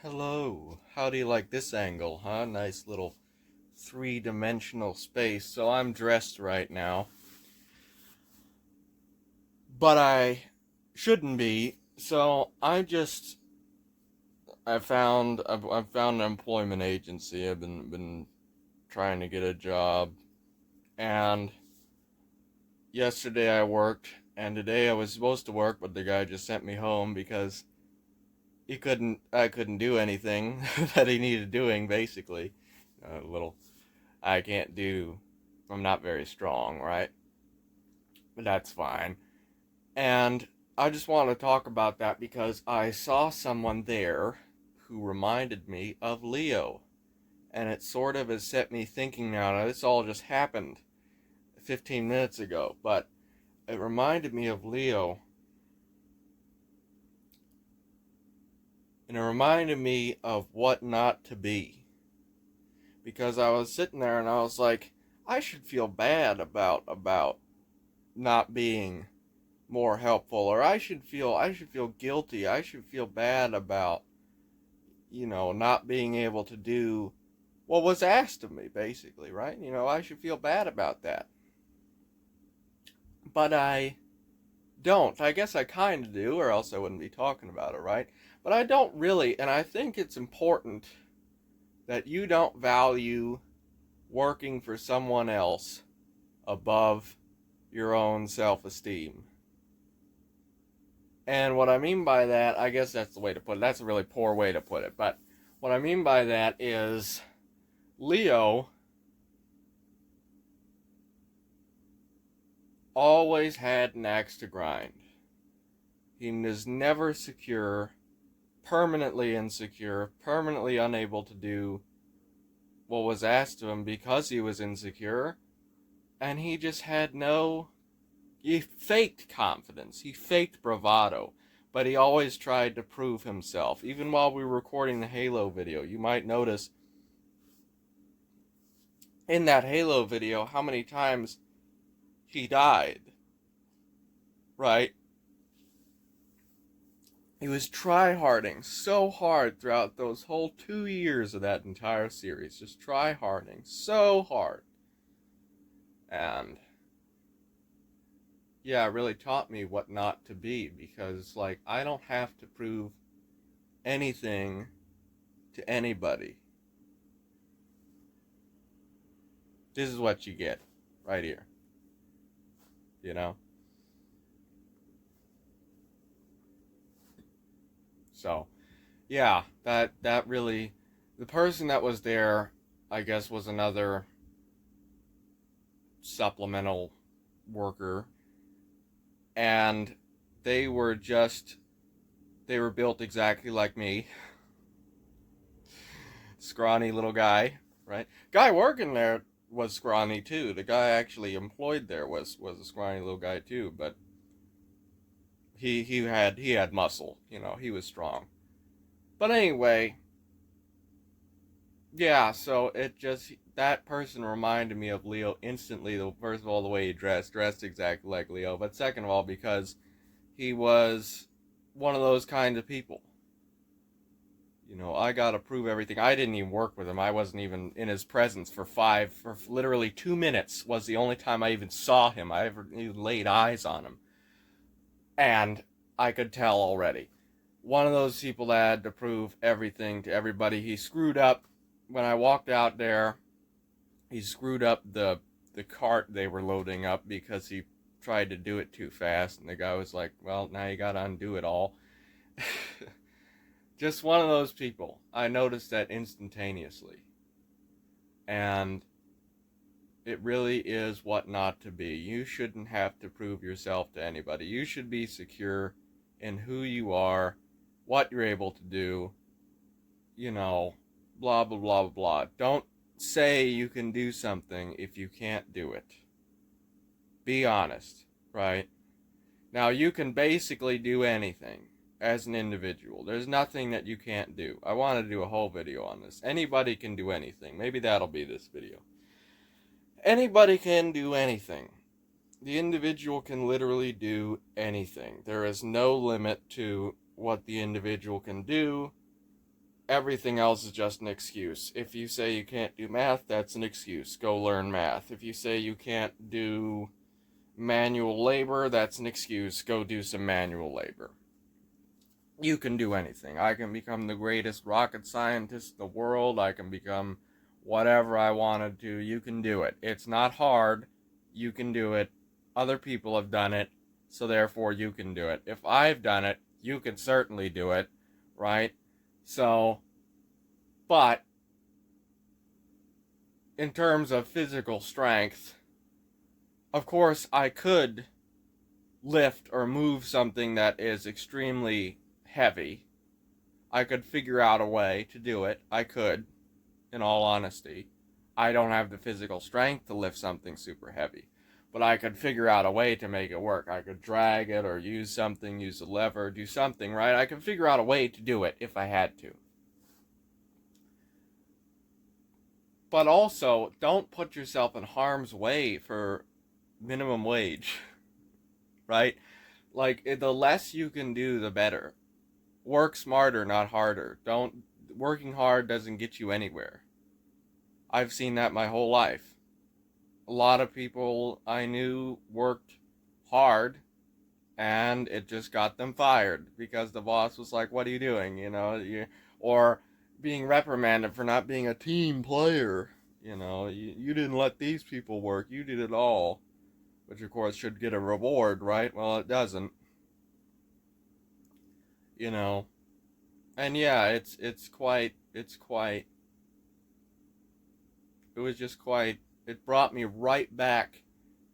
Hello. How do you like this angle, huh? Nice little three-dimensional space. So I'm dressed right now. But I shouldn't be. So I've found an employment agency. I've been trying to get a job, and yesterday I worked, and today I was supposed to work, but the guy just sent me home because I couldn't do anything that he needed doing, basically. A little I can't do. I'm not very strong, right? But that's fine. And I just want to talk about that because I saw someone there who reminded me of Leo. And it sort of has set me thinking now. Now, this all just happened 15 minutes ago, but it reminded me of Leo. And it reminded me of what not to be. Because I was sitting there and I was like, I should feel bad about not being more helpful, or I should feel guilty. I should feel bad about, not being able to do what was asked of me, basically, right? I should feel bad about that. But I don't. I guess I kind of do, or else I wouldn't be talking about it, right? But I don't really, and I think it's important that you don't value working for someone else above your own self-esteem. And what I mean by that, I guess that's the way to put it. That's a really poor way to put it. But what I mean by that is Leo always had an axe to grind. He was never secure, permanently insecure, permanently unable to do what was asked of him because he was insecure. And he just had no. He faked confidence. He faked bravado. But he always tried to prove himself. Even while we were recording the Halo video, you might notice in that Halo video how many times he died. Right? He was tryharding so hard throughout those whole 2 years of that entire series. Just tryharding so hard. And yeah, it really taught me what not to be, because like I don't have to prove anything to anybody. This is what you get right here. You know? So, yeah, that really, the person that was there, I guess, was another supplemental worker, and they were just they were built exactly like me. Scrawny little guy, right? Guy working there was scrawny too. The guy actually employed there was a scrawny little guy too, but he had muscle, he was strong. But anyway, yeah, so it just, that person reminded me of Leo instantly. First of all, the way he dressed exactly like Leo, but second of all, because he was one of those kinds of people. I gotta prove everything. I didn't even work with him. I wasn't even in his presence for literally 2 minutes was the only time I even saw him. I ever even laid eyes on him. And I could tell already. One of those people that had to prove everything to everybody. He screwed up when I walked out there. He screwed up the cart they were loading up because he tried to do it too fast, and the guy was like, well, now you gotta undo it all. Just one of those people. I noticed that instantaneously. And it really is what not to be. You shouldn't have to prove yourself to anybody. You should be secure in who you are, what you're able to do, blah, blah, blah, blah. Don't say you can do something if you can't do it. Be honest, right? Now, you can basically do anything as an individual. There's nothing that you can't do. I want to do a whole video on this. Anybody can do anything. Maybe that'll be this video. Anybody can do anything. The individual can literally do anything. There is no limit to what the individual can do, everything else is just an excuse. If you say you can't do math, that's an excuse. Go learn math. If you say you can't do manual labor, that's an excuse. Go do some manual labor. You can do anything. I can become the greatest rocket scientist in the world. I can become whatever I want to do. You can do it. It's not hard. You can do it. Other people have done it, so therefore you can do it. If I've done it, you can certainly do it, right? So, but in terms of physical strength, of course I could lift or move something that is extremely heavy. I could figure out a way to do it. I could, in all honesty. I don't have the physical strength to lift something super heavy, but I could figure out a way to make it work. I could drag it or use something, use a lever, do something, right? I could figure out a way to do it if I had to. But also, don't put yourself in harm's way for minimum wage, right? Like, the less you can do, the better. Work smarter, not harder. Working hard doesn't get you anywhere. I've seen that my whole life. A lot of people I knew worked hard, and it just got them fired because the boss was like, "What are you doing?" Or being reprimanded for not being a team player. You didn't let these people work. You did it all, which of course should get a reward, right? Well, it doesn't. You know, and yeah, it was just quite. It brought me right back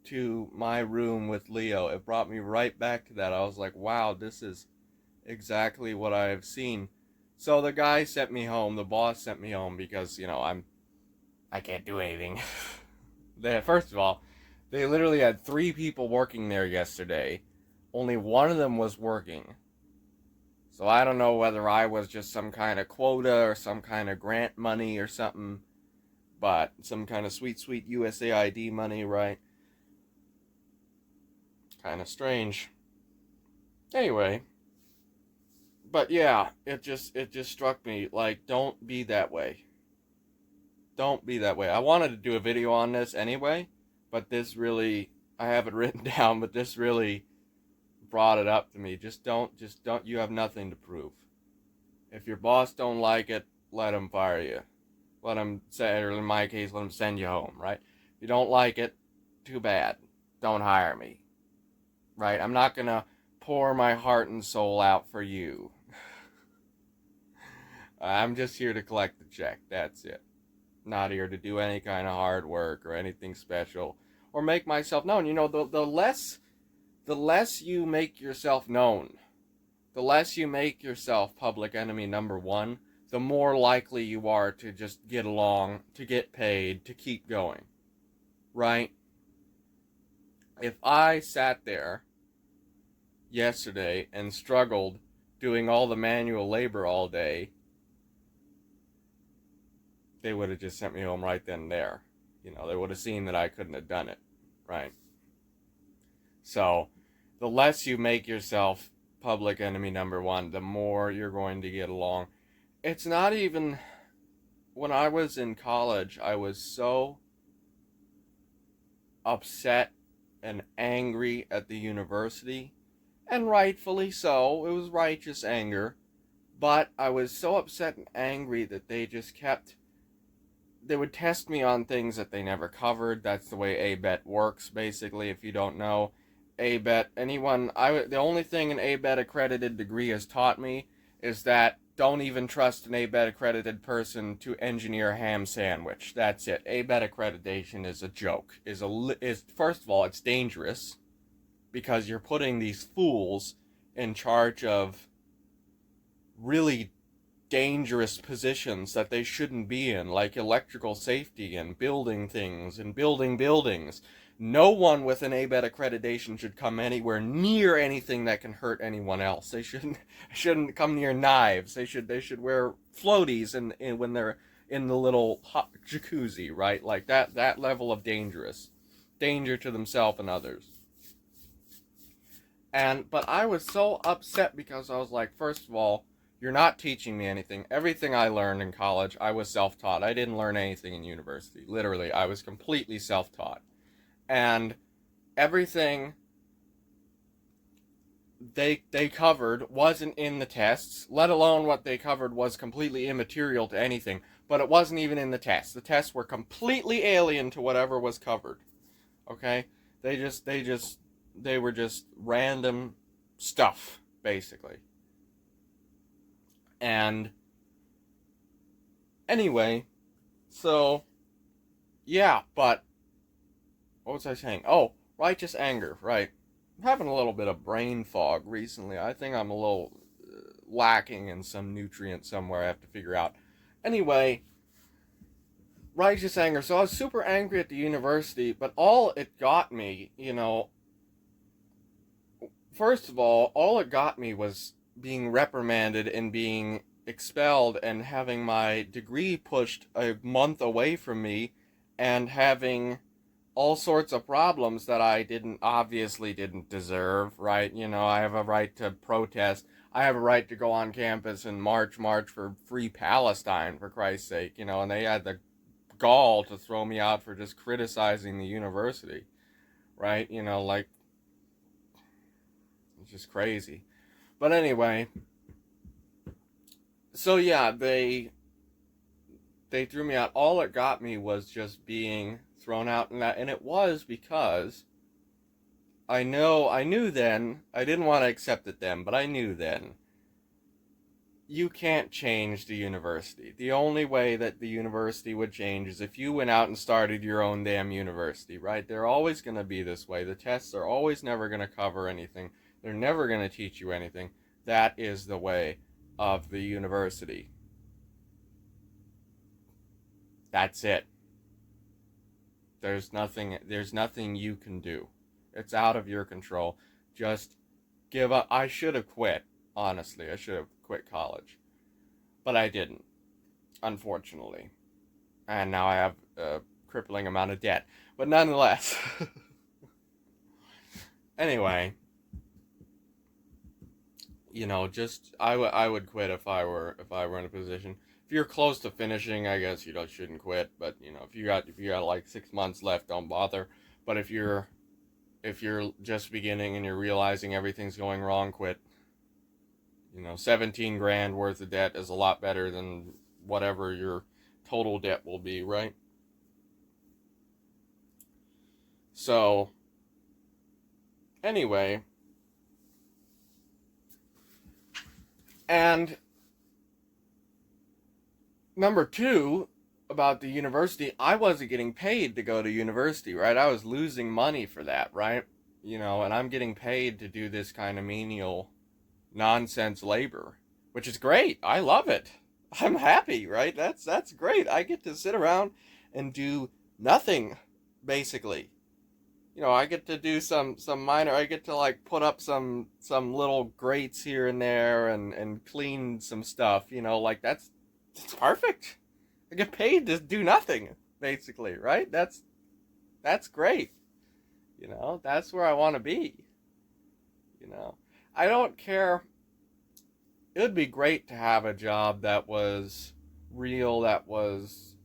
to my room with Leo. It brought me right back to that. I was like, wow, this is exactly what I have seen. So the guy sent me home. The boss sent me home because I can't do anything. First of all, they literally had 3 people working there yesterday. Only one of them was working. So I don't know whether I was just some kind of quota or some kind of grant money or something, but some kind of sweet, sweet USAID money, right? Kind of strange. Anyway, but yeah, it just struck me like, don't be that way. Don't be that way. I wanted to do a video on this anyway, but this really, I have it written down, but this really brought it up to me. Just don't, you have nothing to prove. If your boss don't like it, let him fire you. Let him say, or in my case, let him send you home, right? If you don't like it, too bad. Don't hire me, right? I'm not gonna pour my heart and soul out for you. I'm just here to collect the check. That's it. Not here to do any kind of hard work or anything special or make myself known. The less you make yourself known, the less you make yourself public enemy number one, the more likely you are to just get along, to get paid, to keep going. Right? If I sat there yesterday and struggled doing all the manual labor all day, they would have just sent me home right then and there. They would have seen that I couldn't have done it. Right? So, the less you make yourself public enemy number one, the more you're going to get along. It's not even... When I was in college, I was so upset and angry at the university, and rightfully so. It was righteous anger, but I was so upset and angry that they would test me on things that they never covered. That's the way ABET works, basically, if you don't know. ABET, the only thing an ABET accredited degree has taught me is that don't even trust an ABET accredited person to engineer a ham sandwich. That's it. ABET accreditation is a joke. First of all, it's dangerous because you're putting these fools in charge of really dangerous positions that they shouldn't be in, like electrical safety and building things and building buildings. No one with an ABET accreditation should come anywhere near anything that can hurt anyone else. They shouldn't come near knives. They should wear floaties when they're in the little hot jacuzzi, right? Like that level of danger to themselves and others. But I was so upset because I was like, first of all, You're not teaching me anything. Everything I learned in college, I was self-taught. I didn't learn anything in university. Literally, I was completely self-taught. And everything they covered wasn't in the tests, let alone what they covered was completely immaterial to anything, but it wasn't even in the tests. The tests were completely alien to whatever was covered. Okay? They were just random stuff, basically. And anyway, so yeah, but what was I saying? Oh, righteous anger, right. I'm having a little bit of brain fog recently. I think I'm a little lacking in some nutrient somewhere I have to figure out. Anyway, righteous anger. So I was super angry at the university, but all it got me, first of all it got me was being reprimanded and being expelled and having my degree pushed a month away from me and having all sorts of problems that I obviously didn't deserve, right? I have a right to protest. I have a right to go on campus and march for free Palestine, for Christ's sake, and they had the gall to throw me out for just criticizing the university, right? Like, it's just crazy. But anyway, so yeah, they threw me out. All it got me was just being thrown out, and it was because I knew then, I didn't want to accept it then, but I knew then, you can't change the university. The only way that the university would change is if you went out and started your own damn university, right? They're always going to be this way. The tests are always never going to cover anything. They're never going to teach you anything. That is the way of the university. That's it. There's nothing you can do. It's out of your control. Just give up. I should have quit. Honestly, I should have quit college. But I didn't, unfortunately. And now I have a crippling amount of debt. But nonetheless. Anyway, just I would quit if I were in a position. If you're close to finishing, I guess you shouldn't quit. But if you got like 6 months left, don't bother. But if you're just beginning and you're realizing everything's going wrong, quit. 17 grand worth of debt is a lot better than whatever your total debt will be, right? So, anyway, and number two about the university, I wasn't getting paid to go to university, right? I was losing money for that, right? And I'm getting paid to do this kind of menial nonsense labor, which is great. I love it. I'm happy, right? That's great. I get to sit around and do nothing, basically. I get to do some minor. I get to like put up some little grates here and there and clean some stuff. Like that's perfect. I get paid to do nothing, basically, right? That's great. That's where I want to be. You know, I don't care. It would be great to have a job that was real, that was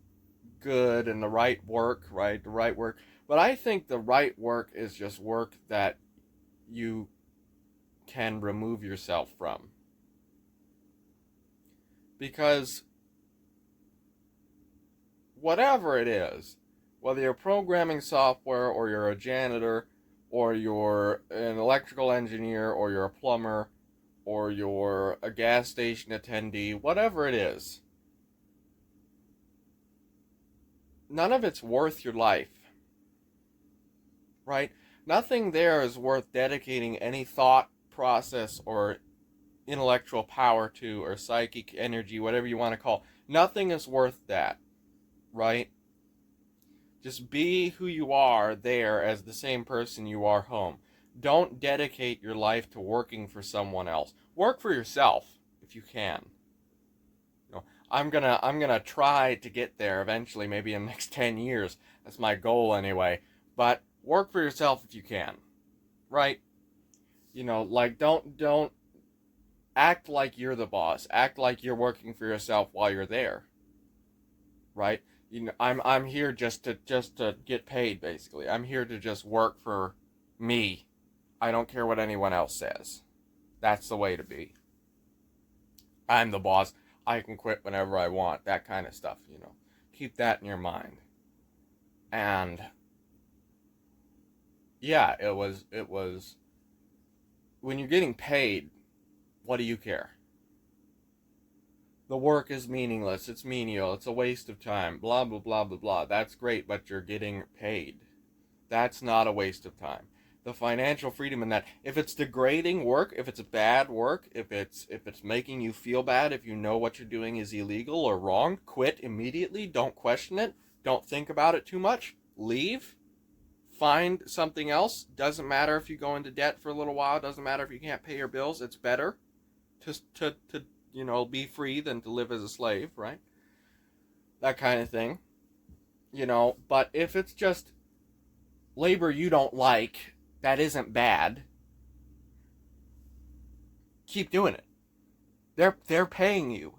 good, and the right work, right? The right work. But I think the right work is just work that you can remove yourself from. Because whatever it is, whether you're programming software or you're a janitor or you're an electrical engineer or you're a plumber or you're a gas station attendee, whatever it is, none of it's worth your life, right? Nothing there is worth dedicating any thought process or intellectual power to, or psychic energy, whatever you want to call. Nothing is worth that, right? Just be who you are there as the same person you are home. Don't dedicate your life to working for someone else. Work for yourself if you can. I'm gonna try to get there eventually, maybe in the next 10 years. That's my goal anyway. But work for yourself if you can. Right? Like don't act like you're the boss. Act like you're working for yourself while you're there, right? You know, I'm here just to get paid, basically. I'm here to just work for me. I don't care what anyone else says. That's the way to be. I'm the boss. I can quit whenever I want. That kind of stuff, you know. Keep that in your mind. And yeah, it was when you're getting paid, what do you care? The work is meaningless. It's menial. It's a waste of time. Blah blah blah blah blah. That's great, but you're getting paid. That's not a waste of time. The financial freedom in that, if it's degrading work, if it's bad work, if it's making you feel bad, if you know what you're doing is illegal or wrong, quit immediately. Don't question it. Don't think about it too much. Leave. Find something else. Doesn't matter if you go into debt for a little while. Doesn't matter if you can't pay your bills. It's better to be free than to live as a slave, right? That kind of thing. But if it's just labor you don't like, that isn't bad, keep doing it. They're paying you.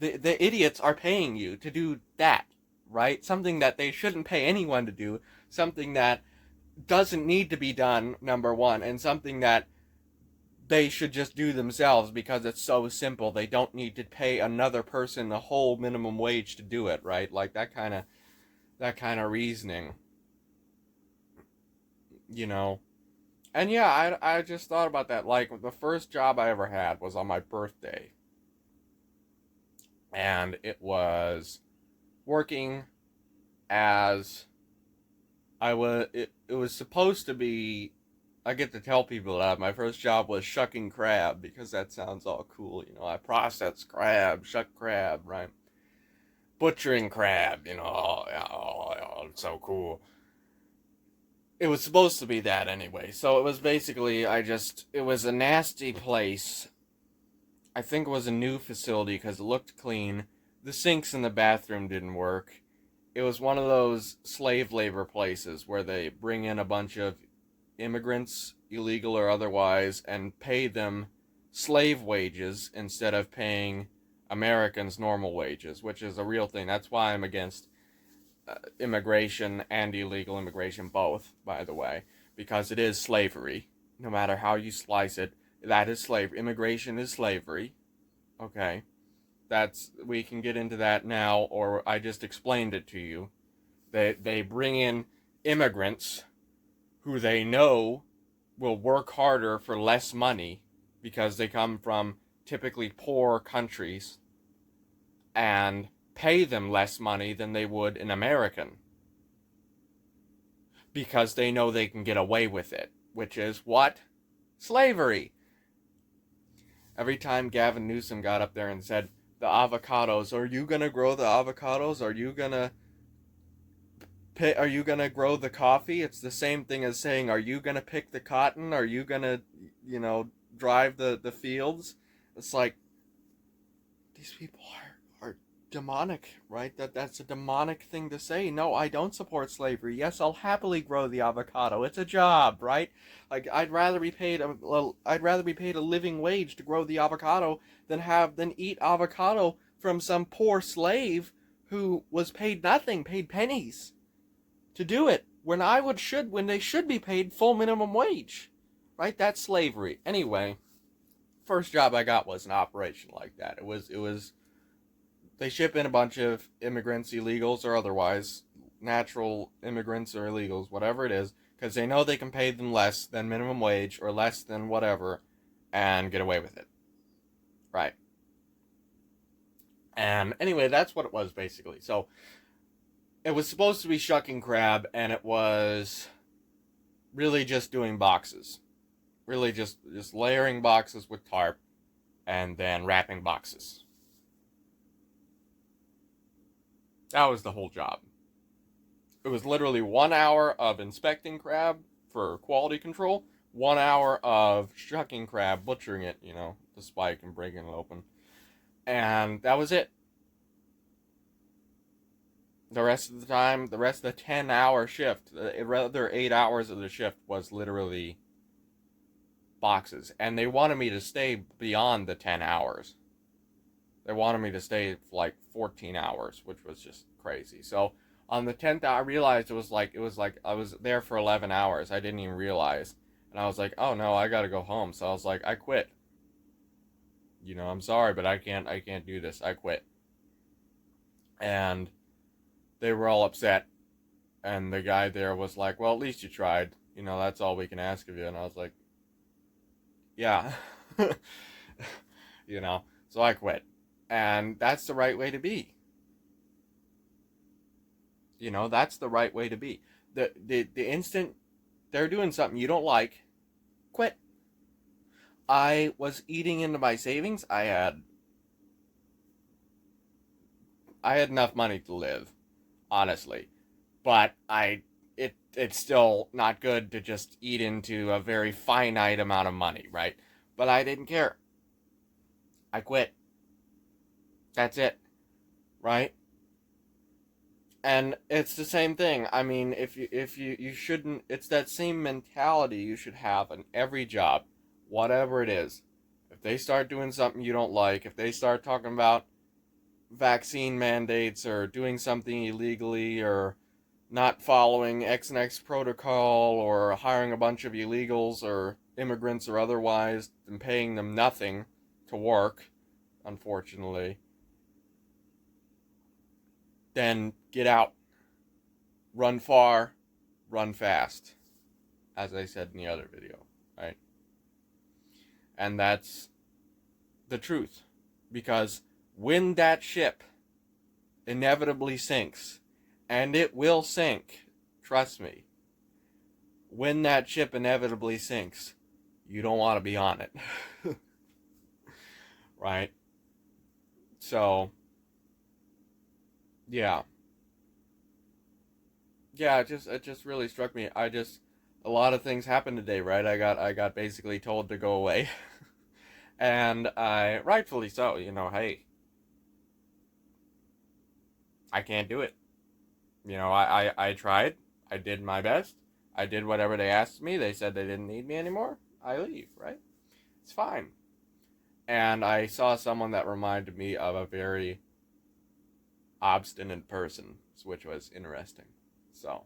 The idiots are paying you to do that, right? Something that they shouldn't pay anyone to do, something that doesn't need to be done, number one, and something that they should just do themselves because it's so simple. They don't need to pay another person the whole minimum wage to do it, right? Like that kind of reasoning, you know. And yeah, I just thought about that. Like, the first job I ever had was on my birthday. And it was working as it was supposed to be. I get to tell people that my first job was shucking crab because that sounds all cool. I process crab, shuck crab, right? Butchering crab, it's so cool. It was supposed to be that anyway. So it was basically, it was a nasty place. I think it was a new facility because it looked clean. The sinks in the bathroom didn't work. It was one of those slave labor places where they bring in a bunch of immigrants, illegal or otherwise, and pay them slave wages instead of paying Americans normal wages, which is a real thing. That's why I'm against immigration and illegal immigration both, by the way, because it is slavery. No matter how you slice it, that is slavery. Immigration is slavery. Okay, we can get into that now, or I just explained it to you. They bring in immigrants who they know will work harder for less money because they come from typically poor countries, and pay them less money than they would an American because they know they can get away with it, which is what? Slavery. Every time Gavin Newsom got up there and said, the avocados, are you going to grow the avocados? Are you gonna grow the coffee? It's the same thing as saying, are you gonna pick the cotton? Are you gonna, drive the fields? It's like, these people are demonic, right? That's a demonic thing to say. No, I don't support slavery. Yes, I'll happily grow the avocado. It's a job, right? Like, I'd rather be paid a living wage to grow the avocado than eat avocado from some poor slave who was paid nothing, paid pennies to do it when they should be paid full minimum wage, right? That's slavery. Anyway, first job I got was an operation like that. It was they ship in a bunch of immigrants, illegals or otherwise, natural immigrants or illegals, whatever it is, because they know they can pay them less than minimum wage or less than whatever, and get away with it, right? And anyway, that's what it was basically. So it was supposed to be shucking crab, and it was really just doing boxes. Really just layering boxes with tarp and then wrapping boxes. That was the whole job. It was literally 1 hour of inspecting crab for quality control, 1 hour of shucking crab, butchering it, the spike and breaking it open. And that was it. The rest of the time, the rest of the 10-hour shift, the other 8 hours of the shift was literally boxes, and they wanted me to stay beyond the 10 hours. They wanted me to stay like 14 hours, which was just crazy. So on the 10th hour, I realized it was like I was there for 11 hours. I didn't even realize. And I was like, "Oh no, I got to go home." So I was like, "I quit. I'm sorry, but I can't do this. I quit." And they were all upset, and the guy there was like, "Well, at least you tried. That's all we can ask of you." And I was like, "Yeah." So I quit. And that's the right way to be. That's the right way to be. The instant they're doing something you don't like, quit. I was eating into my savings. I had enough money to live, honestly. But it's still not good to just eat into a very finite amount of money, right? But I didn't care. I quit. That's it, right? And it's the same thing. I mean, if you shouldn't, it's that same mentality you should have in every job, whatever it is. If they start doing something you don't like, if they start talking about vaccine mandates or doing something illegally or not following X and X protocol or hiring a bunch of illegals or immigrants or otherwise and paying them nothing to work, unfortunately, then get out. Run far, run fast, as I said in the other video, right? And that's the truth. Because when that ship inevitably sinks, and it will sink, trust me, when that ship inevitably sinks, you don't want to be on it. Right? So, yeah. Yeah, it just really struck me. A lot of things happened today, right? I got basically told to go away. And I rightfully so, hey, I can't do it. I tried. I did my best. I did whatever they asked me. They said they didn't need me anymore. I leave, right? It's fine. And I saw someone that reminded me of a very obstinate person, which was interesting. So,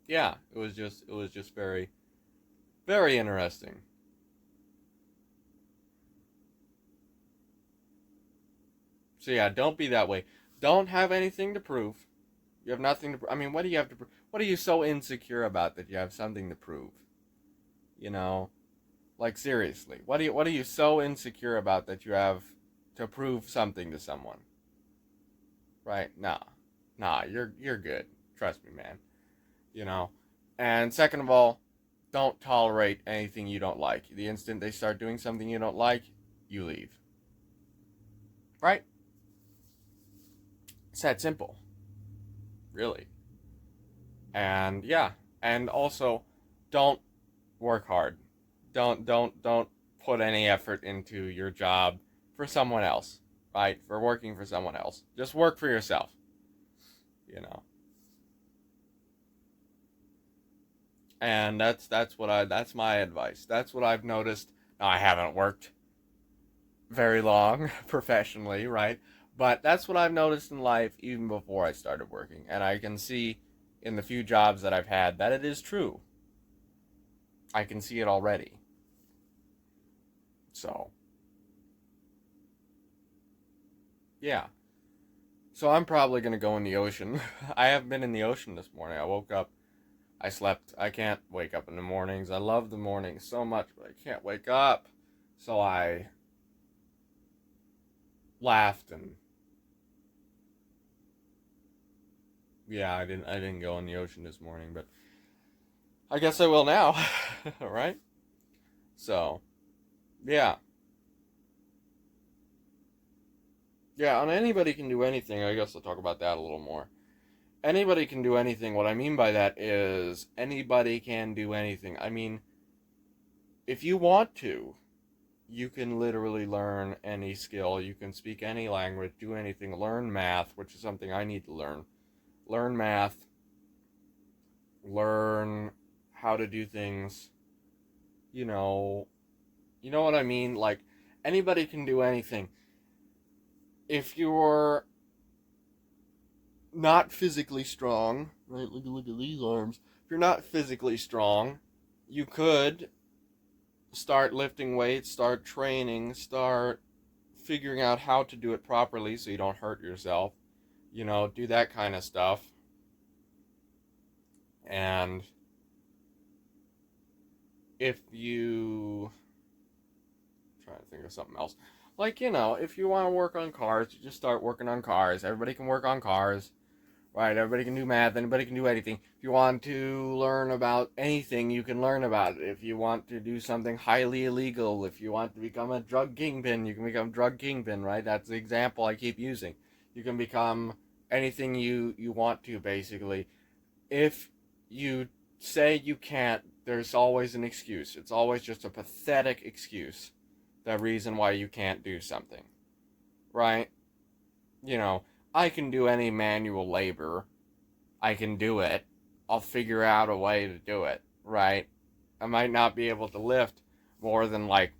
yeah, it was just very very interesting. So yeah, don't be that way. Don't have anything to prove. You have nothing to. I mean, what do you have to? What are you so insecure about that you have something to prove? You know, like seriously, what are you so insecure about that you have to prove something to someone? Right? Nah, you're good. Trust me, man. You know. And second of all, don't tolerate anything you don't like. The instant they start doing something you don't like, you leave. Right? It's that simple, really. And yeah, and also, don't work hard. Don't put any effort into your job for someone else, right? For working for someone else. Just work for yourself, you know. And that's my advice. That's what I've noticed. Now, I haven't worked very long professionally, right? But that's what I've noticed in life even before I started working. And I can see in the few jobs that I've had that it is true. I can see it already. So, yeah. So I'm probably gonna go in the ocean. I haven't been in the ocean this morning. I woke up, I slept. I can't wake up in the mornings. I love the mornings so much, but I can't wake up. So I laughed and yeah, I didn't go in the ocean this morning, but I guess I will now. Right? So, yeah. Yeah, and anybody can do anything. I guess I'll talk about that a little more. Anybody can do anything. What I mean by that is anybody can do anything. I mean, if you want to, you can literally learn any skill. You can speak any language, do anything, learn math, which is something I need to learn. Learn math, learn how to do things, you know, you know what I mean? Like, anybody can do anything. If you're not physically strong, right? Look at these arms. If you're not physically strong, you could start lifting weights, start training, start figuring out how to do it properly so you don't hurt yourself. Do that kind of stuff. And if you trying to think of something else. Like, if you want to work on cars, you just start working on cars. Everybody can work on cars, right? Everybody can do math. Anybody can do anything. If you want to learn about anything, you can learn about it. If you want to do something highly illegal, if you want to become a drug kingpin, you can become a drug kingpin, right? That's the example I keep using. You can become anything you want to, basically. If you say you can't, there's always an excuse. It's always just a pathetic excuse. The reason why you can't do something, right? I can do any manual labor. I can do it. I'll figure out a way to do it, right? I might not be able to lift more than like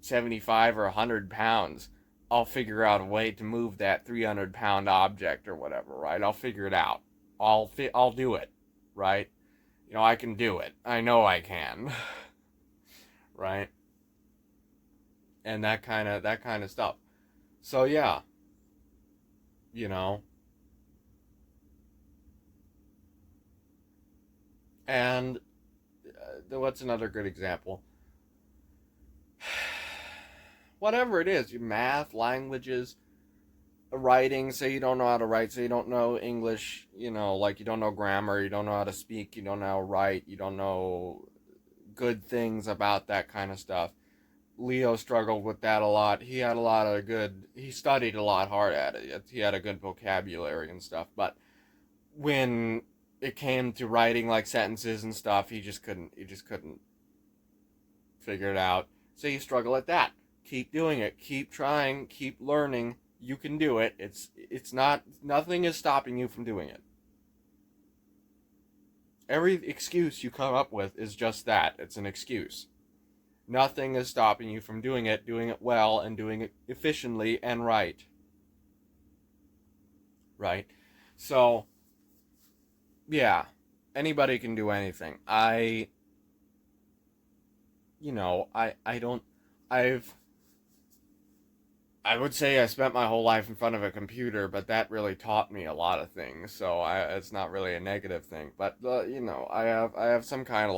75 or 100 pounds. I'll figure out a way to move that 300-pound object or whatever, right? I'll figure it out. I'll do it, right? I can do it. I know I can. Right? And that kind of stuff. So yeah, you know. And what's another good example? Whatever it is, math, languages, writing. Say you don't know how to write, say you don't know English. Like you don't know grammar, you don't know how to speak, you don't know how to write, you don't know good things about that kind of stuff. Leo struggled with that a lot. He studied a lot hard at it. He had a good vocabulary and stuff. But when it came to writing like sentences and stuff, he just couldn't figure it out. So you struggle at that. Keep doing it. Keep trying. Keep learning. You can do it. Nothing is stopping you from doing it. Every excuse you come up with is just that. It's an excuse. Nothing is stopping you from doing it well, and doing it efficiently and right. Right? So, yeah, anybody can do anything. I don't, I would say I spent my whole life in front of a computer, but that really taught me a lot of things. So it's not really a negative thing. But I have some kind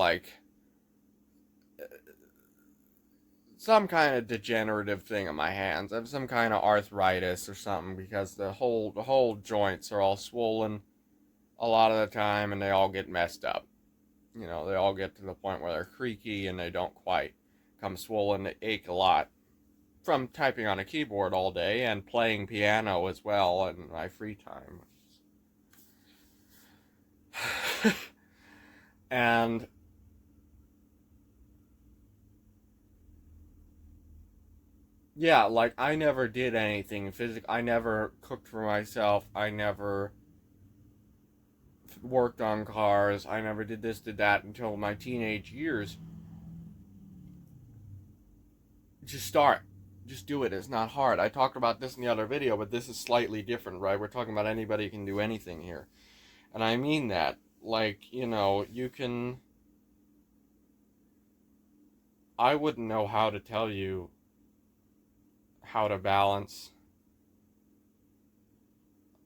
of degenerative thing in my hands. I have some kind of arthritis or something because the whole joints are all swollen a lot of the time, and they all get messed up. They all get to the point where they're creaky and they don't quite come swollen. They ache a lot from typing on a keyboard all day and playing piano as well in my free time. And yeah, like I never did anything physical. I never cooked for myself. I never worked on cars. I never did that until my teenage years. Just start. Just do it. It's not hard. I talked about this in the other video, but this is slightly different, right? We're talking about anybody can do anything here. And I mean that. Like, you can. I wouldn't know how to tell you how to balance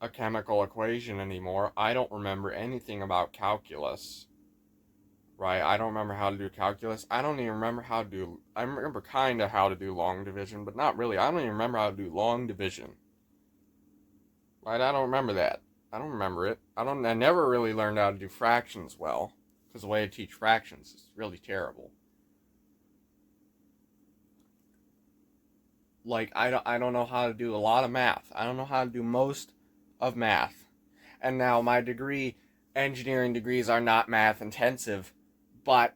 a chemical equation anymore. I don't remember anything about calculus. Right? I don't remember how to do calculus. I don't even remember how to do. I remember kind of how to do long division, but not really. I don't even remember how to do long division. Right? I don't remember that. I don't remember it. I never really learned how to do fractions well, because the way I teach fractions is really terrible. Like I don't know how to do a lot of math. I don't know how to do most of math. And now my engineering degrees are not math intensive, but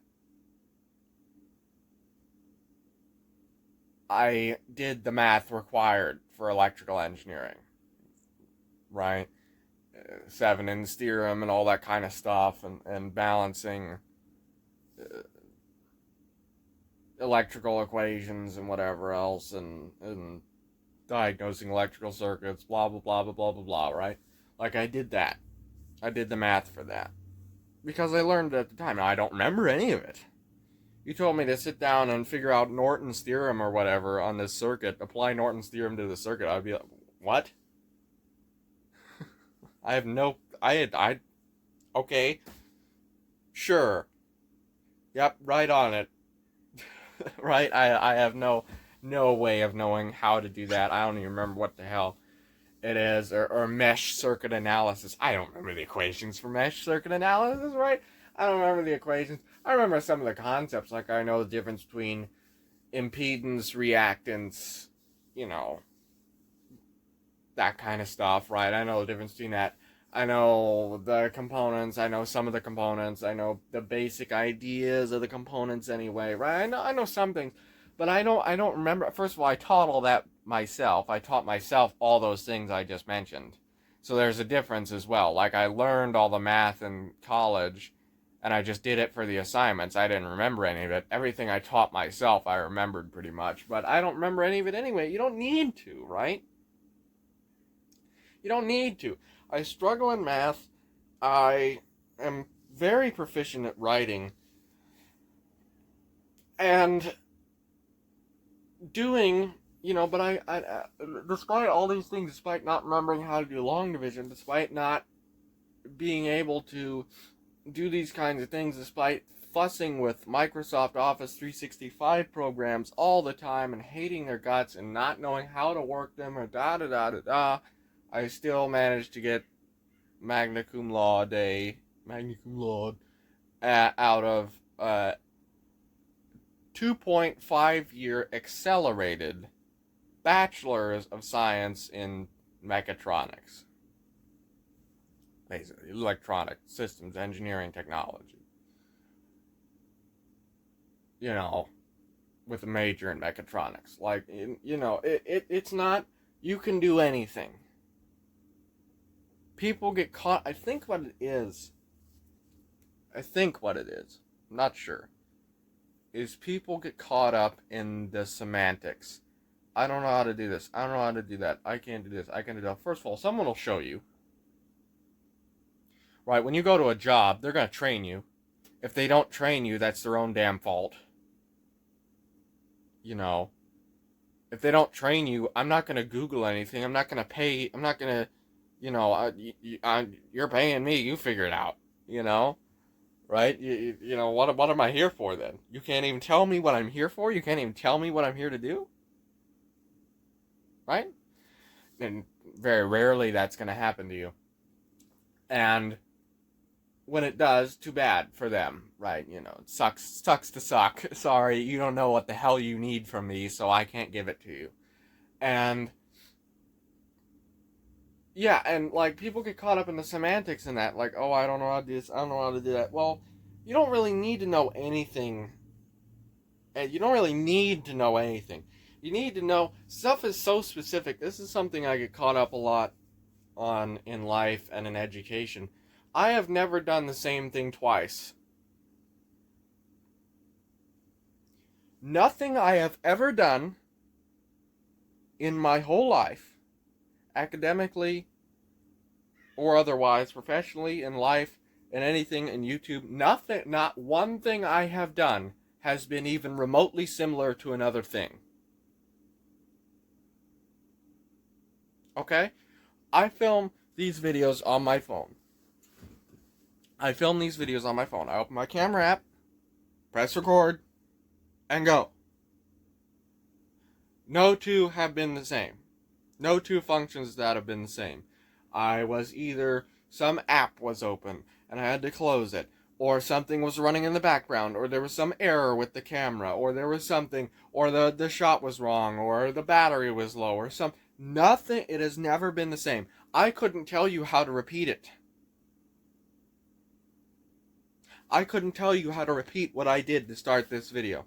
I did the math required for electrical engineering, right? Thevenin's theorem and all that kind of stuff, and balancing electrical equations and whatever else, and diagnosing electrical circuits, blah, blah, blah, blah, blah, blah, blah, right? Like, I did that. I did the math for that. Because I learned it at the time. Now, I don't remember any of it. You told me to sit down and figure out Norton's theorem or whatever on this circuit, apply Norton's theorem to the circuit. I'd be like, what? I have no, okay, sure. Yep, right on it. Right? I have no way of knowing how to do that. I don't even remember what the hell it is, or mesh circuit analysis. I don't remember the equations for mesh circuit analysis, right? I don't remember the equations. I remember some of the concepts, like I know the difference between impedance, reactance, you know, that kind of stuff, right? I know the difference between that. I know the components, I know some of the components, I know the basic ideas of the components anyway, right? I know some things, but I don't remember. First of all, I taught all that myself. I taught myself all those things I just mentioned. So there's a difference as well. Like, I learned all the math in college, and I just did it for the assignments. I didn't remember any of it. Everything I taught myself, I remembered pretty much, but I don't remember any of it anyway. You don't need to, right? You don't need to. I struggle in math. I am very proficient at writing. And doing, but I despite all these things, despite not remembering how to do long division, despite not being able to do these kinds of things, despite fussing with Microsoft Office 365 programs all the time and hating their guts and not knowing how to work them or da-da-da-da-da, I still managed to get magna cum laude out of 2.5-year accelerated bachelor's of science in mechatronics. Basically, electronic systems engineering technology. With a major in mechatronics. Like, it's not, you can do anything. People get caught, I think what it is, I'm not sure, is people get caught up in the semantics. I don't know how to do this. I don't know how to do that. I can't do this. I can't do that. First of all, someone will show you. Right, when you go to a job, they're going to train you. If they don't train you, that's their own damn fault. If they don't train you, I'm not going to Google anything. I'm not going to pay. I'm not going to, you're paying me. You figure it out, right? What am I here for then? You can't even tell me what I'm here for. You can't even tell me what I'm here to do, right? And very rarely that's going to happen to you. And when it does, too bad for them, right? It sucks to suck. Sorry, you don't know what the hell you need from me, so I can't give it to you. And yeah, and like, people get caught up in the semantics in that, like, oh, I don't know how to do this, I don't know how to do that. Well, you don't really need to know anything. And you don't really need to know anything. You need to know, stuff is so specific. This is something I get caught up a lot on in life and in education. I have never done the same thing twice. Nothing I have ever done in my whole life, academically or otherwise, professionally, in life, in anything, in YouTube, nothing, not one thing I have done has been even remotely similar to another thing. Okay? I film these videos on my phone. I open my camera app, press record, and go. No two have been the same. No two functions that have been the same. I was either, some app was open and I had to close it, or something was running in the background, or there was some error with the camera, or there was something, or the shot was wrong, or the battery was low, or nothing. It has never been the same. I couldn't tell you how to repeat it. I couldn't tell you how to repeat what I did to start this video.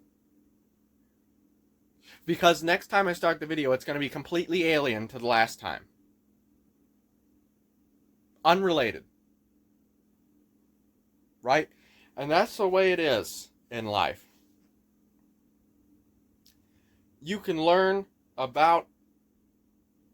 Because next time I start the video, it's going to be completely alien to the last time. Unrelated. Right? And that's the way it is. in life. You can learn about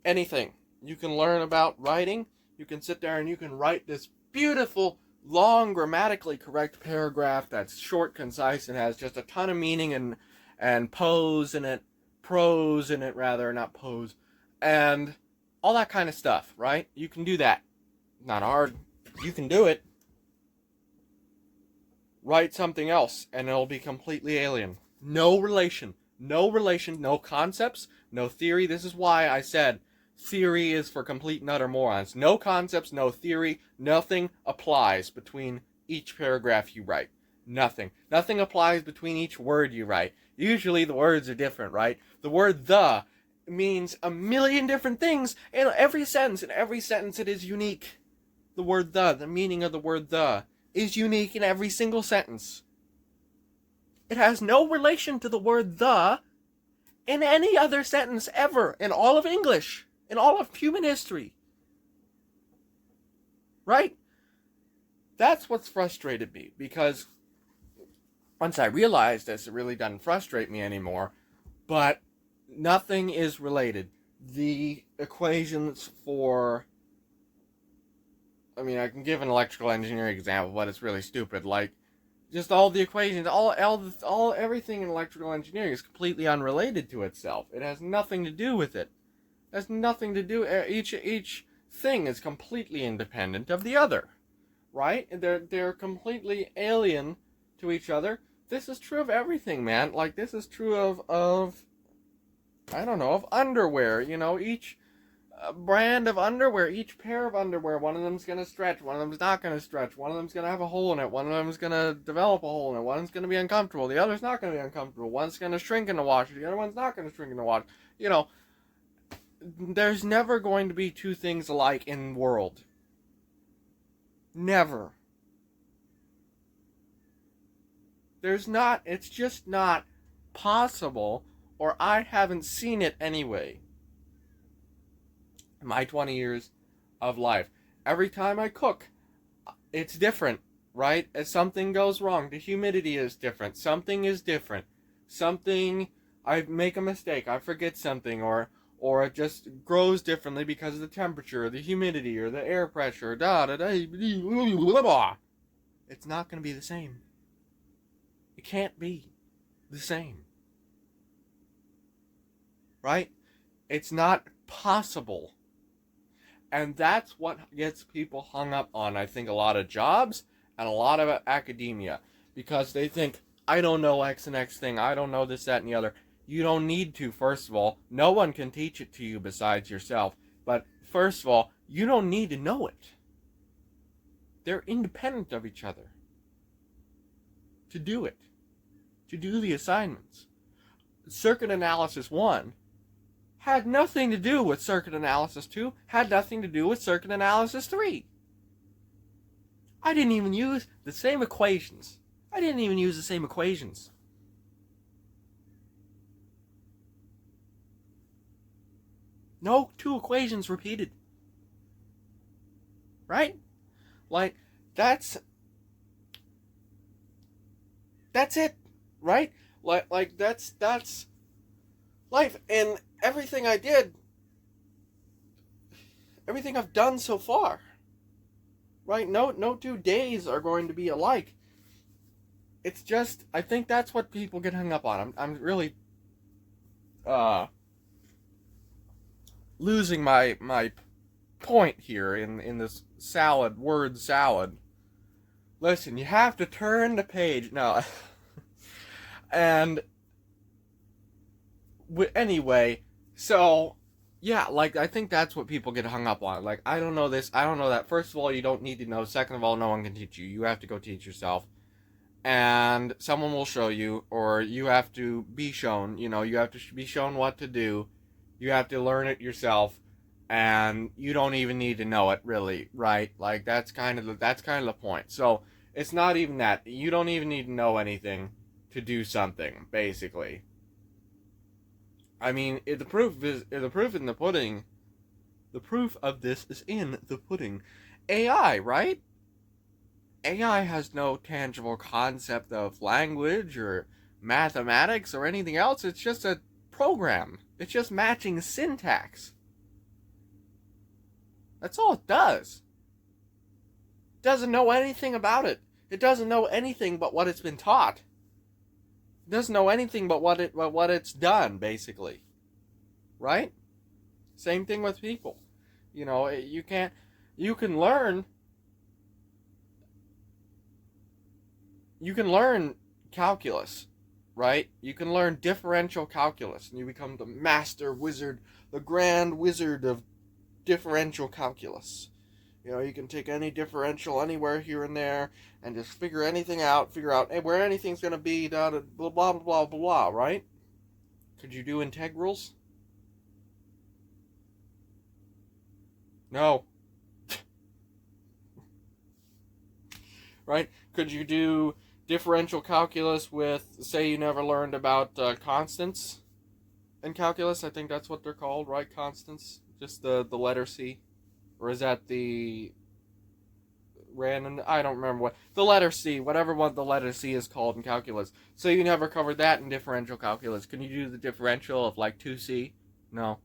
anything. You can learn about writing. You can sit there and you can write this beautiful, long, grammatically correct paragraph that's short, concise, and has just a ton of meaning and prose in it rather, not pose, and all that kind of stuff, right? You can do that. Not hard. You can do it. Write something else, and it'll be completely alien. No relation. No relation, no concepts, no theory. This is why I said theory is for complete and utter morons. No concepts, no theory, nothing applies between each paragraph you write. Nothing. Nothing applies between each word you write. Usually the words are different, right? The word the means a million different things in every sentence. In every sentence it is unique. The word the meaning of the word the, is unique in every single sentence. It has no relation to the word the in any other sentence ever in all of English, in all of human history. Right? That's what's frustrated me, because once I realized this, it really doesn't frustrate me anymore, but nothing is related. The equations for, I mean, I can give an electrical engineering example, but it's really stupid. Like, just all the equations, everything in electrical engineering is completely unrelated to itself. It has nothing to do with it. It has nothing to do. Each thing is completely independent of the other, right? They're completely alien to each other. This is true of everything, man. Like, this is true of I don't know, of underwear. You know, each brand of underwear, each pair of underwear, one of them's going to stretch, one of them's not going to stretch, one of them's going to have a hole in it, one of them's going to develop a hole in it, one's going to be uncomfortable, the other's not going to be uncomfortable, one's going to shrink in the wash, the other one's not going to shrink in the wash. You know, there's never going to be two things alike in the world. Never. There's not, it's just not possible, or I haven't seen it anyway. My 20 years of life. Every time I cook, it's different, right? As something goes wrong, the humidity is different. Something is different. Something, I make a mistake, I forget something, or it just grows differently because of the temperature, or the humidity, or the air pressure, It's not going to be the same. It can't be the same. Right? It's not possible. And that's what gets people hung up on, I think, a lot of jobs and a lot of academia. Because they think, I don't know X and X thing, I don't know this, that, and the other. You don't need to, first of all. No one can teach it to you besides yourself. But first of all, you don't need to know it. They're independent of each other. To do it. To do the assignments. Circuit Analysis 1 had nothing to do with Circuit Analysis 2, had nothing to do with Circuit Analysis 3. I didn't even use the same equations. No two equations repeated. Right? Like, that's it, right? Like that's life. And everything I've done so far, right? No 2 days are going to be alike. It's just, I think that's what people get hung up on. I'm really losing my point here in this word salad. Listen, you have to turn the page. No. And anyway, so yeah, like, I think that's what people get hung up on. Like, I don't know this, I don't know that. First of all, you don't need to know. Second of all, no one can teach you. You have to go teach yourself. And someone will show you, or you have to be shown. You know, you have to be shown what to do. You have to learn it yourself. And you don't even need to know it, really, right? Like, that's kind of the point. So it's not even that. You don't even need to know anything to do something, basically. I mean, the proof in the pudding. The proof of this is in the pudding. AI, right? AI has no tangible concept of language or mathematics or anything else. It's just a program. It's just matching syntax. That's all it does. It doesn't know anything about it. It doesn't know anything but what it's been taught. It doesn't know anything but what it's done, basically. Right? Same thing with people. You can't. You can learn. You can learn calculus, right? You can learn differential calculus, and you become the master wizard, the grand wizard of differential calculus. You can take any differential anywhere here and there and just figure anything out, figure out where anything's going to be, blah, blah, blah, blah, blah, right? Could you do integrals? No. Right? Could you do differential calculus with, say you never learned about constants in calculus? I think that's what they're called, right? Constants? Just the letter C? Or is that the random? I don't remember what. The letter C, whatever one the letter C is called in calculus. So you never covered that in differential calculus. Can you do the differential of like 2C? No.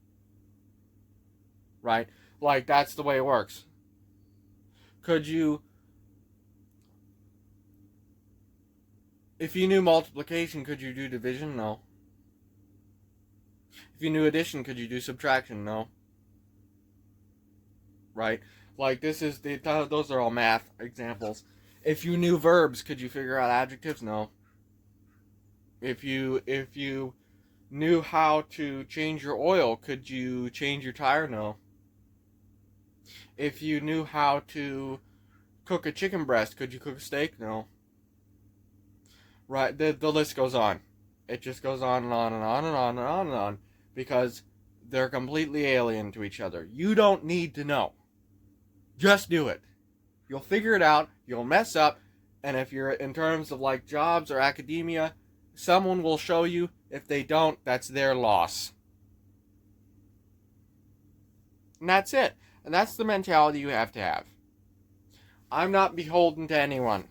Right? Like, that's the way it works. Could you... If you knew multiplication, could you do division? No. If you knew addition, could you do subtraction? No. Right? Like, those are all math examples. If you knew verbs, could you figure out adjectives? No. If you knew how to change your oil, could you change your tire? No. If you knew how to cook a chicken breast, could you cook a steak? No. Right? The list goes on. It just goes on and on and on and on and on and on, because they're completely alien to each other. You don't need to know. Just do it. You'll figure it out. You'll mess up. And if you're in terms of like jobs or academia, someone will show you. If they don't, that's their loss. And that's it. And that's the mentality you have to have. I'm not beholden to anyone.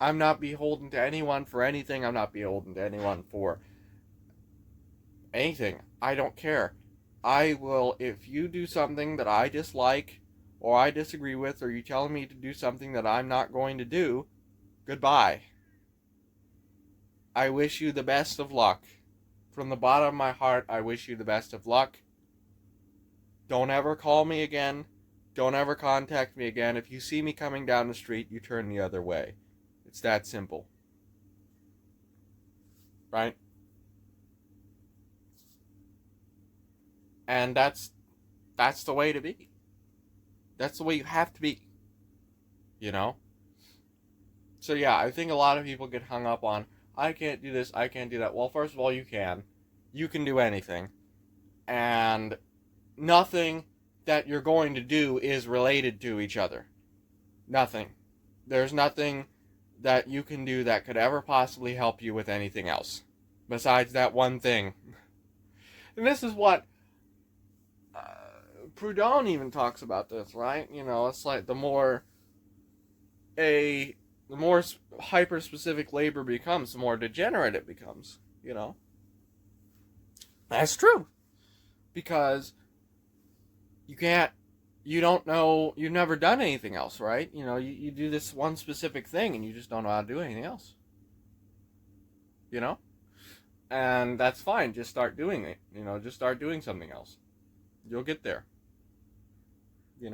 I'm not beholden to anyone for anything. I'm not beholden to anyone for anything. I don't care. I will, if you do something that I dislike or I disagree with, or you tell me to do something that I'm not going to do, goodbye. I wish you the best of luck. From the bottom of my heart, I wish you the best of luck. Don't ever call me again. Don't ever contact me again. If you see me coming down the street, you turn the other way. It's that simple. Right? And that's the way to be. That's the way you have to be. So yeah, I think a lot of people get hung up on, I can't do this, I can't do that. Well, first of all, you can. You can do anything. And nothing that you're going to do is related to each other. Nothing. There's nothing that you can do that could ever possibly help you with anything else. Besides that one thing. And this is what Proudhon even talks about this, right? It's like the more hyper-specific labor becomes, the more degenerate it becomes, That's true. Because you don't know, you've never done anything else, right? You do this one specific thing and you just don't know how to do anything else. And that's fine, just start doing it, just start doing something else. You'll get there. I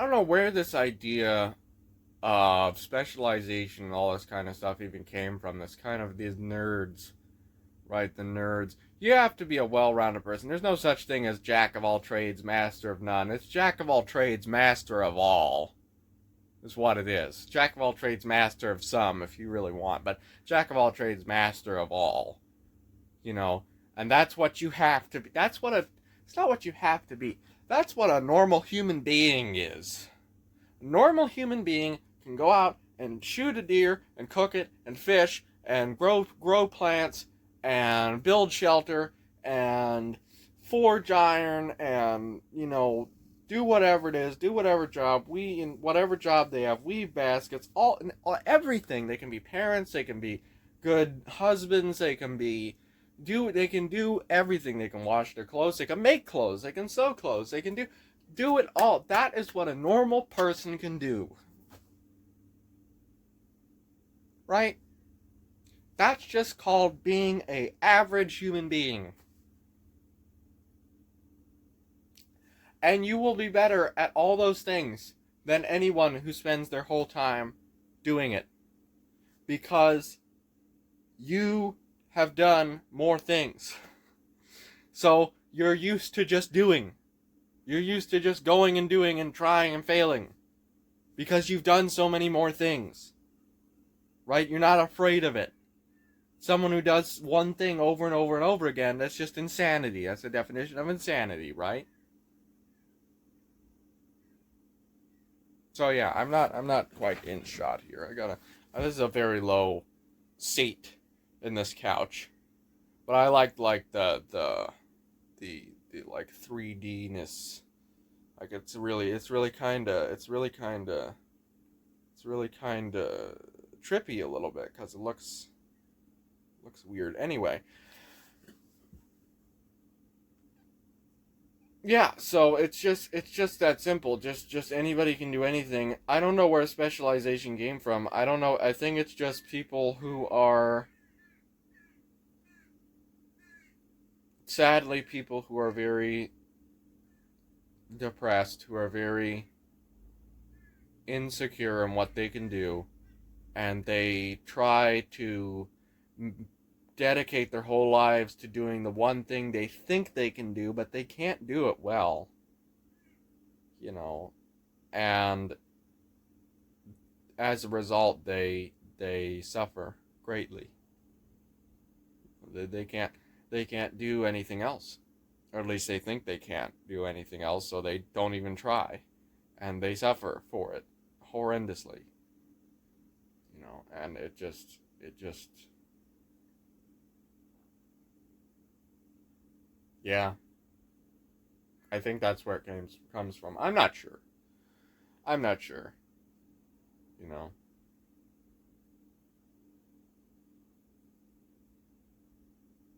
don't know where this idea of specialization and all this kind of stuff even came from. This kind of these nerds, right? The nerds. You have to be a well-rounded person. There's no such thing as jack of all trades, master of none. It's jack of all trades, master of all. Is what it is. Jack of all trades, master of some, if you really want. But jack of all trades, master of all. And that's what you have to be. It's not what you have to be. That's what a normal human being is. A normal human being can go out and shoot a deer and cook it and fish and grow plants and build shelter and forge iron and, do whatever it is, do whatever job, in whatever job they have, weave baskets, everything. They can be parents, they can be good husbands, they can do everything. They can wash their clothes, they can make clothes, they can sew clothes, they can do it all. That is what a normal person can do. Right? That's just called being an average human being. And you will be better at all those things than anyone who spends their whole time doing it. Because you have done more things. So you're used to just doing. You're used to just going and doing and trying and failing. Because you've done so many more things. Right? You're not afraid of it. Someone who does one thing over and over and over again, that's just insanity. That's the definition of insanity, right? So yeah, I'm not quite in shot here. This is a very low seat in this couch. But I like the like 3D-ness. Like it's really kinda trippy a little bit because it looks weird. Anyway, yeah. So it's just that simple. Just anybody can do anything. I don't know where specialization came from. I don't know. I think it's just people who are sadly people who are very depressed, who are very insecure in what they can do, and they try to dedicate their whole lives to doing the one thing they think they can do, but they can't do it well, you know, and as a result, they suffer greatly. They can't they can't do anything else, or at least they think they can't do anything else, so they don't even try, and they suffer for it horrendously, and it just yeah, I think that's where it comes from. I'm not sure, you know.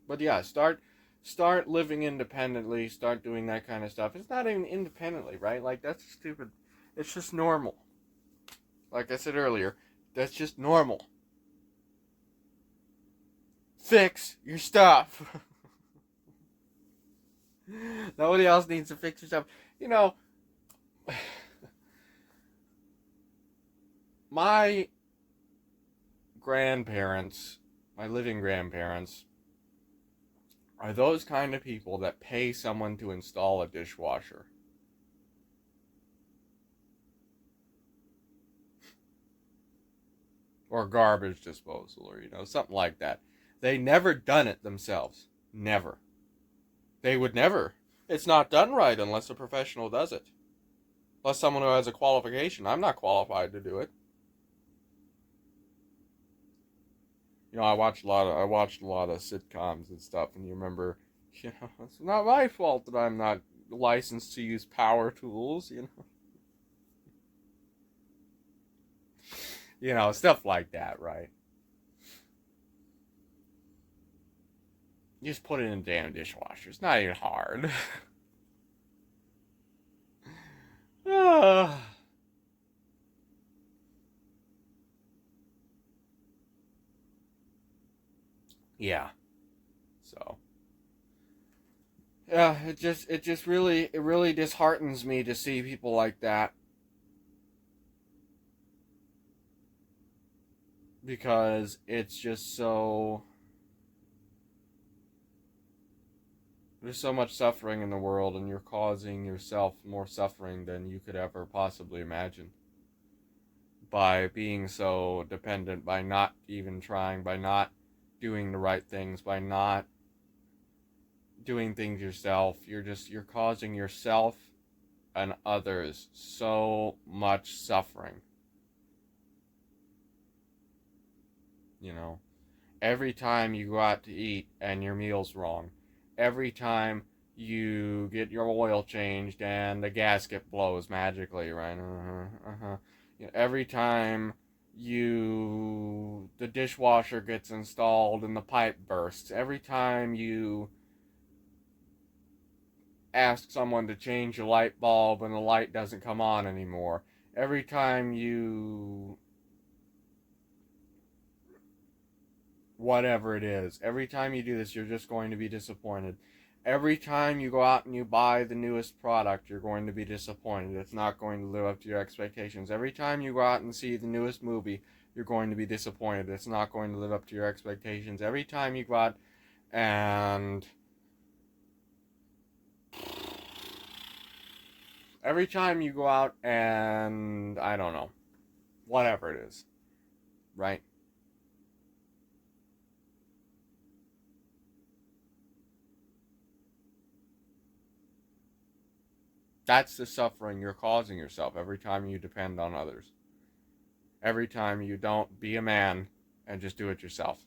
But yeah, start living independently, start doing that kind of stuff. It's not even independently, right? Like that's stupid. It's just normal. Like I said earlier, that's just normal. Fix your stuff. Nobody else needs to fix your stuff. You know, my grandparents, my living grandparents, are those kind of people that pay someone to install a dishwasher. Or garbage disposal, or, something like that. They never done it themselves. Never. They would never. It's not done right unless a professional does it. Unless someone who has a qualification. I'm not qualified to do it. I watched a lot of sitcoms and stuff, and you remember, it's not my fault that I'm not licensed to use power tools. Stuff like that, right? You just put it in a damn dishwasher. It's not even hard. Yeah. So yeah, it really disheartens me to see people like that, because it's just so there's so much suffering in the world, and you're causing yourself more suffering than you could ever possibly imagine by being so dependent, by not even trying, by not doing the right things, by not doing things yourself. You're causing yourself and others so much suffering. You know, every time you go out to eat and your meal's wrong, every time you get your oil changed and the gasket blows magically, right? Every time the dishwasher gets installed and the pipe bursts, every time you ask someone to change your light bulb and the light doesn't come on anymore, every time you whatever it is, every time you do this, you're just going to be disappointed. Every time you go out and you buy the newest product, you're going to be disappointed. It's not going to live up to your expectations. Every time you go out and see the newest movie, you're going to be disappointed. It's not going to live up to your expectations. Every time you go out and I don't know, whatever it is, right? That's the suffering you're causing yourself every time you depend on others. Every time you don't be a man and just do it yourself.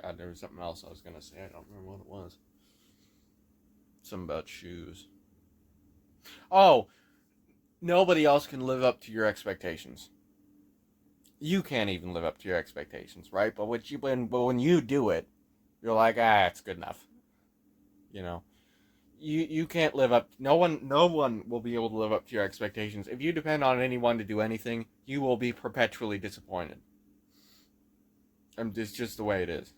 God, there was something else I was going to say. I don't remember what it was. Something about shoes. Oh, nobody else can live up to your expectations. You can't even live up to your expectations, right? But when you do it, you're like, it's good enough. You know, you can't live up. No one will be able to live up to your expectations. If you depend on anyone to do anything, you will be perpetually disappointed. It's just the way it is.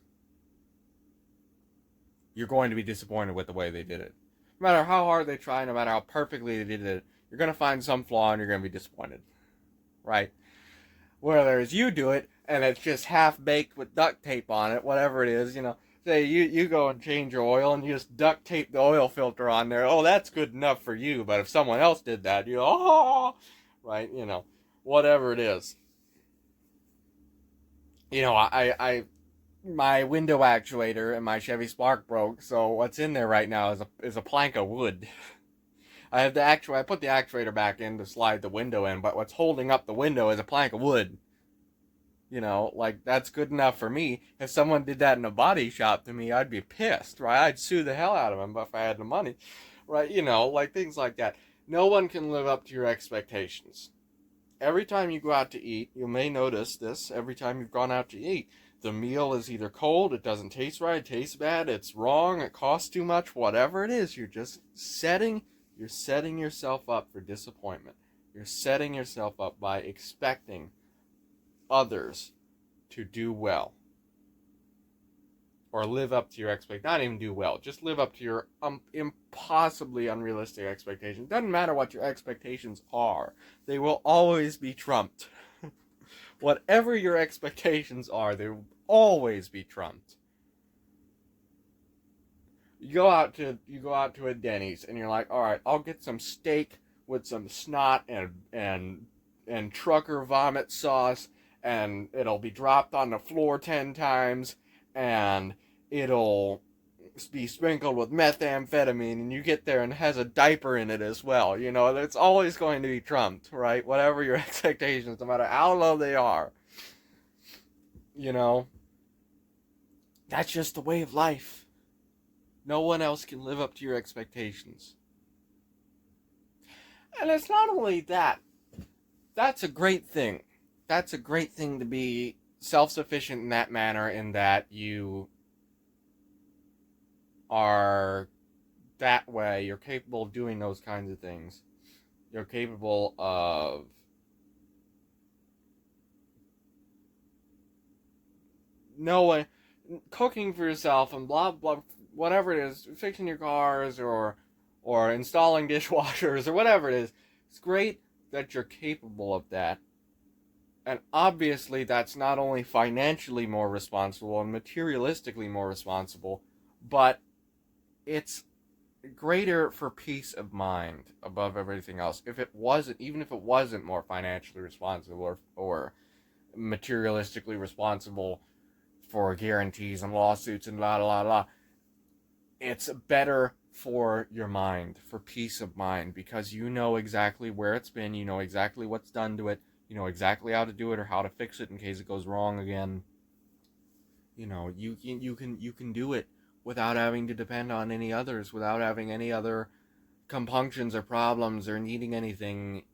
You're going to be disappointed with the way they did it. No matter how hard they try, no matter how perfectly they did it, you're going to find some flaw and you're going to be disappointed. Right? Whereas you do it and it's just half baked with duct tape on it, whatever it is, Say you go and change your oil and you just duct tape the oil filter on there. Oh, that's good enough for you. But if someone else did that, right? Whatever it is. I my window actuator in my Chevy Spark broke, so what's in there right now is a plank of wood. I put the actuator back in to slide the window in, but what's holding up the window is a plank of wood. Like that's good enough for me. If someone did that in a body shop to me, I'd be pissed, right? I'd sue the hell out of them if I had the money, right? Like things like that. No one can live up to your expectations. Every time you go out to eat, you may notice this every time you've gone out to eat. The meal is either cold, it doesn't taste right, it tastes bad, it's wrong, it costs too much, whatever it is, you're setting yourself up for disappointment. You're setting yourself up by expecting others to do well or live up to your not even do well, just live up to your impossibly unrealistic expectations. Doesn't matter what your expectations are, they will always be trumped. Whatever your expectations are, they will always be trumped. You go out to a Denny's and you're like, all right, I'll get some steak with some snot and trucker vomit sauce, and it'll be dropped on the floor 10 times, and it'll be sprinkled with methamphetamine, and you get there and it has a diaper in it as well. It's always going to be trumped, right? Whatever your expectations, no matter how low they are. You know, that's just the way of life. No one else can live up to your expectations. And it's not only that, that's a great thing. That's a great thing to be self-sufficient in that manner, in that you are that way. You're capable of doing those kinds of things. You're capable of knowing, cooking for yourself and blah blah, whatever it is, fixing your cars or installing dishwashers or whatever it is. It's great that you're capable of that. And obviously that's not only financially more responsible and materialistically more responsible, but it's greater for peace of mind above everything else. Even if it wasn't more financially responsible or materialistically responsible for guarantees and lawsuits and la la la la, it's better for your mind, for peace of mind, because you know exactly where it's been, you know exactly what's done to it, you know exactly how to do it or how to fix it in case it goes wrong again. You know, you can do it without having to depend on any others, without having any other compunctions or problems or needing anything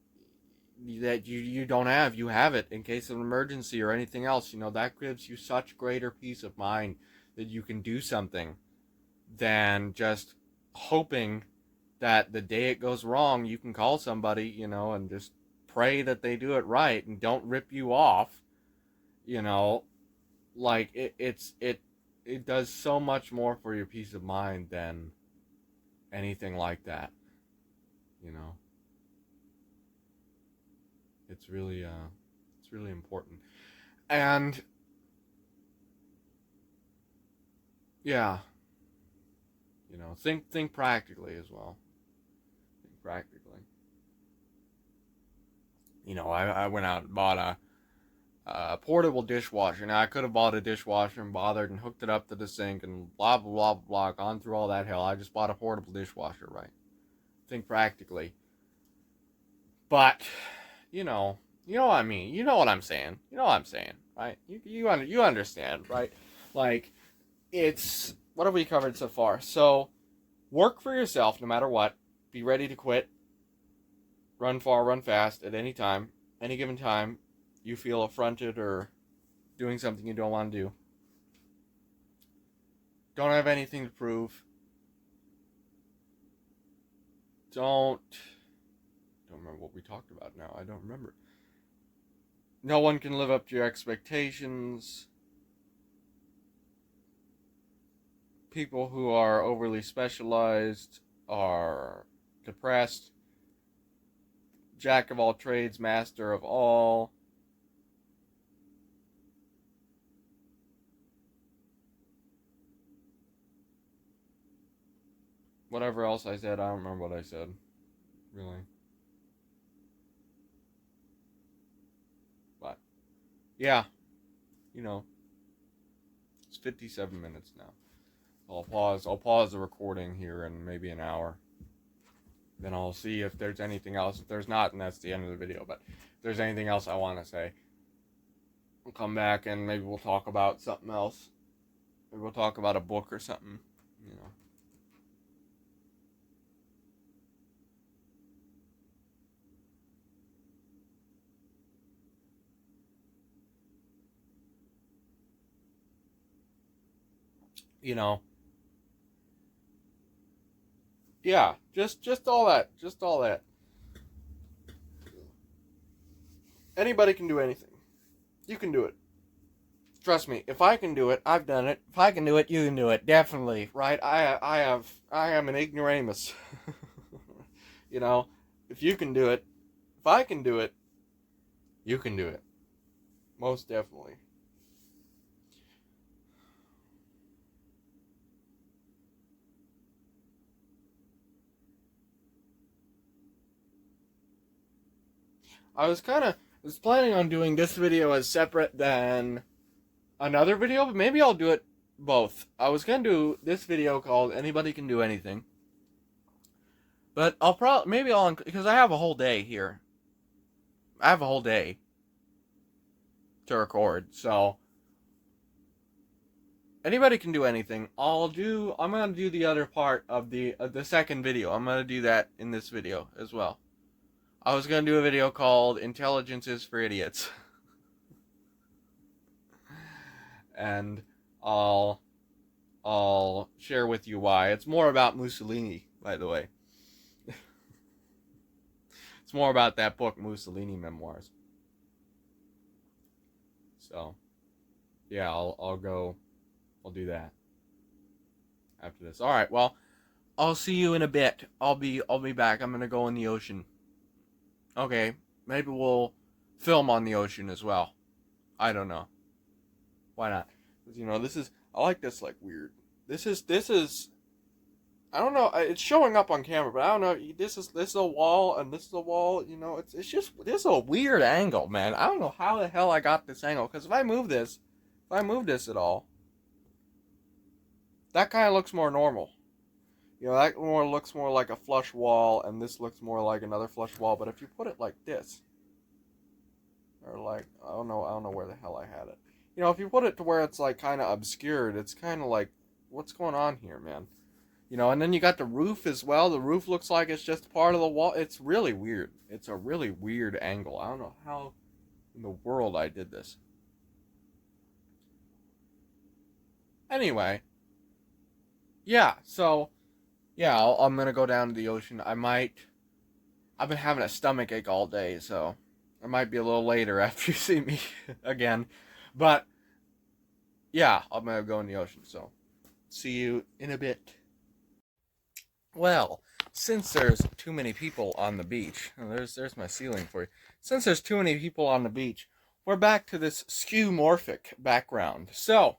that you don't have. You have it in case of an emergency or anything else. You know, that gives you such greater peace of mind that you can do something than just hoping that the day it goes wrong, you can call somebody, you know, and just pray that they do it right and don't rip you off, you know. Like it does so much more for your peace of mind than anything like that, you know. It's really important. And yeah, you know, think practically as well. Think practically. You know, I went out and bought a portable dishwasher. Now I could have bought a dishwasher and bothered and hooked it up to the sink and blah blah blah blah, gone through all that hell. I just bought a portable dishwasher, right? Think practically. But you know what I mean. You know what I'm saying. You know what I'm saying, right? You understand, right? Like, it's what have we covered so far? So work for yourself no matter what. Be ready to quit. Run far, run fast at any time, any given time. You feel affronted or doing something you don't want to do. Don't have anything to prove. Don't remember what we talked about now. I don't remember. No one can live up to your expectations. People who are overly specialized are depressed. Jack of all trades, master of all. Whatever else I said, I don't remember what I said. Really. But, yeah. You know, it's 57 minutes now. I'll pause the recording here in maybe an hour. Then I'll see if there's anything else. If there's not, then that's the end of the video. But if there's anything else I want to say, I'll come back and maybe we'll talk about something else. Maybe we'll talk about a book or something, you know. You know. Yeah, just all that. Just all that. Anybody can do anything. You can do it. Trust me, if I can do it, I've done it. If I can do it, you can do it. Definitely, right? I am an ignoramus. You know, if you can do it, if I can do it, you can do it. Most definitely. I was planning on doing this video as separate than another video, but maybe I'll do it both. I was gonna do this video called "Anybody Can Do Anything," but because I have a whole day here. I have a whole day to record, so anybody can do anything. I'm gonna do the other part of the second video. I'm gonna do that in this video as well. I was gonna do a video called "Intelligence is for Idiots," and I'll share with you why. It's more about Mussolini, by the way. It's more about that book, Mussolini Memoirs. So, yeah, I'll do that after this. All right, well, I'll see you in a bit. I'll be back. I'm gonna go in the ocean. Okay, maybe we'll film on the ocean as well. I don't know. Why not? You know, I like this, like, weird. This is I don't know. It's showing up on camera, but I don't know. This is a wall, and this is a wall. You know, it's just this is a weird angle, man. I don't know how the hell I got this angle. Because if I move this at all, that kind of looks more normal. You know, that more looks more like a flush wall, and this looks more like another flush wall. But if you put it like this, or like, I don't know where the hell I had it. You know, if you put it to where it's like kind of obscured, it's kind of like, what's going on here, man? You know, and then you got the roof as well. The roof looks like it's just part of the wall. It's really weird. It's a really weird angle. I don't know how in the world I did this. Anyway, yeah, so, yeah, I'm gonna go down to the ocean. I've been having a stomach ache all day, so it might be a little later after you see me again. But, yeah, I'm gonna go in the ocean, so see you in a bit. Well, since there's too many people on the beach, there's my ceiling for you. Since there's too many people on the beach, we're back to this skeuomorphic background. So,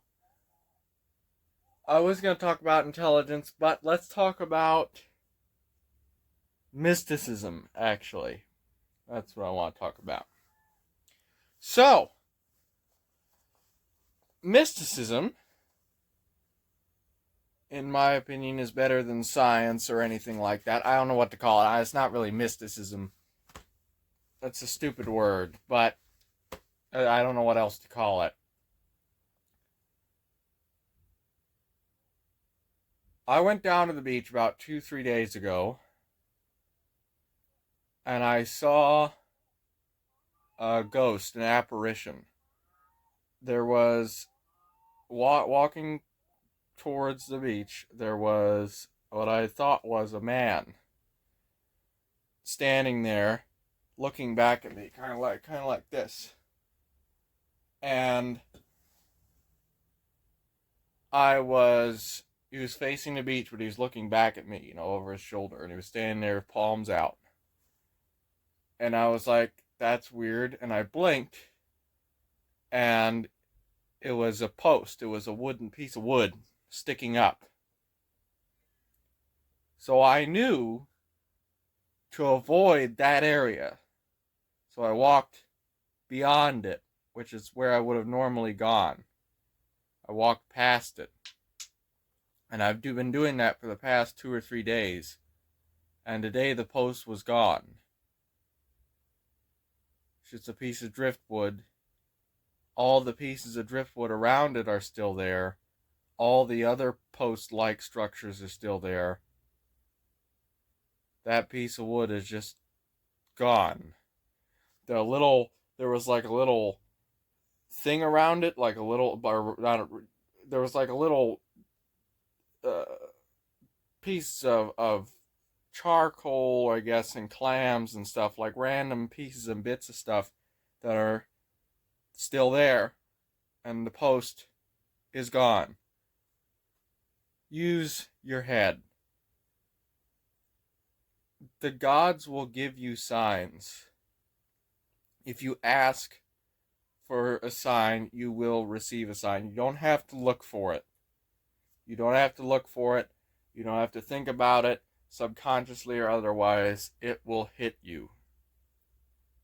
I was going to talk about intelligence, but let's talk about mysticism, actually. That's what I want to talk about. So, mysticism, in my opinion, is better than science or anything like that. I don't know what to call it. It's not really mysticism. That's a stupid word, but I don't know what else to call it. I went down to the beach about 2-3 days ago, and I saw a ghost, an apparition. There was, walking towards the beach, there was what I thought was a man standing there, looking back at me, kind of like this. And he was facing the beach, but he was looking back at me, you know, over his shoulder, and he was standing there, palms out. And I was like, that's weird. And I blinked, and it was a post. It was a wooden piece of wood sticking up. So I knew to avoid that area. So I walked beyond it, which is where I would have normally gone. I walked past it. And I've been doing that for the past 2 or 3 days. And today the post was gone. It's just a piece of driftwood. All the pieces of driftwood around it are still there. All the other post-like structures are still there. That piece of wood is just gone. There was like a little thing around it, like a little, there was like a little uh, piece of charcoal, I guess, and clams and stuff, like random pieces and bits of stuff that are still there, and the post is gone. Use your head. The gods will give you signs. If you ask for a sign, you will receive a sign. You don't have to look for it. You don't have to look for it. You don't have to think about it, subconsciously or otherwise. It will hit you.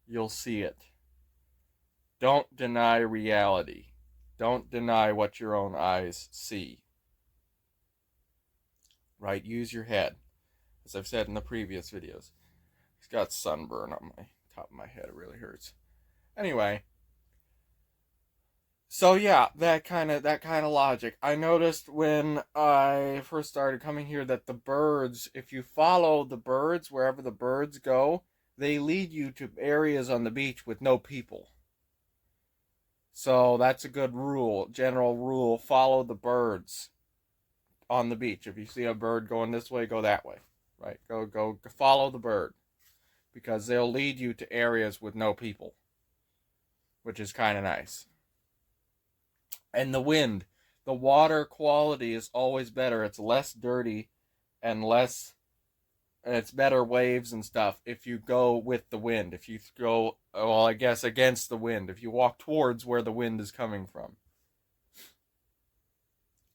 You'll see it. Don't deny reality. Don't deny what your own eyes see. Right? Use your head. As I've said in the previous videos. It's got sunburn on my top of my head. It really hurts. Anyway. So yeah, that kind of logic. I noticed when I first started coming here that the birds, if you follow the birds, wherever the birds go, they lead you to areas on the beach with no people. So that's a good rule, general rule. Follow the birds on the beach. If you see a bird going this way, go that way. Right? Go follow the bird. Because they'll lead you to areas with no people. Which is kind of nice. And the wind. The water quality is always better. It's less dirty and it's better waves and stuff if you go with the wind. If you go, well, I guess against the wind. If you walk towards where the wind is coming from.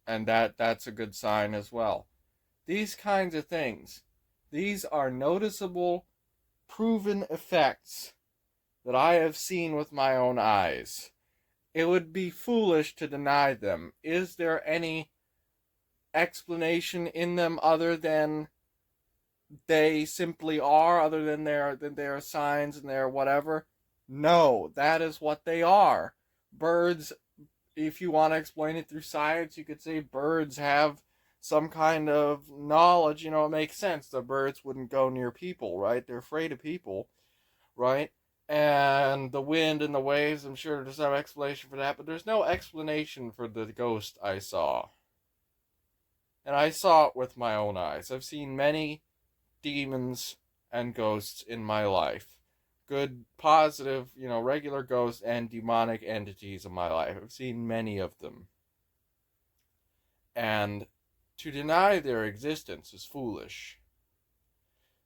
And that's a good sign as well. These kinds of things. These are noticeable, proven effects that I have seen with my own eyes. It would be foolish to deny them. Is there any explanation in them other than they simply are, other than their signs and their whatever? No, that is what they are. Birds, if you want to explain it through science, you could say birds have some kind of knowledge. It makes sense. The birds wouldn't go near people, right? They're afraid of people, right? And the wind and the waves, I'm sure there's some explanation for that, but there's no explanation for the ghost I saw. And I saw it with my own eyes. I've seen many demons and ghosts in my life. Good, positive, regular ghosts and demonic entities in my life. I've seen many of them. And to deny their existence is foolish.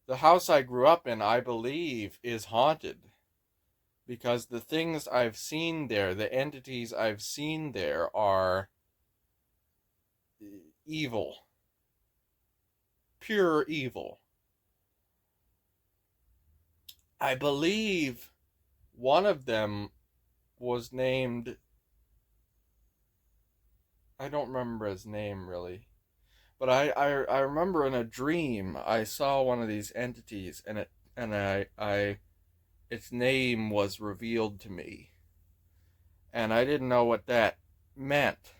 The house I grew up in, I believe, is haunted. Because the things I've seen there, the entities I've seen there, are evil. Pure evil. I believe one of them was named, I don't remember his name really, but I remember in a dream I saw one of these entities, and its name was revealed to me, and I didn't know what that meant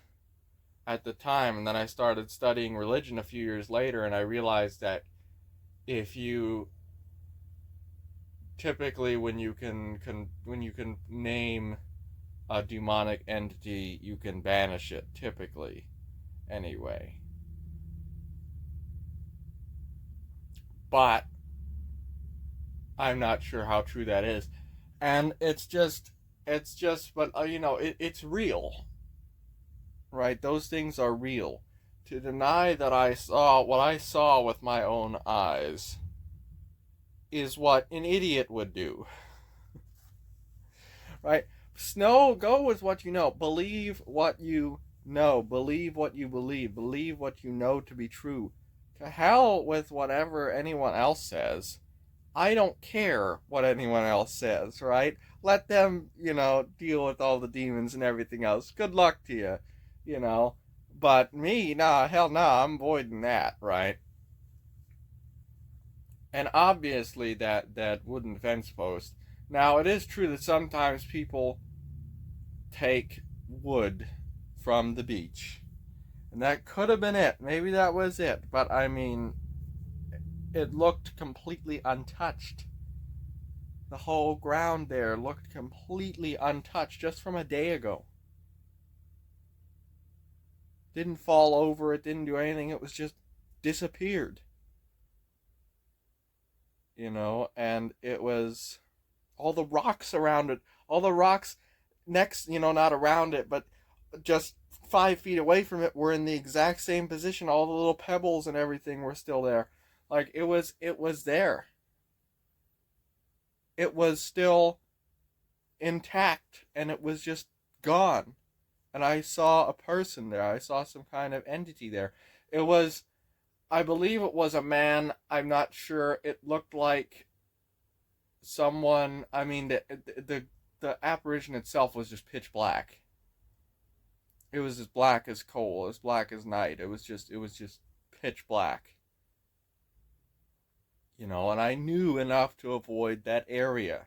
at the time. And then I started studying religion a few years later, and I realized that if you typically when you can name a demonic entity, you can banish it, typically, anyway. But I'm not sure how true that is. And but it's real, right? Those things are real. To deny that I saw what I saw with my own eyes is what an idiot would do, right? Snow, go with what you know. Believe what you know. Believe what you believe. Believe what you know to be true. To hell with whatever anyone else says. I don't care what anyone else says, right? Let them, deal with all the demons and everything else. Good luck to you, you know. But me, nah, hell nah, I'm avoiding that, right? And obviously that wooden fence post. Now, it is true that sometimes people take wood from the beach. And that could have been it. Maybe that was it. But I mean, it looked completely untouched. The whole ground there looked completely untouched just from a day ago. Didn't fall over, it didn't do anything, it was just disappeared. And it was all the rocks around it, all the rocks next, not around it, but just 5 feet away from it were in the exact same position. All the little pebbles and everything were still there. Like it was there. It was still intact, and it was just gone. And I saw a person there. I saw some kind of entity there. It was, I believe it was a man. I'm not sure. It looked like someone. I mean, the apparition itself was just pitch black. It was as black as coal, as black as night. It was just pitch black. And I knew enough to avoid that area.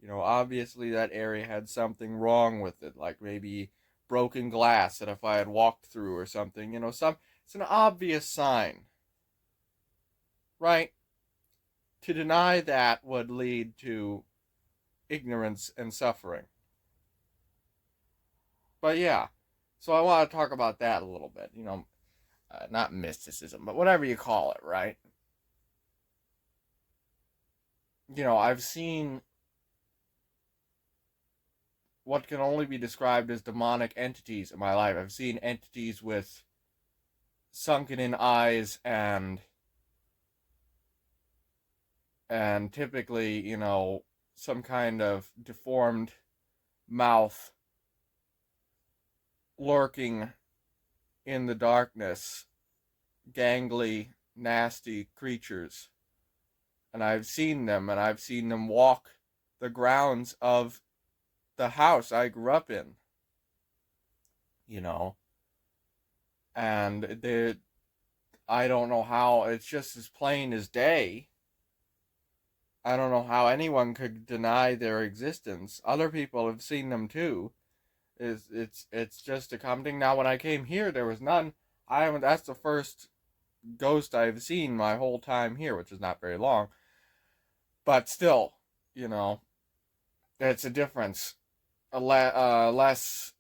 Obviously that area had something wrong with it, like maybe broken glass that if I had walked through or something, it's an obvious sign, right? To deny that would lead to ignorance and suffering. But yeah, so I want to talk about that a little bit, not mysticism, but whatever you call it, right? I've seen what can only be described as demonic entities in my life. I've seen entities with sunken in eyes and typically, some kind of deformed mouth lurking in the darkness, gangly, nasty creatures. And I've seen them, and I've seen them walk the grounds of the house I grew up in. And I don't know how, it's just as plain as day. I don't know how anyone could deny their existence. Other people have seen them too. It's just a common thing. Now, when I came here, there was none. I haven't. That's the first ghost I've seen my whole time here, which is not very long. But still, you know, it's a difference. Less,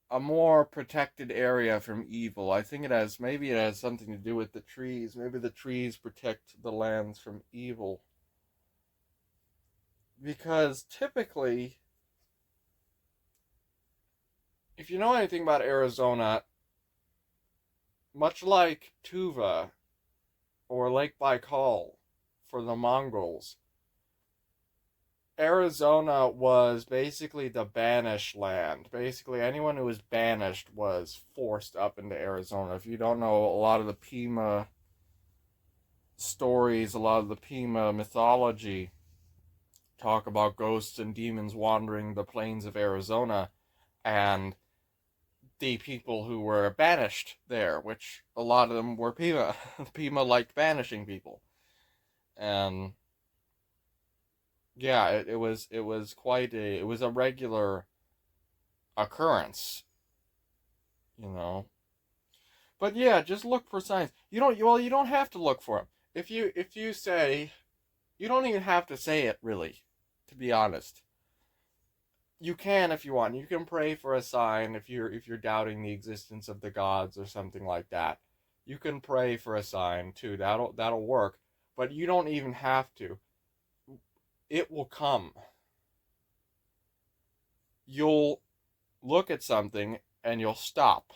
a more protected area from evil. I think maybe it has something to do with the trees. Maybe the trees protect the lands from evil. Because typically, if you know anything about Arizona, much like Tuva or Lake Baikal for the Mongols, Arizona was basically the banished land. Basically, anyone who was banished was forced up into Arizona. If you don't know, a lot of the Pima stories, a lot of the Pima mythology talk about ghosts and demons wandering the plains of Arizona and the people who were banished there, which a lot of them were Pima. Pima liked banishing people. And yeah, it was quite a regular occurrence, you know. But yeah, just look for signs. You don't have to look for them. If you say, you don't even have to say it really, to be honest. You can if you want. You can pray for a sign if you're doubting the existence of the gods or something like that. You can pray for a sign too. That'll work. But you don't even have to. It will come. You'll look at something and you'll stop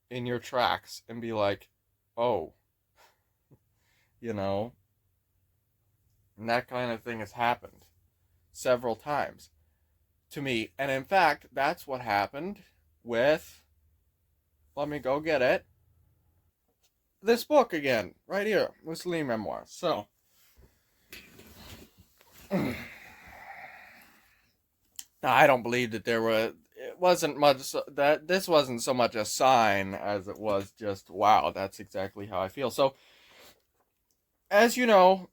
in your tracks and be like, "Oh, you know," and that kind of thing has happened several times to me. And in fact, that's what happened with, let me go get it, this book again, right here, Mussolini Memoirs. So, I don't believe that it wasn't much, that this wasn't so much a sign as it was just, wow, that's exactly how I feel. So, as you know,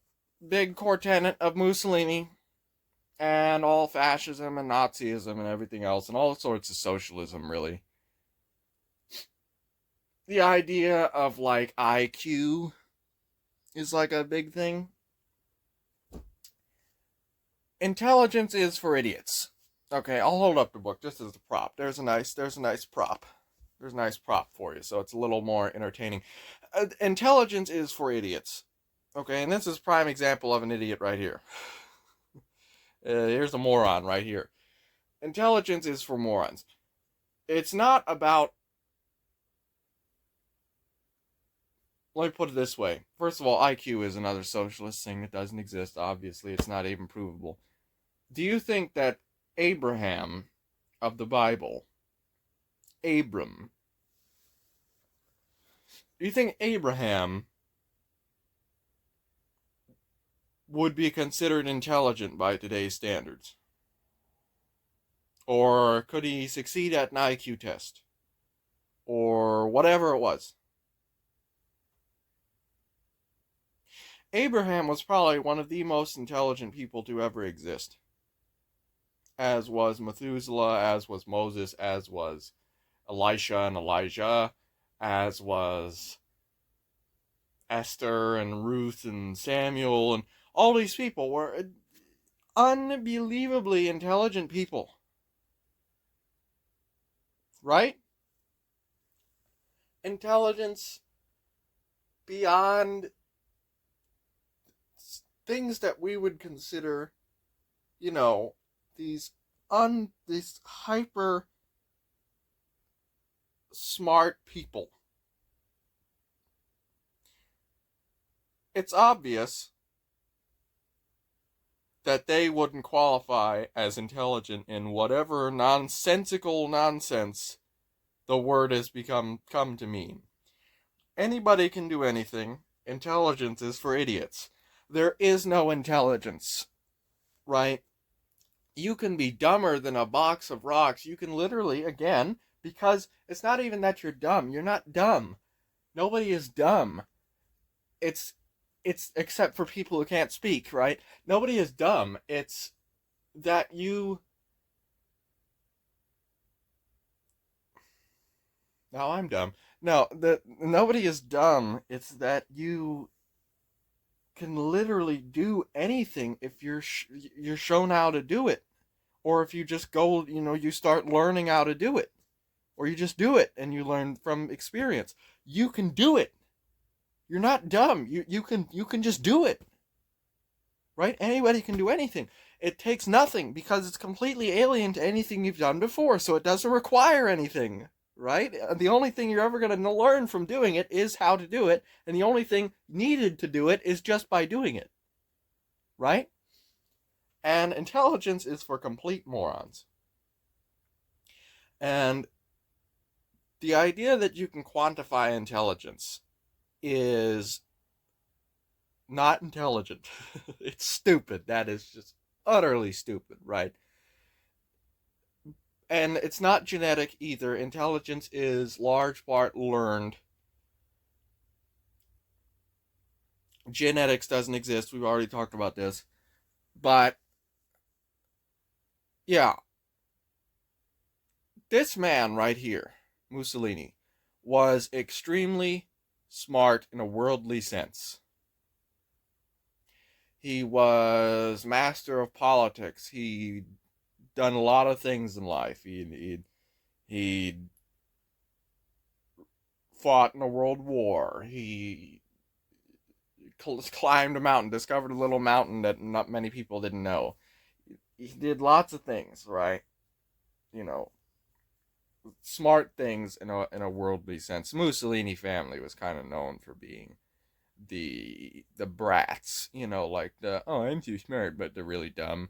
big core tenet of Mussolini and all fascism and Nazism and everything else and all sorts of socialism, really. The idea of like IQ is like a big thing. Intelligence is for idiots. Okay, I'll hold up the book just as a prop. There's a nice prop. There's a nice prop for you, so it's a little more entertaining. Intelligence is for idiots. Okay, and this is prime example of an idiot right here. Here's a moron right here. Intelligence is for morons. It's not about. Let me put it this way. First of all, IQ is another socialist thing that doesn't exist. Obviously, it's not even provable. Do you think that Abraham of the Bible, Abram, do you think Abraham would be considered intelligent by today's standards? Or could he succeed at an IQ test? Or whatever it was. Abraham was probably one of the most intelligent people to ever exist. As was Methuselah, as was Moses, as was Elisha and Elijah, as was Esther and Ruth and Samuel, and all these people were unbelievably intelligent people. Right? Intelligence beyond things that we would consider, you know, these these hyper smart people. It's obvious that they wouldn't qualify as intelligent in whatever nonsensical nonsense the word has come to mean. Anybody can do anything. Intelligence is for idiots. There is no intelligence, right? You can be dumber than a box of rocks. You can literally, again, because it's not even that you're dumb. You're not dumb. Nobody is dumb. It's it's except for people who can't speak, right? Nobody is dumb. It's that you now I'm dumb. No, that nobody is dumb. It's that you can literally do anything if you're shown how to do it, or if you just go, you start learning how to do it, or you just do it and you learn from experience. You can do it. You're not dumb. You can just do it, right? Anybody can do anything. It takes nothing because it's completely alien to anything you've done before, so it doesn't require anything, right? The only thing you're ever going to learn from doing it is how to do it, and the only thing needed to do it is just by doing it, right? And intelligence is for complete morons. And the idea that you can quantify intelligence is not intelligent. It's stupid. That is just utterly stupid, right? And it's not genetic either. Intelligence is large part learned. Genetics doesn't exist. We've already talked about this. But yeah, this man right here, Mussolini, was extremely smart in a worldly sense. He was master of politics. He'd done a lot of things in life. He fought in a world war. He climbed a mountain, discovered a little mountain that not many people didn't know. He did lots of things, right? You know, smart things in a worldly sense. Mussolini family was kind of known for being the brats, like the I'm too smart, but they're really dumb.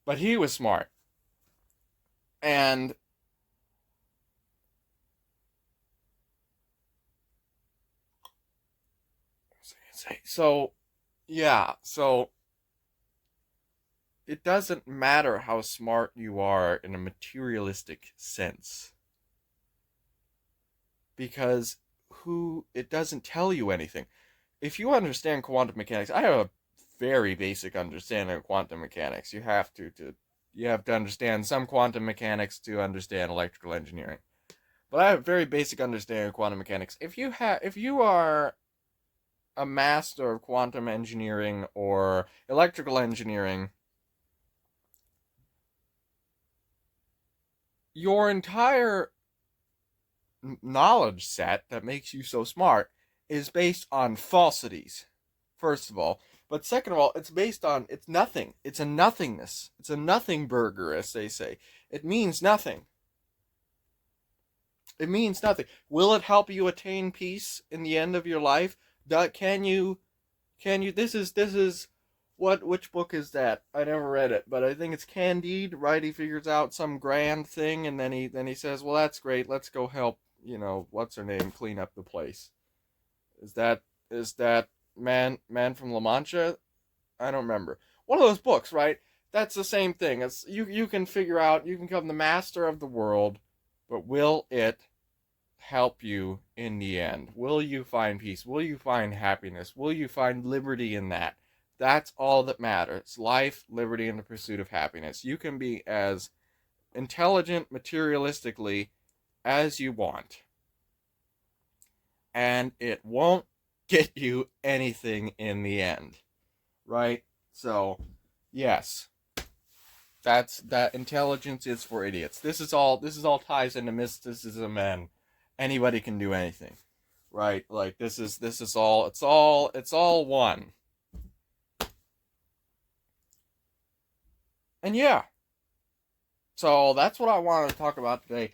But he was smart, and so yeah, so it doesn't matter how smart you are in a materialistic sense, because who it doesn't tell you anything. If you understand quantum mechanics, I have a very basic understanding of quantum mechanics. You have to understand some quantum mechanics to understand electrical engineering. But I have a very basic understanding of quantum mechanics. If you are a master of quantum engineering or electrical engineering, your entire knowledge set that makes you so smart is based on falsities, first of all. But second of all, it's nothing. It's a nothingness. It's a nothing burger, as they say. It means nothing. It means nothing. Will it help you attain peace in the end of your life? Can you this is which book is that? I never read it, but I think it's Candide, right? He figures out some grand thing and then he says, "Well, that's great. Let's go help, what's her name, clean up the place." Is that man from La Mancha? I don't remember. One of those books, right? That's the same thing. It's you can figure out, you can become the master of the world, but will it help you in the end? Will you find peace? Will you find happiness? Will you find liberty in that? That's all that matters. Life, liberty, and the pursuit of happiness. You can be as intelligent materialistically as you want, and it won't get you anything in the end, right? So, yes, that intelligence is for idiots. This is all ties into mysticism, and anybody can do anything, right? Like this is all it's all one. And yeah, so that's what I wanted to talk about today.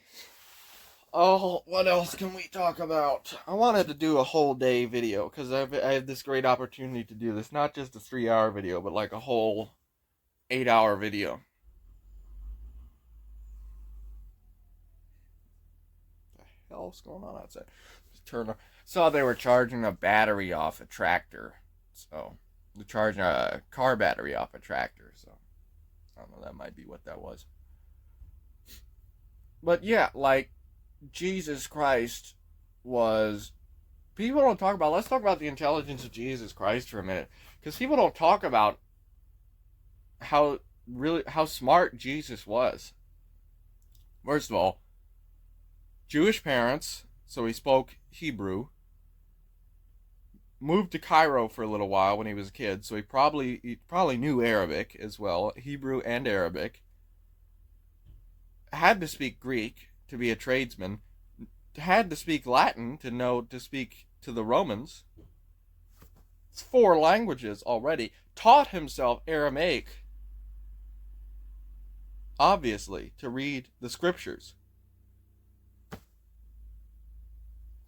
Oh, what else can we talk about? I wanted to do a whole day video because I have this great opportunity to do this. Not just a 3 hour video, but like a whole 8 hour video. What the hell's going on outside? Just turn on. Saw they were charging a battery off a tractor. So they're charging a car battery off a tractor. So I don't know. That might be what that was. But yeah, like Jesus Christ was people don't talk about. Let's talk about the intelligence of Jesus Christ for a minute, because people don't talk about how smart Jesus was. First of all, Jewish parents, so he spoke Hebrew. Moved to Cairo for a little while when he was a kid, so he probably knew Arabic as well, Hebrew and Arabic. Had to speak Greek to be a tradesman. Had to speak Latin to speak to the Romans. It's 4 languages already. Taught himself Aramaic, obviously, to read the scriptures.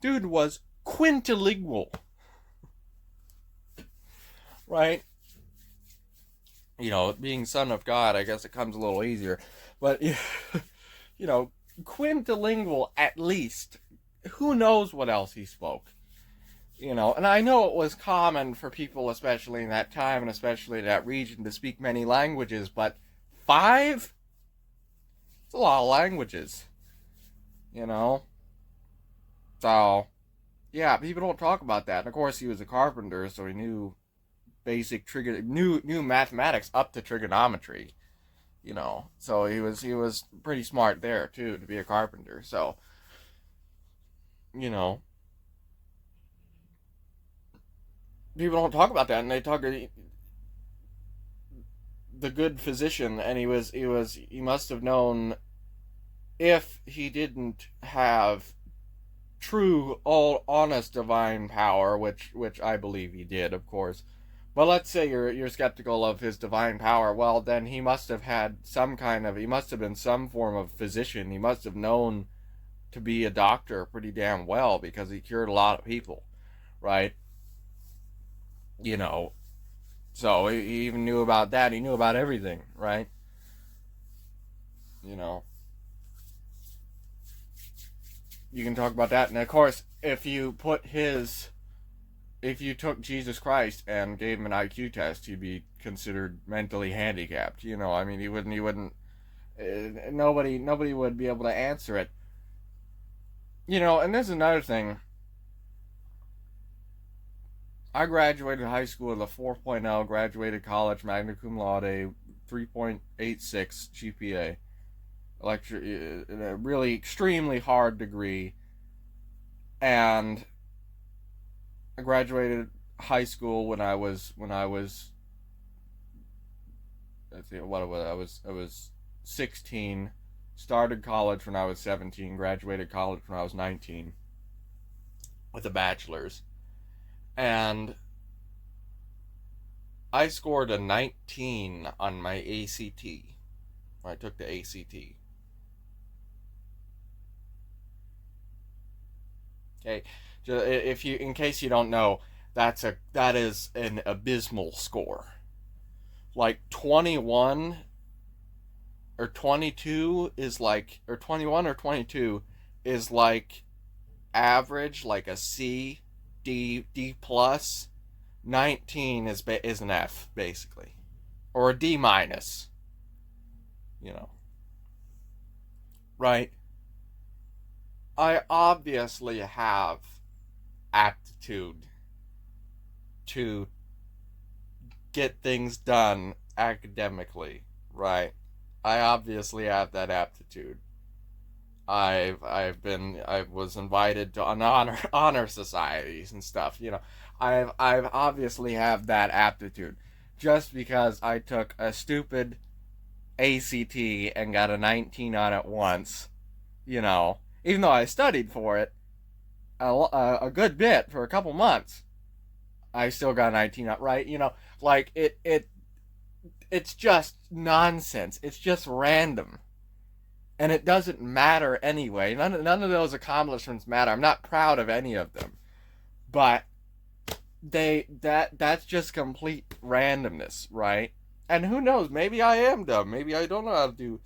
Dude was quintilingual, right? Being son of God, I guess it comes a little easier. But, quintilingual at least. Who knows what else he spoke? And I know it was common for people, especially in that time and especially in that region, to speak many languages, but 5? It's a lot of languages, So, yeah, people don't talk about that. And of course, he was a carpenter, so he knew knew mathematics up to trigonometry. So he was pretty smart there too to be a carpenter. So, you know, people don't talk about that, and they talk the good physician, and he must have known, if he didn't have true, all honest divine power, which I believe he did, of course. But let's say you're skeptical of his divine power. Well, then he must have he must have been some form of physician. He must have known to be a doctor pretty damn well, because he cured a lot of people, right? You know, so he even knew about that. He knew about everything, right? You know, you can talk about that. And of course, if you took Jesus Christ and gave him an IQ test, he'd be considered mentally handicapped. I mean, he wouldn't, nobody would be able to answer it. And there's another thing. I graduated high school with a 4.0, graduated college magna cum laude, 3.86 GPA. A really extremely hard degree. And I graduated high school when I was let's see, I was 16, started college when I was 17, graduated college when I was 19 with a bachelor's. And I scored a 19 on my ACT. I took the ACT. Okay, in case you don't know, that is an abysmal score. Like 21 or 22 is like, or 21 or 22 is like average, like a C, D plus. 19 is an F, basically, or a D minus. Right? I obviously have aptitude to get things done academically, right? I obviously have that aptitude. I was invited to honor societies and stuff. I've obviously have that aptitude. Just because I took a stupid ACT and got a 19 on it once, even though I studied for it a good bit for a couple months, I still got a 19 on it, right? Like it's just nonsense. It's just random. And it doesn't matter anyway. None of those accomplishments matter. I'm not proud of any of them. But that's just complete randomness, right? And who knows, maybe I am dumb. Maybe I don't know how to do,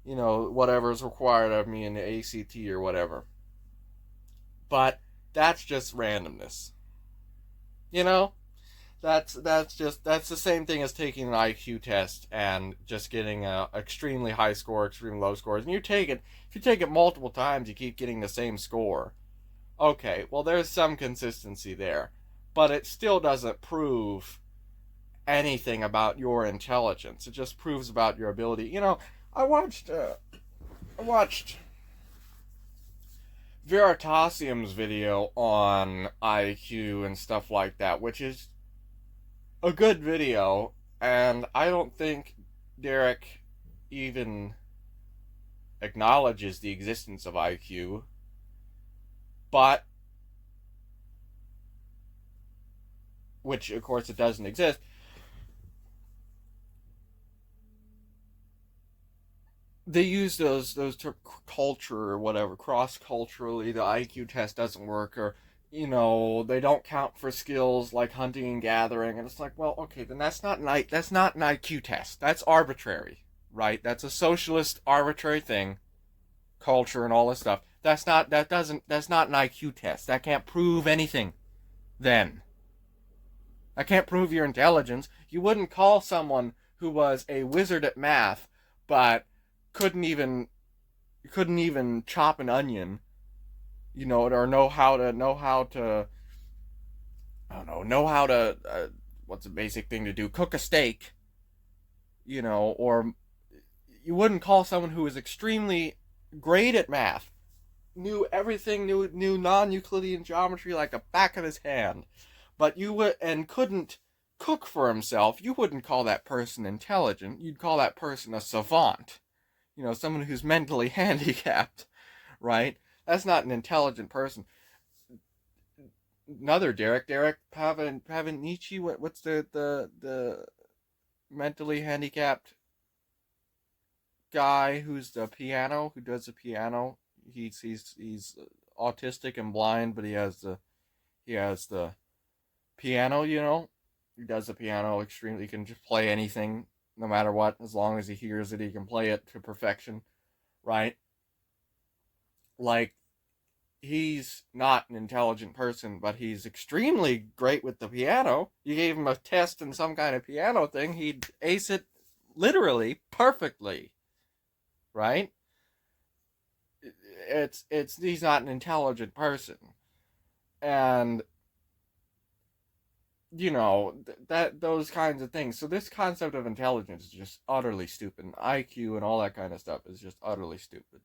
whatever's required of me in the ACT or whatever. But that's just randomness. That's the same thing as taking an IQ test and just getting a extremely high score, extremely low scores. And if you take it multiple times, you keep getting the same score. Okay, well, there's some consistency there, but it still doesn't prove anything about your intelligence. It just proves about your ability. I watched I watched Veritasium's video on IQ and stuff like that, which is a good video, and I don't think Derek even acknowledges the existence of IQ, but which of course it doesn't exist. They use those term culture or whatever cross culturally. The IQ test doesn't work, or they don't count for skills like hunting and gathering, and it's like, well, okay, then that's not an IQ test. That's arbitrary, right? That's a socialist arbitrary thing, culture and all this stuff. That's not an IQ test. That can't prove anything. Then I can't prove your intelligence. You wouldn't call someone who was a wizard at math, but couldn't even couldn't even chop an onion, or know how to I don't know how to what's a basic thing to do? Cook a steak, or you wouldn't call someone who was extremely great at math, knew everything, knew non-Euclidean geometry like the back of his hand, but you would and couldn't cook for himself. You wouldn't call that person intelligent. You'd call that person a savant. Someone who's mentally handicapped, right? That's not an intelligent person. Another Derek Pavanici. What's the mentally handicapped guy who does the piano? He's autistic and blind, but he has the piano. He does the piano extremely. He can just play anything, no matter what, as long as he hears it. He can play it to perfection, right? Like, he's not an intelligent person, but he's extremely great with the piano. You gave him a test in some kind of piano thing, he'd ace it literally perfectly, right? It's he's not an intelligent person, and that those kinds of things. So this concept of intelligence is just utterly stupid. IQ and all that kind of stuff is just utterly stupid.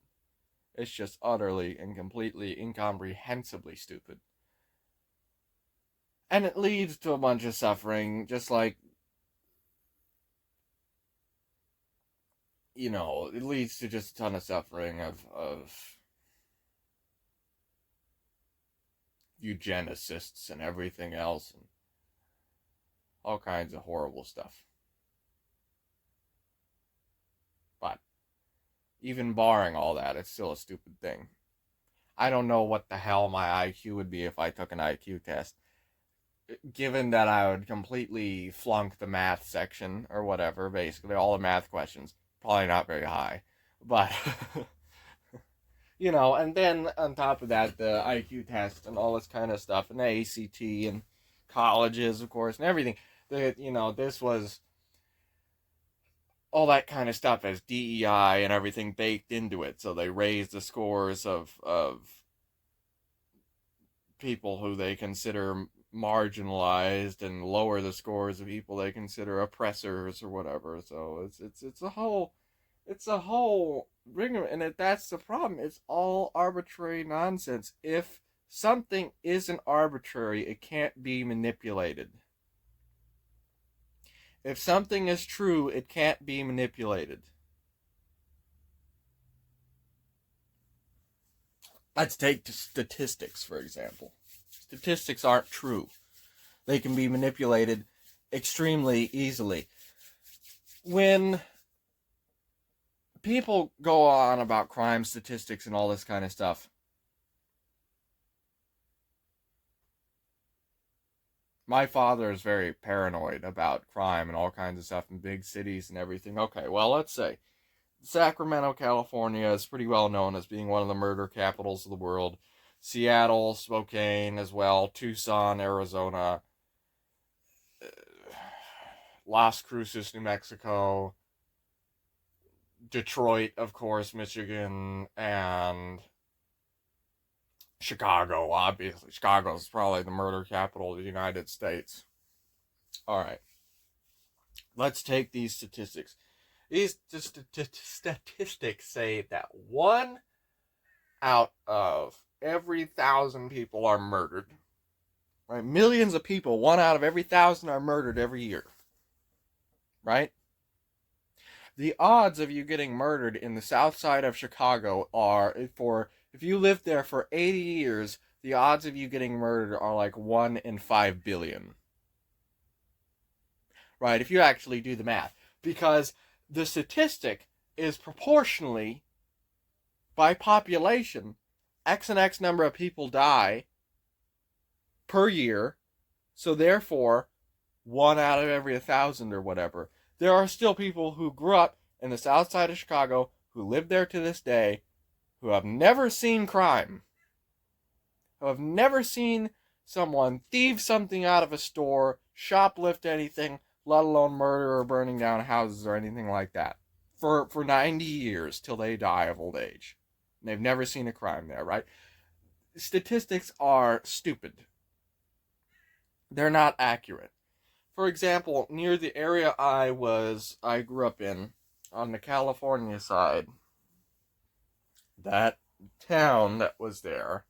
It's just utterly and completely incomprehensibly stupid. And it leads to a bunch of suffering, just like, it leads to just a ton of suffering of eugenicists and everything else, and all kinds of horrible stuff. But even barring all that, it's still a stupid thing. I don't know what the hell my IQ would be if I took an IQ test, given that I would completely flunk the math section or whatever, basically all the math questions, probably not very high. But and then on top of that, the IQ test and all this kind of stuff, and the ACT and colleges, of course, and everything. This was all that kind of stuff as DEI and everything baked into it. So they raised the scores of people who they consider marginalized and lower the scores of people they consider oppressors or whatever. So it's a whole ring, and that's the problem. It's all arbitrary nonsense. If something isn't arbitrary, it can't be manipulated. If something is true, it can't be manipulated. Let's take statistics, for example. Statistics aren't true. They can be manipulated extremely easily. When people go on about crime statistics and all this kind of stuff, my father is very paranoid about crime and all kinds of stuff in big cities and everything. Okay, well, let's say Sacramento, California is pretty well known as being one of the murder capitals of the world. Seattle, Spokane as well, Tucson, Arizona, Las Cruces, New Mexico, Detroit, of course, Michigan, and Chicago, obviously. Chicago's probably the murder capital of the United States. Alright, let's take these statistics. These statistics say that 1 out of every 1,000 people are murdered. Right? Millions of people, 1 out of every 1,000 are murdered every year. Right? The odds of you getting murdered in the south side of Chicago are, if you lived there for 80 years, the odds of you getting murdered are like 1 in 5 billion. Right? If you actually do the math. Because the statistic is proportionally, by population, X and X number of people die per year, so therefore, 1 out of every 1,000 or whatever. There are still people who grew up in the south side of Chicago, who live there to this day, who have never seen crime, who have never seen someone thieve something out of a store, shoplift anything, let alone murder or burning down houses or anything like that, for 90 years till they die of old age. And they've never seen a crime there, right? Statistics are stupid. They're not accurate. For example, near the area I grew up in, on the California side, that town that was there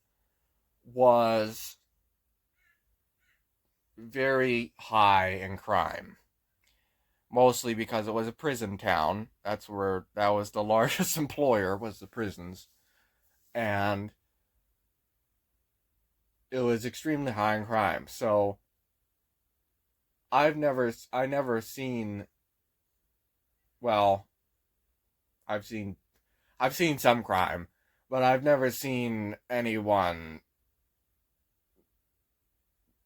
was very high in crime. Mostly because it was a prison town. That was the largest employer, was the prisons. And it was extremely high in crime. So I never seen, well, I've seen some crime, but I've never seen anyone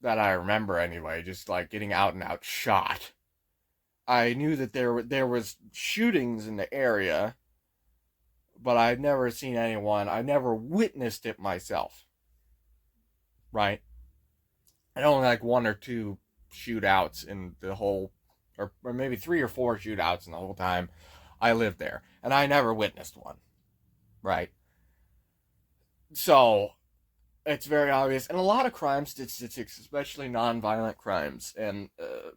that I remember anyway, just like getting out and out shot. I knew that there was shootings in the area, but I've never seen anyone. I never witnessed it myself. Right? And only like 1 or 2 shootouts in the whole, or maybe 3 or 4 shootouts in the whole time I lived there, and I never witnessed one. Right? So it's very obvious, and a lot of crime statistics, especially non-violent crimes, and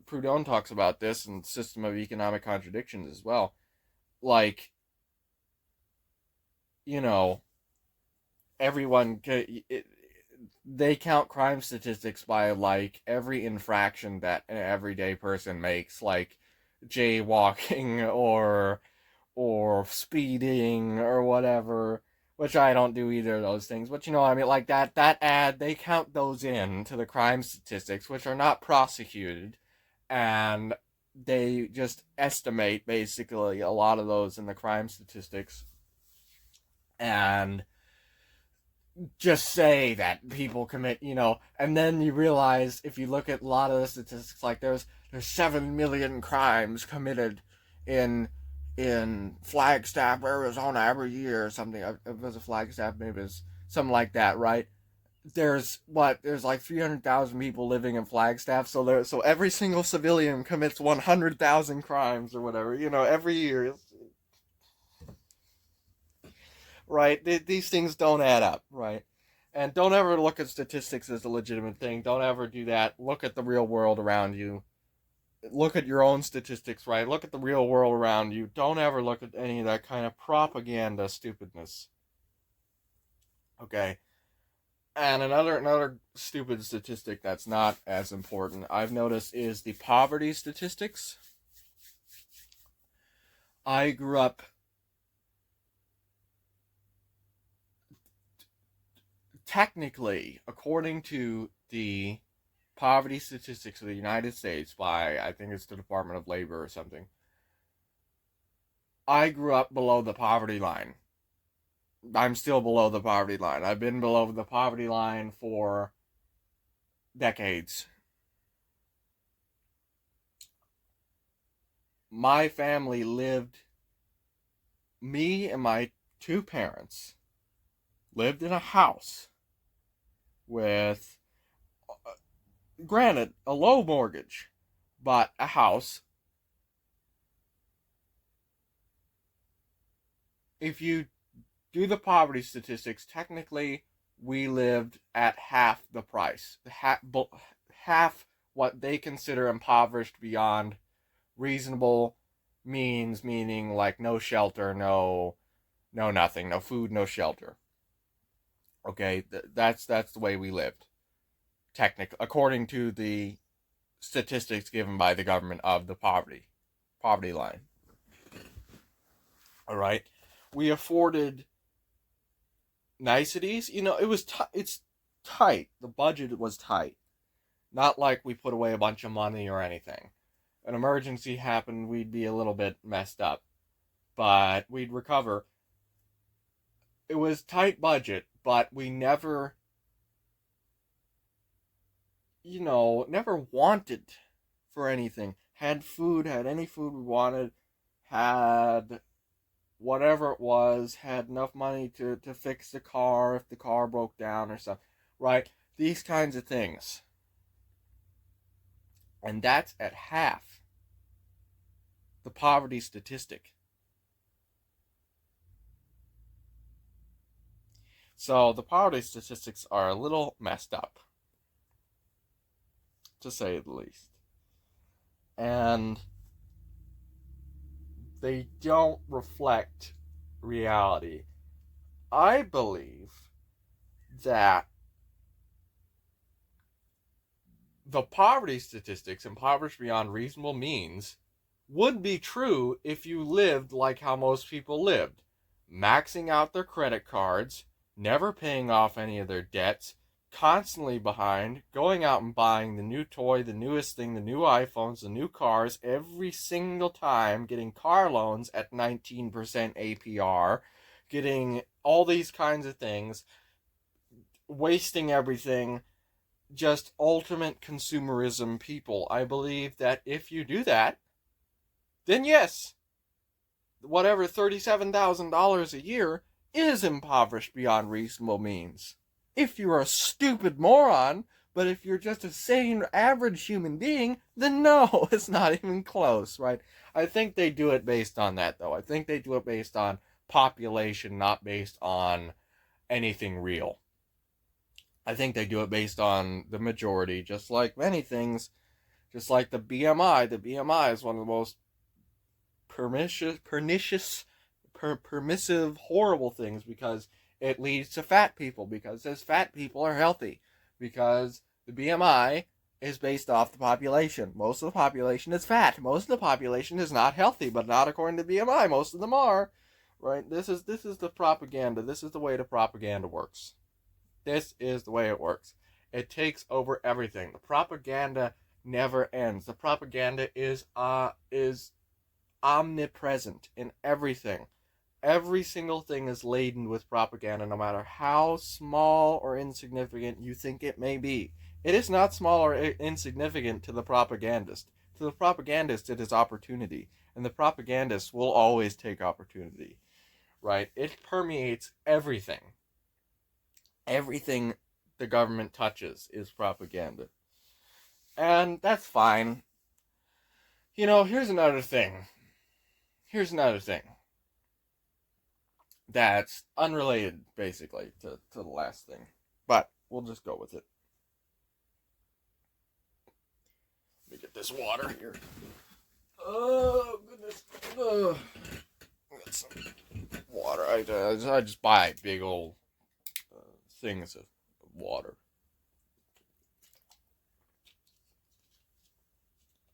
Proudhon talks about this in System of Economic Contradictions as well. Like, you know, everyone they count crime statistics by like every infraction that an everyday person makes, like jaywalking or speeding or whatever, which I don't do either of those things. But you know what I mean, like they count those in to the crime statistics, which are not prosecuted, and they just estimate basically a lot of those in the crime statistics, and just say that people commit, and then you realize, if you look at a lot of the statistics, like there's 7 million crimes committed in Flagstaff, Arizona every year or something. It was a Flagstaff, maybe it's something like that, right? There's like 300,000 people living in Flagstaff, so every single civilian commits 100,000 crimes or whatever, every year. Right? These things don't add up, right? And don't ever look at statistics as a legitimate thing. Don't ever do that. Look at the real world around you. Look at your own statistics, right? Look at the real world around you. Don't ever look at any of that kind of propaganda stupidness. Okay? And another stupid statistic that's not as important I've noticed is the poverty statistics. I grew up technically, according to the poverty statistics of the United States by, I think it's the Department of Labor or something, I grew up below the poverty line. I'm still below the poverty line. I've been below the poverty line for decades. My family me and my 2 parents lived in a house with, granted, a low mortgage, but a house. If you do the poverty statistics, technically we lived at half the price, half what they consider impoverished beyond reasonable means, meaning like no shelter, no nothing, no food, no shelter. Okay, that's the way we lived, technically, according to the statistics given by the government of the poverty line. All right, we afforded niceties. It's tight. The budget was tight. Not like we put away a bunch of money or anything. An emergency happened, we'd be a little bit messed up, but we'd recover. It was tight budget, but we never wanted for anything. Had food, had any food we wanted, had whatever it was, had enough money to fix the car if the car broke down or something, right? These kinds of things. And that's at half the poverty statistic. So the poverty statistics are a little messed up, to say the least. And they don't reflect reality. I believe that the poverty statistics, impoverished beyond reasonable means, would be true if you lived like how most people lived, maxing out their credit cards, never paying off any of their debts, constantly behind, going out and buying the new toy, the newest thing, the new iPhones, the new cars, every single time, getting car loans at 19% APR, getting all these kinds of things, wasting everything, just ultimate consumerism people. I believe that if you do that, then yes, whatever $37,000 a year is impoverished beyond reasonable means. If you're a stupid moron, but if you're just a sane, average human being, then no, it's not even close, right? I think they do it based on that, though. I think they do it based on population, not based on anything real. I think they do it based on the majority, just like many things, just like the BMI. The BMI is one of the most permissive, horrible things because it leads to fat people, because those fat people are healthy, because the BMI is based off the population. Most of the population is fat. Most of the population is not healthy, but not according to BMI. Most of them are, right? This is the propaganda. This is the way the propaganda works. This is the way it works. It takes over everything. The propaganda never ends. The propaganda is omnipresent in everything. Every single thing is laden with propaganda, no matter how small or insignificant you think it may be. It is not small or insignificant to the propagandist. To the propagandist, it is opportunity. And the propagandist will always take opportunity, right? It permeates everything. Everything the government touches is propaganda. And that's fine. Here's another thing. That's unrelated, basically, to the last thing. But we'll just go with it. Let me get this water here. Oh, goodness. Oh. Got some water. I just buy big old things of water.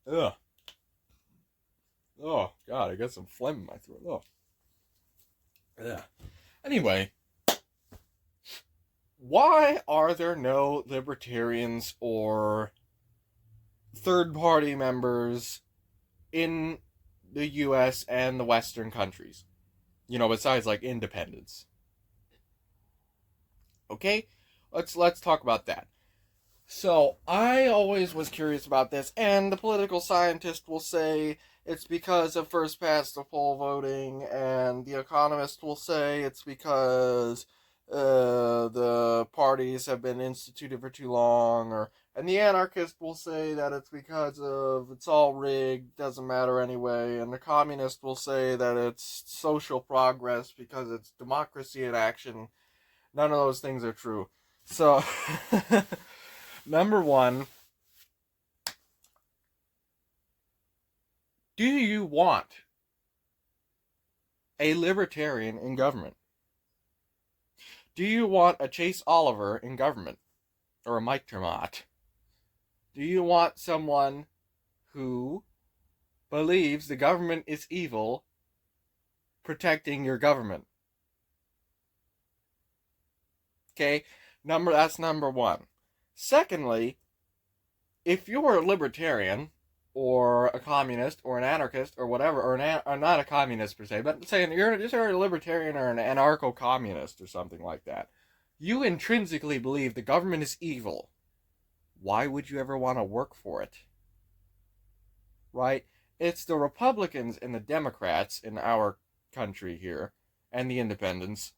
Ugh. Oh, God, I got some phlegm in my throat. Oh. Yeah. Anyway, why are there no libertarians or third-party members in the U.S. and the Western countries? Besides, like, independents. Okay? Let's talk about that. So, I always was curious about this, and the political scientist will say it's because of first past the poll voting, and the economist will say it's because the parties have been instituted for too long, and the anarchist will say that it's because of it's all rigged, doesn't matter anyway, and the communist will say that it's social progress because it's democracy in action. None of those things are true. So, number one, do you want a libertarian in government? Do you want a Chase Oliver in government? Or a Mike Tremont? Do you want someone who believes the government is evil protecting your government? Okay, that's number one. Secondly, if you're a libertarian or a communist or an anarchist or whatever, or not a communist per se, but say you're just a libertarian or an anarcho-communist or something like that, you intrinsically believe the government is evil. Why would you ever want to work for it? Right? It's the Republicans and the Democrats in our country here, and the independents,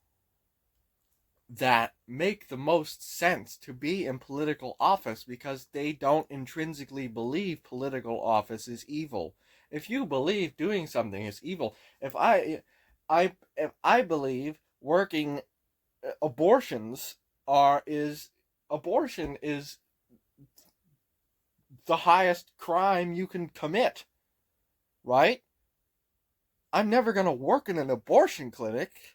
that make the most sense to be in political office because they don't intrinsically believe political office is evil. If you believe doing something is evil, if I believe working abortions abortion is the highest crime you can commit, right? I'm never going to work in an abortion clinic.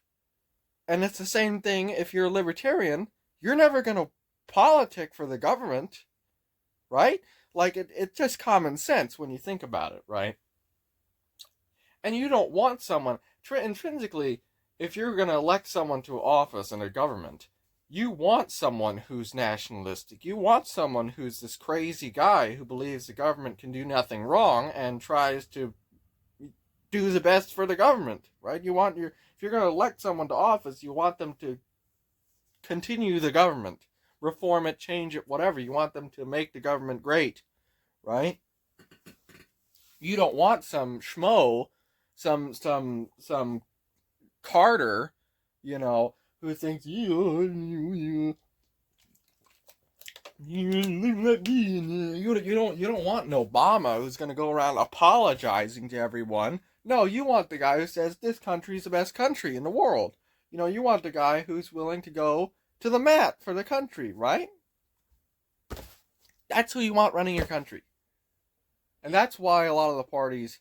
And it's the same thing if you're a libertarian. You're never going to politic for the government, right? Like, it's just common sense when you think about it, right? And you don't want someone, intrinsically, if you're going to elect someone to office in a government, you want someone who's nationalistic. You want someone who's this crazy guy who believes the government can do nothing wrong and tries to do the best for the government, right? If you're going to elect someone to office, you want them to continue the government, reform it, change it, whatever. You want them to make the government great, right? You don't want some schmo, some Carter, who thinks you don't want an Obama who's going to go around apologizing to everyone. No, you want the guy who says this country is the best country in the world. You want the guy who's willing to go to the mat for the country, right? That's who you want running your country. And that's why a lot of the parties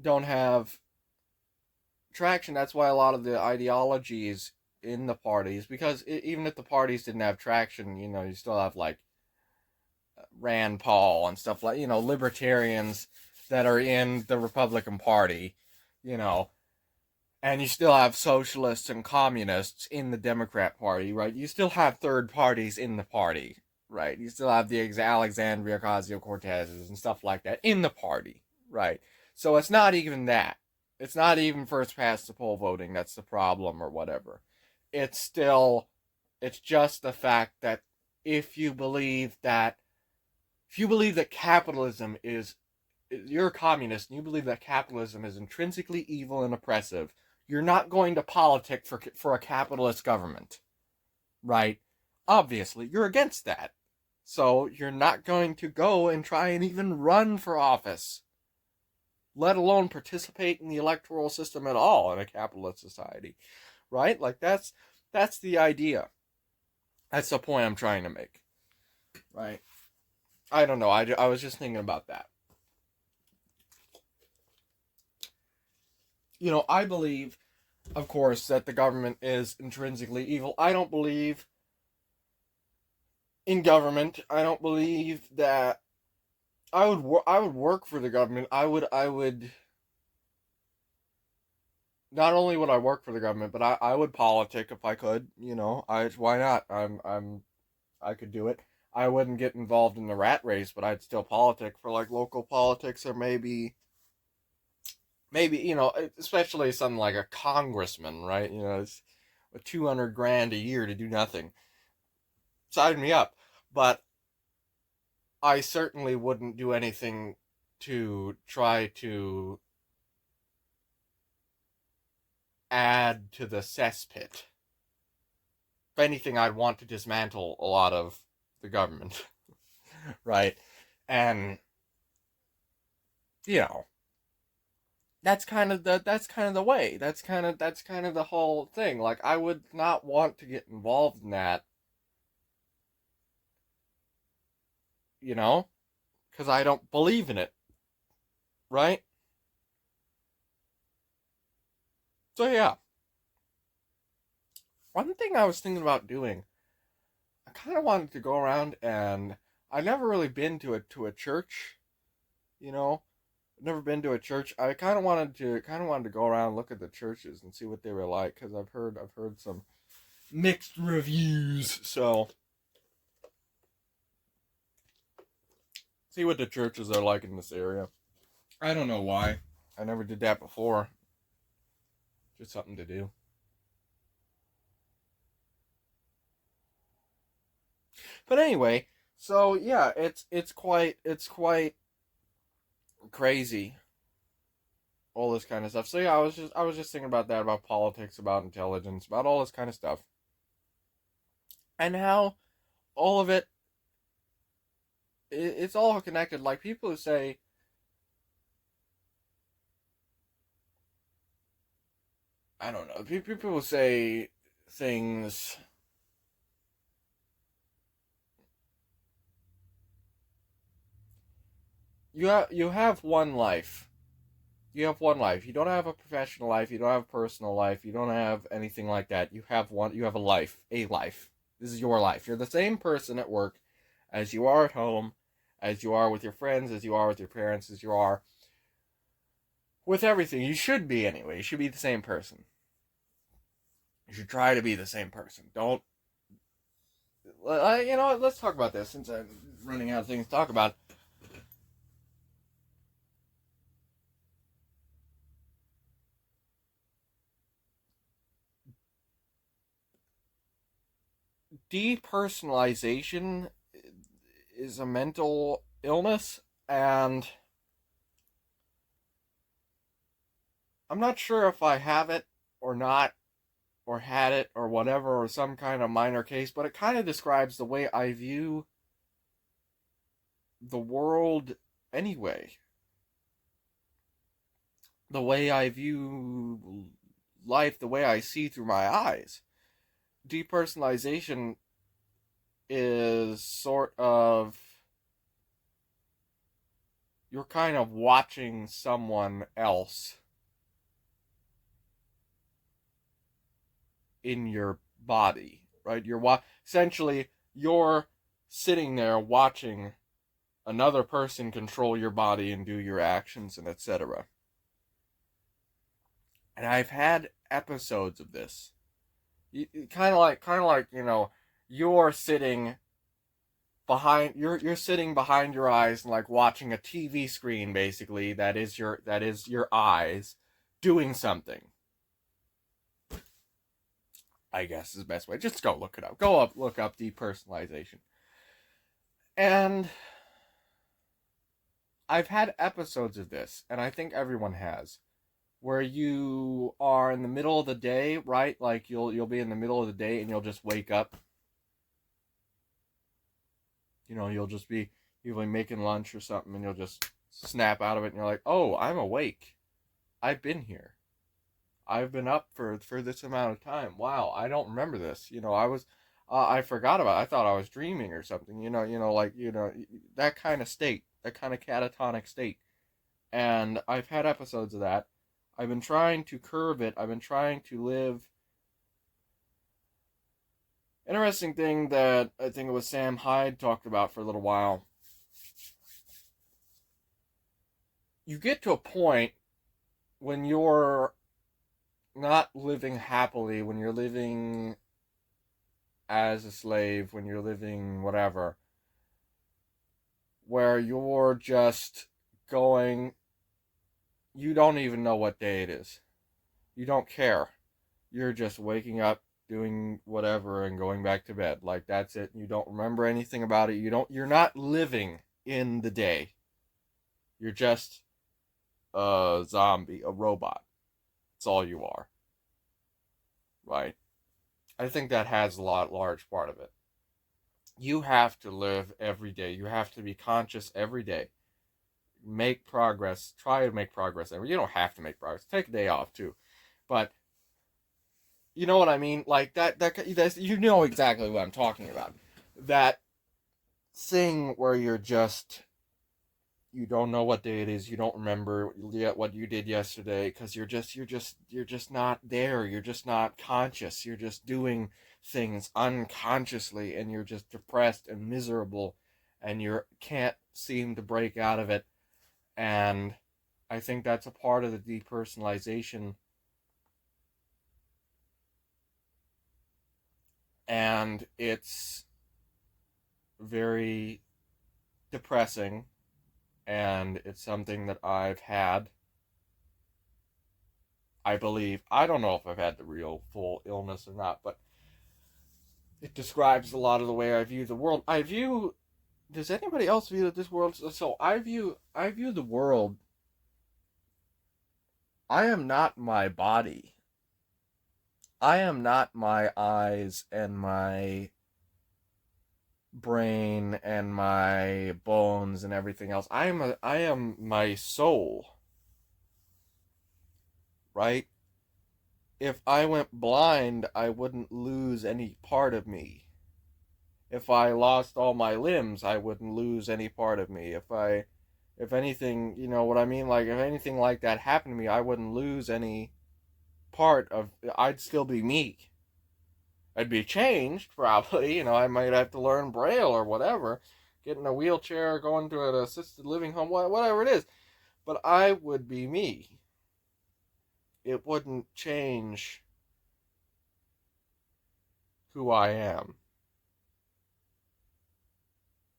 don't have traction. That's why a lot of the ideologies in the parties, because even if the parties didn't have traction, you still have like Rand Paul and stuff like, libertarians that are in the Republican Party, and you still have socialists and communists in the Democrat Party, right? You still have third parties in the party, right? You still have the Alexandria Ocasio-Cortezes and stuff like that in the party, right? So it's not even that. It's not even first past the poll voting that's the problem or whatever. It's just the fact that if you believe that capitalism you're a communist and you believe that capitalism is intrinsically evil and oppressive, you're not going to politic for a capitalist government, right? Obviously, you're against that. So you're not going to go and try and even run for office, let alone participate in the electoral system at all in a capitalist society, right? Like, that's the idea. That's the point I'm trying to make, right? I don't know. I was just thinking about that. I believe, of course, that the government is intrinsically evil. I don't believe in government. I don't believe that I would work for the government. I would not only would I work for the government, but I would politic if I could. Why not? I could do it. I wouldn't get involved in the rat race, but I'd still politic for like local politics, or maybe especially something like a congressman, right? It's $200,000 a year to do nothing. Sign me up. But I certainly wouldn't do anything to try to add to the cesspit. If anything, I'd want to dismantle a lot of the government, right? And, that's kind of the way. That's kind of the whole thing. Like, I would not want to get involved in that, you know, because I don't believe in it, right? So yeah, one thing I was thinking about doing, I kind of wanted to go around, and I've never really been to a church, you know. Never been to a church. I kind of wanted to go around and look at the churches and see what they were like, because I've heard some mixed reviews. So see what the churches are like in this area. I don't know why. I never did that before. Just something to do. But anyway, so yeah, it's quite crazy, all this kind of stuff. So yeah, I was just thinking about that, about politics, about intelligence, about all this kind of stuff, and how all of it's all connected. Like, people who say, I don't know, people who say things. You have one life. You have one life. You don't have a professional life. You don't have a personal life. You don't have anything like that. You have one. You have a life. A life. This is your life. You're the same person at work as you are at home, as you are with your friends, as you are with your parents, as you are with everything. You should be anyway. You should be the same person. You should try to be the same person. Don't. You know what? Let's talk about this, since I'm running out of things to talk about. Depersonalization is a mental illness, and I'm not sure if I have it or not, or had it or whatever, or some kind of minor case, but it kind of describes the way I view the world anyway. The way I view life, the way I see through my eyes. Depersonalization is sort of, you're kind of watching someone else in your body, right? Essentially, you're sitting there watching another person control your body and do your actions and etc. And I've had episodes of this. Kind of like, you're sitting you're sitting behind your eyes and, like, watching a TV screen, basically, that is your eyes doing something. I guess is the best way. Just go look it up. Look up depersonalization. And I've had episodes of this, and I think everyone has, where you are in the middle of the day, right? Like, you'll be in the middle of the day and you'll just wake up. You'll be making lunch or something, and you'll just snap out of it, and you're like, "Oh, I'm awake. I've been here. I've been up for this amount of time. Wow, I don't remember this. I forgot about it. I thought I was dreaming or something. That kind of state, that kind of catatonic state." And I've had episodes of that. I've been trying to curb it. I've been trying to live. Interesting thing that I think it was Sam Hyde talked about for a little while. You get to a point when you're not living happily, when you're living as a slave, when you're living whatever, where you're just going, you don't even know what day it is. You don't care. You're just waking up, doing whatever, and going back to bed. Like, that's it. You don't remember anything about it. You're not living in the day. You're just a zombie, a robot. That's all you are. Right? I think that has a large part of it. You have to live every day. You have to be conscious every day. make progress. Try to make progress. You don't have to make progress. Take a day off too, but you know what I mean. Like that's you know exactly what I'm talking about. That thing where you don't know what day it is. You don't remember yet what you did yesterday because you're just not there. You're just not conscious. You're just doing things unconsciously, and you're just depressed and miserable, and you can't seem to break out of it. And I think that's a part of the depersonalization, and it's very depressing, and it's something that I've had. I believe, I don't know if I've had the real full illness or not, but it describes a lot of the way I view the world. Does anybody else view this world? So I view the world. I am not my body. I am not my eyes and my brain and my bones and everything else. I am my soul, right? If I went blind, I wouldn't lose any part of me. If I lost all my limbs, I wouldn't lose any part of me. If anything, you know what I mean? Like, if anything like that happened to me, I wouldn't lose any part of, I'd still be me. I'd be changed, probably. You know, I might have to learn Braille or whatever, get in a wheelchair, go into an assisted living home, whatever it is. But I would be me. It wouldn't change who I am.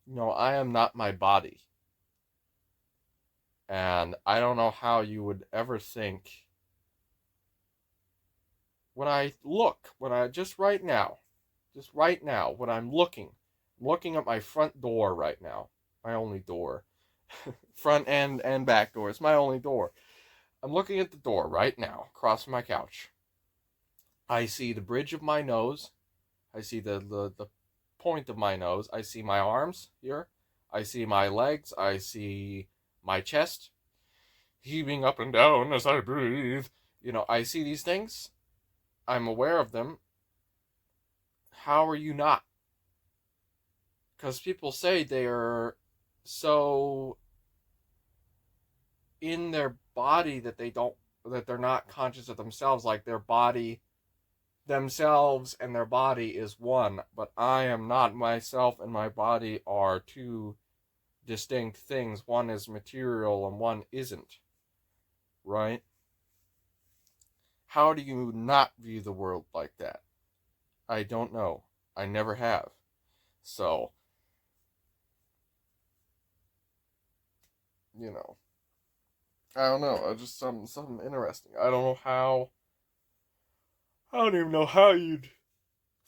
You know, I am not my body. And I don't know how you would ever think when I just right now, when I'm looking at my front door right now, my only door, front and back door, it's my only door. I'm looking at the door right now, across from my couch. I see the bridge of my nose. I see the point of my nose. I see my arms here. I see my legs. I see my chest heaving up and down as I breathe. You know, I see these things. I'm aware of them. How are you not? Because people say they are so in their body that they're not conscious of themselves, like their body, themselves and their body is one, but I am not. Myself and my body are two distinct things. One is material and one isn't, right? How do you not view the world like that? I don't know. I never have. So, you know, I don't know. I just something interesting. I don't know how. I don't even know how you'd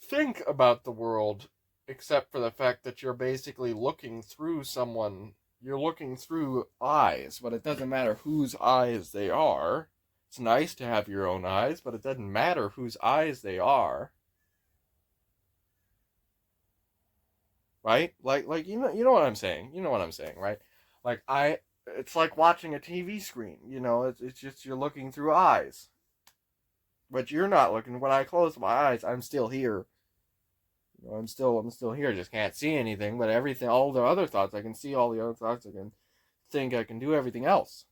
think about the world, except for the fact that you're basically looking through someone. You're looking through eyes, but it doesn't matter whose eyes they are. It's nice to have your own eyes, but it doesn't matter whose eyes they are, right? Like you know what I'm saying. You know what I'm saying, right? Like it's like watching a TV screen. You know, it's just you're looking through eyes, but you're not looking. When I close my eyes, I'm still here. You know, I'm still here. Just can't see anything, but everything, all the other thoughts, I can see all the other thoughts. I can think. I can do everything else.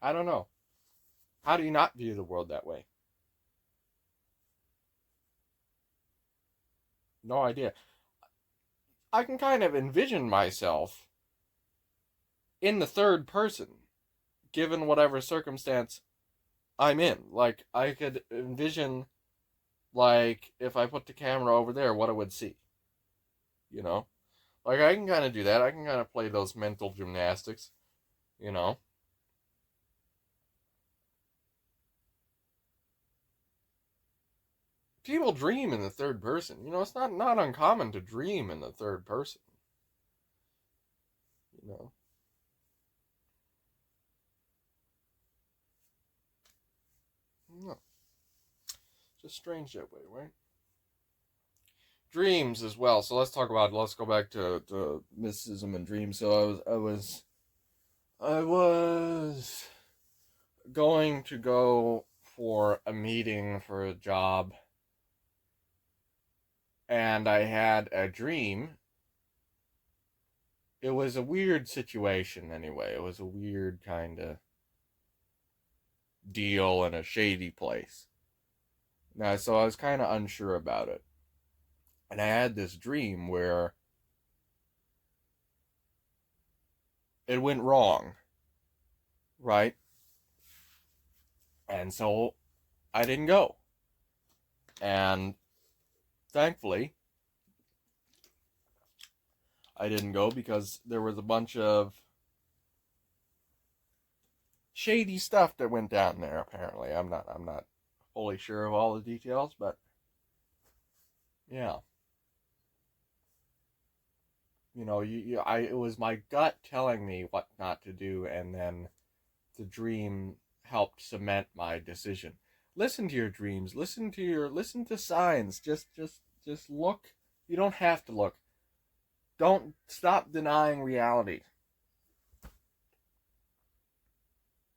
I don't know. How do you not view the world that way? No idea. I can kind of envision myself in the third person, given whatever circumstance I'm in. Like I could envision, like if I put the camera over there, what I would see. You know, like I can kind of do that. I can kind of play those mental gymnastics. You know, people dream in the third person. You know, it's not uncommon to dream in the third person. You know, no, just strange that way, right? dreams as well. So let's go back to mysticism and dreams. So I was going to go for a meeting for a job, and I had a dream. It was a weird situation anyway. It was a weird kind of deal in a shady place. Now, so I was kind of unsure about it. And I had this dream where it went wrong, right? And so I didn't go. And thankfully, I didn't go because there was a bunch of shady stuff that went down there apparently. I'm not fully sure of all the details, but yeah. It was my gut telling me what not to do, and then the dream helped cement my decision. Listen to your dreams. Listen to signs. Just look. You don't have to look. Don't stop denying reality.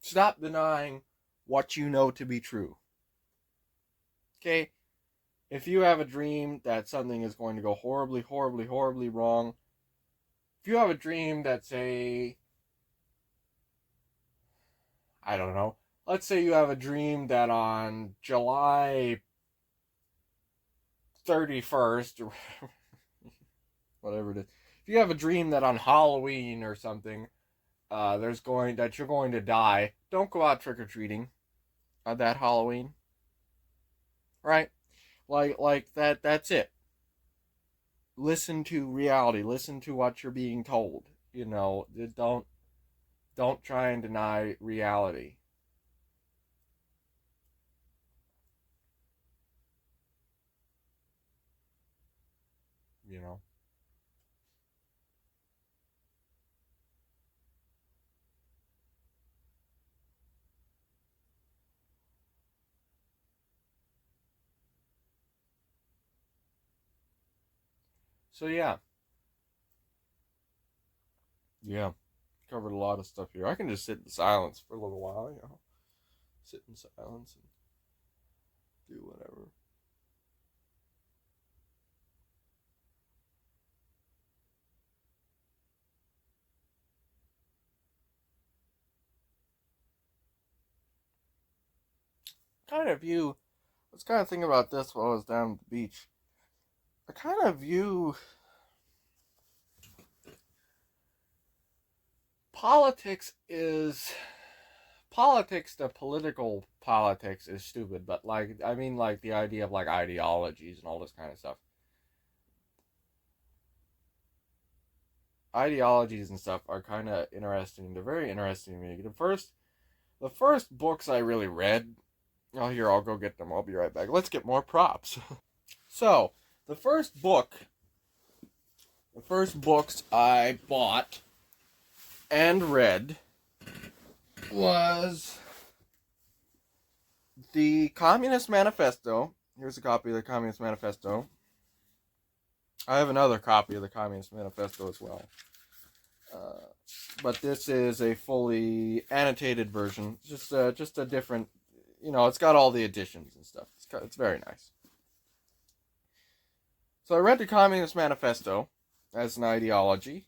Stop denying what you know to be true. Okay? If you have a dream that something is going to go horribly, horribly, horribly wrong, if you have a dream that, say, I don't know, let's say you have a dream that on July 31st, or whatever it is, if you have a dream that on Halloween or something, you're going to die, don't go out trick or treating on that Halloween, right? Like that. That's it. Listen to reality. Listen to what you're being told. Don't try and deny reality. You know. So yeah, covered a lot of stuff here. I can just sit in silence for a little while. Sit in silence and do whatever. Kind of view. I was kind of thinking about this while I was down at the beach. I kind of view politics is politics. The political politics is stupid, but I mean, like the idea of like ideologies and all this kind of stuff. Ideologies and stuff are kind of interesting. They're very interesting to me. The first books I really read. Oh, here, I'll go get them. I'll be right back. Let's get more props. So, the first books I bought and read was the Communist Manifesto. Here's a copy of the Communist Manifesto. I have another copy of the Communist Manifesto as well. But this is a fully annotated version. Just a different, it's got all the additions and stuff. It's very nice. So I read the Communist Manifesto as an ideology,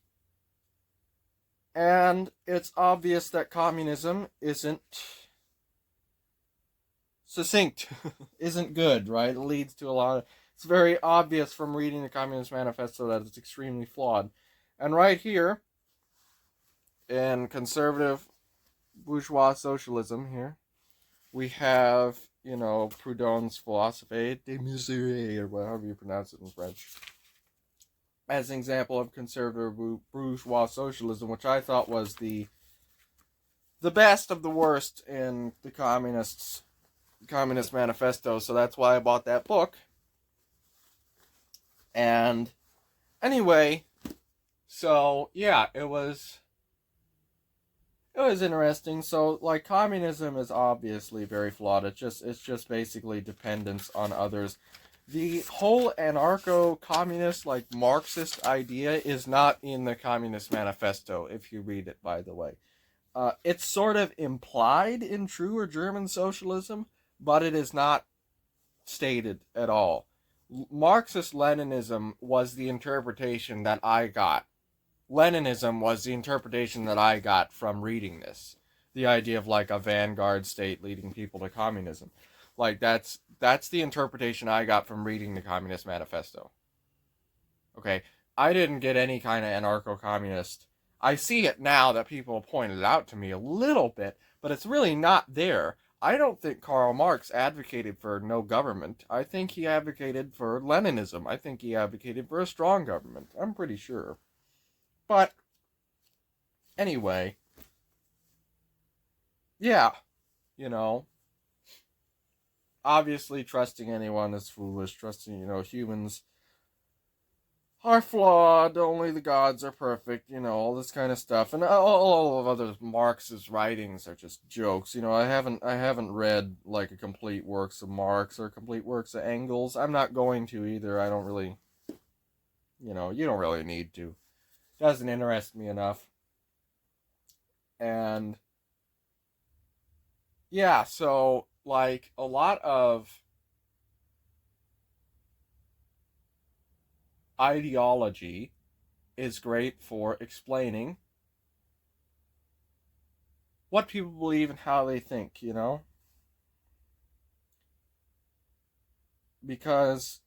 and it's obvious that communism isn't succinct, isn't good, right? It leads to a lot of... It's very obvious from reading the Communist Manifesto that it's extremely flawed. And right here, in conservative bourgeois socialism here, we have, Proudhon's philosophy, de misère, or however you pronounce it in French, as an example of conservative bourgeois socialism, which I thought was the best of the worst in the Communist Manifesto. So that's why I bought that book. And anyway, so yeah, it was interesting. So like communism is obviously very flawed. It's just basically dependence on others. The whole anarcho-communist, like Marxist idea is not in the Communist Manifesto, if you read it, by the way. It's sort of implied in true or German socialism, but it is not stated at all. Marxist Leninism was the interpretation that I got. Leninism was the interpretation that I got from reading this. The idea of like a vanguard state leading people to communism. Like that's the interpretation I got from reading the Communist Manifesto. Okay, I didn't get any kind of anarcho-communist. I see it now that people pointed it out to me a little bit, but it's really not there. I don't think Karl Marx advocated for no government. I think he advocated for Leninism. I think he advocated for a strong government. I'm pretty sure. But anyway, yeah, you know, obviously trusting anyone is foolish. Trusting, humans are flawed, only the gods are perfect, all this kind of stuff. And all of other Marx's writings are just jokes. I haven't read like a complete works of Marx or complete works of Engels. I'm not going to either. I don't really, you don't really need to. It doesn't interest me enough. And yeah, so like a lot of ideology is great for explaining what people believe and how they think, because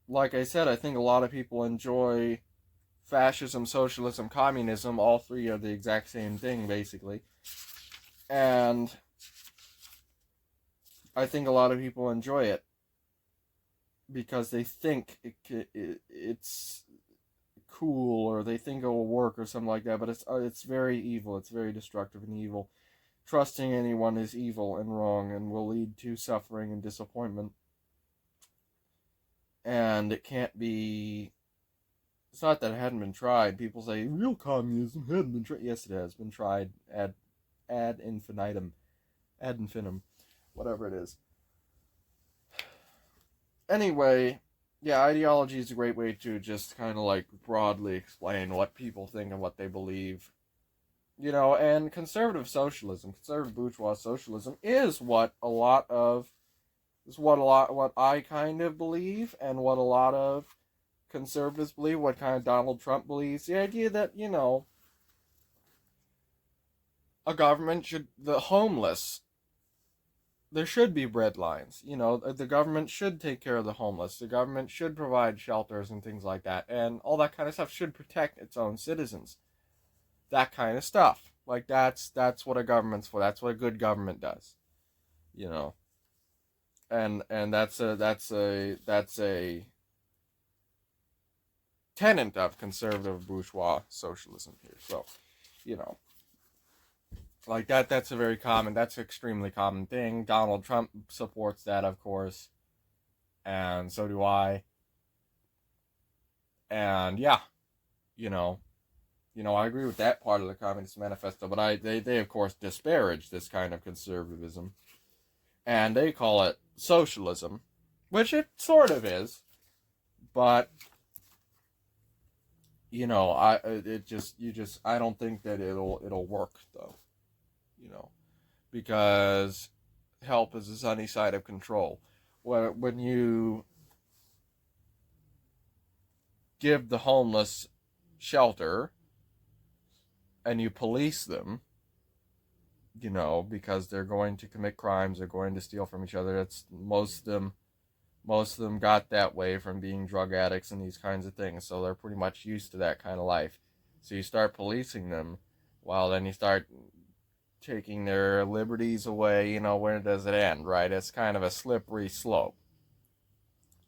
like I said, I think a lot of people enjoy fascism, socialism, communism. All three are the exact same thing, basically. And I think a lot of people enjoy it because they think it's cool, or they think it will work or something like that. But it's very evil. It's very destructive and evil. Trusting anyone is evil and wrong and will lead to suffering and disappointment. And it can't be. It's not that it hadn't been tried. People say real communism hadn't been tried. Yes, it has been tried ad infinitum, ad infinitum, whatever it is. Anyway, yeah, ideology is a great way to just kind of like broadly explain what people think and what they believe. And conservative socialism, conservative bourgeois socialism is what I kind of believe, and what a lot of conservatives believe, what kind of Donald Trump believes. The idea that, a government should, the homeless, there should be bread lines. The government should take care of the homeless. The government should provide shelters and things like that. And all that kind of stuff should protect its own citizens. That kind of stuff. Like that's what a government's for. That's what a good government does. You know. And that's a tenet of conservative bourgeois socialism here. So, you know, like that's a very common, that's an extremely common thing. Donald Trump supports that, of course, and so do I. And yeah, you know, I agree with that part of the Communist Manifesto, but they of course disparage this kind of conservatism, and they call it socialism, which it sort of is, but I don't think that it'll work though, you know, because help is the sunny side of control. When you give the homeless shelter and you police them, because they're going to commit crimes, they're going to steal from each other. That's most of them got that way from being drug addicts and these kinds of things, so they're pretty much used to that kind of life. So you start policing them, well, then you start taking their liberties away. When does it end, right? It's kind of a slippery slope.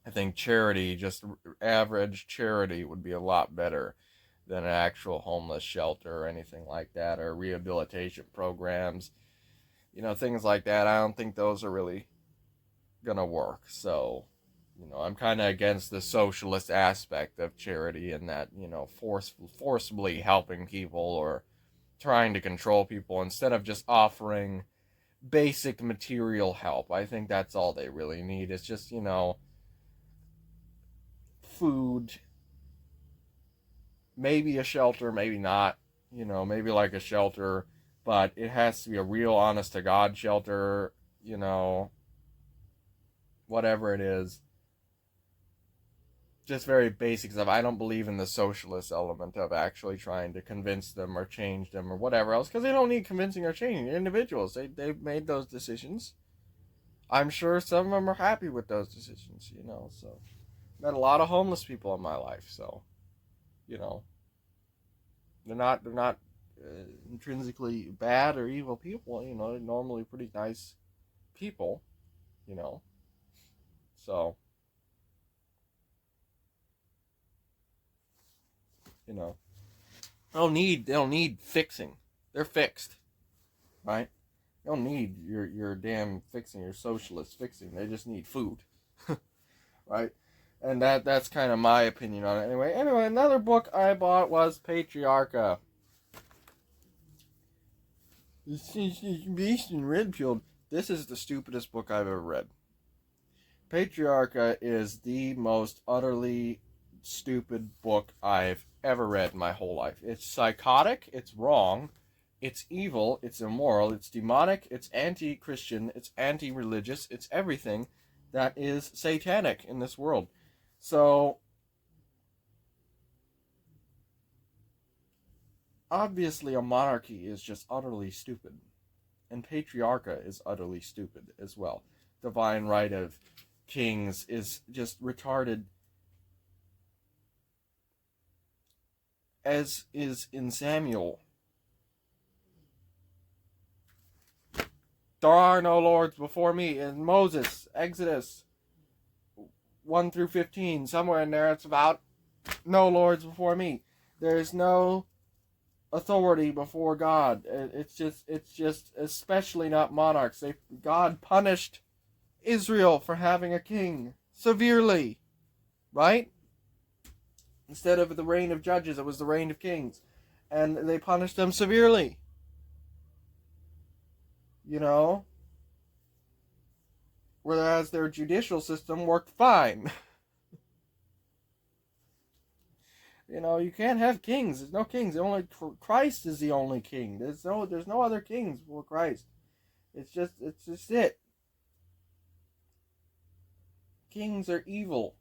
I think charity, just average charity, would be a lot better than an actual homeless shelter or anything like that, or rehabilitation programs, things like that. I don't think those are really gonna work. So, I'm kind of against the socialist aspect of charity, and that, forcibly helping people or trying to control people instead of just offering basic material help. I think that's all they really need. It's just, food, maybe a shelter, maybe not. Maybe like a shelter, but it has to be a real honest to God shelter, you know, whatever it is. Just very basic stuff. I don't believe in the socialist element of actually trying to convince them or change them or whatever else, because they don't need convincing or changing. They're individuals. They've made those decisions. I'm sure some of them are happy with those decisions, So, met a lot of homeless people in my life, so, you know, they're not intrinsically bad or evil people. They're normally pretty nice people, you know. So, you know, they don't need fixing. They're fixed, right? They don't need your damn fixing, your socialist fixing. They just need food, right? And that's kind of my opinion on it. Anyway, another book I bought was Patriarcha. This is based in Redfield. This is the stupidest book I've ever read. Patriarcha is the most utterly stupid book I've ever read in my whole life. It's psychotic, it's wrong, it's evil, it's immoral, it's demonic, it's anti-Christian, it's anti-religious, it's everything that is satanic in this world. So, obviously a monarchy is just utterly stupid. And Patriarcha is utterly stupid as well. Divine right of kings is just retarded, as is in Samuel. There are no lords before me. In Moses, Exodus 1 through 15, somewhere in there it's about no lords before me. There's no authority before God. It's just especially not monarchs. God punished Israel for having a king severely, right? Instead of the reign of judges, it was the reign of kings, and they punished them severely. Whereas their judicial system worked fine. You can't have kings. There's no kings. Only Christ is the only king. There's no other kings before Christ. It's just it. Kings are evil,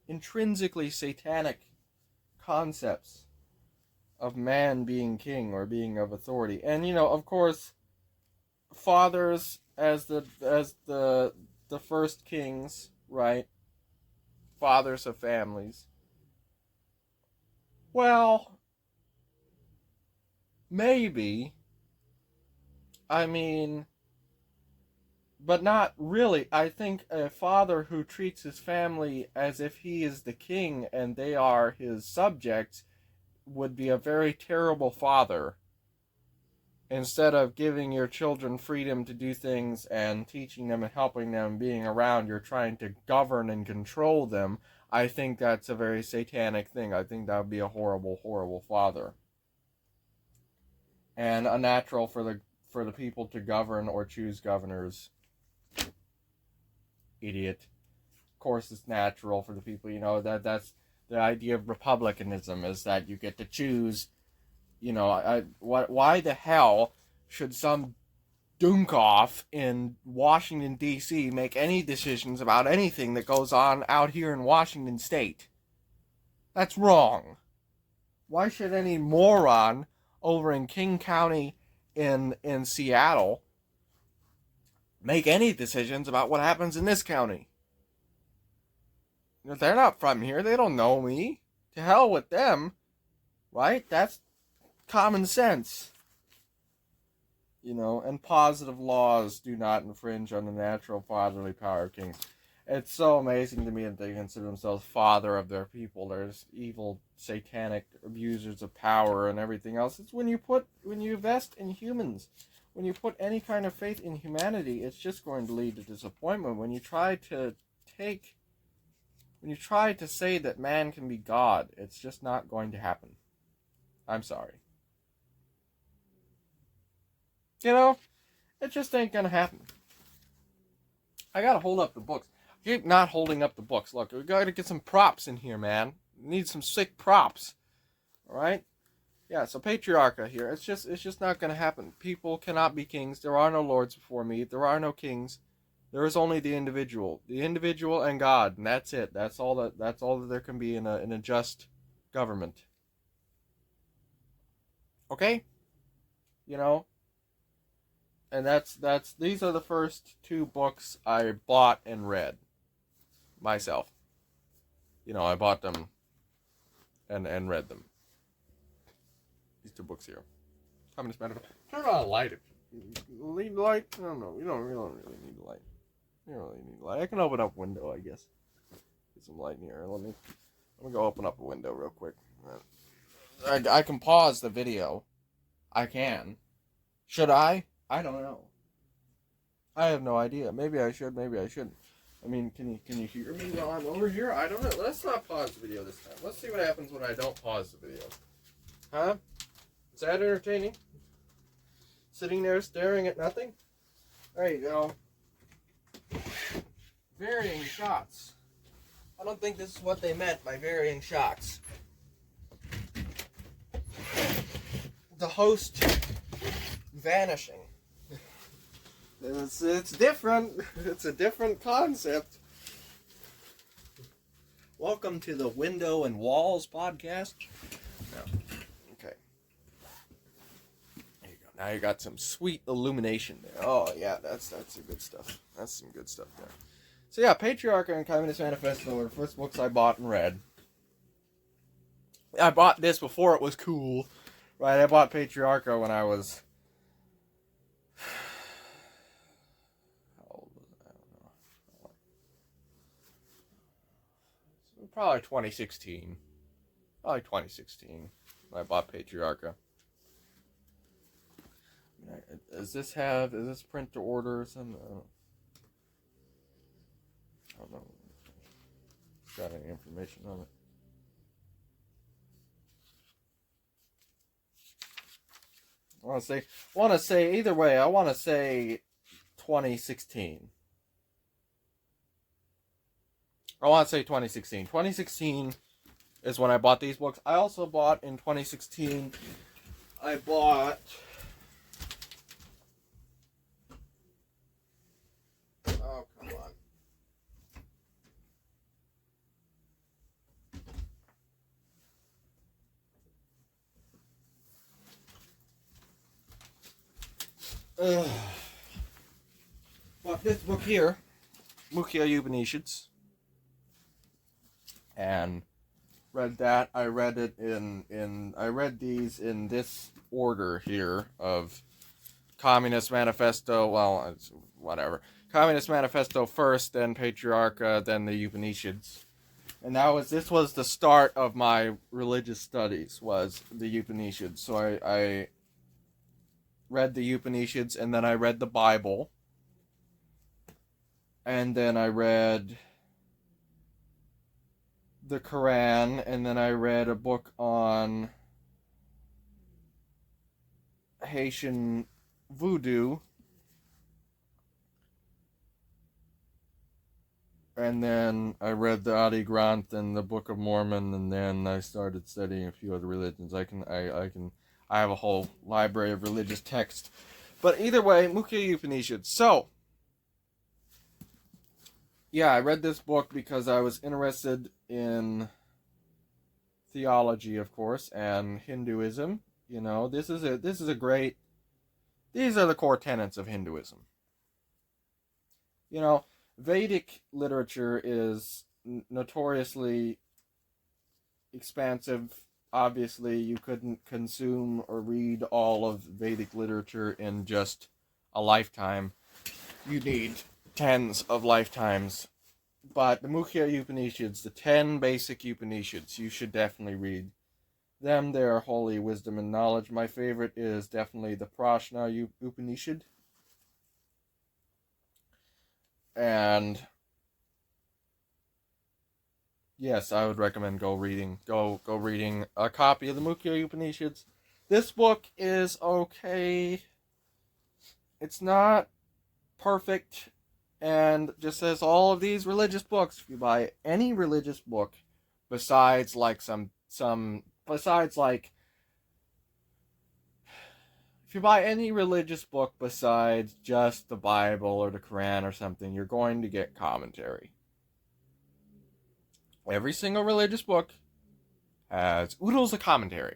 intrinsically satanic concepts of man being king or being of authority. And of course, fathers as the first kings, right? Fathers of families. Well, maybe. I mean, but not really. I think a father who treats his family as if he is the king and they are his subjects would be a very terrible father. Instead of giving your children freedom to do things and teaching them and helping them, being around, you're trying to govern and control them. I think that's a very satanic thing. I think that would be a horrible, horrible father. And unnatural for the people to govern or choose governors. Idiot. Of course it's natural for the people, that's the idea of republicanism, is that you get to choose. Why the hell should some Dunkoff in Washington, D.C. make any decisions about anything that goes on out here in Washington State? That's wrong. Why should any moron over in King County in Seattle make any decisions about what happens in this county? They're not from here. They don't know me. To hell with them. Right? That's common sense. And positive laws do not infringe on the natural fatherly power of kings. It's so amazing to me that they consider themselves father of their people. There's evil, satanic abusers of power and everything else. It's when you invest in humans, when you put any kind of faith in humanity, it's just going to lead to disappointment. When you try to say that man can be God, it's just not going to happen. I'm sorry. It just ain't gonna happen. I gotta hold up the books. I keep not holding up the books. Look, we gotta get some props in here, man. We need some sick props. Alright? Yeah, so patriarcha here. It's just not gonna happen. People cannot be kings. There are no lords before me. There are no kings. There is only the individual. The individual and God, and that's it. That's all that there can be in a just government. Okay? You know? And these are the first 2 books I bought and read myself. I bought them and read them. These 2 books here. Communist Manifesto. Turn on a light. Leave the light? I don't know. You don't really need the light. You don't really need the light. I can open up a window, I guess. Get some light in here. Let me go open up a window real quick. I can pause the video. I can. Should I? I don't know. I have no idea. Maybe I should, maybe I shouldn't. I mean, can you hear me while I'm over here? I don't know. Let's not pause the video this time. Let's see what happens when I don't pause the video. Huh? Is that entertaining? Sitting there staring at nothing? There you go. Varying shots. I don't think this is what they meant by varying shots. The host vanishing. It's different. It's a different concept. Welcome to the Window and Walls podcast. No. Okay. There you go. Now you got some sweet illumination there. Oh yeah, that's some good stuff. That's some good stuff there. So yeah, Patriarcha and Communist Manifesto were the first books I bought and read. I bought this before it was cool. Right, I bought Patriarcha when I was... How old was I? I don't know. Probably 2016. Probably 2016 when I bought Patriarcha. Does this print to order or something? I don't know. Got any information on it? I want to say either way. I want to say 2016. I want to say 2016. 2016 is when I bought these books. I also bought in 2016. I bought. Oh, come on. Bought this book here, Mukhya Upanishads, and read that. I read it I read these in this order here of Communist Manifesto. Well, it's whatever. Communist Manifesto first, then Patriarcha, then the Upanishads, and this was the start of my religious studies. Was the Upanishads? So I read the Upanishads, and then I read the Bible, and then I read the Quran, and then I read a book on Haitian voodoo, and then I read the Adi Granth and the Book of Mormon, and then I started studying a few other religions. I have a whole library of religious texts. But either way, Mukhya Upanishads. So, yeah, I read this book because I was interested in theology, of course, and Hinduism. These are the core tenets of Hinduism. Vedic literature is notoriously expansive. Obviously, you couldn't consume or read all of Vedic literature in just a lifetime. You need tens of lifetimes. But the Mukhya Upanishads, the 10 basic Upanishads, you should definitely read them. They are holy wisdom and knowledge. My favorite is definitely the Prashna Upanishad. And yes, I would recommend go reading a copy of the Mukhya Upanishads. This book is okay. It's not perfect, and just says all of these religious books. If you buy any religious book besides like some besides like if you buy any religious book besides just the Bible or the Quran or something, you're going to get commentary. Every single religious book has oodles of commentary.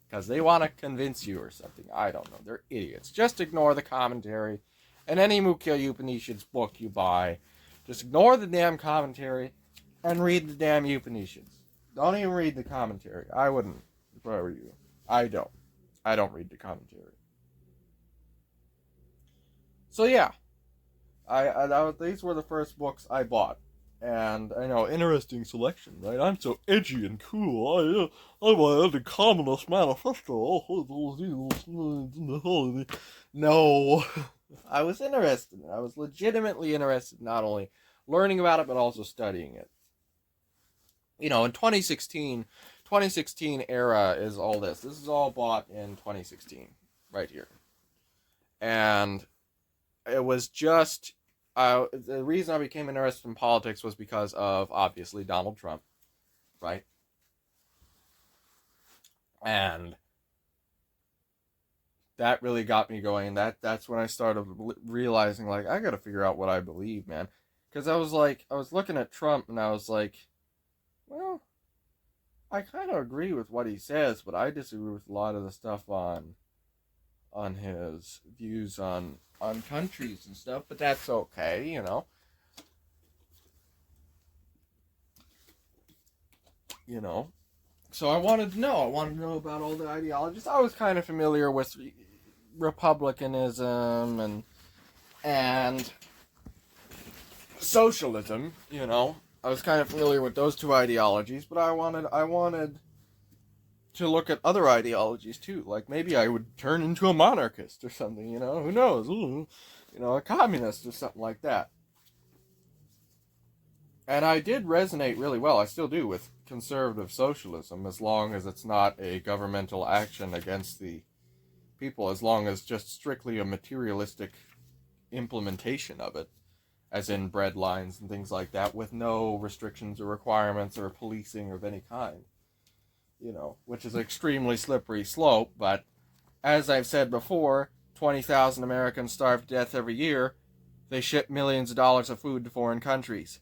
Because they want to convince you or something. I don't know. They're idiots. Just ignore the commentary. And any Mukhya Upanishads book you buy, just ignore the damn commentary and read the damn Upanishads. Don't even read the commentary. I wouldn't, if I were you. I don't. I don't read the commentary. So yeah, these were the first books I bought. And I know, interesting selection, right? I'm so edgy and cool. I buy the Communist Manifesto. No, I was interested. I was legitimately interested, not only learning about it but also studying it. You know, in 2016 era is all this. This is all bought in 2016, right here, and it was just. The reason I became interested in politics was because of, obviously, Donald Trump, right? And that really got me going. That's when I started realizing, like, I gotta figure out what I believe, man. Because I was looking at Trump, and I was like, well, I kind of agree with what he says, but I disagree with a lot of the stuff on his views on countries and stuff, but that's okay, you know. You know. So I wanted to know. I wanted to know about all the ideologies. I was kind of familiar with republicanism and socialism, you know. I was kind of familiar with those two ideologies, but I wanted to look at other ideologies too. Like maybe I would turn into a monarchist or something, you know. Who knows? Ooh, you know, a communist or something like that. And I did resonate really well, I still do, with conservative socialism, as long as it's not a governmental action against the people, as long as just strictly a materialistic implementation of it, as in bread lines and things like that, with no restrictions or requirements or policing of any kind. You know, which is an extremely slippery slope, but as I've said before, 20,000 Americans starve to death every year. They ship millions of dollars of food to foreign countries.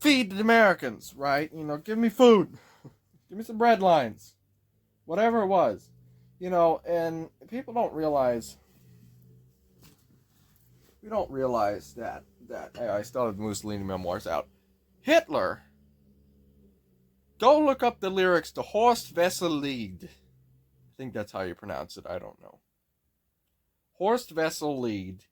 Feed the Americans, right? You know, give me food. Give me some bread lines. Whatever it was. You know, and people don't realize... We don't realize that I still have Mussolini memoirs out. Hitler... Go look up the lyrics to Horst Wessel Lied. I think that's how you pronounce it. I don't know. Horst Wessel Lied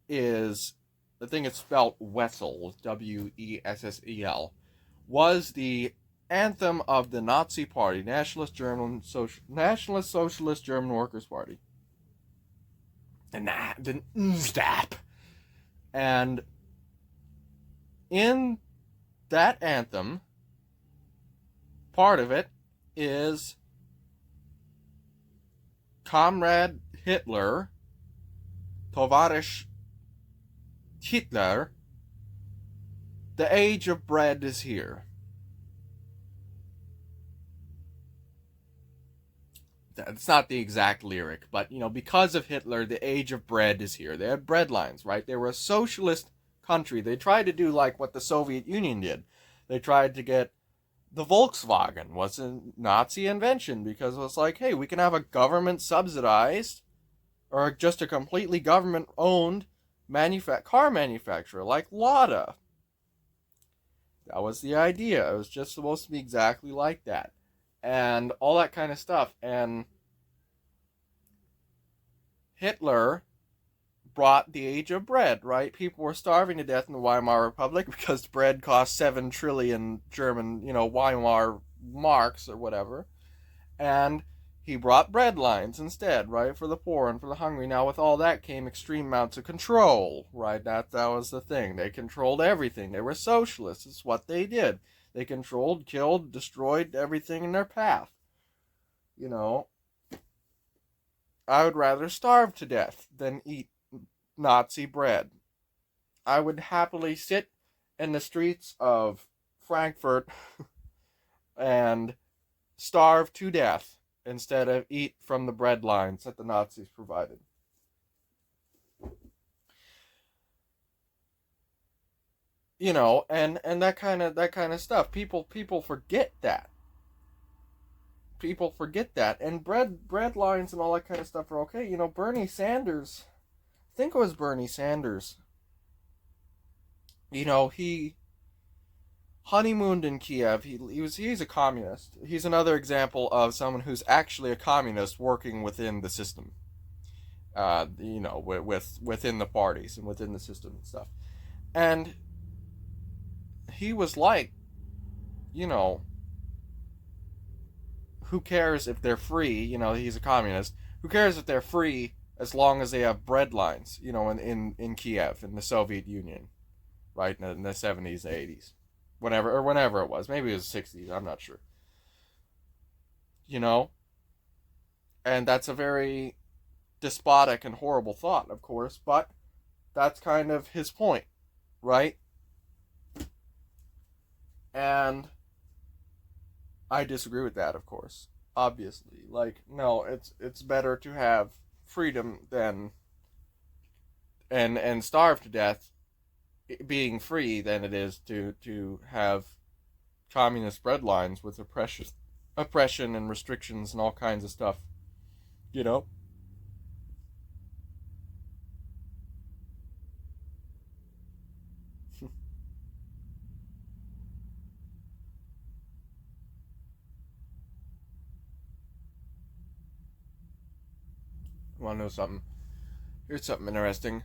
is, I think it's spelled Wessel, Wessel, was the anthem of the Nazi Party, Nationalist Socialist German Workers' Party. The NSDAP. And in that anthem, part of it is Comrade Hitler, Tovarish Hitler, the age of bread is here. That's not the exact lyric, but, you know, because of Hitler, the age of bread is here. They had bread lines, right? They were a socialist country. They tried to do like what the Soviet Union did. They tried to get the Volkswagen was a Nazi invention because it was like, hey, we can have a government subsidized or just a completely government owned car manufacturer like Lada. That was the idea. It was just supposed to be exactly like that. And all that kind of stuff. And Hitler brought the age of bread, right? People were starving to death in the Weimar Republic because bread cost 7 trillion German, you know, Weimar marks or whatever. And he brought bread lines instead, right, for the poor and for the hungry. Now, with all that came extreme amounts of control, right? That was the thing. They controlled everything. They were socialists. It's what they did. They controlled, killed, destroyed everything in their path. You know. I would rather starve to death than eat Nazi bread. I would happily sit in the streets of Frankfurt and starve to death instead of eat from the bread lines that the Nazis provided. You know, and that kind of stuff. People forget that. People forget that. And bread lines and all that kind of stuff are okay. You know, Bernie Sanders, I think it was Bernie Sanders. You know, he honeymooned in Kiev. He's a communist. He's another example of someone who's actually a communist working within the system. You know, within the parties and within the system and stuff. And he was like, you know, who cares if they're free? You know, he's a communist. Who cares if they're free as long as they have bread lines? You know, in Kiev, in the Soviet Union, right in the 70s, 80s, whenever it was. Maybe it was 60s. I'm not sure. You know, and that's a very despotic and horrible thought, of course, but that's kind of his point, right? And I disagree with that, of course. Obviously, like, no, it's better to have freedom than and starve to death being free than it is to have communist breadlines with oppression and restrictions and all kinds of stuff. You know, want to know something? Here's something interesting.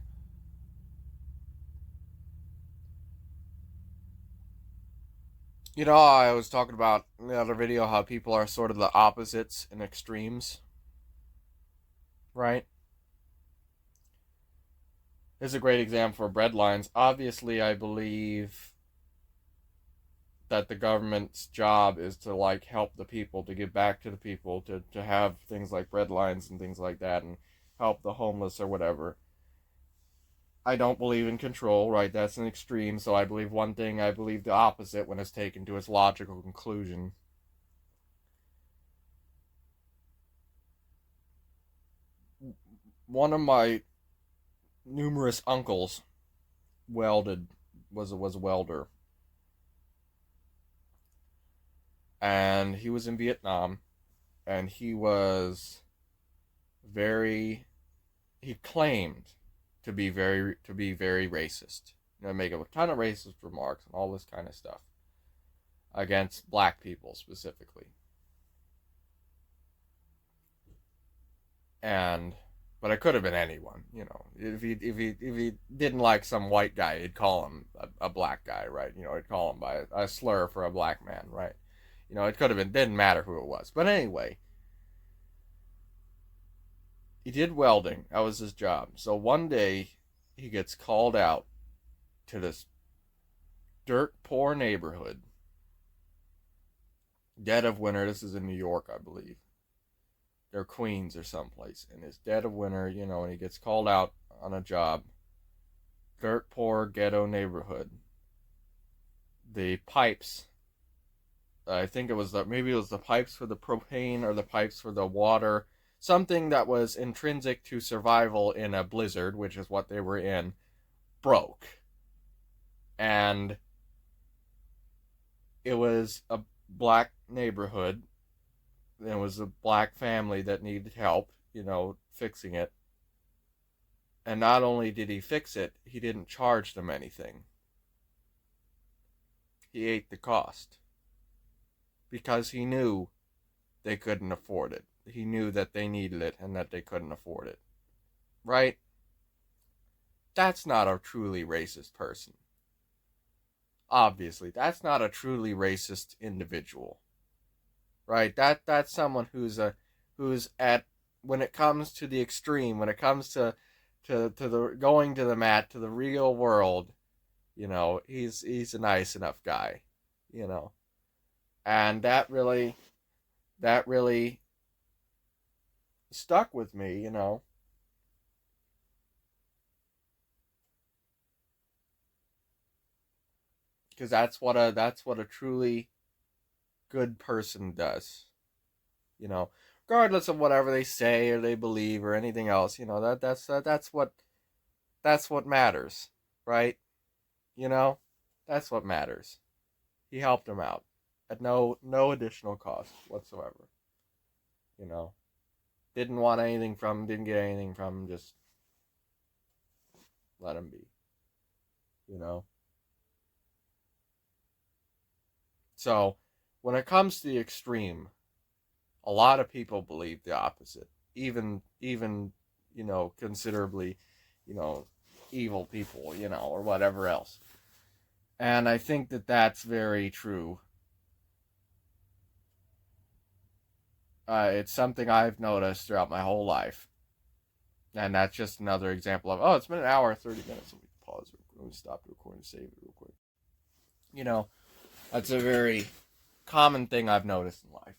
You know, I was talking about in the other video how people are sort of the opposites and extremes, right? This is a great example for breadlines. Obviously, I believe that the government's job is to like help the people, to give back to the people, to have things like breadlines and things like that, and help the homeless or whatever. I don't believe in control, right? That's an extreme. So I believe one thing, I believe the opposite when it's taken to its logical conclusion. One of my numerous uncles welded was a welder, and he was in Vietnam, and very he claimed to be very racist. You know, make a ton of racist remarks and all this kind of stuff against black people specifically. And but it could have been anyone, you know. If he didn't like some white guy, he'd call him a black guy, right? You know, he'd call him by a slur for a black man, right? You know, it could have been, didn't matter who it was. But anyway, he did welding. That was his job. So one day he gets called out to this dirt poor neighborhood, dead of winter. This is in New York, I believe. They're Queens or someplace. And it's dead of winter, you know, and he gets called out on a job. Dirt poor ghetto neighborhood. The pipes, I think it was maybe it was the pipes for the propane or the pipes for the water, something that was intrinsic to survival in a blizzard, which is what they were in, broke. And it was a black neighborhood. There was a black family that needed help, you know, fixing it. And not only did he fix it, he didn't charge them anything. He ate the cost because he knew they couldn't afford it. He knew that they needed it and that they couldn't afford it. Right? That's not a truly racist person. Obviously, that's not a truly racist individual. Right? That's someone who's at when it comes to the extreme, when it comes to the going to the mat, to the real world, you know, he's a nice enough guy, you know. And that really stuck with me, because that's what a truly good person does. You know, regardless of whatever they say or they believe or anything else. That's what matters, right? You know, that's what matters. He helped him out at no additional cost whatsoever. You know, didn't want anything from him, didn't get anything from him, just let him be. You know. So, when it comes to the extreme, a lot of people believe the opposite. Even considerably, you know, evil people, or whatever else. And I think that that's very true. It's something I've noticed throughout my whole life. And that's just another example of, oh, it's been an hour and 30 minutes. Let me pause. Let me stop the recording and save it real quick. You know, that's a very common thing I've noticed in life.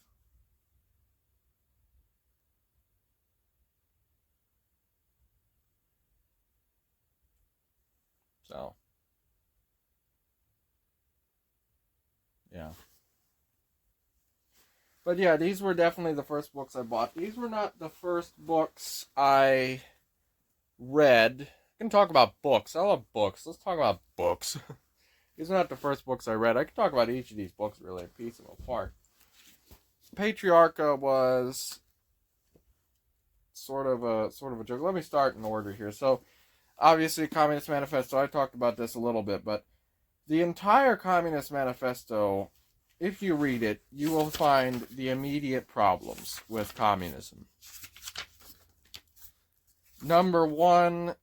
So, yeah. But yeah, these were definitely the first books I bought. These were not the first books I read. I can talk about books. I love books. Let's talk about books. These are not the first books I read. I can talk about each of these books really, piece them apart. Patriarcha was sort of a joke. Let me start in order here. So, obviously, Communist Manifesto. I talked about this a little bit, but the entire Communist Manifesto, if you read it, you will find the immediate problems with communism. Number one,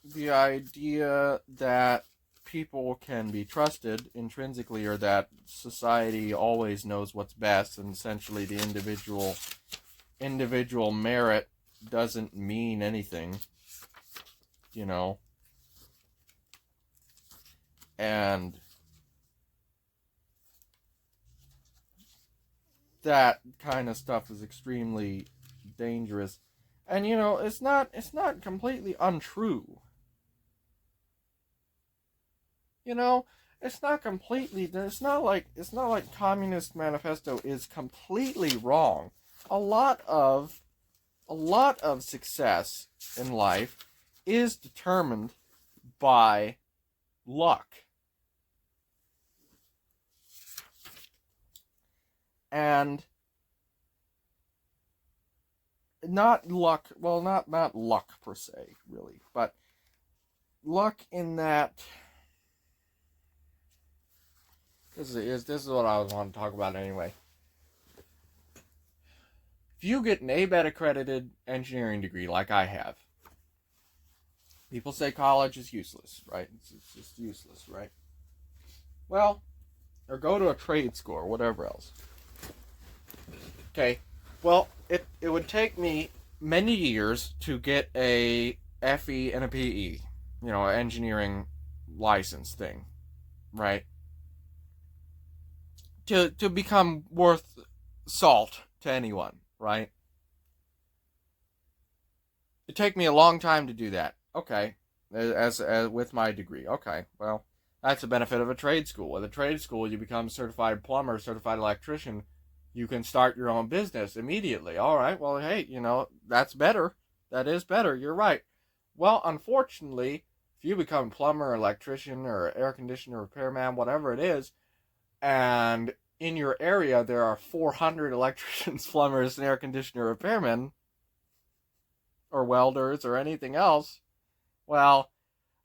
the idea that people can be trusted intrinsically, or that society always knows what's best, and essentially the individual merit doesn't mean anything, and that kind of stuff is extremely dangerous. And it's not completely untrue. It's not like Communist Manifesto is completely wrong. A lot of success in life is determined by luck. And not luck, well, not luck per se, really, but luck in that this is what I want to talk about anyway. If you get an ABET accredited engineering degree like I have, people say college is useless, right? It's just useless, right? Well, or go to a trade school or whatever else. Okay, well, it would take me many years to get a FE and a PE, engineering license thing, right? To become worth salt to anyone, right? It'd take me a long time to do that. Okay, as with my degree. Okay, well, that's the benefit of a trade school. With a trade school, you become certified plumber, certified electrician. You can start your own business immediately. All right, well, hey, that's better. That is better. You're right. Well, unfortunately, if you become plumber, electrician, or air conditioner repairman, whatever it is, and in your area there are 400 electricians, plumbers, and air conditioner repairmen, or welders, or anything else, well,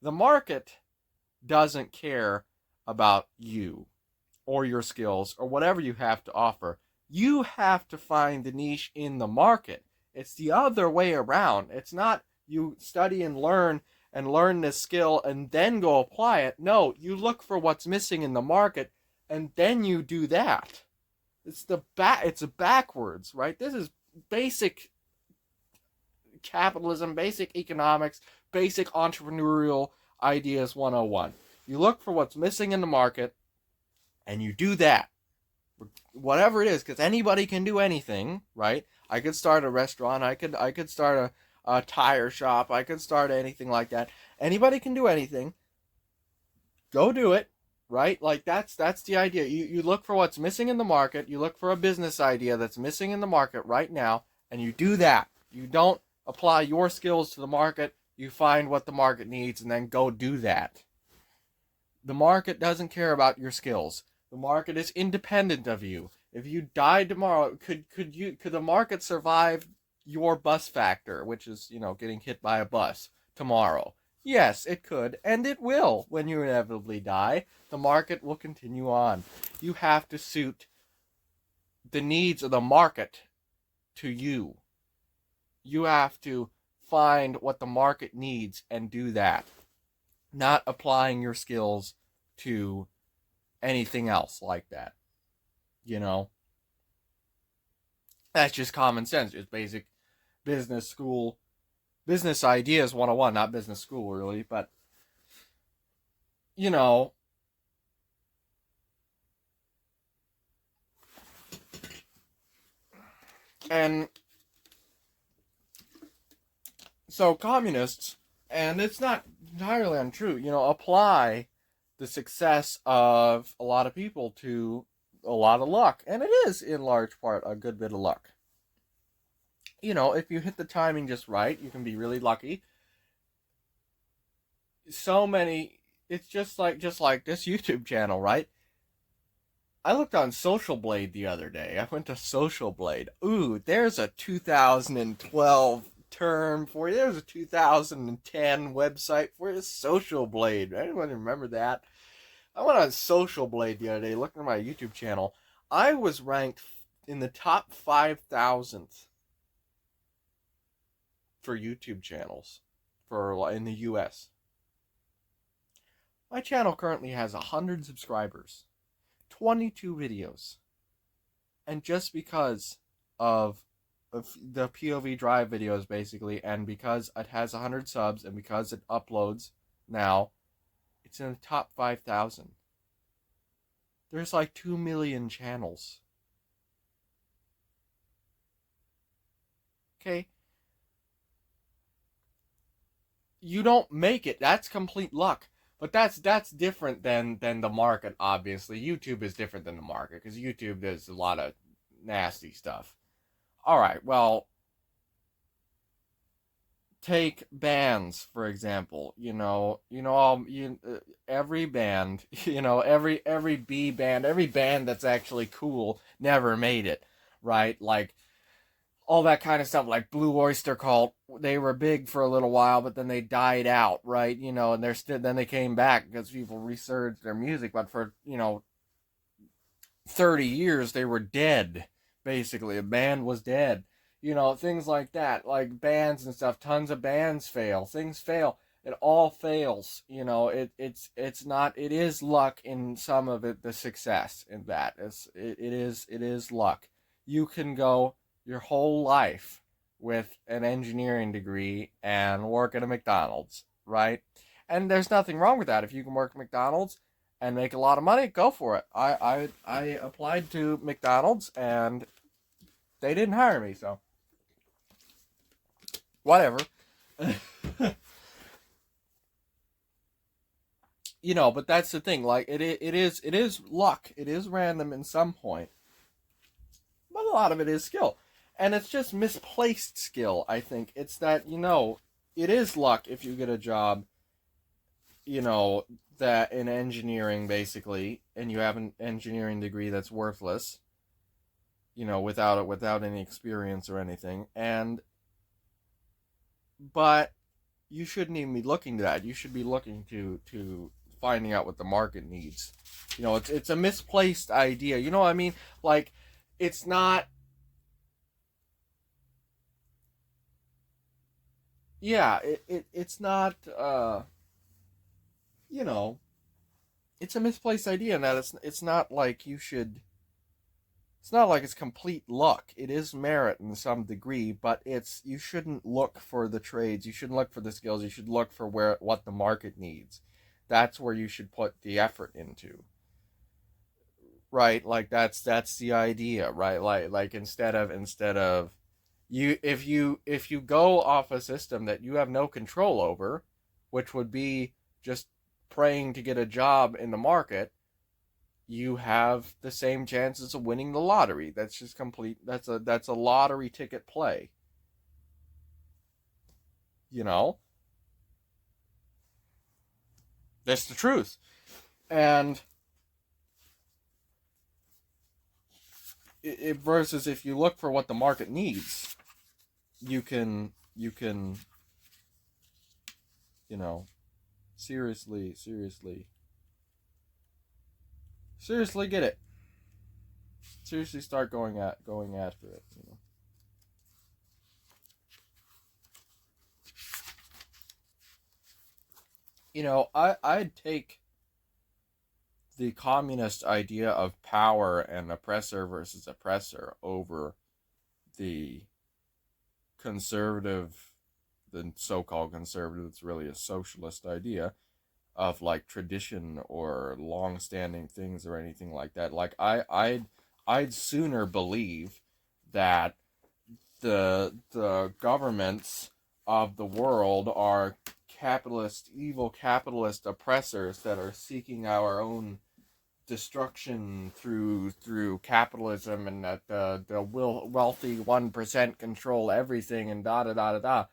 the market doesn't care about you or your skills or whatever you have to offer. You have to find the niche in the market. It's the other way around. It's not you study and learn this skill and then go apply it. No, you look for what's missing in the market and then you do that. It's backwards, right? This is basic capitalism, basic economics, basic entrepreneurial ideas 101. You look for what's missing in the market and you do that. whatever it is, because anybody can do anything, right? I could start a restaurant. I could start a tire shop. I could start anything like that. Anybody can do anything. Go do it, right? Like that's the idea. You look for what's missing in the market. You look for a business idea that's missing in the market right now, and you do that. You don't apply your skills to the market. You find what the market needs, and then go do that. The market doesn't care about your skills. The market is independent of you. If you died tomorrow, could the market survive your bus factor, which is, getting hit by a bus tomorrow? Yes, it could, and it will when you inevitably die. The market will continue on. You have to suit the needs of the market to you. You have to find what the market needs and do that, not applying your skills to anything else like that. You know, that's just common sense, just basic business school, business ideas 101, not business school really, but you know, and so communists, and it's not entirely untrue, apply the success of a lot of people to a lot of luck, and it is in large part a good bit of luck. If you hit the timing just right, you can be really lucky. So many, it's just like this YouTube channel, right? I looked on Social Blade the other day. I went to Social Blade. Ooh, there's a 2012 term for you. There's a 2010 website for you. Social Blade. Anyone remember that? I went on Social Blade the other day, looking at my YouTube channel. I was ranked in the top 5,000th for YouTube channels in the US. My channel currently has 100 subscribers, 22 videos, and just because of the POV drive videos, basically, and because it has 100 subs, and because it uploads now, it's in the top 5,000. There's like 2 million channels. Okay? You don't make it. That's complete luck. But that's different than the market, obviously. YouTube is different than the market, because YouTube does a lot of nasty stuff. Alright, well, take bands for example. Every band, every B band, every band that's actually cool never made it, right? Like all that kind of stuff, like Blue Oyster Cult. They were big for a little while, but then they died out, right? And then they came back because people resurged their music, but for 30 years they were dead. Basically, a band was dead. Things like that, like bands and stuff. Tons of bands fail. Things fail. It all fails. It's not. It is luck in some of it. The success in that it is luck. You can go your whole life with an engineering degree and work at a McDonald's, right? And there's nothing wrong with that. If you can work at McDonald's and make a lot of money, go for it. I applied to McDonald's and they didn't hire me, so whatever. But that's the thing. Like it is luck. It is random in some point, but a lot of it is skill, and it's just misplaced skill. I think it's that it is luck if you get a job. That in engineering basically, and you have an engineering degree that's worthless. Without any experience or anything, but you shouldn't even be looking to that. You should be looking to finding out what the market needs. It's a misplaced idea. You know what I mean? Like, it's not. Yeah, it's not. You know, it's a misplaced idea in that it's not like you should. It's not like it's complete luck. It is merit in some degree, but you shouldn't look for the trades. You shouldn't look for the skills. You should look for what the market needs. That's where you should put the effort into. right? Like that's the idea, right? Like instead of you, if you go off a system that you have no control over, which would be just praying to get a job in the market, you have the same chances of winning the lottery. That's just complete. That's a lottery ticket play. You know, that's the truth. And versus if you look for what the market needs, you can you know seriously get it. Seriously start going after it. I'd take the communist idea of power and oppressor versus oppressor over the conservative, the so-called conservative. It's really a socialist idea of like tradition or long-standing things or anything like that. Like I'd sooner believe that the governments of the world are capitalist, evil capitalist oppressors that are seeking our own destruction through capitalism, and that the wealthy 1% control everything, and da da da da da,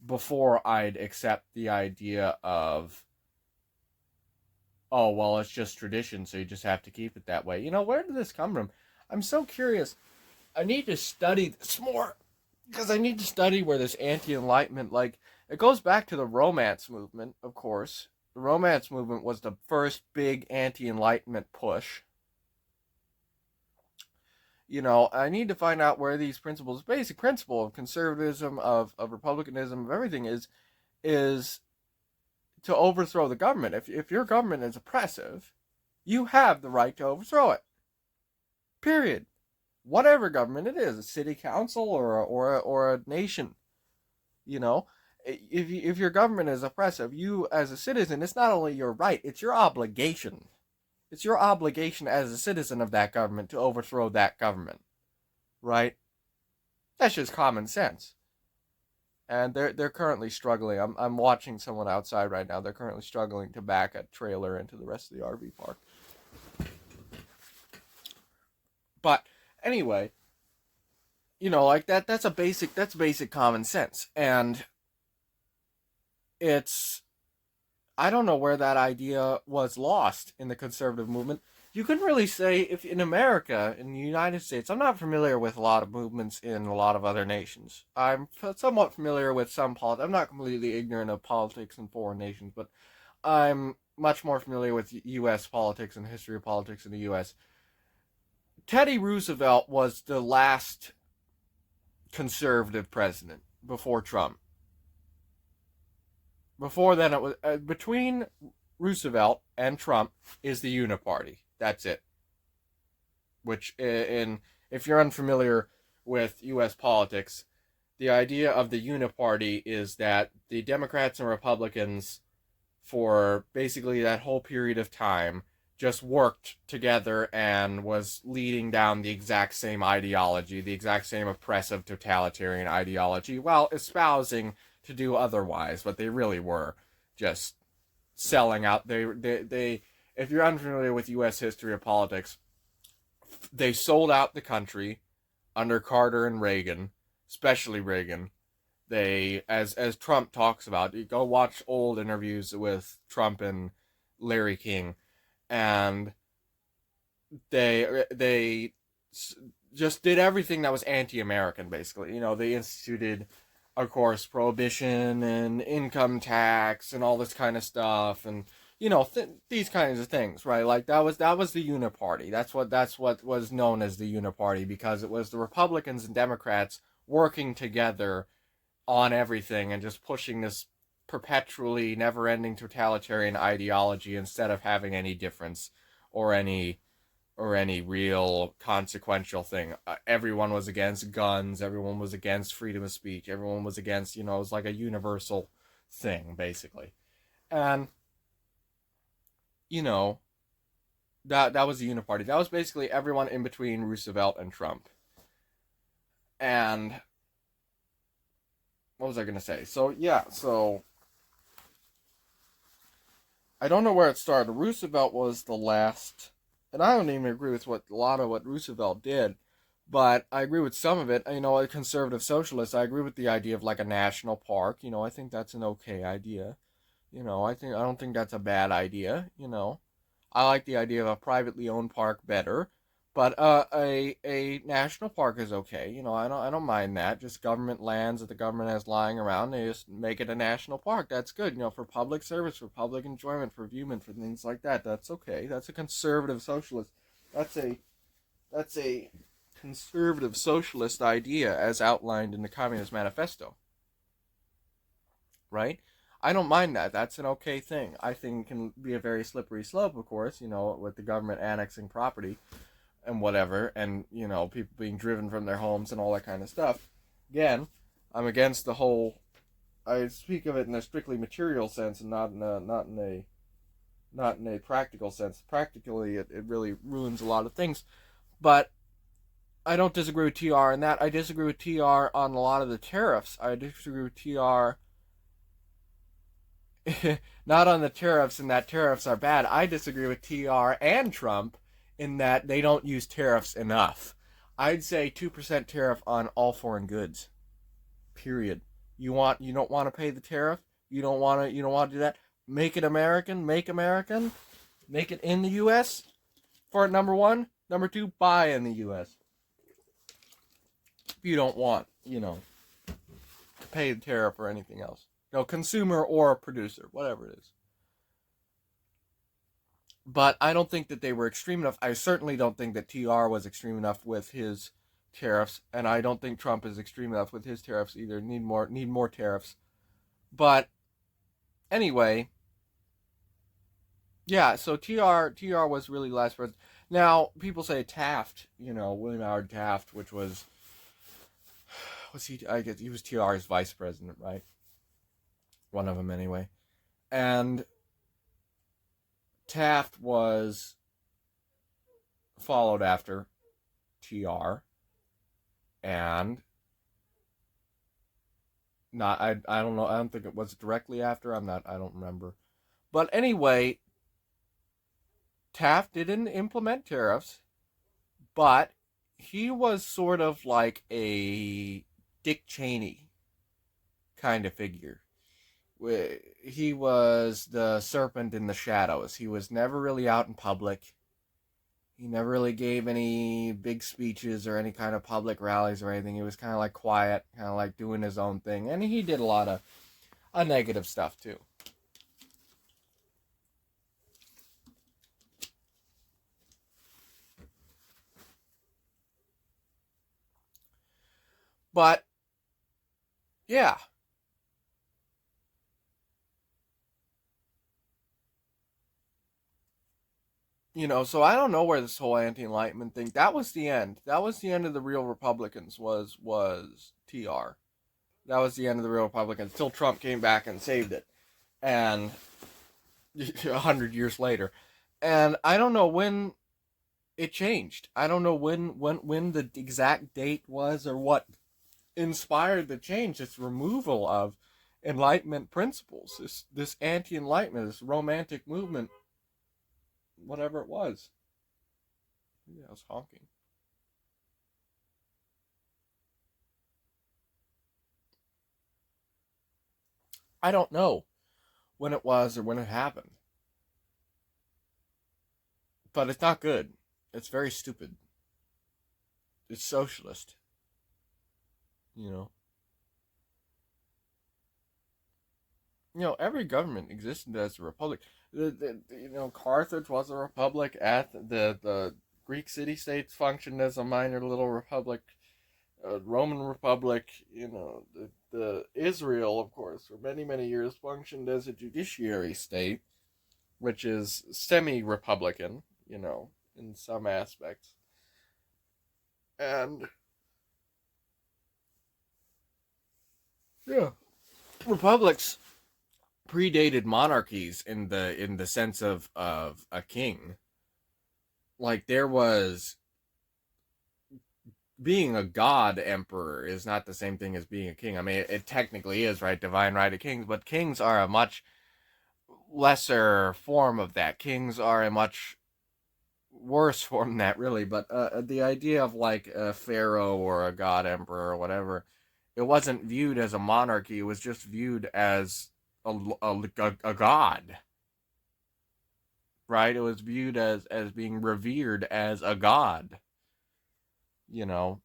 before I'd accept the idea of, oh well, it's just tradition, so you just have to keep it that way. Where did this come from? I'm so curious. I need to study this more, because I need to study where this anti-enlightenment, like, it goes back to the Romance movement, of course. The Romance movement was the first big anti-enlightenment push. I need to find out where these principles, basic principle of conservatism, of republicanism, of everything is to overthrow the government. If your government is oppressive, you have the right to overthrow it. Period. Whatever government it is, a city council or a nation. You know, if your government is oppressive, you as a citizen, it's not only your right, it's your obligation. It's your obligation as a citizen of that government to overthrow that government, right? That's just common sense. And they're currently struggling. I'm watching someone outside right now. They're currently struggling to back a trailer into the rest of the RV park. But anyway, like that's basic common sense. And it's I don't know where that idea was lost in the conservative movement. You couldn't really say, if in America, in the United States, I'm not familiar with a lot of movements in a lot of other nations. I'm somewhat familiar with some politics. I'm not completely ignorant of politics in foreign nations, but I'm much more familiar with U.S. politics and the history of politics in the U.S. Teddy Roosevelt was the last conservative president before Trump. Before then, it was between Roosevelt and Trump is the Uniparty. That's it. Which, in if you're unfamiliar with U.S. politics, the idea of the Uniparty is that the Democrats and Republicans, for basically that whole period of time, just worked together and was leading down the exact same ideology, the exact same oppressive totalitarian ideology, while espousing to do otherwise, but they really were just selling out. They if you're unfamiliar with U.S. history of politics, they sold out the country under Carter and Reagan, especially Reagan. They, as Trump talks about, you go watch old interviews with Trump and Larry King, and they just did everything that was anti-American. Basically, they instituted, of course, prohibition and income tax and all this kind of stuff, and these kinds of things, right? Like that was the Uniparty. That's what was known as the Uniparty, because it was the Republicans and Democrats working together on everything and just pushing this perpetually never-ending totalitarian ideology, instead of having any difference or any real consequential thing. Everyone was against guns. Everyone was against freedom of speech. Everyone was against, it was like a universal thing, basically. And, you know, That was the Uniparty. That was basically everyone in between Roosevelt and Trump. And what was I gonna say? So yeah, so I don't know where it started. Roosevelt was the last, and I don't even agree with what a lot of what Roosevelt did, but I agree with some of it. You know, a conservative socialist, I agree with the idea of like a national park. You know, I think that's an okay idea. You know, I don't think that's a bad idea. You know, I like the idea of a privately owned park better, but a national park is okay. You know, I don't mind that. Just government lands that the government has lying around, they just make it a national park. That's good. You know, for public service, for public enjoyment, for viewment, for things like that. That's okay. That's a conservative socialist. That's a that's a conservative socialist idea as outlined in the Communist Manifesto, right? I don't mind that. That's an okay thing. I think it can be a very slippery slope, of course, you know, with the government annexing property and whatever, and, you know, people being driven from their homes and all that kind of stuff. Again, I'm against the whole. I speak of it in a strictly material sense and not in a practical sense. Practically, it really ruins a lot of things. But I don't disagree with TR in that. I disagree with TR on a lot of the tariffs. I disagree with TR not on the tariffs and that tariffs are bad. I disagree with TR and Trump in that they don't use tariffs enough. I'd say 2% tariff on all foreign goods. Period. You don't want to pay the tariff? You don't want to do that? Make it American, make American, make it in the US for number 1. Number 2, buy in the US. If you don't want, you know, to pay the tariff or anything else. You know, consumer or producer, whatever it is. But I don't think that they were extreme enough. I certainly don't think that TR was extreme enough with his tariffs, and I don't think Trump is extreme enough with his tariffs either. Need more tariffs. But anyway, yeah. So TR was really the last president. Now people say Taft, you know, William Howard Taft, which was he? I guess he was TR's vice president, right? One of them anyway. And Taft was followed after TR, and not I don't know, I don't think it was directly after. I don't remember. But anyway, Taft didn't implement tariffs, but he was sort of like a Dick Cheney kind of figure. He was the serpent in the shadows. He was never really out in public. He never really gave any big speeches or any kind of public rallies or anything. He was kind of like quiet, kind of like doing his own thing. And he did a lot of negative stuff too. But yeah, you know, so I don't know where this whole anti-enlightenment thing. That was the end. That was the end of the real Republicans. Was TR. That was the end of the real Republicans. Till Trump came back and saved it, and 100 years later, and I don't know when it changed. I don't know when the exact date was or what inspired the change. This removal of Enlightenment principles. This anti-Enlightenment, this romantic movement, whatever it was. Yeah, I was honking. I don't know when it was or when it happened, but it's not good. It's very stupid. It's socialist. You know. You know, every government existed as a republic. You know, Carthage was a republic. At the Greek city states functioned as a minor little republic. Roman Republic. You know, the Israel, of course, for many years functioned as a judiciary state, which is semi-republican. You know, in some aspects, and yeah, republics predated monarchies in the sense of a king. like there was being a god emperor is not the same thing as being a king. I mean, it technically is, right? Divine right of kings, but kings are a much lesser form of that. Kings are a much worse form than that, really. But the idea of like a pharaoh or a god emperor or whatever, it wasn't viewed as a monarchy. It was just viewed as a god, right? It was viewed as being revered as a god. You know,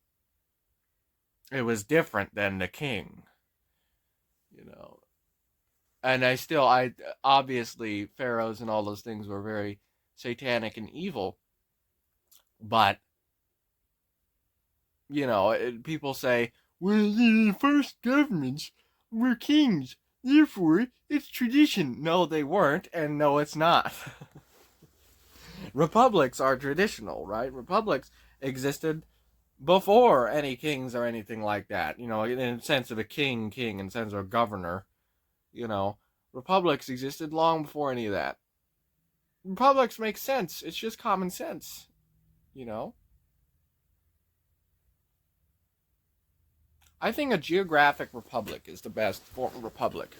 it was different than the king. You know, and I obviously pharaohs and all those things were very satanic and evil, but people say, well, the first governments were kings, therefore it's tradition. No, they weren't, and no, it's not. Republics are traditional, right? Republics existed before any kings or anything like that. In the sense of a king, in the sense of a governor. You know, republics existed long before any of that. Republics make sense. It's just common sense. You know, I think a geographic republic is the best form of republic.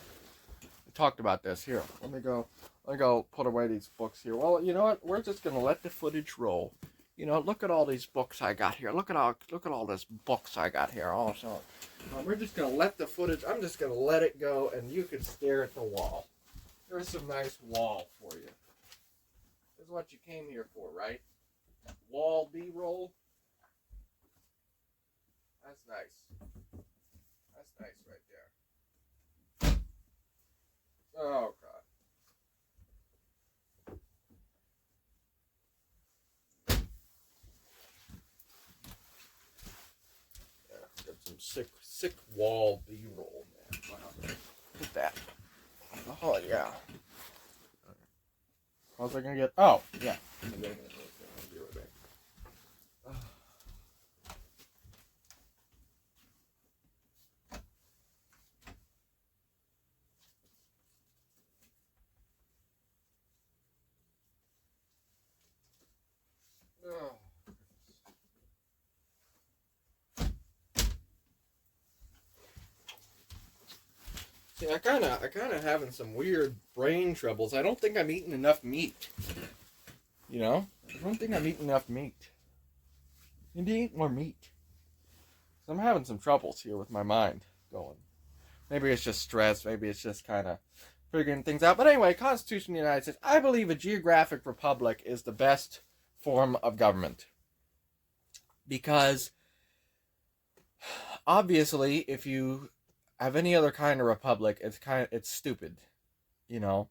We talked about this here. Let me go put away these books here. Well, you know what? We're just gonna let the footage roll. Look at all these books I got here. Look at all this books I got here. Also, we're just gonna let the footage. I'm just gonna let it go, and you can stare at the wall. There's some nice wall for you. This is what you came here for, right? Wall B-roll. That's nice. That's nice right there. Oh God. Yeah, got some sick wall B-roll, man. Wow. Look at that. Oh yeah. How's I gonna get? Oh yeah. Oh. See, I kind of having some weird brain troubles. I don't think I'm eating enough meat. I don't think I'm eating enough meat. You need to eat more meat. I'm having some troubles here with my mind going. Maybe it's just stress. Maybe it's just kind of figuring things out. But anyway, Constitution of the United States. I believe a geographic republic is the best form of government because obviously, if you have any other kind of republic, it's stupid. You know,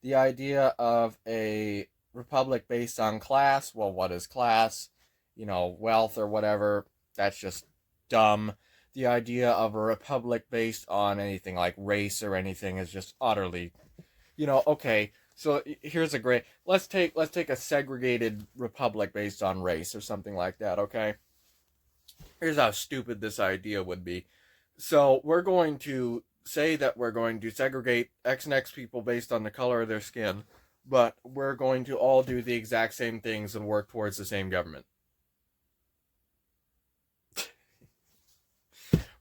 the idea of a republic based on class. Well, what is class? Wealth or whatever. That's just dumb. The idea of a republic based on anything like race or anything is just utterly, okay. So here's a great. Let's take a segregated republic based on race or something like that. Okay. Here's how stupid this idea would be. So we're going to say that we're going to segregate X and X people based on the color of their skin, but we're going to all do the exact same things and work towards the same government.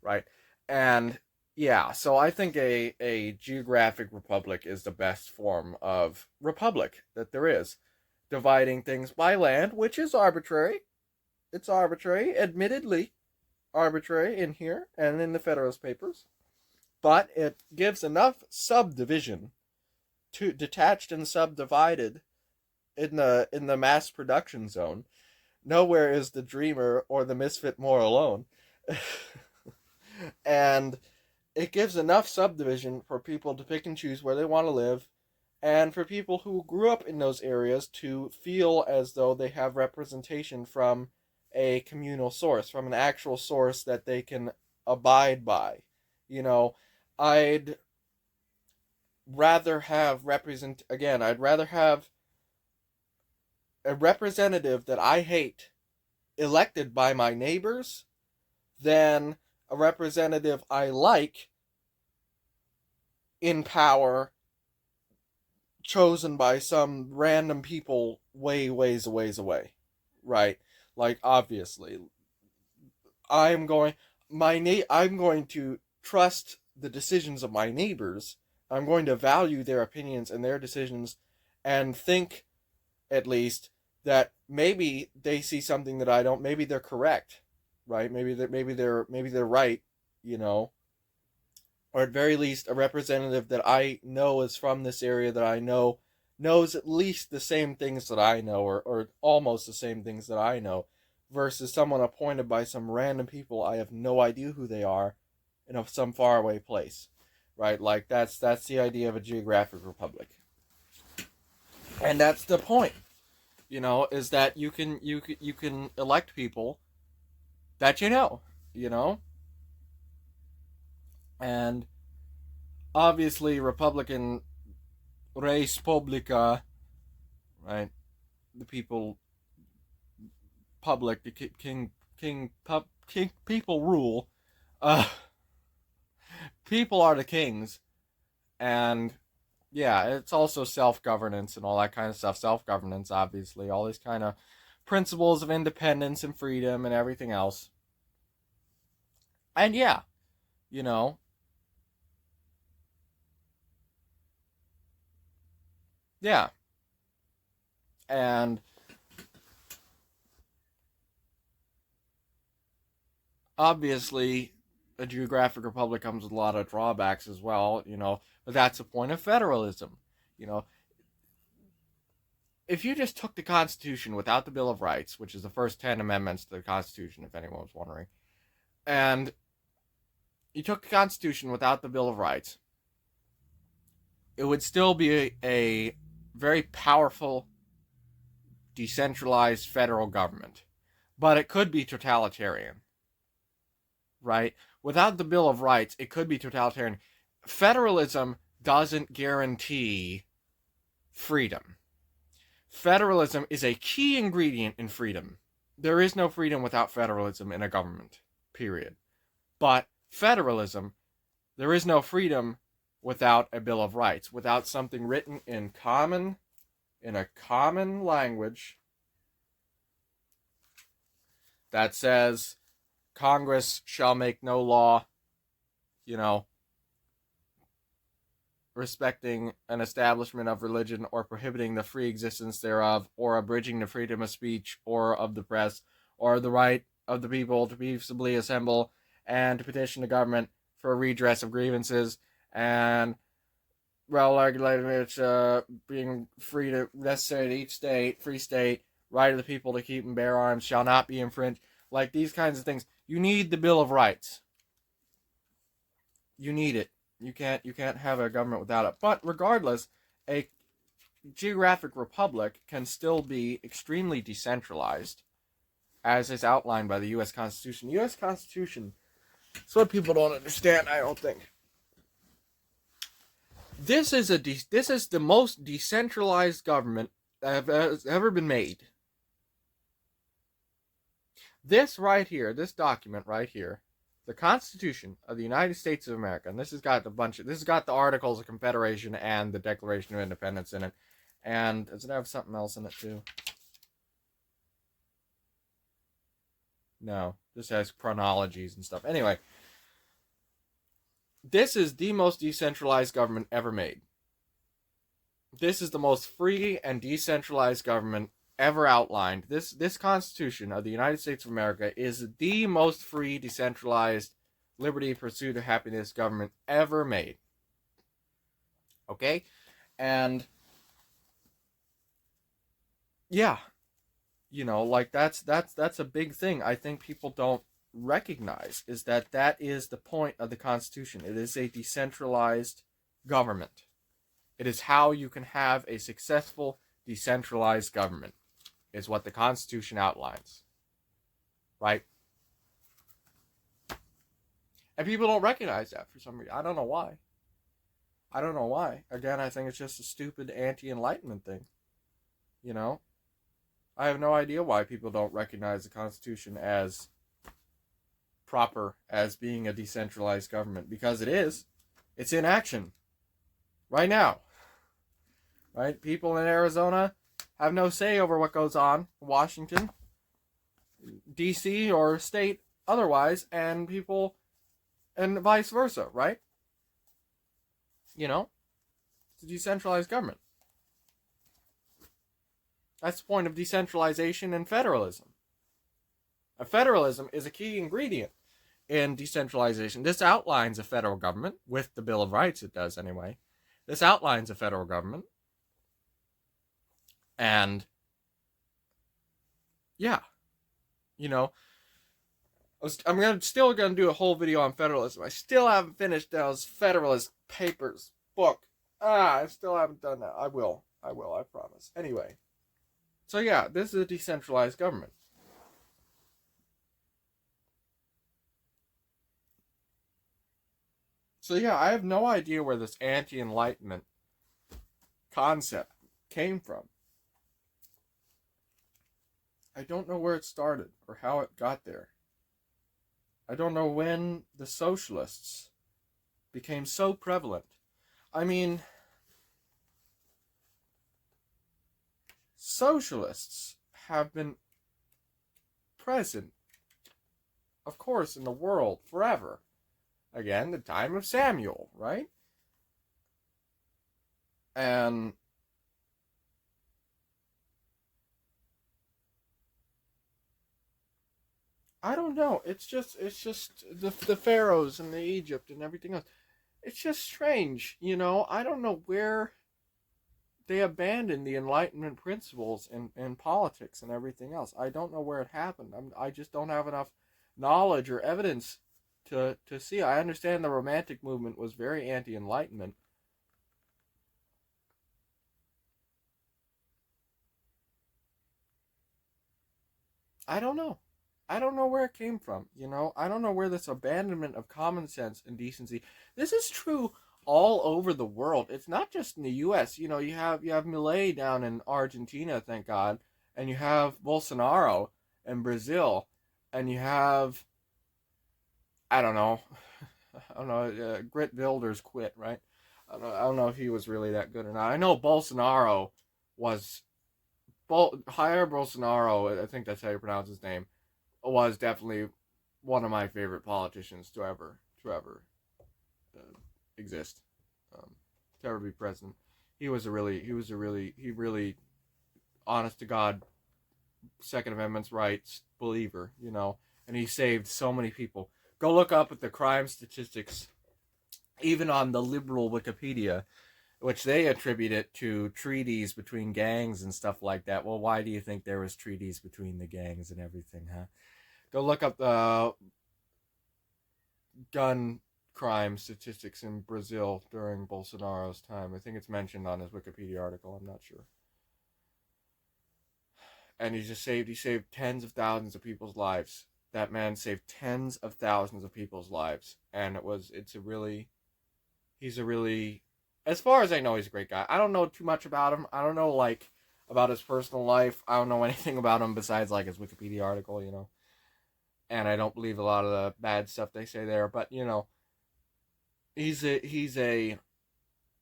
Right? And yeah, so I think a geographic republic is the best form of republic that there is. Dividing things by land, which is arbitrary. It's arbitrary, admittedly arbitrary in here and in the Federalist Papers, but it gives enough subdivision to detached and subdivided in the mass production zone. Nowhere is the dreamer or the misfit more alone. And it gives enough subdivision for people to pick and choose where they want to live, and for people who grew up in those areas to feel as though they have representation from a communal source, from an actual source that they can abide by. You know, I'd rather have I'd rather have a representative that I hate elected by my neighbors than a representative I like in power chosen by some random people ways away, right? Like, obviously, I'm going I'm going to trust the decisions of my neighbors. I'm going to value their opinions and their decisions, and think, at least, that maybe they see something that I don't. Maybe they're correct, right? Maybe they're right, you know, or at very least a representative that I know is from this area, that I know knows at least the same things that I know, or almost the same things that I know, versus someone appointed by some random people I have no idea who they are in some faraway place, right? Like, that's the idea of a geographic republic, and that's the point, is that you can elect people that you know, and obviously Republican res publica, right? The people, public, the king, people rule. Uh, People are the kings, and yeah, it's also self-governance and all that kind of stuff. Self-governance, obviously, all these kind of principles of independence and freedom and everything else. And yeah, you know, yeah, and obviously a geographic republic comes with a lot of drawbacks as well, but that's the point of federalism. You know, if you just took the Constitution without the Bill of Rights, which is the first 10 amendments to the Constitution, if anyone was wondering, and you took the Constitution without the Bill of Rights, it would still be a very powerful, decentralized federal government. But it could be totalitarian, right? Without the Bill of Rights, it could be totalitarian. Federalism doesn't guarantee freedom. Federalism is a key ingredient in freedom. There is no freedom without federalism in a government, period. But federalism, there is no freedom without a Bill of Rights, without something written in a common language that says Congress shall make no law, you know, respecting an establishment of religion, or prohibiting the free existence thereof, or abridging the freedom of speech or of the press, or the right of the people to peaceably assemble and to petition the government for a redress of grievances, and well regulated, it's being free to necessary to each state, free state, right of the people to keep and bear arms shall not be infringed. Like these kinds of things, you need the Bill of Rights. You need it. You can't have a government without it. But regardless, a geographic republic can still be extremely decentralized, as is outlined by the U.S. Constitution. The U.S. Constitution, it's what people don't understand, I don't think. This is the most decentralized government that has ever been made. This right here, this document right here, the Constitution of the United States of America, and this has got the Articles of Confederation and the Declaration of Independence in it, and does it have something else in it too? No, this has chronologies and stuff. Anyway, this is the most decentralized government ever made. This is the most free and decentralized government ever outlined. This Constitution of the United States of America is the most free, decentralized, liberty, pursuit of happiness government ever made. Okay? And yeah, like that's a big thing I think people don't recognize, is that is the point of the Constitution. It is a decentralized government. It is how you can have a successful decentralized government, is what the Constitution outlines. Right? And people don't recognize that for some reason. I don't know why. Again, I think it's just a stupid anti-enlightenment thing. I have no idea why people don't recognize the Constitution as proper, as being a decentralized government, because it is. It's in action right now. right? People in Arizona have no say over what goes on in Washington, D.C., or state otherwise, and people, and vice versa, right? You know, it's a decentralized government. That's the point of decentralization and federalism. Federalism is a key ingredient in decentralization. This outlines a federal government, with the Bill of Rights it does anyway. This outlines a federal government. And, yeah, you know, I'm still going to do a whole video on federalism. I still haven't finished those Federalist Papers book. I still haven't done that. I will, I promise. Anyway, so yeah, this is a decentralized government. So yeah, I have no idea where this anti-enlightenment concept came from. I don't know where it started or how it got there. I don't know when the socialists became so prevalent. I mean, socialists have been present, of course, in the world forever. Again, the time of Samuel, right? And I don't know. It's just the pharaohs and the Egypt and everything else. It's just strange, you know. I don't know where they abandoned the Enlightenment principles in politics and everything else. I don't know where it happened. I just don't have enough knowledge or evidence to see. I understand the Romantic movement was very anti-Enlightenment. I don't know. I don't know where it came from, you know? I don't know where this abandonment of common sense and decency. This is true all over the world. It's not just in the US. You know, you have Milei down in Argentina, thank God, and you have Bolsonaro in Brazil, and you have, I don't know, Grit Wilders quit, right? I don't know if he was really that good or not. I know Bolsonaro was Jair Bolsonaro, I think that's how you pronounce his name, was definitely one of my favorite politicians to ever uh, exist, to ever be president. He really honest to God Second Amendment's rights believer, you know, and he saved so many people. Go look up at the crime statistics, even on the liberal Wikipedia, which they attribute it to treaties between gangs and stuff like that. Well, why do you think there was treaties between the gangs and everything, huh? Go look up the gun crime statistics in Brazil during Bolsonaro's time. I think it's mentioned on his Wikipedia article. I'm not sure. And he saved tens of thousands of people's lives. That man saved tens of thousands of people's lives, and he's a really, as far as I know, he's a great guy. I don't know too much about him. I don't know like about his personal life. I don't know anything about him besides like his Wikipedia article, you know. And I don't believe a lot of the bad stuff they say there, but you know, he's a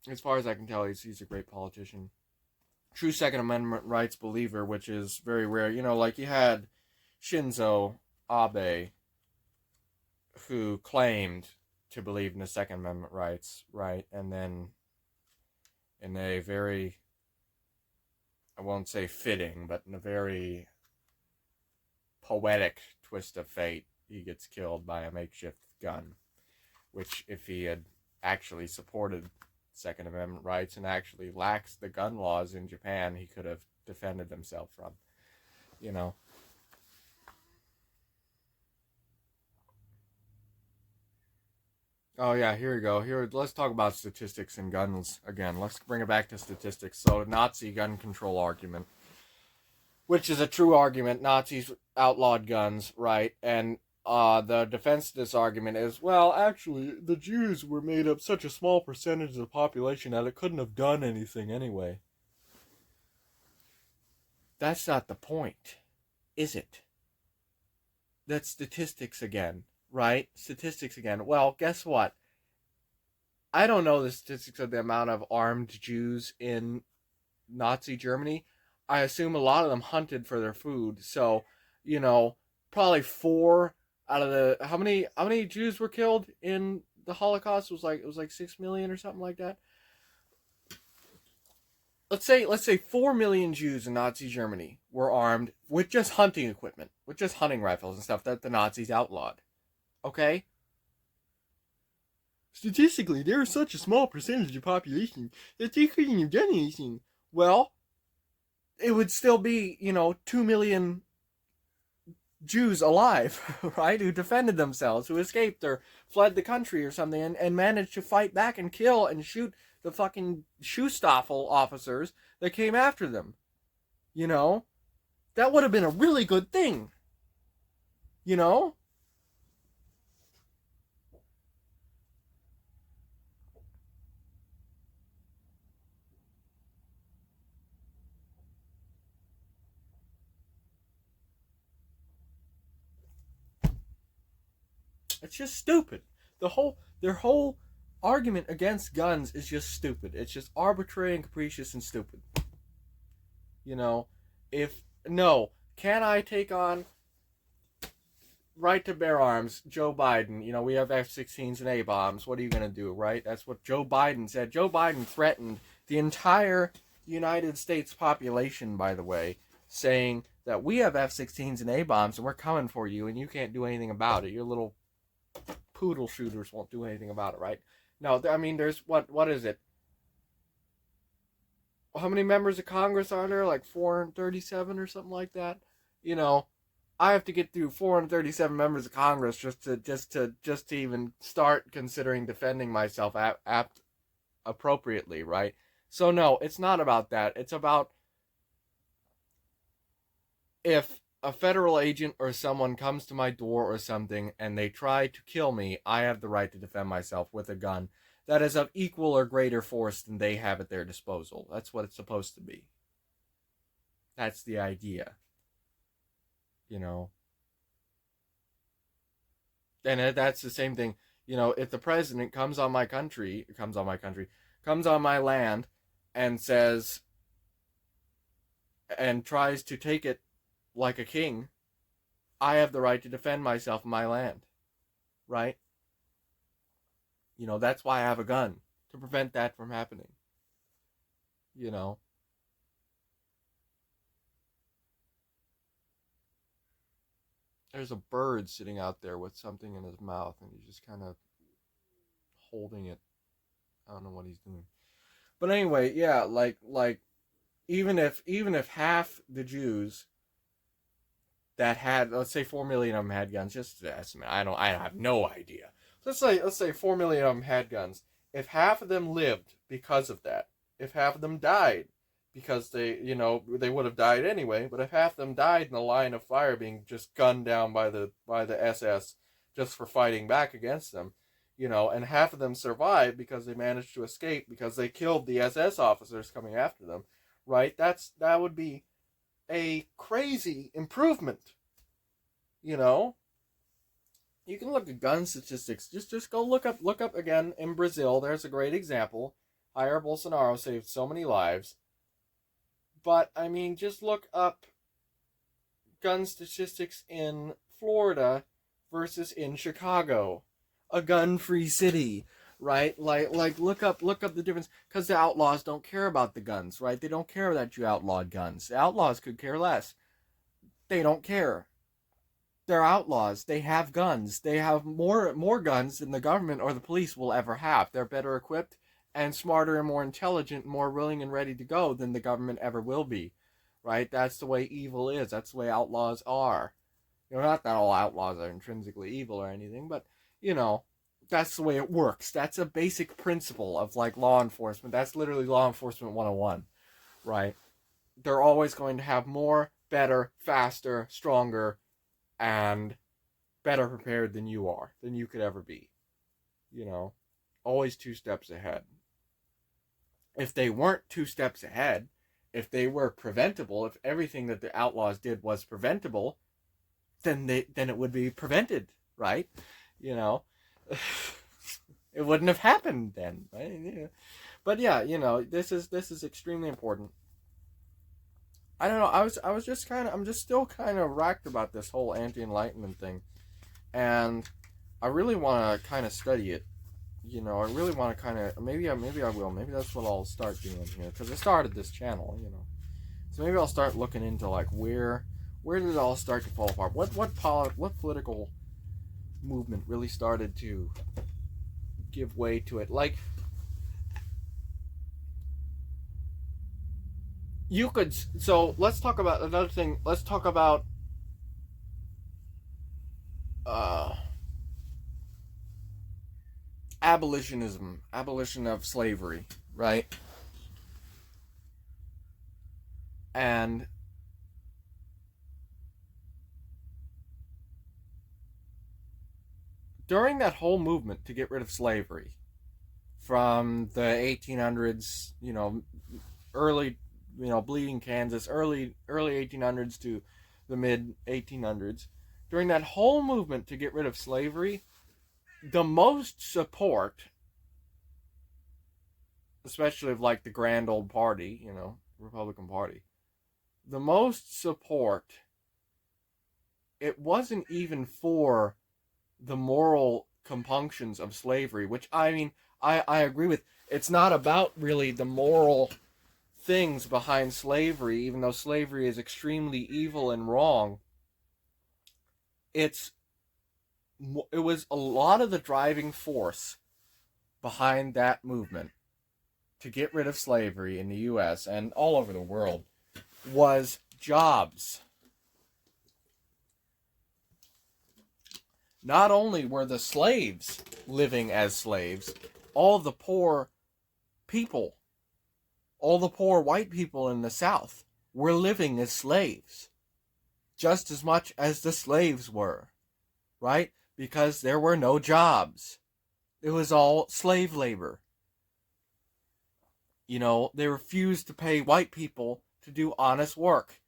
as far as I can tell, he's a great politician. True Second Amendment rights believer, which is very rare. You know, like you had Shinzo Abe, who claimed to believe in the Second Amendment rights, right? And then in a very, I won't say fitting, but in a very poetic twist of fate, he gets killed by a makeshift gun, which if he had actually supported Second Amendment rights and actually laxed the gun laws in Japan, he could have defended himself from, you know. Oh yeah, here we go. Here, let's talk about statistics and guns again. Let's bring it back to statistics. So, Nazi gun control argument, which is a true argument. Nazis outlawed guns, right? And the defense to this argument is, well, actually, the Jews were made up such a small percentage of the population that it couldn't have done anything anyway. That's not the point, is it? That's statistics again, right? Statistics again. Well, guess what? I don't know the statistics of the amount of armed Jews in Nazi Germany, I assume a lot of them hunted for their food. So, you know, probably four out of the how many Jews were killed in the Holocaust? It was like 6 million or something like that. Let's say 4 million Jews in Nazi Germany were armed with just hunting equipment, with just hunting rifles and stuff that the Nazis outlawed. Okay? Statistically, there is such a small percentage of population that they couldn't have done anything. Well, it would still be, 2 million Jews alive, right, who defended themselves, who escaped or fled the country or something, and managed to fight back and kill and shoot the fucking Schustaffel officers that came after them. You know? That would have been a really good thing. You know? It's just stupid. Their whole argument against guns is just stupid. It's just arbitrary and capricious and stupid. You know, if no, can I take on right to bear arms, Joe Biden? We have F-16s and A-bombs. What are you going to do, right? That's what Joe Biden said. Joe Biden threatened the entire United States population, by the way, saying that we have F-16s and A-bombs and we're coming for you and you can't do anything about it. Your little poodle shooters won't do anything about it, right? No, I mean, there's what is it? How many members of Congress are there? Like 437 or something like that. You know, I have to get through 437 members of Congress just to even start considering defending myself appropriately, right? So no, it's not about that. It's about if a federal agent or someone comes to my door or something and they try to kill me, I have the right to defend myself with a gun that is of equal or greater force than they have at their disposal. That's what it's supposed to be. That's the idea. You know? And that's the same thing. If the president comes on my land and says, and tries to take it like a king, I have the right to defend myself and my land. Right? That's why I have a gun. To prevent that from happening. You know? There's a bird sitting out there with something in his mouth and he's just kind of holding it. I don't know what he's doing. But anyway, yeah, like even if half the Jews that had, let's say 4 million of them had guns, just to estimate, I have no idea. Let's say 4 million of them had guns. If half of them lived because of that, if half of them died because they would have died anyway, but if half of them died in the line of fire being just gunned down by the SS just for fighting back against them, and half of them survived because they managed to escape because they killed the SS officers coming after them, right? That would be a crazy improvement. You know, you can look at gun statistics. Just go look up again in Brazil. There's a great example. Jair Bolsonaro saved so many lives. But I mean, just look up gun statistics in Florida versus in Chicago, a gun-free city, right? Like look up the difference, because the outlaws don't care about the guns, right? They don't care that you outlawed guns. The outlaws could care less. They don't care. They're outlaws. They have guns. They have more guns than the government or the police will ever have. They're better equipped and smarter and more intelligent, more willing and ready to go than the government ever will be. Right? That's the way evil is. That's the way outlaws are. Not that all outlaws are intrinsically evil or anything, but that's the way it works. That's a basic principle of like law enforcement. That's literally law enforcement 101, right? They're always going to have more, better, faster, stronger, and better prepared than you could ever be. Always 2 steps ahead. If they weren't 2 steps ahead, if they were preventable, if everything that the outlaws did was preventable, then it would be prevented, right? It wouldn't have happened then, right? But yeah, this is extremely important. I don't know. I'm just still kind of racked about this whole anti-enlightenment thing, and I really want to kind of study it. You know, I really want to kind of maybe I will. Maybe that's what I'll start doing here because I started this channel. You know, so maybe I'll start looking into like where did it all start to fall apart? What political movement really started to give way to it? Like, you could. So let's talk about another thing. Let's talk about uh, abolition of slavery, right? And during that whole movement to get rid of slavery from the 1800s, you know, early, you know, bleeding Kansas, early 1800s to the mid 1800s, during that whole movement to get rid of slavery, the most support, especially of like the grand old party, you know, Republican Party, the most support, it wasn't even for the moral compunctions of slavery, which I mean, I agree with. It's not about really the moral things behind slavery, even though slavery is extremely evil and wrong. It's it was a lot of the driving force behind that movement to get rid of slavery in the US and all over the world was jobs. Not only were the slaves living as slaves, all the poor people, all the poor white people in the South were living as slaves, just as much as the slaves were, right? Because there were no jobs. It was all slave labor. You know, they refused to pay white people to do honest work.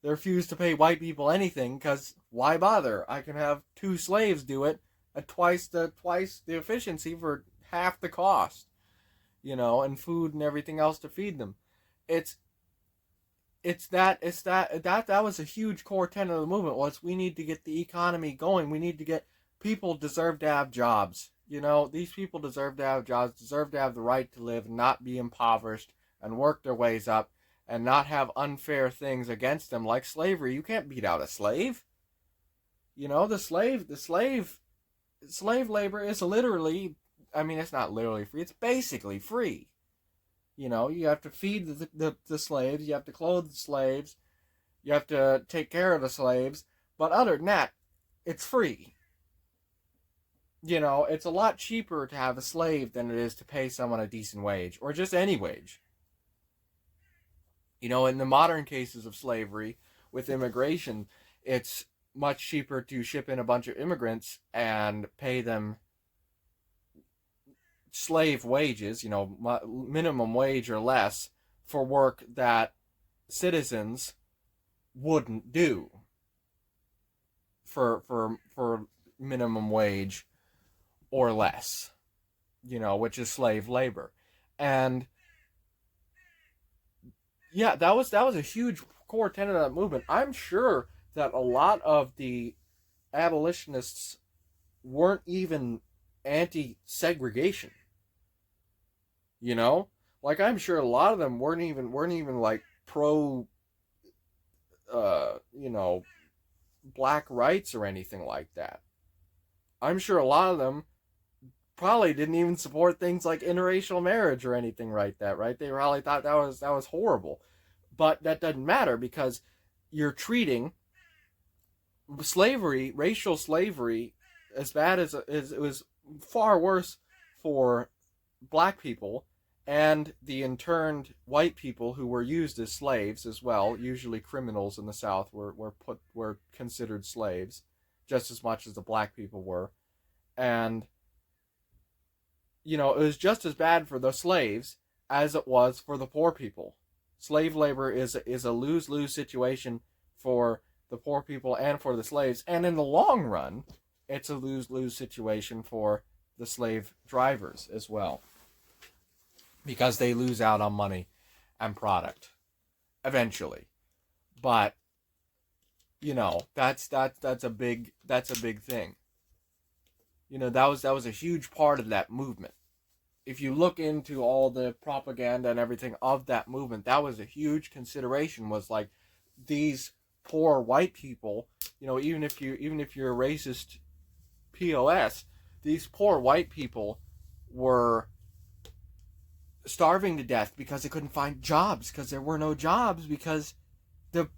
They refused to pay white people anything because why bother? I can have 2 slaves do it at twice the efficiency for half the cost, you know, and food and everything else to feed them. It's that was a huge core tenet of the movement was we need to get the economy going. We need to get people deserve to have jobs. You know, these people deserve to have jobs, deserve to have the right to live, not be impoverished and work their ways up and not have unfair things against them like slavery. You can't beat out a slave. You know, slave labor is literally, I mean, it's not literally free, it's basically free. You know, you have to feed the slaves, you have to clothe the slaves, you have to take care of the slaves, but other than that, it's free. You know, it's a lot cheaper to have a slave than it is to pay someone a decent wage, or just any wage. You know, in the modern cases of slavery, with immigration, it's much cheaper to ship in a bunch of immigrants and pay them slave wages, you know, minimum wage or less, for work that citizens wouldn't do for minimum wage or less, you know, which is slave labor. And yeah, that was a huge core tenet of that movement. I'm sure that a lot of the abolitionists weren't even anti-segregation. You know, like I'm sure a lot of them weren't even like pro, you know, black rights or anything like that. I'm sure a lot of them probably didn't even support things like interracial marriage or anything like that, right? They probably thought that was horrible. But that doesn't matter because you're treating slavery, racial slavery, as bad as it was far worse for black people and the interned white people who were used as slaves as well. Usually criminals in the South were considered slaves just as much as the black people were. And you know, it was just as bad for the slaves as it was for the poor people. Slave labor is a lose-lose situation for the poor people and for the slaves, and in the long run, it's a lose-lose situation for the slave drivers as well, because they lose out on money and product eventually. But that's a big thing. That was a huge part of that movement. If you look into all the propaganda and everything of that movement, that was a huge consideration. Was like these poor white people, even if you're a racist POS, these poor white people were starving to death because they couldn't find jobs, because there were no jobs, because the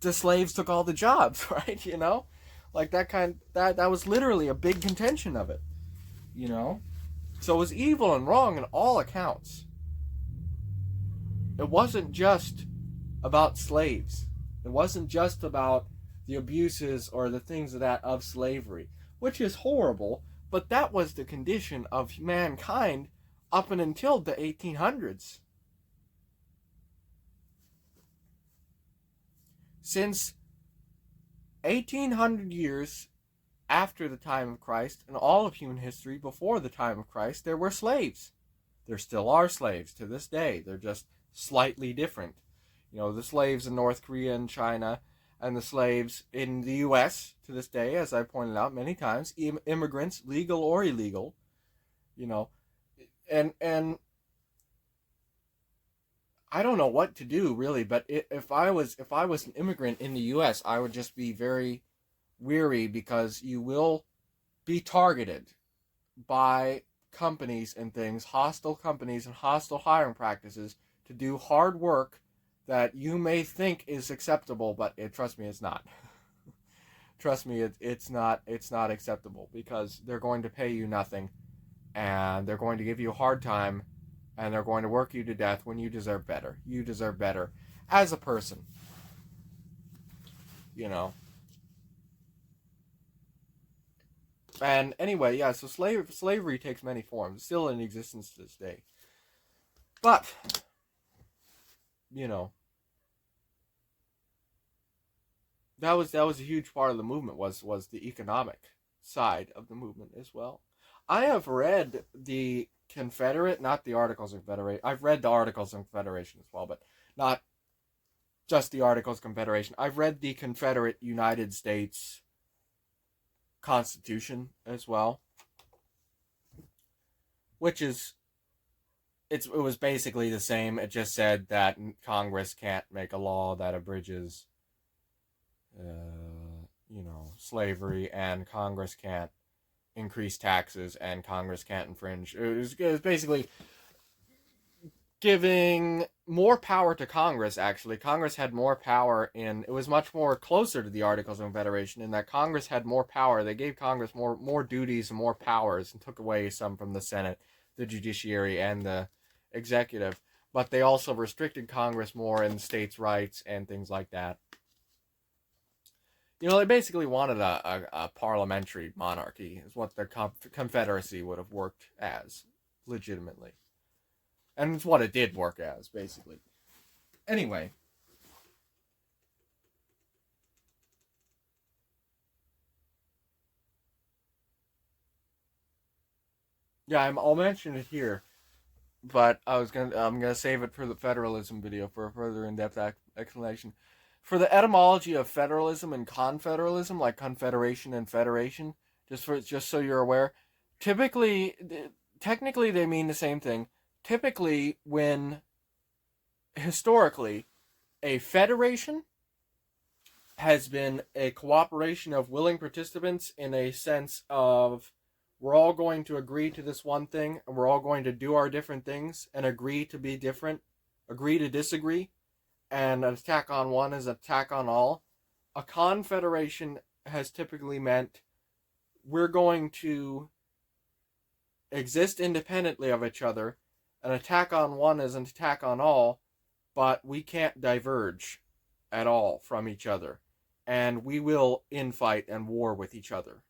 the slaves took all the jobs, right? Like that was literally a big contention of it, you know. So it was evil and wrong in all accounts. It wasn't just about slaves. It wasn't just about the abuses or the things of slavery, which is horrible, but that was the condition of mankind up and until the 1800s. Since 1800 years after the time of Christ and all of human history before the time of Christ, there were slaves. There still are slaves to this day. They're just slightly different. The slaves in North Korea and China, and the slaves in the U.S. to this day, as I pointed out many times, immigrants, legal or illegal, and I don't know what to do really. But if I was an immigrant in the U.S., I would just be very weary, because you will be targeted by companies and things, hostile companies and hostile hiring practices, to do hard work that you may think is acceptable, but trust me, it's not. Trust me, it's not acceptable, because they're going to pay you nothing, and they're going to give you a hard time, and they're going to work you to death when you deserve better. You deserve better as a person. And anyway, yeah, so slavery takes many forms, still in existence to this day. But, that was a huge part of the movement, was the economic side of the movement as well. I have read the Confederate, not the Articles of Confederation. I've read the Articles of Confederation as well, but not just the Articles of Confederation. I've read the Confederate United States Constitution as well, which is it was basically the same. It just said that Congress can't make a law that abridges slavery, and Congress can't increase taxes, and Congress can't infringe. It was basically giving more power to Congress. Actually, Congress had more power it was much more closer to the Articles of Confederation, in that Congress had more power. They gave Congress more duties and more powers, and took away some from the Senate, the judiciary, and the executive. But they also restricted Congress more in states' rights and things like that. They basically wanted a parliamentary monarchy, is what the Confederacy would have worked as, legitimately. And it's what it did work as, basically. Anyway. Yeah, I'll mention it here, but I'm gonna save it for the federalism video for a further in-depth explanation. For the etymology of federalism and confederalism, like confederation and federation, just so you're aware, technically they mean the same thing. Typically, historically, a federation has been a cooperation of willing participants, in a sense of, we're all going to agree to this one thing, and we're all going to do our different things, and agree to be different, agree to disagree, and an attack on one is an attack on all. A confederation has typically meant, we're going to exist independently of each other. An attack on one is an attack on all, but we can't diverge at all from each other. And we will infight and war with each other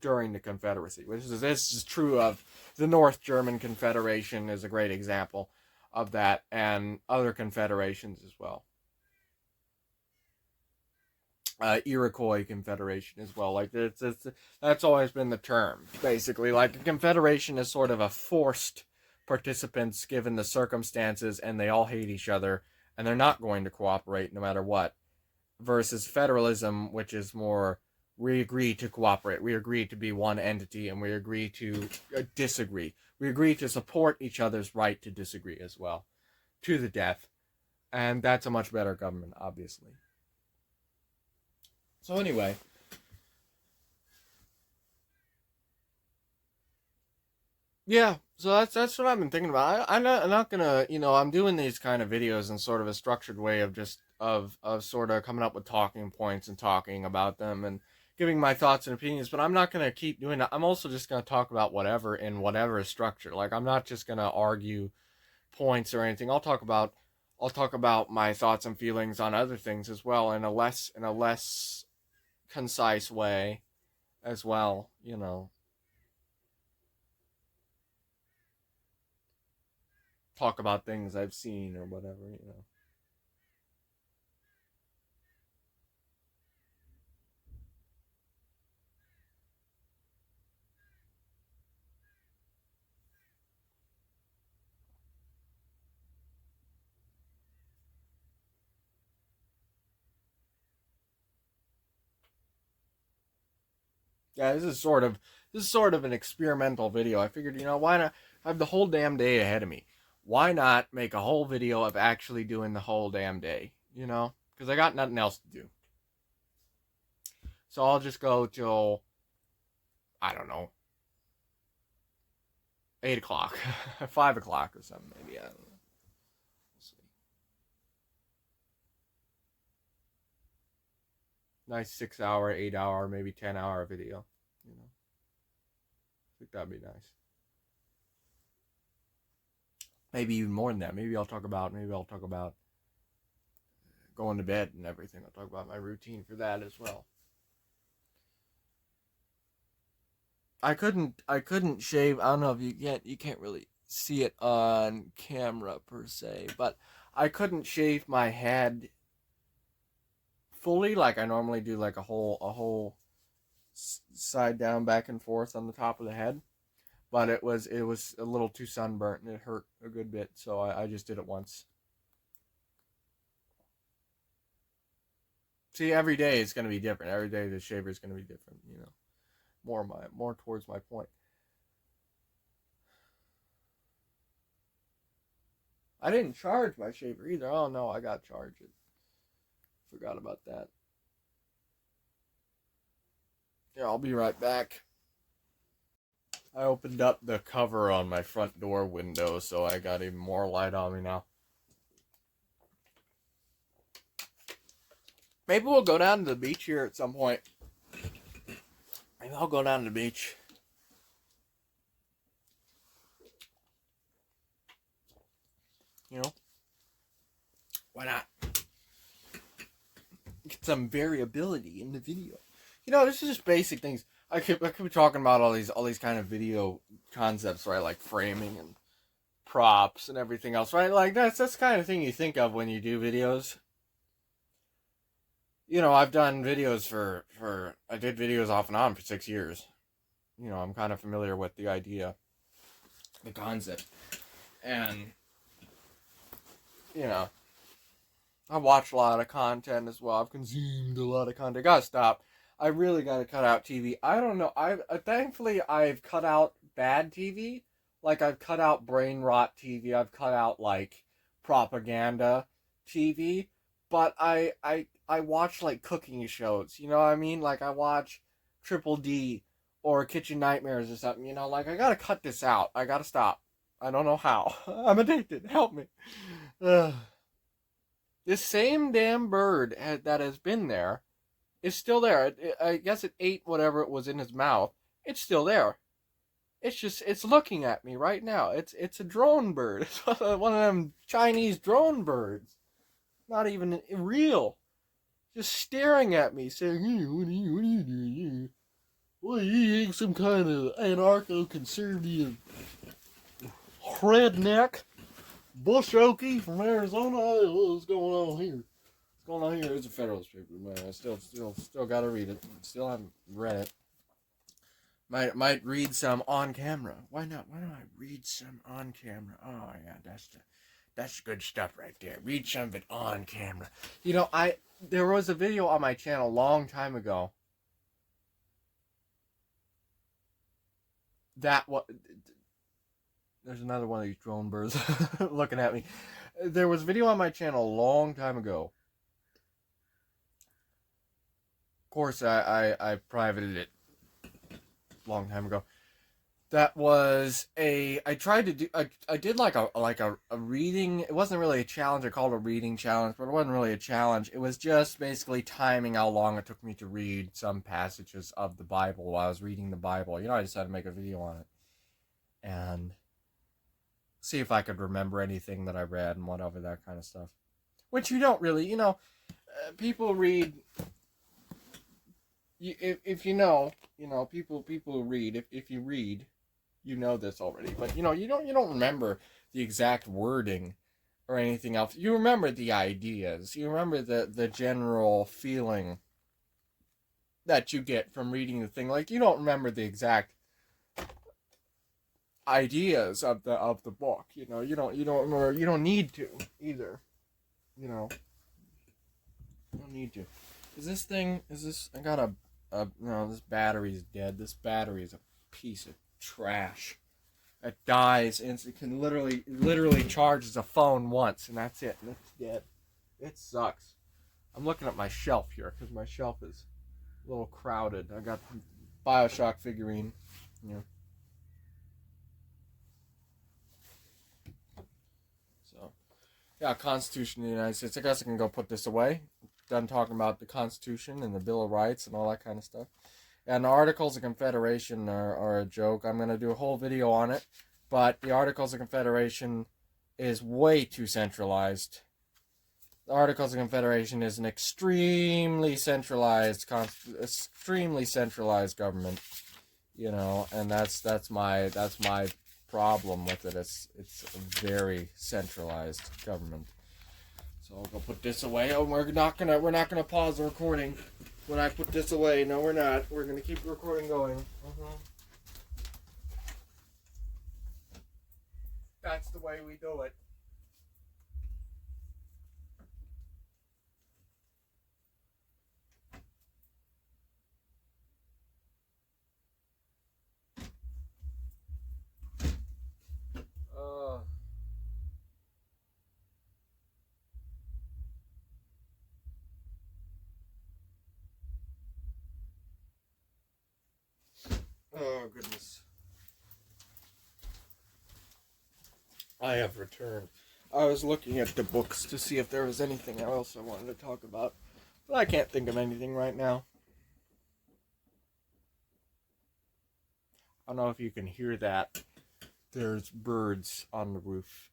during the Confederacy. This is true of the North German Confederation, is a great example of that, and other confederations as well. Iroquois Confederation as well. Like that's always been the term, basically. Like a confederation is sort of a forced participants given the circumstances, and they all hate each other, and they're not going to cooperate no matter what. versus federalism, which is more we agree to cooperate, we agree to be one entity, and we agree to disagree. We agree to support each other's right to disagree as well, to the death. And that's a much better government, obviously. So anyway, yeah. So that's what I've been thinking about. I'm not gonna, I'm doing these kind of videos in sort of a structured way of just of sort of coming up with talking points and talking about them and giving my thoughts and opinions. But I'm not gonna keep doing that. I'm also just gonna talk about whatever in whatever structure. Like I'm not just gonna argue points or anything. I'll talk about my thoughts and feelings on other things as well in a less concise way as well. Talk about things I've seen or whatever. Yeah, this is sort of an experimental video. I figured, why not? I have the whole damn day ahead of me. Why not make a whole video of actually doing the whole damn day? Because I got nothing else to do. So I'll just go till, I don't know, 8 o'clock, 5 o'clock or something maybe. I don't know. We'll see. Nice 6 hour, 8 hour, maybe 10 hour video. I think that'd be nice. Maybe even more than that. Maybe I'll talk about going to bed and everything. I'll talk about my routine for that as well. I couldn't shave. I don't know if you can't really see it on camera per se, but I couldn't shave my head fully like I normally do, like a whole side down, back and forth on the top of the head. But it was a little too sunburnt and it hurt a good bit, so I just did it once. See, every day it's gonna be different. Every day the shaver is gonna be different. More towards my point. I didn't charge my shaver either. Oh no, I got charged. Forgot about that. Yeah, I'll be right back. I opened up the cover on my front door window, so I got even more light on me now. Maybe we'll go down to the beach here at some point. Maybe I'll go down to the beach. You know, why not? Get some variability in the video. This is just basic things. I could be talking about all these kind of video concepts, right? Like framing and props and everything else, right? Like that's the kind of thing you think of when you do videos. I've done videos for I did videos off and on for 6 years. I'm kind of familiar with the idea, the concept, and you know, I watch a lot of content as well. I've consumed a lot of content. Gotta stop. I really gotta cut out TV. I don't know. I thankfully I've cut out bad TV. Like I've cut out brain rot TV. I've cut out like propaganda TV. But I watch like cooking shows. You know what I mean? Like I watch Triple D or Kitchen Nightmares or something. Like I gotta cut this out. I gotta stop. I don't know how. I'm addicted. Help me. Ugh. This same damn bird that has been there is still there. I guess it ate whatever it was in his mouth. It's still there. It's looking at me right now. It's a drone bird. It's one of them Chinese drone birds. Not even real. Just staring at me, saying, "Hey, what are you doing here? What are you eating some kind of anarcho-conservative redneck bush okie from Arizona? What's going on here? What's going on here? It's a Federalist paper, man. I still got to read it. Still haven't read it. Might read some on camera. Why not? Why don't I read some on camera? Oh yeah, That's good stuff right there. Read some of it on camera. There was a video on my channel a long time ago that what there's another one of these drone birds looking at me. There was a video on my channel a long time ago. Of course, I privated it a long time ago. That was I tried to do I did like a reading. It wasn't really a challenge. I called it a reading challenge, but it wasn't really a challenge. It was just basically timing how long it took me to read some passages of the Bible while I was reading the Bible. I decided to make a video on it and see if I could remember anything that I read and whatever, that kind of stuff. Which you don't really, people read. If people read. If you read, you know this already. But you don't remember the exact wording or anything else. You remember the ideas. You remember the general feeling that you get from reading the thing. Like, you don't remember the exact ideas of the book. You don't remember. You don't need to either. You don't need to. I got no, this battery's dead. This battery is a piece of trash. It dies and it can literally charges a phone once and that's it. And it's dead. It sucks. I'm looking at my shelf here because my shelf is a little crowded. I got the Bioshock figurine. So, yeah, Constitution of the United States. I guess I can go put this away. Done talking about the Constitution and the Bill of Rights and all that kind of stuff. And the Articles of Confederation are a joke. I'm going to do a whole video on it. But the Articles of Confederation is way too centralized. The Articles of Confederation is an extremely centralized government. And that's my problem with it. It's a very centralized government. So I'll go put this away. Oh, we're not gonna pause the recording when I put this away. No, we're not. We're gonna keep the recording going. That's the way we do it. Oh, goodness. I have returned. I was looking at the books to see if there was anything else I wanted to talk about, but I can't think of anything right now. I don't know if you can hear that. There's birds on the roof.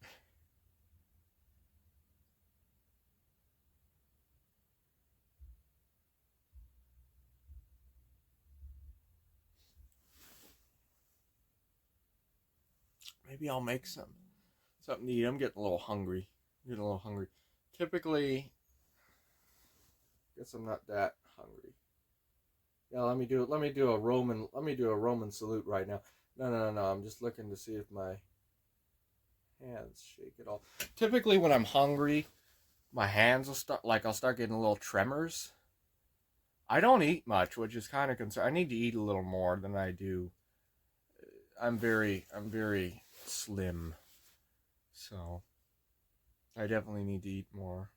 Maybe I'll make something to eat. I'm getting a little hungry. Typically, guess I'm not that hungry. Yeah, let me do a Roman salute right now. No. I'm just looking to see if my hands shake at all. Typically, when I'm hungry, my hands will I'll start getting a little tremors. I don't eat much, which is kind of concerned. I need to eat a little more than I do. I'm very slim, so I definitely need to eat more.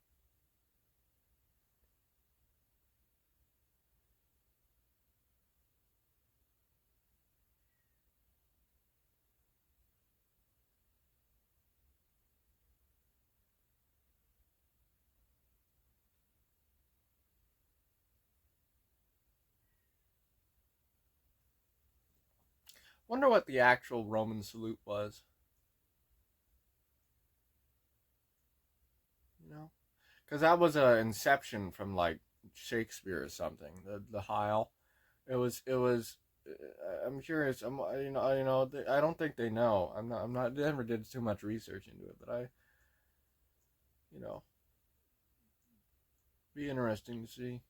Wonder what the actual Roman salute was. Because that was an inception from like Shakespeare or something. The Heil. It was. I'm curious. I don't think they know. I'm not. They never did too much research into it, but be interesting to see.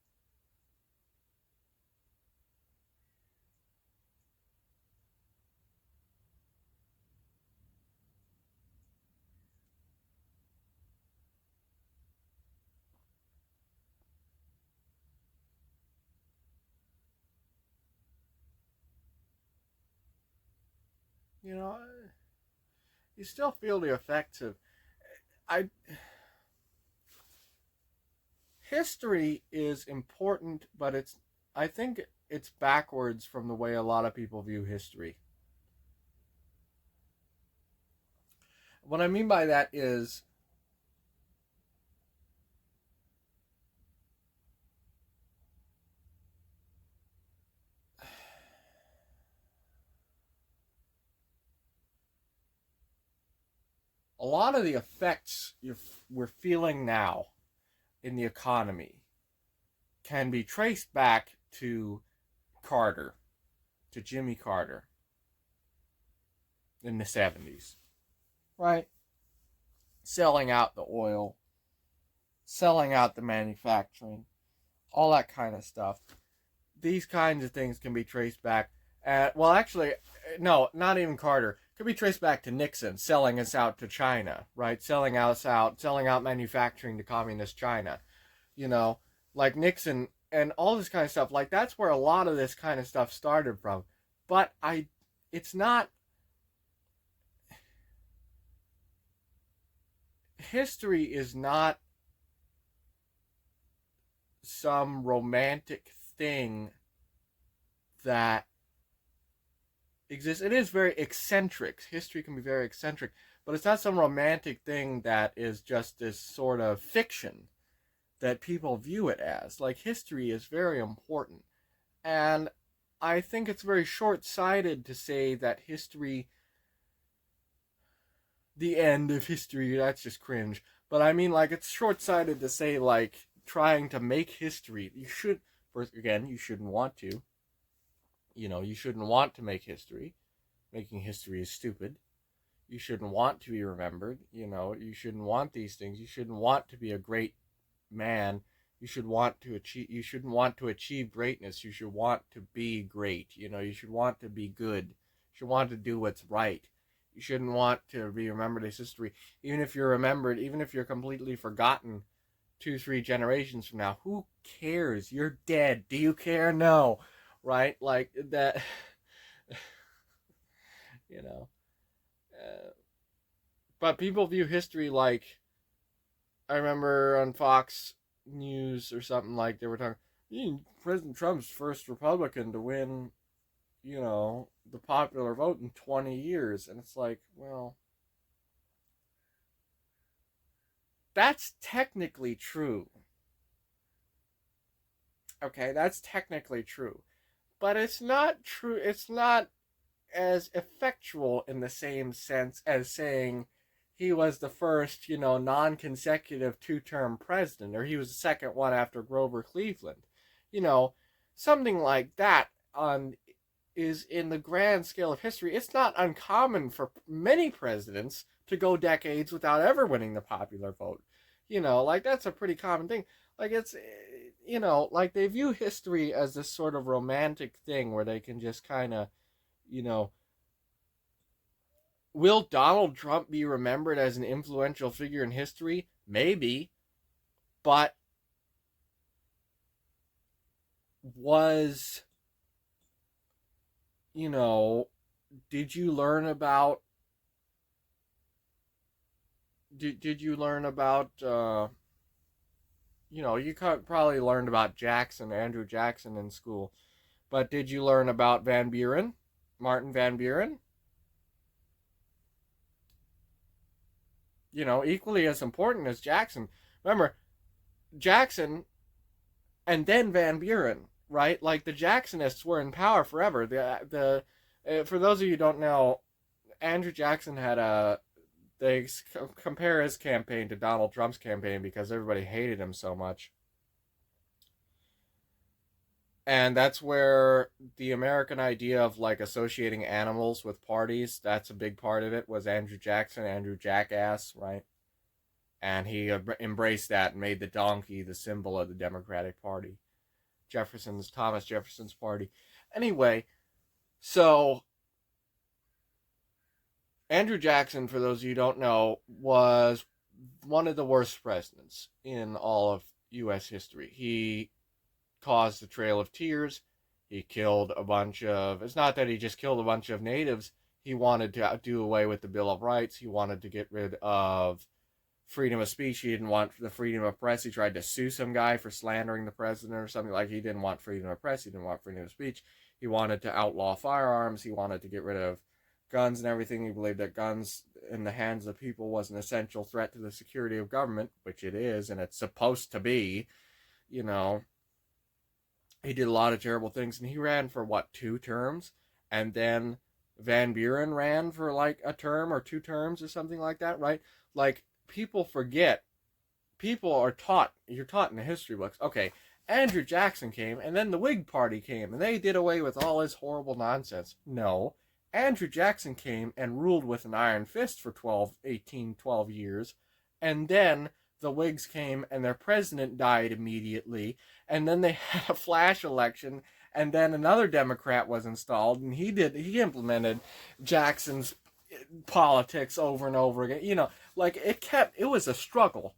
you know, you still feel the effects of I history is important, but I think it's backwards from the way a lot of people view history. What I mean by that is a lot of the effects we're feeling now in the economy can be traced back to Carter, to Jimmy Carter in the 70s, right? Selling out the oil, selling out the manufacturing, all that kind of stuff. These kinds of things can be traced back well, actually, no, not even Carter. Could be traced back to Nixon selling us out to China, right? Selling out manufacturing to communist China. You know, like Nixon and all this kind of stuff. Like that's where a lot of this kind of stuff started from. But it's not. History is not some romantic thing that exists. It is very eccentric. History can be very eccentric, but it's not some romantic thing that is just this sort of fiction that people view it as. Like, history is very important. And I think it's very short-sighted to say that history, the end of history, that's just cringe. But I mean, like, it's short-sighted to say, like, trying to make history. You should, first, again, you shouldn't want to. You know, you shouldn't want to make history. Making history is stupid. You shouldn't want to be remembered. You know, you shouldn't want these things. You shouldn't want to be a great man. You shouldn't want to achieve greatness. You should want to be great. You know, you should want to be good. You should want to do what's right. You shouldn't want to be remembered as history. Even if you're remembered, even if you're completely forgotten 2-3 generations from now, who cares? You're dead. Do you care? No. Right? Like that, you know. But people view history like, I remember on Fox News or something, like they were talking, President Trump's first Republican to win, you know, the popular vote in 20 years. And it's like, well, that's technically true. Okay, that's technically true. But it's not true. It's not as effectual in the same sense as saying he was the first, you know, non-consecutive two-term president, or he was the second one after Grover Cleveland. You know, something like that is in the grand scale of history. It's not uncommon for many presidents to go decades without ever winning the popular vote. You know, like that's a pretty common thing. Like it's, you know, like they view history as this sort of romantic thing where they can just kind of, you know, will Donald Trump be remembered as an influential figure in history? Maybe. But was, you know, did you learn about did you learn about you know, you probably learned about Andrew Jackson in school. But did you learn about Van Buren? Martin Van Buren? You know, equally as important as Jackson. Remember, Jackson and then Van Buren, right? Like the Jacksonists were in power forever. For those of you who don't know, Andrew Jackson had they compare his campaign to Donald Trump's campaign because everybody hated him so much. And that's where the American idea of like associating animals with parties, that's a big part of it, was Andrew Jackson, Andrew Jackass, right? And he embraced that and made the donkey the symbol of the Democratic Party. Thomas Jefferson's party. Anyway, so Andrew Jackson, for those of you who don't know, was one of the worst presidents in all of U.S. history. He caused the Trail of Tears. He killed a bunch of, it's not that he just killed a bunch of natives, He wanted to do away with the Bill of Rights. He wanted to get rid of freedom of speech. He didn't want the freedom of press. He tried to sue some guy for slandering the president or something. Like, he didn't want freedom of press. He didn't want freedom of speech. He wanted to outlaw firearms. He wanted to get rid of guns and everything. He believed that guns in the hands of people was an essential threat to the security of government, which it is, and it's supposed to be. You know, he did a lot of terrible things, and he ran for, what, 2 terms? And then Van Buren ran for like a term or 2 terms or something like that, right? Like, people forget. People are taught, you're taught in the history books, okay, Andrew Jackson came, and then the Whig Party came, and they did away with all his horrible nonsense. No. Andrew Jackson came and ruled with an iron fist for 12 years, and then the Whigs came and their president died immediately, and then they had a flash election, and then another Democrat was installed, and he implemented Jackson's politics over and over again. You know, like, it was a struggle.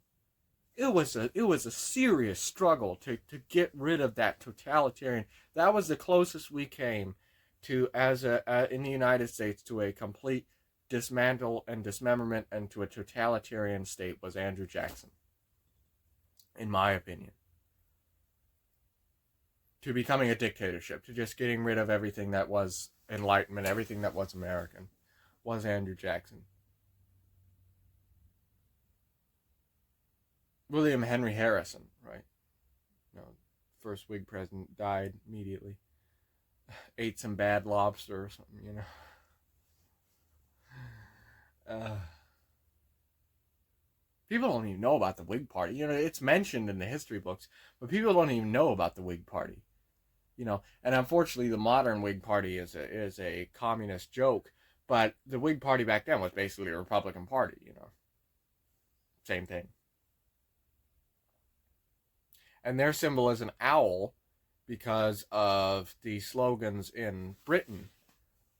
It was a serious struggle to get rid of that totalitarian. That was the closest we came to, in the United States, to a complete dismantle and dismemberment and to a totalitarian state, was Andrew Jackson, in my opinion. To becoming a dictatorship, to just getting rid of everything that was enlightenment, everything that was American, was Andrew Jackson. William Henry Harrison, right? You know, first Whig president, died immediately. Ate some bad lobster or something, you know. People don't even know about the Whig Party. You know, it's mentioned in the history books, but people don't even know about the Whig Party. You know, and unfortunately, the modern Whig Party is a communist joke. But the Whig Party back then was basically a Republican Party. You know, same thing. And their symbol is an owl because of the slogans in Britain,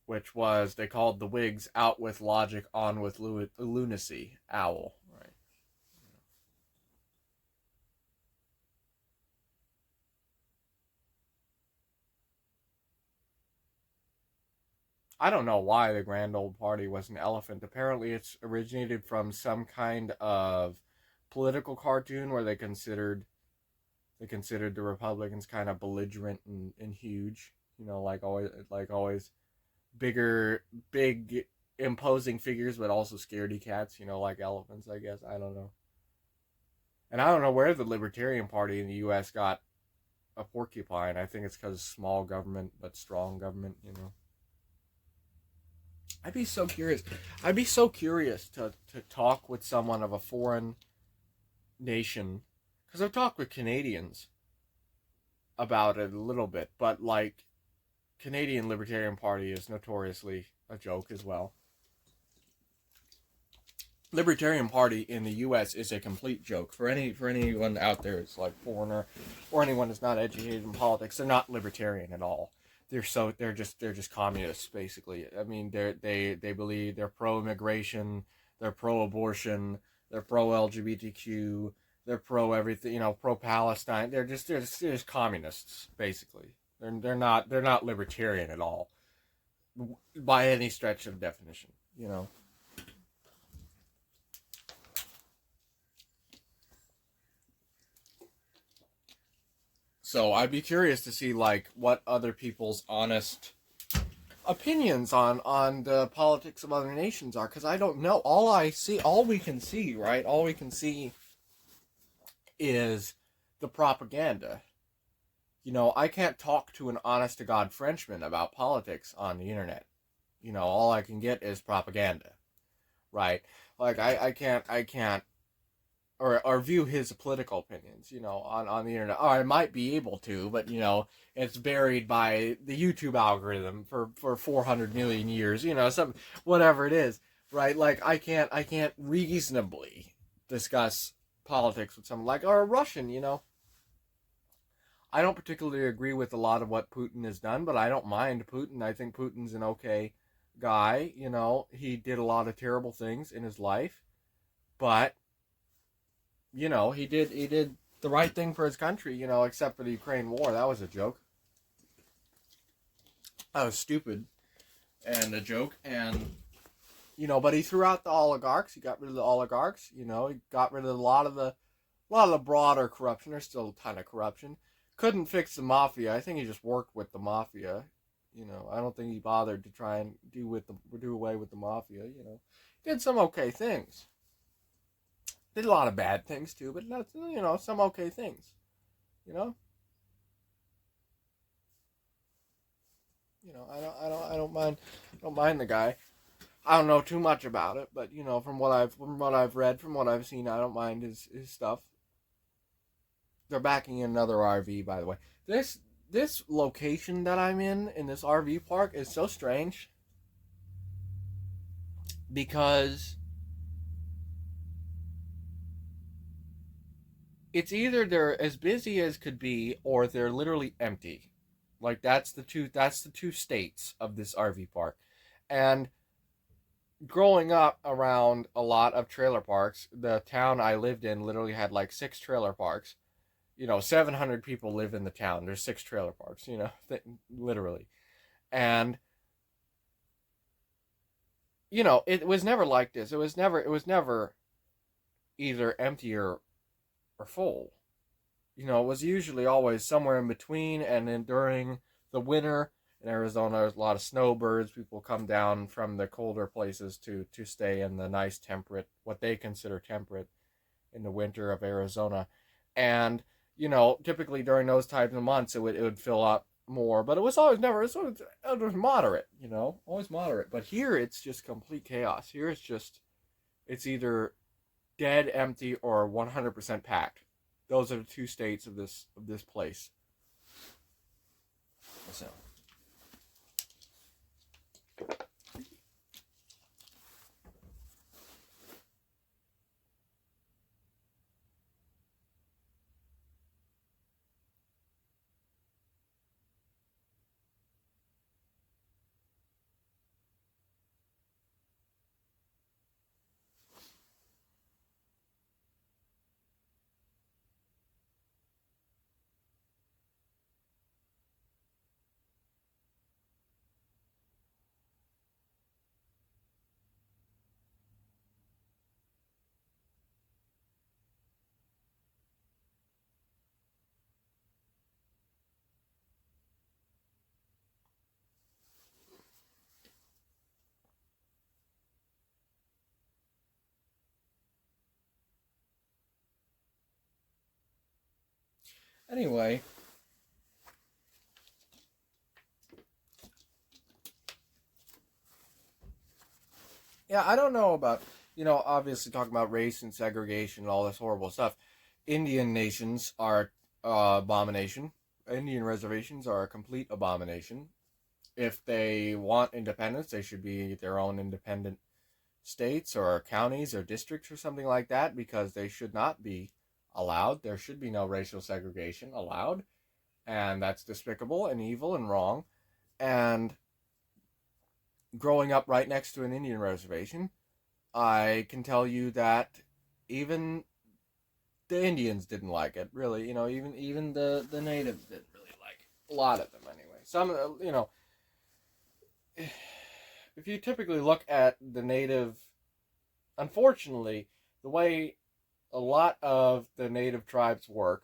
which was, they called the Whigs "out with logic, on with lunacy," owl, right? I don't know why the Grand Old Party was an elephant. Apparently it's originated from some kind of political cartoon where they considered the Republicans kind of belligerent and huge, you know, like always big imposing figures, but also scaredy cats, you know, like elephants, I guess. I don't know. And I don't know where the Libertarian Party in the US got a porcupine. I think it's because small government but strong government, you know. I'd be so curious. I'd be so curious to talk with someone of a foreign nation, because I've talked with Canadians about it a little bit, but like, Canadian Libertarian Party is notoriously a joke as well. Libertarian Party in the U.S. is a complete joke. For anyone out there who's like foreigner or anyone who's not educated in politics, they're not libertarian at all. They're just communists, basically. I mean, they believe they're pro-immigration, they're pro-abortion, they're pro-LGBTQ, they're pro-everything, you know, pro-Palestine. They're just communists, basically. They're not libertarian at all, by any stretch of definition, you know. So I'd be curious to see, like, what other people's honest opinions on the politics of other nations are, because I don't know. All we can see, right? All we can see is the propaganda. You know, I can't talk to an honest-to-God Frenchman about politics on the internet. You know, all I can get is propaganda, right? Like, I can't or view his political opinions, you know, on the internet. Oh, I might be able to, but, you know, it's buried by the YouTube algorithm for 400 million years, you know, some whatever it is, right? Like, I can't reasonably discuss politics with someone like, or a Russian, you know. I don't particularly agree with a lot of what Putin has done, but I don't mind Putin. I think Putin's an okay guy, you know. He did a lot of terrible things in his life, but, you know, he did the right thing for his country, you know, except for the Ukraine war. That was a joke. That was stupid. and a joke, and but he threw out the oligarchs. He got rid of the oligarchs. He got rid of a lot of the broader corruption. There's still a ton of corruption. Couldn't fix the mafia. I think he just worked with the mafia. I don't think he bothered to try and do away with the mafia. Did some okay things. Did a lot of bad things too, but that's some okay things. You know. I don't mind the guy. I don't know too much about it, but from what I've read, from what I've seen, I don't mind his stuff. They're backing in another RV, by the way. This location that I'm in this RV park is so strange because it's either they're as busy as could be or they're literally empty. Like that's the two states of this RV park. And growing up around a lot of trailer parks, the town I lived in literally had like 6 trailer parks. 700 people live in the town. There's 6 trailer parks, literally. And, it was never like this. It was never either empty or full. It was usually always somewhere in between. And then during the winter in Arizona, there's a lot of snowbirds. People come down from the colder places to stay in the nice temperate, what they consider temperate in the winter of Arizona. And, typically during those types of months, it would fill up more, but it was always never, it was moderate, always moderate. But here it's just complete chaos. Here it's either dead empty or 100% packed. Those are the two states of this place. So. Anyway, yeah, I don't know about, obviously talking about race and segregation and all this horrible stuff. Indian nations are abomination. Indian reservations are a complete abomination. If they want independence, they should be their own independent states or counties or districts or something like that, because they should not be allowed. There should be no racial segregation allowed. And that's despicable and evil and wrong. And growing up right next to an Indian reservation, I can tell you that even the Indians didn't like it. Really, even the natives didn't really like it. A lot of them, anyway. Some, if you typically look at the native, unfortunately, the way a lot of the native tribes work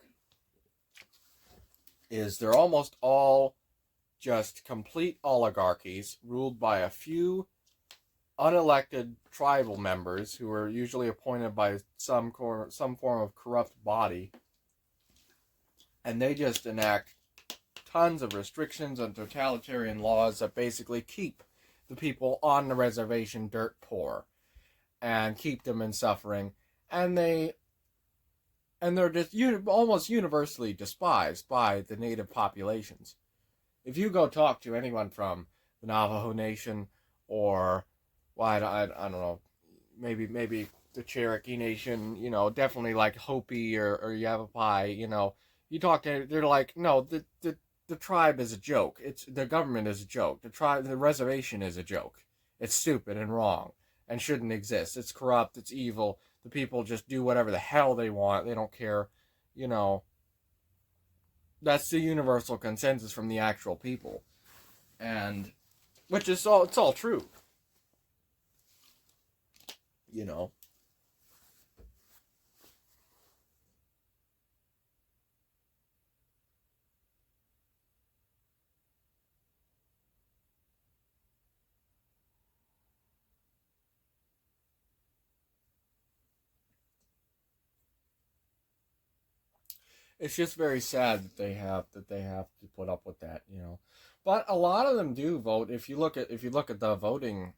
is they're almost all just complete oligarchies ruled by a few unelected tribal members who are usually appointed by some form of corrupt body, and they just enact tons of restrictions and totalitarian laws that basically keep the people on the reservation dirt poor and keep them in suffering, and they're just almost universally despised by the native populations. If you go talk to anyone from the Navajo Nation or, well, I don't know, maybe the Cherokee Nation, definitely like Hopi or Yavapai, you talk to, they're like, no, the tribe is a joke. The government is a joke. The reservation is a joke. It's stupid and wrong and shouldn't exist. It's corrupt. It's evil. The people just do whatever the hell they want. They don't care. That's the universal consensus from the actual people. And Which is all, it's all true, you know. It's just very sad that they have to put up with that, you know. But a lot of them do vote. If you look at the voting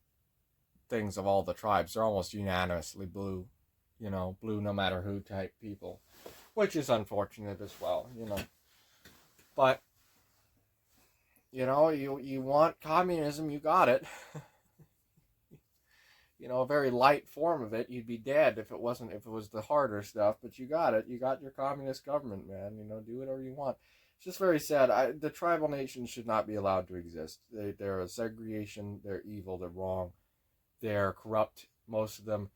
things of all the tribes, they're almost unanimously blue, you know, blue no matter who type people, which is unfortunate as well, you know. But you know, you want communism, you got it. You know, a very light form of it, you'd be dead if it was the harder stuff. But you got it. You got your communist government, man. You know, do whatever you want. It's just very sad. The tribal nations should not be allowed to exist. They're a segregation. They're evil. They're wrong. They're corrupt. Most of them.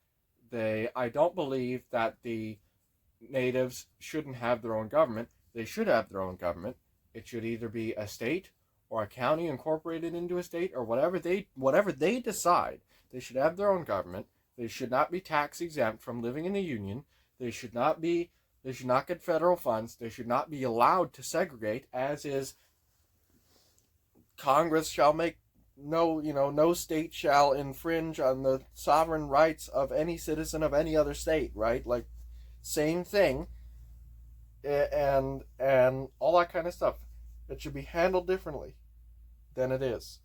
I don't believe that the natives shouldn't have their own government. They should have their own government. It should either be a state or a county incorporated into a state or whatever they decide. They should have their own government. They should not be tax exempt from living in the union. They should not be they should not get federal funds. They should not be allowed to segregate, as is Congress shall make no state shall infringe on the sovereign rights of any citizen of any other state, right? Like, same thing, and all that kind of stuff. It should be handled differently than it is.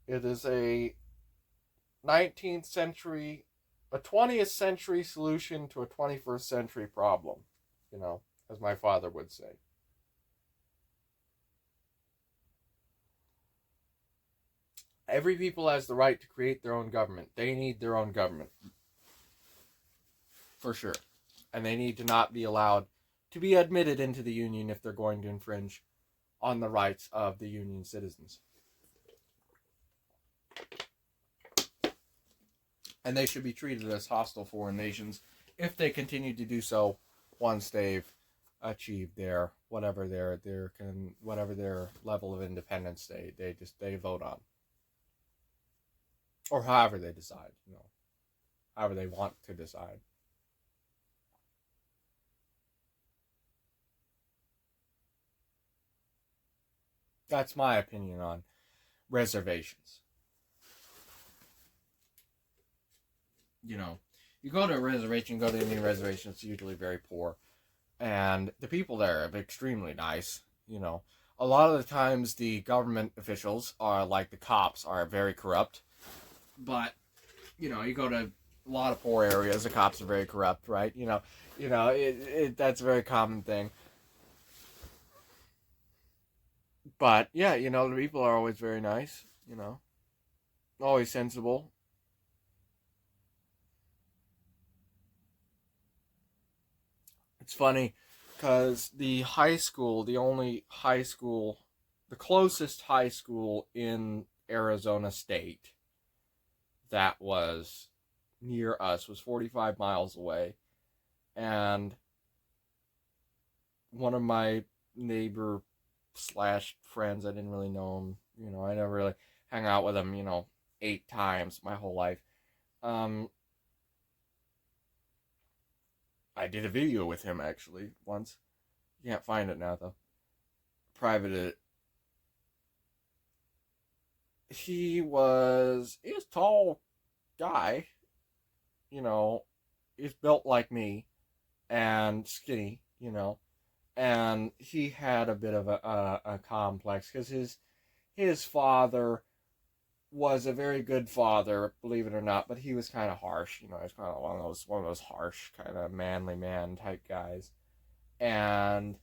It is a 19th century, a 20th century solution to a 21st century problem, you know, as my father would say. Every people has the right to create their own government. They need their own government, for sure. And they need to not be allowed to be admitted into the union if they're going to infringe on the rights of the union citizens. And they should be treated as hostile foreign nations if they continue to do so once they've achieved their whatever their level of independence they vote on, or however they decide, you know, however they want to decide. That's my opinion on reservations. You know, you go to a reservation, go to an Indian reservation, it's usually very poor. And the people there are extremely nice, you know. A lot of the times the government officials are like the cops are very corrupt. But, you know, you go to a lot of poor areas, the cops are very corrupt, right? That's a very common thing. But yeah, you know, the people are always very nice, you know, always sensible. It's funny because the closest high school in Arizona State that was near us was 45 miles away. And one of my neighbor slash friends, I didn't really know him, you know, I never really hung out with him, you know, 8 times my whole life. Um, I did a video with him actually once. You can't find it now though. Private it. He was a tall guy, you know, he's built like me and skinny, you know, and he had a bit of a complex because his father was a very good father, believe it or not, but he was kind of harsh. You know, he was kind of one of those harsh, kind of manly man type guys. And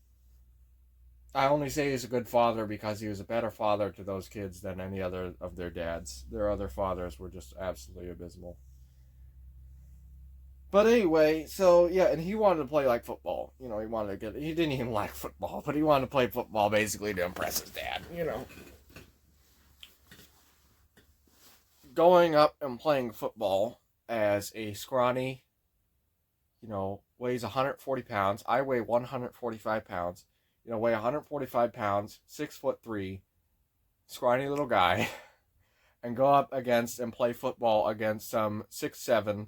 I only say he's a good father because he was a better father to those kids than any other of their dads. Their other fathers were just absolutely abysmal. But anyway, so yeah, and he wanted to play like football. You know, he didn't even like football, but he wanted to play football basically to impress his dad, you know. Going up and playing football as a scrawny, you know, weighs 140 pounds. I weigh 145 pounds. You know, weigh 145 pounds, 6'3", scrawny little guy. and go up against and play football against some 6'7",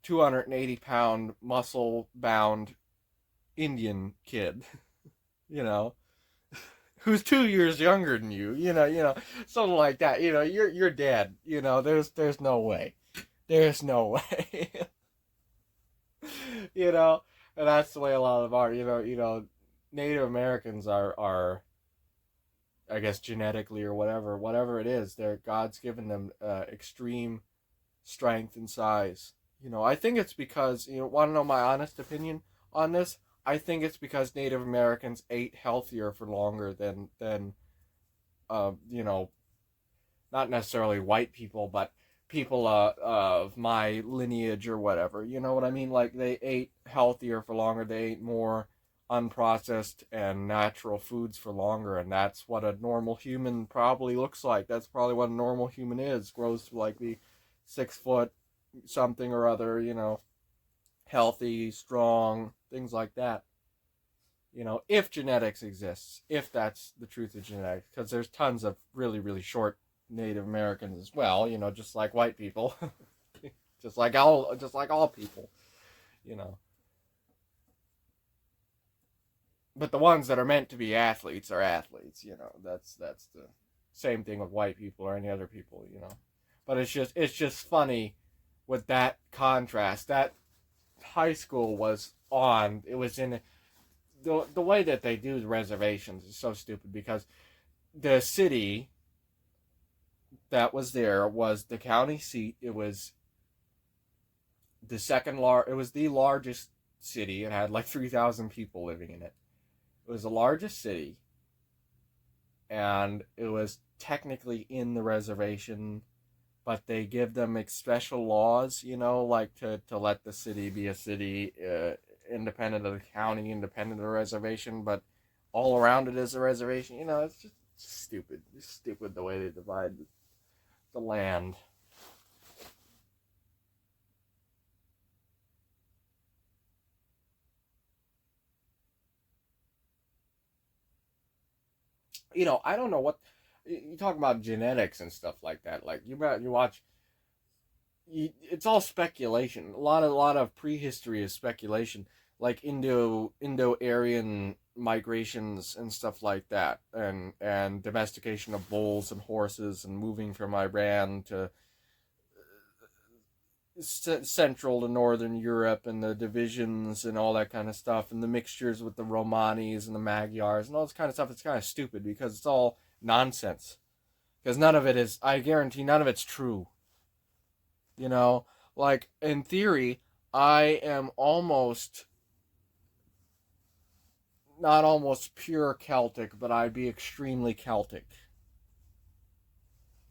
280-pound, muscle-bound Indian kid, you know, who's 2 years younger than you, something like that. You're dead. There's no way. There's no way. you know, and that's the way a lot of them are. Native Americans are I guess genetically or whatever it is, God's given them extreme strength and size. I think it's because want to know my honest opinion on this? I think it's because Native Americans ate healthier for longer than uh, you know not necessarily white people, but people of my lineage or whatever. You know what I mean? Like they ate healthier for longer. They ate more unprocessed and natural foods for longer, and that's what a normal human probably looks like. That's probably what a normal human is. Grows to like be 6 foot something or other. Healthy, strong, things like that. If genetics exists, if that's the truth of genetics, because there's tons of really, really short Native Americans as well, just like white people, just like all people, you know. But the ones that are meant to be athletes are athletes, That's the same thing with white people or any other people. But it's just funny with that contrast. That high school was on. It was in the way that they do the reservations is so stupid because the city that was there was the county seat. It was it was the largest city. It had like 3,000 people living in it. It was the largest city, and it was technically in the reservation, but they give them special laws, like to let the city be a city independent of the county, independent of the reservation, but all around it is a reservation. It's just stupid. It's stupid the way they divide the land. I don't know what you talk about genetics and stuff like that. Like you watch, it's all speculation. A lot of prehistory is speculation, like Indo-Aryan migrations and stuff like that, and domestication of bulls and horses, and moving from Iran to Central to Northern Europe, and the divisions and all that kind of stuff, and the mixtures with the Romanis and the Magyars and all this kind of stuff. It's kind of stupid because it's all nonsense. Because none of it is, I guarantee, none of it's true. You know, like in theory, I am almost not almost pure Celtic, but I'd be extremely Celtic.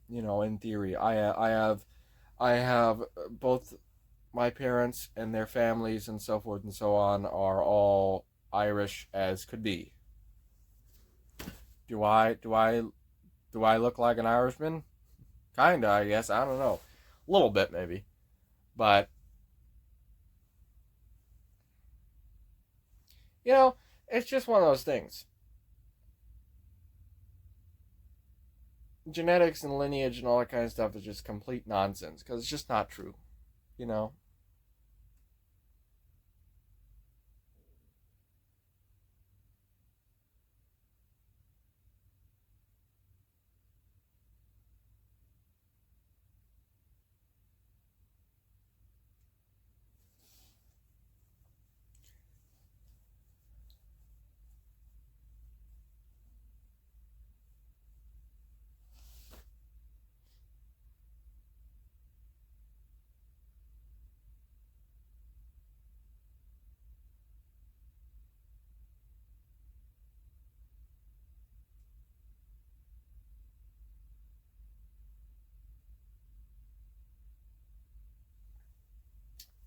In theory, I have both my parents and their families and so forth and so on are all Irish as could be. Do I look like an Irishman? Kinda, I guess. I don't know. A little bit maybe. But you know, it's just one of those things. Genetics and lineage and all that kind of stuff is just complete nonsense because it's just not true. You know,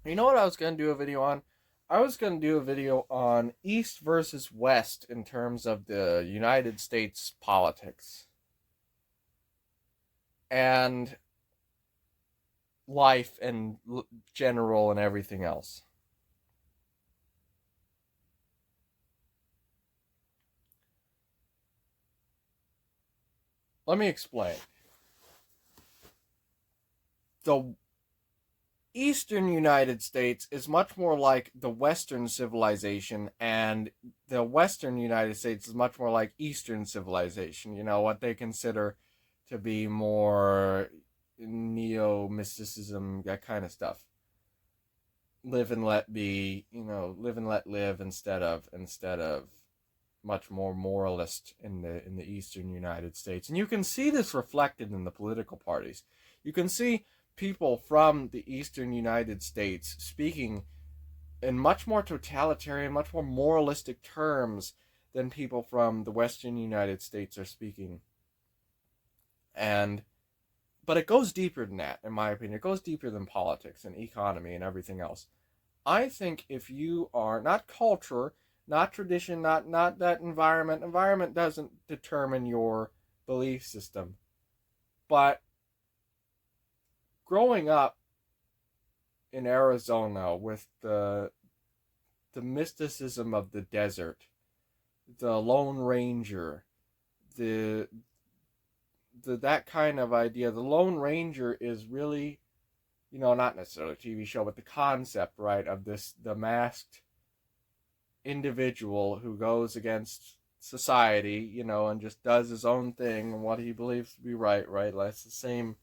you know what I was gonna do a video on? I was gonna do a video on East versus West in terms of the United States politics and life and general and everything else. Let me explain. the Eastern United States is much more like the Western civilization, and the Western United States is much more like Eastern civilization. You know, what they consider to be more neo mysticism, that kind of stuff. Live and let be, live and let live instead of much more moralist in the Eastern United States. And you can see this reflected in the political parties. You can see people from the Eastern United States speaking in much more totalitarian, much more moralistic terms than people from the Western United States are speaking. And but it goes deeper than that, in my opinion. It goes deeper than politics and economy and everything else. I think if you are not culture, not tradition, not that environment doesn't determine your belief system. But growing up in Arizona with the mysticism of the desert, the Lone Ranger, the that kind of idea, the Lone Ranger is really, not necessarily a TV show, but the concept, right, of the masked individual who goes against society, and just does his own thing and what he believes to be right, right? That's the same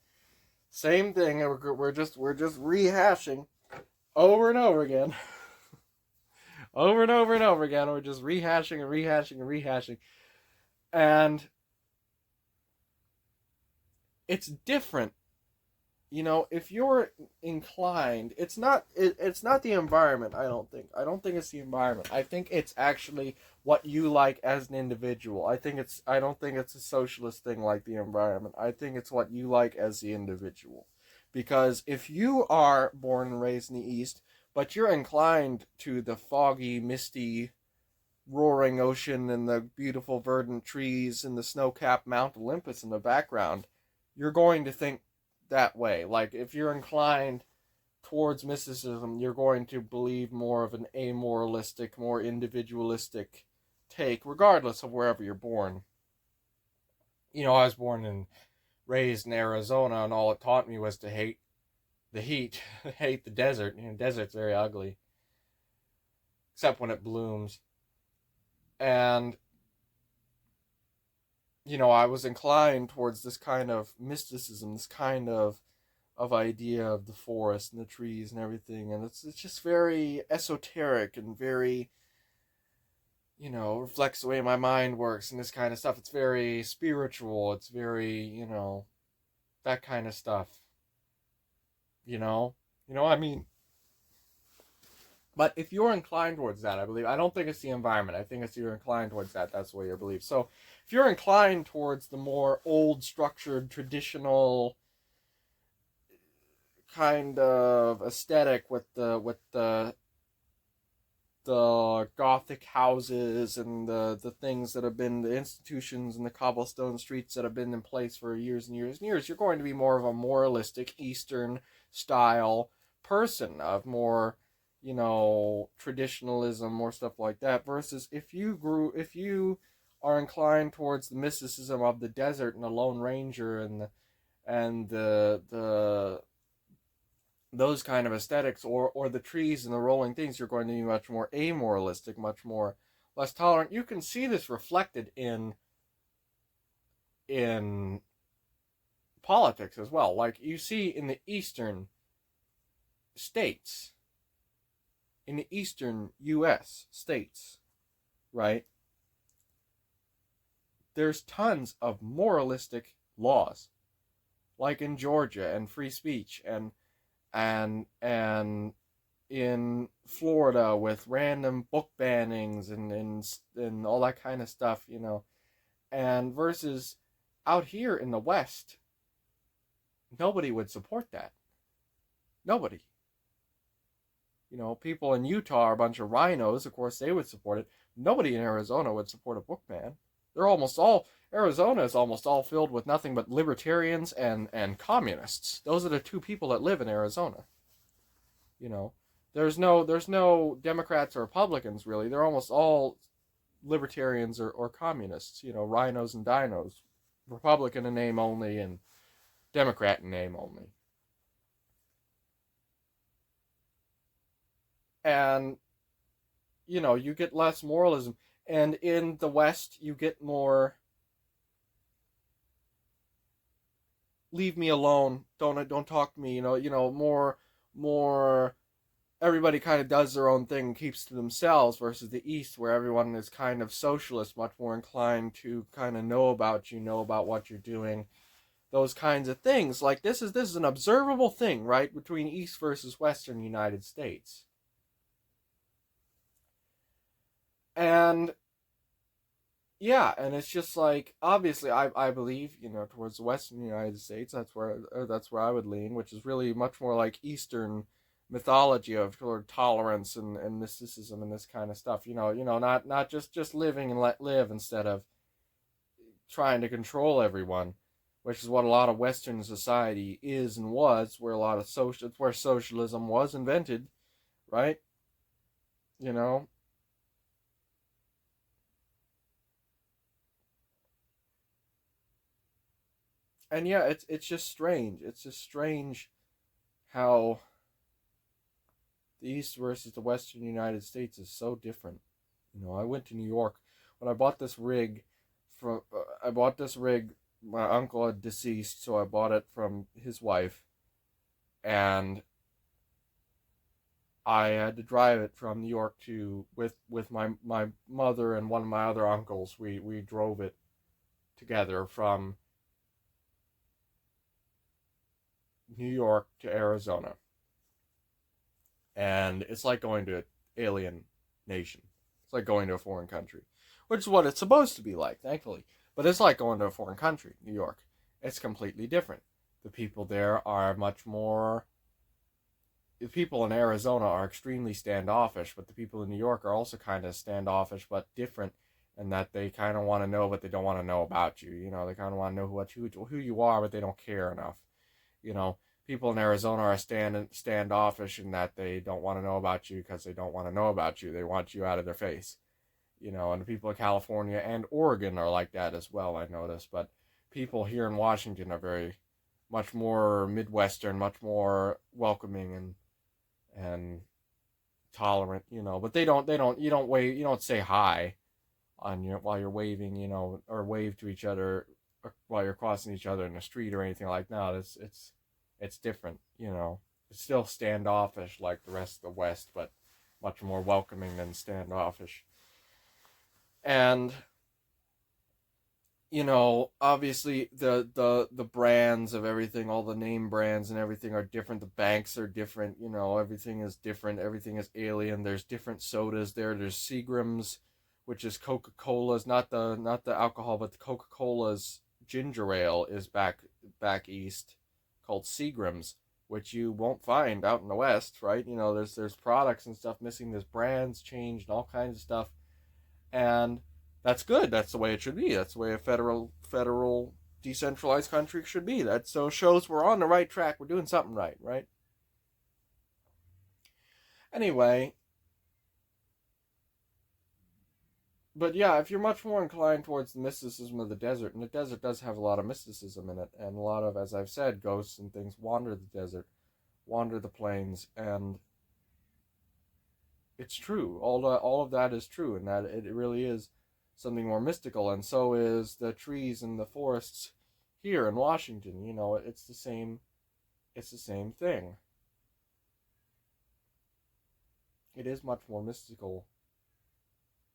thing. We're just rehashing over and over again, over and over and over again. We're just rehashing and rehashing and rehashing, and it's different. If you're inclined, it's not the environment. I don't think it's the environment. I think it's actually what you like as an individual. I don't think it's a socialist thing like the environment. I think it's what you like as the individual. Because if you are born and raised in the East, but you're inclined to the foggy, misty, roaring ocean and the beautiful verdant trees and the snow-capped Mount Olympus in the background, you're going to think that way. Like, if you're inclined towards mysticism, you're going to believe more of an amoralistic, more individualistic take, regardless of wherever you're born. I was born and raised in Arizona, and all it taught me was to hate the heat, hate the desert. Desert's very ugly, except when it blooms. And I was inclined towards this kind of mysticism, this kind of idea of the forest and the trees and everything, and it's just very esoteric and very, reflects the way my mind works and this kind of stuff. It's very spiritual. It's very, that kind of stuff. I mean. But if you're inclined towards that, I don't think it's the environment. I think it's you're inclined towards that. That's the way you believe. So if you're inclined towards the more old, structured, traditional kind of aesthetic with the Gothic houses and the things that have been the institutions and the cobblestone streets that have been in place for years and years and years, you're going to be more of a moralistic Eastern style person of more, traditionalism, more stuff like that, versus if you are inclined towards the mysticism of the desert and the Lone Ranger and the those kind of aesthetics, or the trees and the rolling things, you're going to be much more amoralistic, much more less tolerant. You can see this reflected in politics as well. Like, you see in the eastern states, in the eastern US states, right? There's tons of moralistic laws, like in Georgia, and free speech, and in Florida with random book bannings and all that kind of stuff, and versus out here in the West, nobody would support that. Nobody. People in Utah are a bunch of rhinos. Of course, they would support it. Nobody in Arizona would support a book ban. Arizona is almost all filled with nothing but libertarians and communists. Those are the two people that live in Arizona. There's no Democrats or Republicans, really. They're almost all libertarians or communists. Rhinos and dinos. Republican in name only and Democrat in name only. And, you get less moralism. And in the West, you get more leave me alone, don't talk to me, more everybody kind of does their own thing and keeps to themselves, versus the East, where everyone is kind of socialist, much more inclined to kind of know about you, know about what you're doing, those kinds of things. Like this is an observable thing, right, between East versus Western United States. And yeah, and it's just like, obviously I believe, towards the Western United States, that's where I would lean, which is really much more like Eastern mythology of sort of tolerance and mysticism and this kind of stuff. Not just living and let live, instead of trying to control everyone, which is what a lot of Western society is and was, where a lot of where socialism was invented, right? You know, and yeah, it's just strange. It's just strange how the East versus the Western United States is so different. I went to New York when I bought this rig. I bought this rig. My uncle had deceased, so I bought it from his wife, and I had to drive it from New York to with my mother and one of my other uncles. We drove it together from New York to Arizona, and it's like going to an alien nation. It's like going to a foreign country, which is what it's supposed to be like, thankfully. But it's like going to a foreign country, New York. It's completely different. The people there are much more. The people in Arizona are extremely standoffish, but the people in New York are also kind of standoffish, but different, in that they kind of want to know, but they don't want to know about you. They kind of want to know who you are, but they don't care enough. You know, People in Arizona are standoffish in that they don't want to know about you because they don't want to know about you. They want you out of their face. And the people of California and Oregon are like that as well, I noticed. But people here in Washington are very much more Midwestern, much more welcoming and tolerant, but you don't say hi on your while you're waving, or wave to each other while you're crossing each other in the street or anything like that. It's different, It's still standoffish like the rest of the West, but much more welcoming than standoffish. And obviously the brands of everything, all the name brands and everything are different. The banks are different. Everything is different. Everything is alien. There's different sodas there. There's Seagram's, which is Coca-Cola's, not the alcohol, but the Coca-Cola's ginger ale is back east, called Seagram's, which you won't find out in the West, right? There's products and stuff missing. There's brands changed and all kinds of stuff, and that's good. That's the way it should be. That's the way a federal decentralized country should be. That so shows we're on the right track. We're doing something right, right? Anyway, but yeah, if you're much more inclined towards the mysticism of the desert, and the desert does have a lot of mysticism in it, and a lot of, as I've said, ghosts and things wander the desert, wander the plains, and it's true. All of that is true, and that it really is something more mystical. And so is the trees and the forests here in Washington. It's the same. It's the same thing. It is much more mystical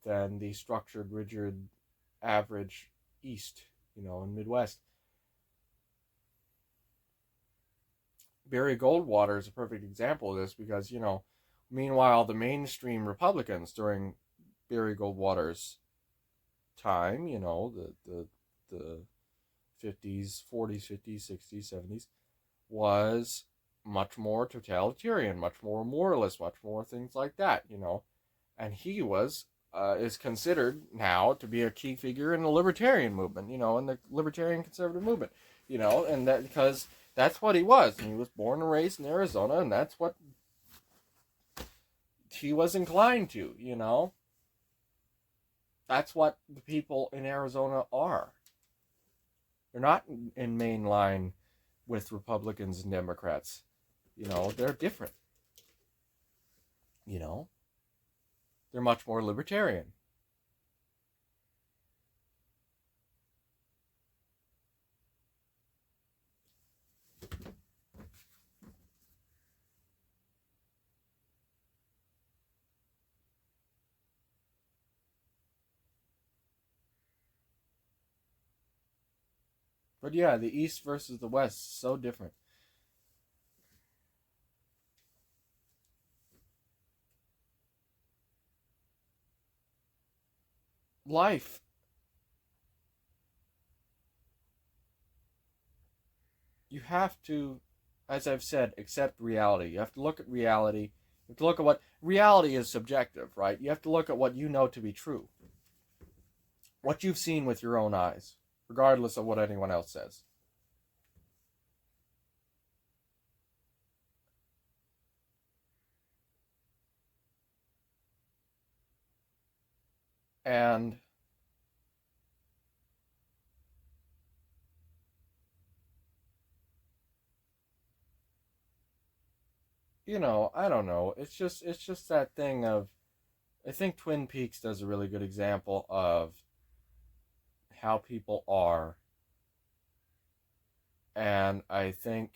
than the structured, rigid, average East. In Midwest. Barry Goldwater is a perfect example of this because meanwhile the mainstream Republicans during Barry Goldwater's time, the 50s, 40s, 50s, 60s, 70s, was much more totalitarian, much more moralist, much more things like that, And he is considered now to be a key figure in the libertarian movement, in the libertarian conservative movement, and that because that's what he was. And he was born and raised in Arizona, and that's what he was inclined to, That's what the people in Arizona are. They're not in main line with Republicans and Democrats. They're different. You know, they're much more libertarian. But yeah, the East versus the West, so different. Life, you have to, as I've said, accept reality. You have to look at reality. You have to look at what reality is subjective, right? You have to look at what you know to be true, what you've seen with your own eyes, regardless of what anyone else says. And, I don't know. It's just that thing of, I think Twin Peaks does a really good example of how people are. And I think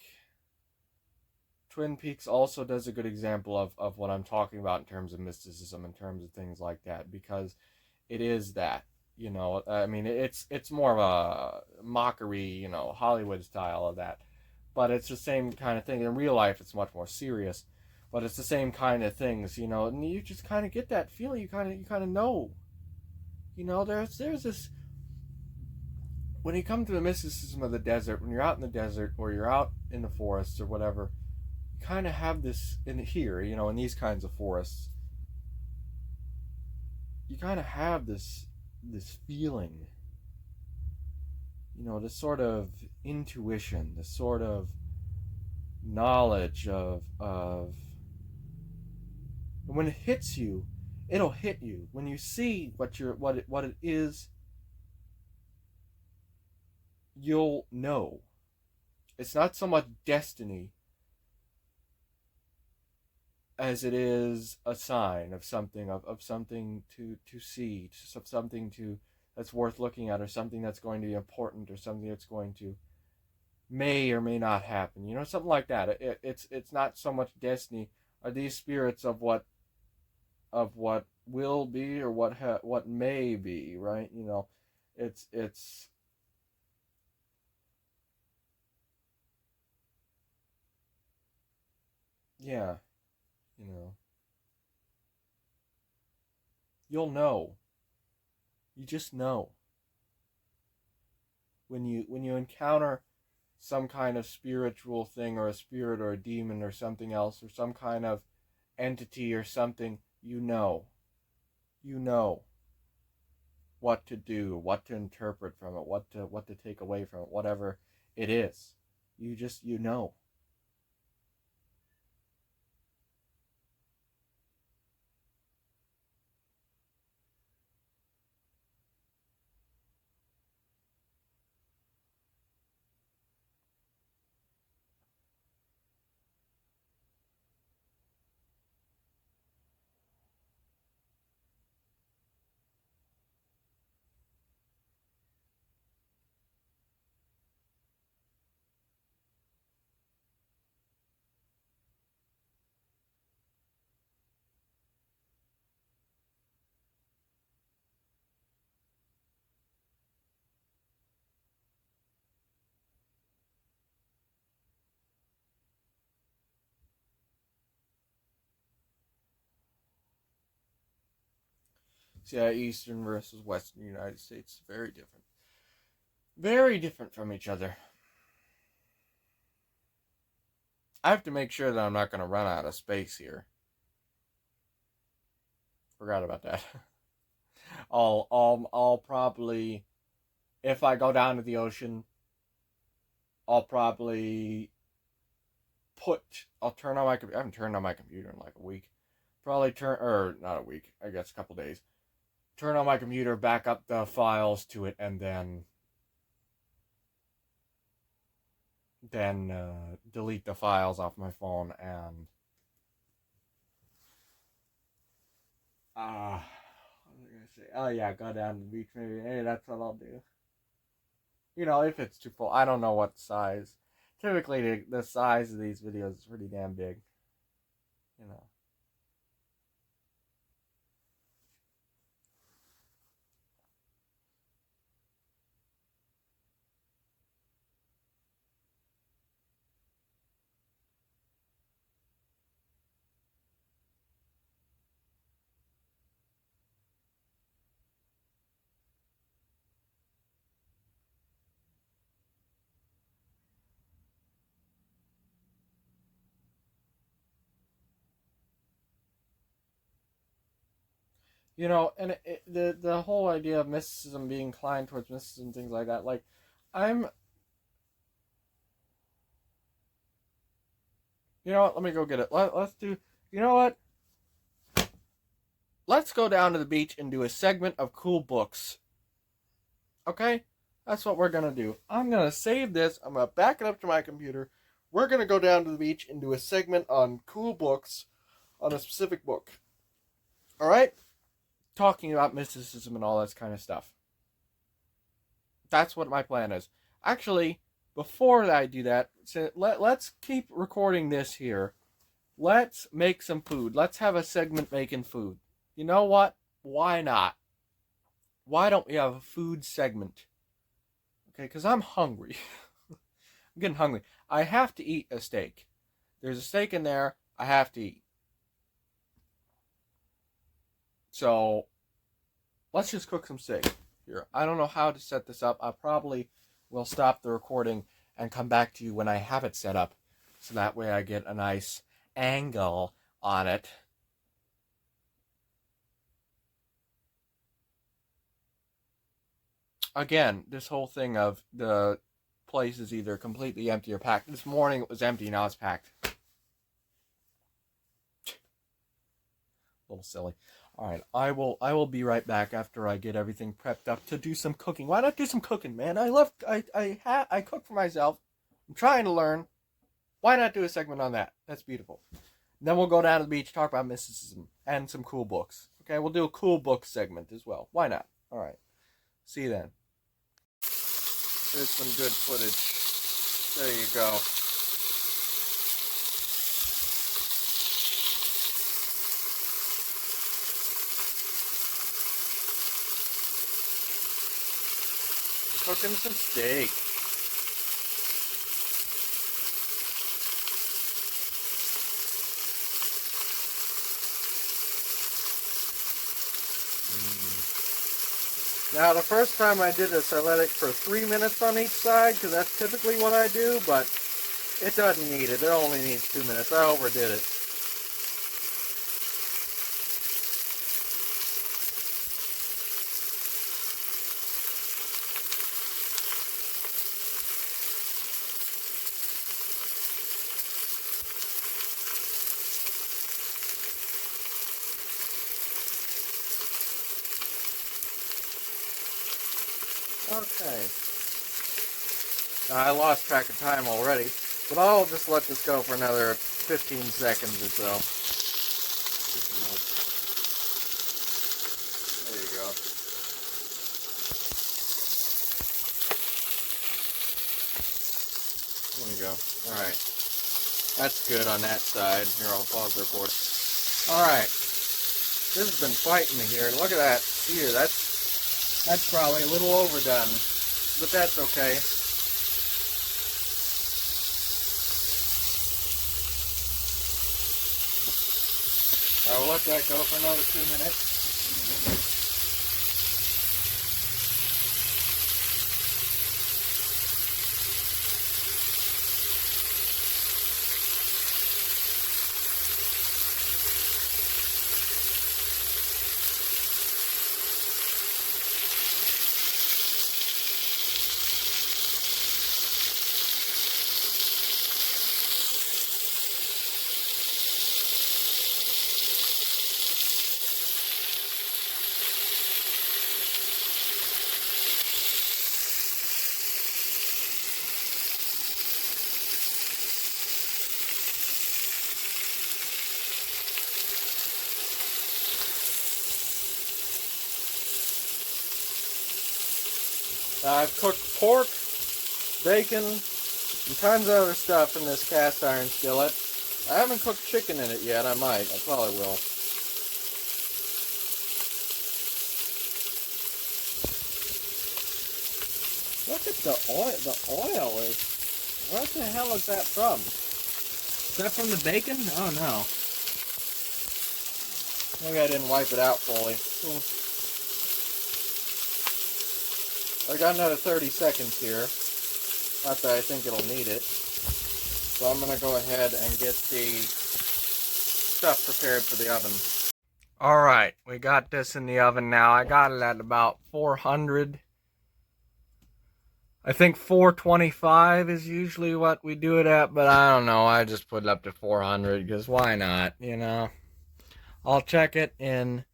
Twin Peaks also does a good example of what I'm talking about in terms of mysticism, in terms of things like that, because it is that. I mean, it's more of a mockery, Hollywood style of that, but it's the same kind of thing. In real life, it's much more serious, but it's the same kind of things, and you just kind of get that feeling. You kind of know, there's this, when you come to the mysticism of the desert, when you're out in the desert or you're out in the forests or whatever, you kind of have this in here, in these kinds of forests, you kind of have this feeling, this sort of intuition, this sort of knowledge of when it hits you, it'll hit you. When you see what it is, you'll know. It's not so much destiny as it is a sign of something, of something to see, of something to that's worth looking at, or something that's going to be important, or something that's going to may or may not happen. Something like that. It's not so much destiny. Are these spirits of what will be, or what may be, right? It's yeah, you know. You'll know. You just know when you encounter some kind of spiritual thing, or a spirit or a demon or something else, or some kind of entity or something. You know what to do, what to interpret from it, what to take away from it, whatever it is. You know. So yeah, Eastern versus Western United States, very different from each other. I have to make sure that I'm not going to run out of space here. Forgot about that. I'll probably, if I go down to the ocean, I'll probably I'll turn on my computer. I haven't turned on my computer in like a week. Probably or not a week, I guess a couple days. Turn on my computer, back up the files to it, and then delete the files off my phone, and what was I gonna say? Oh yeah, go down to the beach maybe. Hey, that's what I'll do. You know, if it's too full, I don't know what size. Typically, the size of these videos is pretty damn big. You know. You know, and the whole idea of mysticism being inclined towards mysticism, things like that. Like, I'm. You know what? Let me go get it. Let's do. You know what? Let's go down to the beach and do a segment of cool books. Okay? That's what we're gonna do. I'm gonna save this. I'm gonna back it up to my computer. We're gonna go down to the beach and do a segment on cool books on a specific book. Alright? Talking about mysticism and all that kind of stuff. That's what my plan is. Actually, before I do that, let's keep recording this here. Let's make some food. Let's have a segment making food. You know what? Why not? Why don't we have a food segment? Okay, because I'm hungry. I'm getting hungry. I have to eat a steak. There's a steak in there. I have to eat. So let's just cook some steak here. I don't know how to set this up. I probably will stop the recording and come back to you when I have it set up, so that way I get a nice angle on it. Again, this whole thing of the place is either completely empty or packed. This morning it was empty, now it's packed. A little silly. All right, I will be right back after I get everything prepped up to do some cooking. Why not do some cooking, man? I cook for myself. I'm trying to learn. Why not do a segment on that? That's beautiful. Then we'll go down to the beach, talk about mysticism and some cool books. Okay, we'll do a cool book segment as well. Why not? All right. See you then. Here's some good footage. There you go. Cooking some steak. Now, the first time I did this, I let it for 3 minutes on each side, because that's typically what I do, but it doesn't need it. It only needs 2 minutes. I overdid it. Okay. I lost track of time already, but I'll just let this go for another 15 seconds or so. There you go. There you go. Alright. That's good on that side. Here, I'll pause the recording. Alright. This has been fighting me here. Look at that. Here, that's probably a little overdone. But that's okay. I will let that go for another 2 minutes. I've cooked pork, bacon, and tons of other stuff in this cast iron skillet. I haven't cooked chicken in it yet. I might. I probably will. Look at the oil. The oil is... What the hell is that from? Is that from the bacon? Oh no. Maybe I didn't wipe it out fully. I got another 30 seconds here. Not that I think it'll need it. So I'm going to go ahead and get the stuff prepared for the oven. Alright, we got this in the oven now. I got it at about 400. I think 425 is usually what we do it at, but I don't know. I just put it up to 400 because why not, you know? I'll check it in...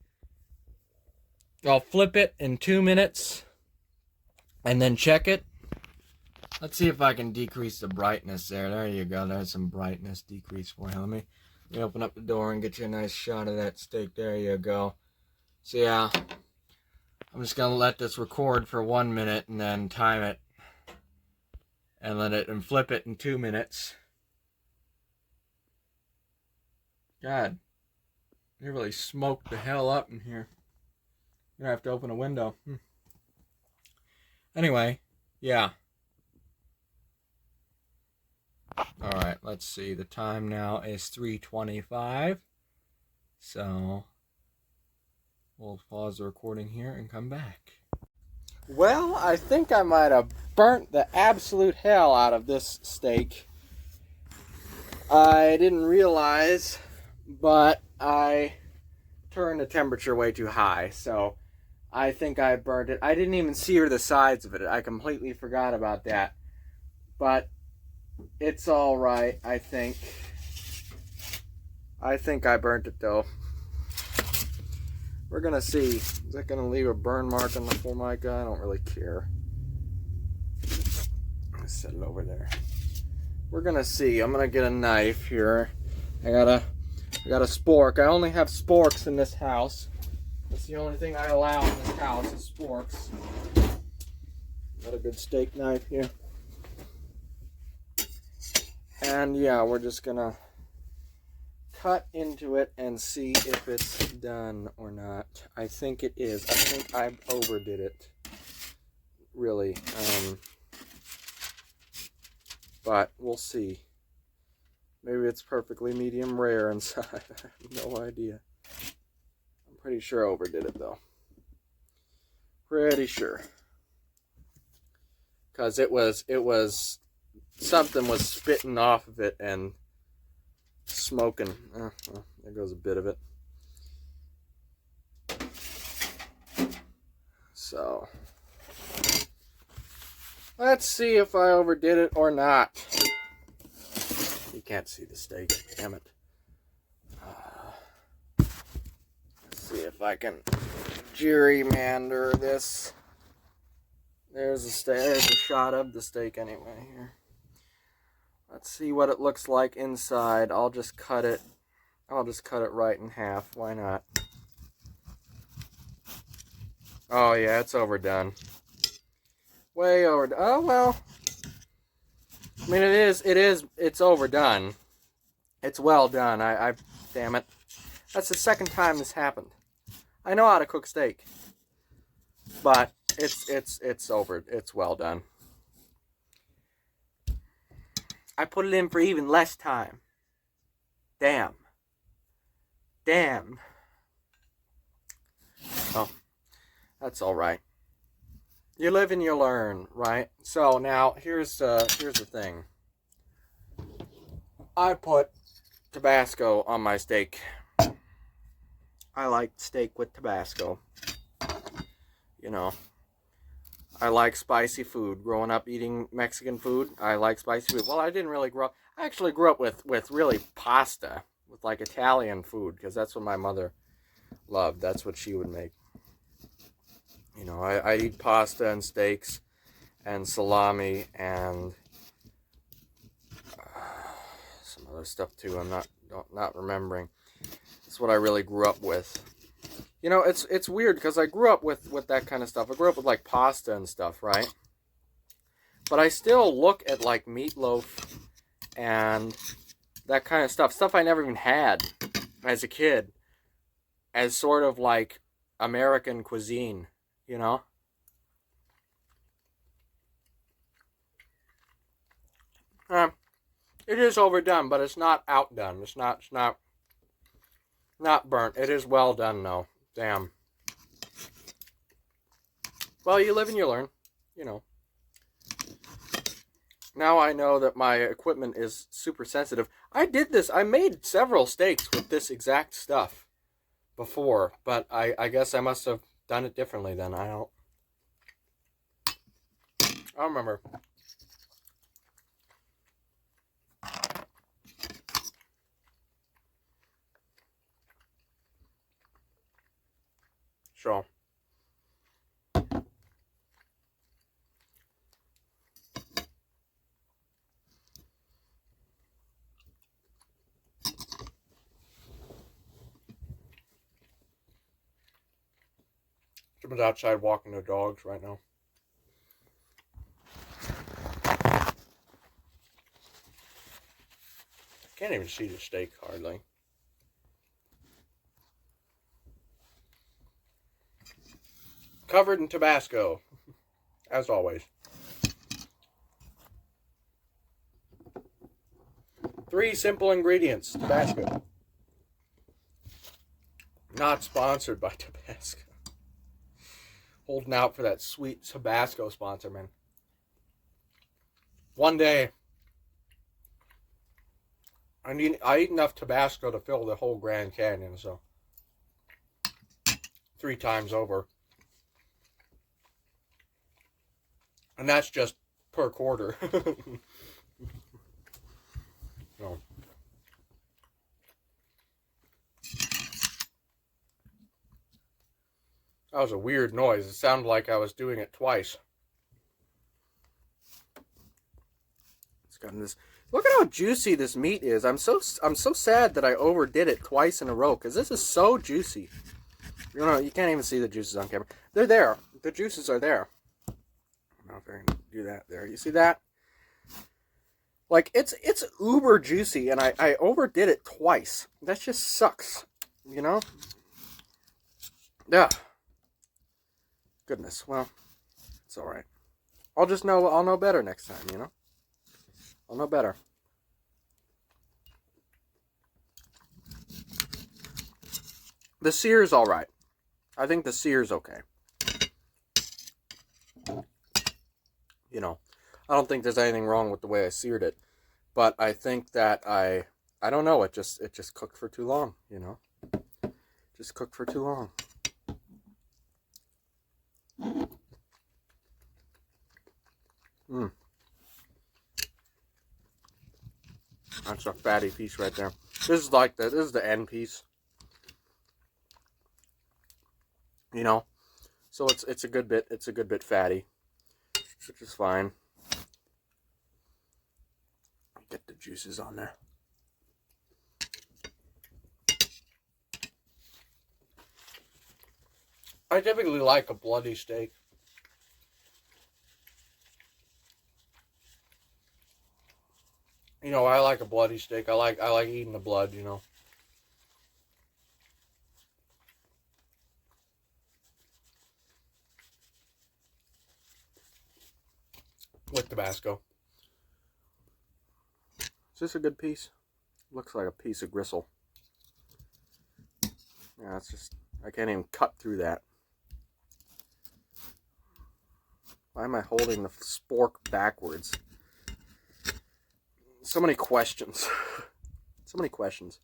I'll flip it in 2 minutes and then check it. Let's see if I can decrease the brightness there. There you go. There's some brightness decrease for you. Let me open up the door and get you a nice shot of that steak. There you go. So yeah, I'm just going to let this record for 1 minute and then time it. And let it and flip it in 2 minutes. God, it really smoked the hell up in here. You're going to have to open a window. Anyway, yeah. Alright, let's see. The time now is 3:25. So, we'll pause the recording here and come back. Well, I think I might have burnt the absolute hell out of this steak. I didn't realize, but I turned the temperature way too high, so I think I burnt it. I didn't even sear the sides of it. I completely forgot about that. But it's all right, I think. I think I burnt it, though. We're going to see. Is that going to leave a burn mark on the Formica? I don't really care. Let's set it over there. We're going to see. I'm going to get a knife here. I got a spork. I only have sporks in this house. That's the only thing I allow in this house is sporks. Got a good steak knife here. And yeah, we're just gonna cut into it and see if it's done or not. I think it is. I think I overdid it. Really. But we'll see. Maybe it's perfectly medium rare inside. I have no idea. I'm pretty sure I overdid it though. Pretty sure. Because it was something was spitting off of it and smoking. Oh, well, there goes a bit of it. So, let's see if I overdid it or not. You can't see the steak, damn it. Let's see if I can gerrymander this. There's a shot of the steak anyway here. Let's see what it looks like inside. I'll just cut it right in half. Why not? Oh yeah, it's overdone. Way overdone. Oh well. I mean it's overdone. It's well done. I damn it. That's the second time this happened. I know how to cook steak. But it's well done. I put it in for even less time. Damn. Oh, that's all right. You live and you learn, right? So now here's the thing. I put Tabasco on my steak. I like steak with Tabasco. You know. I like spicy food. Growing up eating Mexican food, I like spicy food. Well, I didn't really grow up. I actually grew up with really pasta, with like Italian food, because that's what my mother loved. That's what she would make. You know, I eat pasta and steaks and salami and some other stuff too. I'm not remembering. That's what I really grew up with. You know, it's weird because I grew up with that kind of stuff. I grew up with like pasta and stuff, right? But I still look at like meatloaf and that kind of stuff I never even had as a kid, as sort of like American cuisine, you know? Uh, it is overdone, but it's not outdone. It's not burnt. It is well done though. Damn. Well, you live and you learn, you know. Now I know that my equipment is super sensitive. I did this. I made several steaks with this exact stuff before, but I guess I must have done it differently then. I don't remember. So, someone's outside walking their dogs right now. Can't even see the steak hardly. Covered in Tabasco, as always. 3 simple ingredients. Tabasco. Not sponsored by Tabasco. Holding out for that sweet Tabasco sponsor, man. One day, I eat enough Tabasco to fill the whole Grand Canyon, so 3 times over. And that's just per quarter. So. That was a weird noise. It sounded like I was doing it twice. It's gotten this. Look at how juicy this meat is. I'm so sad that I overdid it twice in a row because this is so juicy. You know, you can't even see the juices on camera. They're there. The juices are there. I don't know if I can do that there. You see that? Like it's uber juicy, and I overdid it twice. That just sucks. You know? Yeah. Goodness. Well, it's all right. I'll know better next time, you know? I'll know better. The sear's all right. I think the sear's okay. You know, I don't think there's anything wrong with the way I seared it, but I think that I don't know, it just cooked for too long, you know? Just cooked for too long. That's a fatty piece right there. This is the end piece. You know? So it's a good bit fatty, which is fine. Get the juices on there. I typically like a bloody steak. You know, I like a bloody steak. I like eating the blood, you know. With Tabasco. Is this a good piece? Looks like a piece of gristle. Yeah, it's just, I can't even cut through that. Why am I holding the spork backwards? So many questions. So many questions.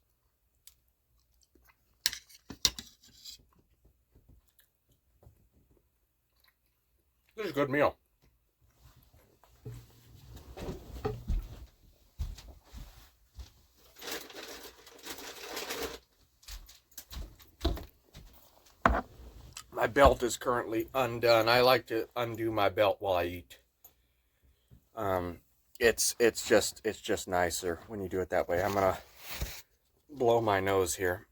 This is a good meal. My belt is currently undone. I like to undo my belt while I eat. It's just nicer when you do it that way. I'm gonna blow my nose here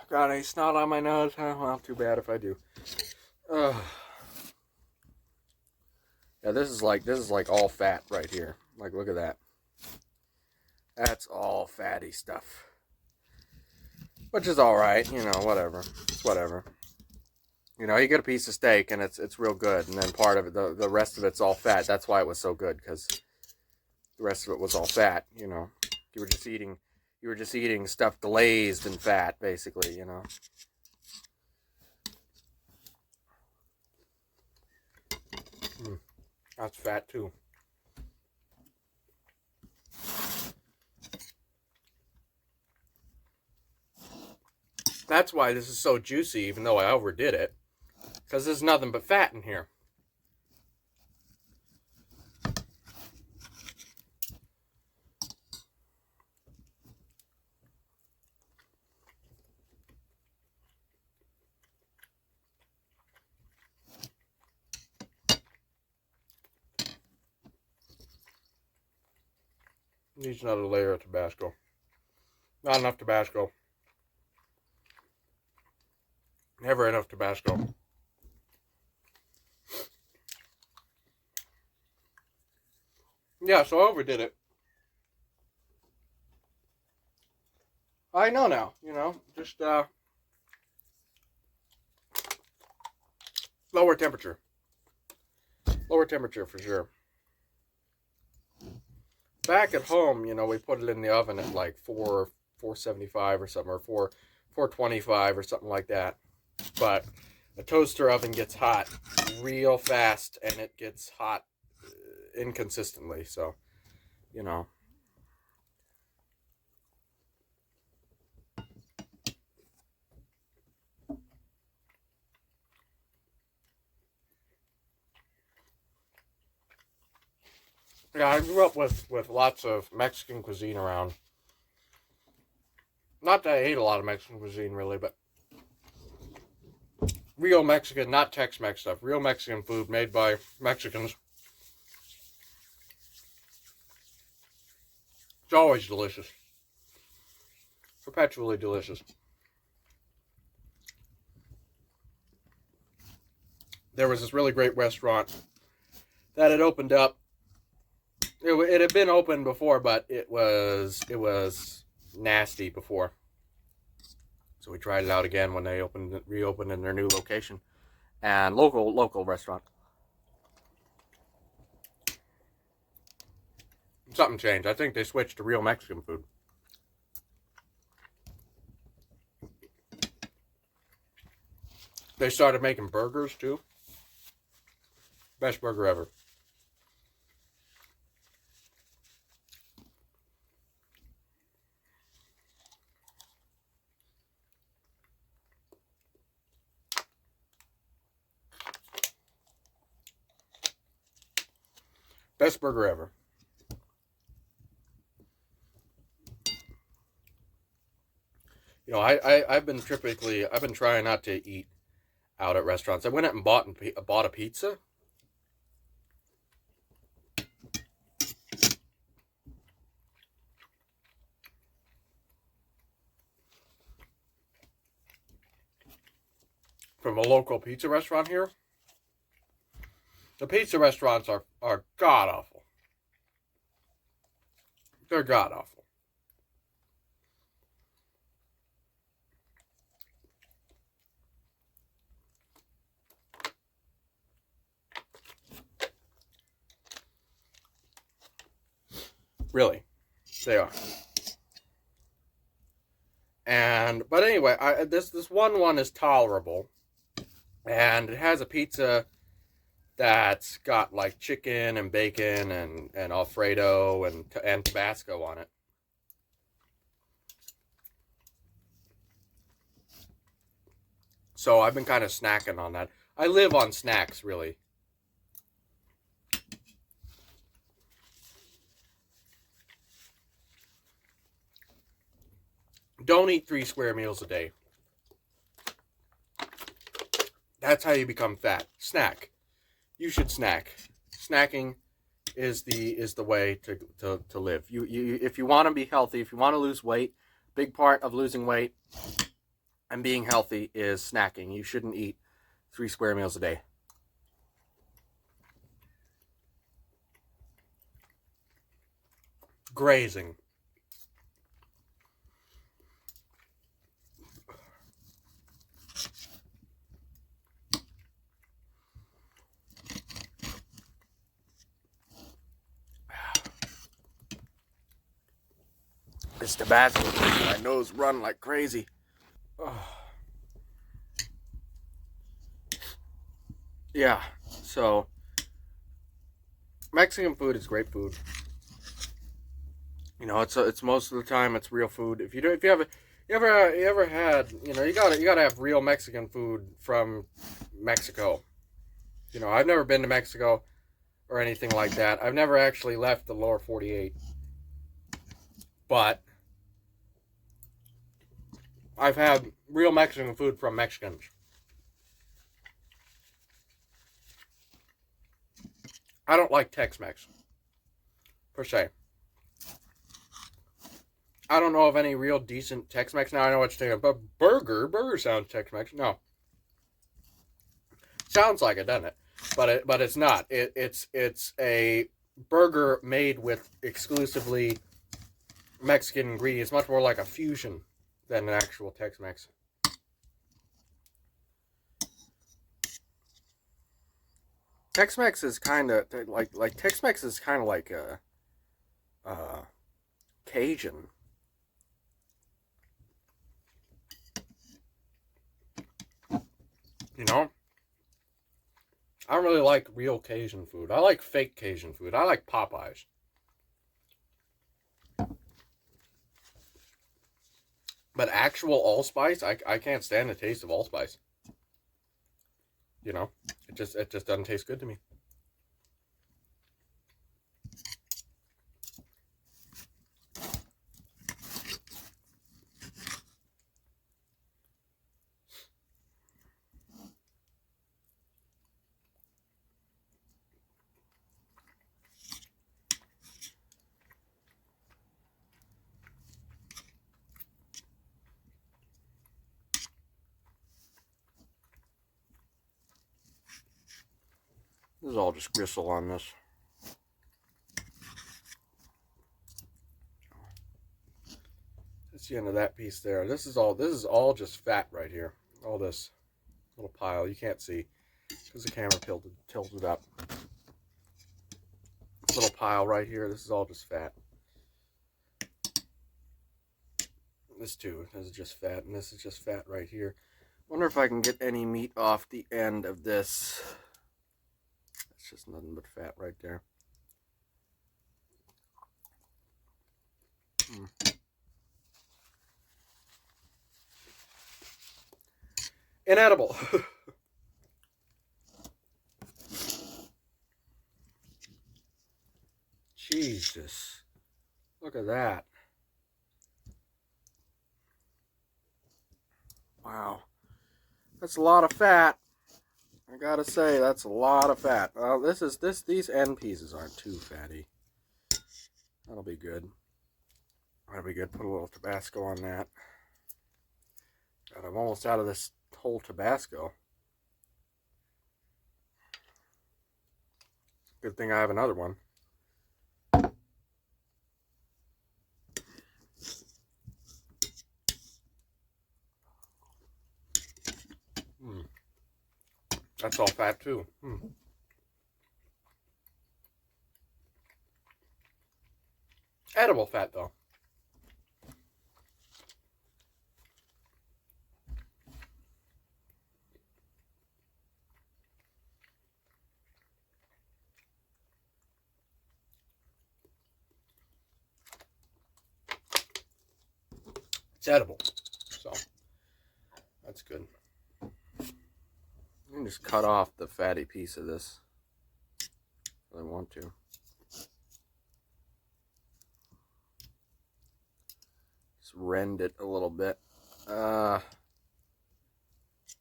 Got any snot on my nose? Well, too bad if I do. Uh, yeah, this is like all fat right here. Like, look at that. That's all fatty stuff. Which is all right, whatever. It's whatever. You get a piece of steak and it's real good, and then part of it, the rest of it's all fat. That's why it was so good, because the rest of it was all fat. You were just eating stuff glazed in fat, basically. That's fat too. That's why this is so juicy, even though I overdid it, because there's nothing but fat in here. Needs another layer of Tabasco. Not enough Tabasco. Never enough Tabasco. Yeah, so I overdid it. I know now, just lower temperature. Lower temperature for sure. Back at home, we put it in the oven at like 475 or something, or 425 or something like that. But a toaster oven gets hot real fast, and it gets hot inconsistently. So, Yeah, I grew up with lots of Mexican cuisine around. Not that I ate a lot of Mexican cuisine, really, but real Mexican, not Tex-Mex stuff. Real Mexican food made by Mexicans. It's always delicious. Perpetually delicious. There was this really great restaurant that had opened up. It had been open before, but it was nasty before. So we tried it out again when they reopened in their new location, and local restaurant. Something changed. I think they switched to real Mexican food. They started making burgers too. Best burger ever. Best burger ever. I've been trying not to eat out at restaurants. I went out and bought a pizza. From a local pizza restaurant here. The pizza restaurants are god awful. They're god awful. Really, they are. But anyway, this one is tolerable, and it has a pizza that's got like chicken and bacon and Alfredo and Tabasco on it. So I've been kind of snacking on that. I live on snacks, really. Don't eat 3 square meals a day. That's how you become fat. Snack. You should snack. Snacking is the way to live. You if you want to be healthy, if you want to lose weight, big part of losing weight and being healthy is snacking. You shouldn't eat 3 square meals a day. Grazing. This Tabasco makes my nose run like crazy. Yeah, so Mexican food is great food. You know, it's most of the time it's real food. If you ever had, you gotta have real Mexican food from Mexico. You know, I've never been to Mexico or anything like that. I've never actually left the lower 48, but I've had real Mexican food from Mexicans. I don't like Tex-Mex per se. I don't know of any real decent Tex-Mex. Now I know what you're saying, but burger sounds Tex-Mex. No, sounds like it, doesn't it? But it's not. It's a burger made with exclusively Mexican ingredients. Much more like a fusion than an actual Tex-Mex. Tex-Mex is kind of like Tex-Mex is kind of like Cajun. You know, I don't really like real Cajun food. I like fake Cajun food. I like Popeyes. But actual allspice, I can't stand the taste of allspice. You know, it just doesn't taste good to me. This is all just gristle on this. That's the end of that piece there. This is all just fat right here. All this little pile. You can't see because the camera tilted up. This little pile right here. This is all just fat. This too. This is just fat, and this is just fat right here. Wonder if I can get any meat off the end of this. It's just nothing but fat right there. Inedible. Jesus. Look at that. Wow. That's a lot of fat. I gotta say, that's a lot of fat. These end pieces aren't too fatty. That'll be good. That'll be good. Put a little Tabasco on that. God, I'm almost out of this whole Tabasco. Good thing I have another one. That's all fat too. Edible fat though. It's edible. So that's good. You can just cut off the fatty piece of this if I want to. Just rend it a little bit.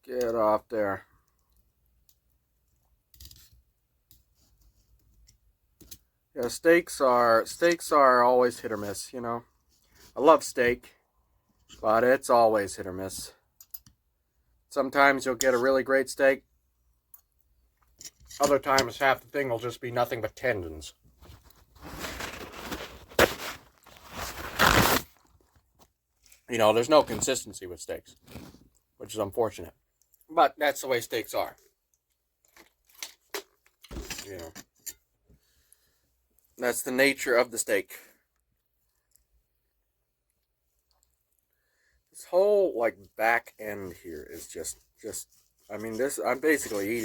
Get off there. Yeah, steaks are always hit or miss, you know. I love steak, but it's always hit or miss. Sometimes you'll get a really great steak. Other times, half the thing will just be nothing but tendons. You know, there's no consistency with steaks, which is unfortunate. But that's the way steaks are. You know, that's the nature of the steak. This whole, like, back end here is just, I mean, I've basically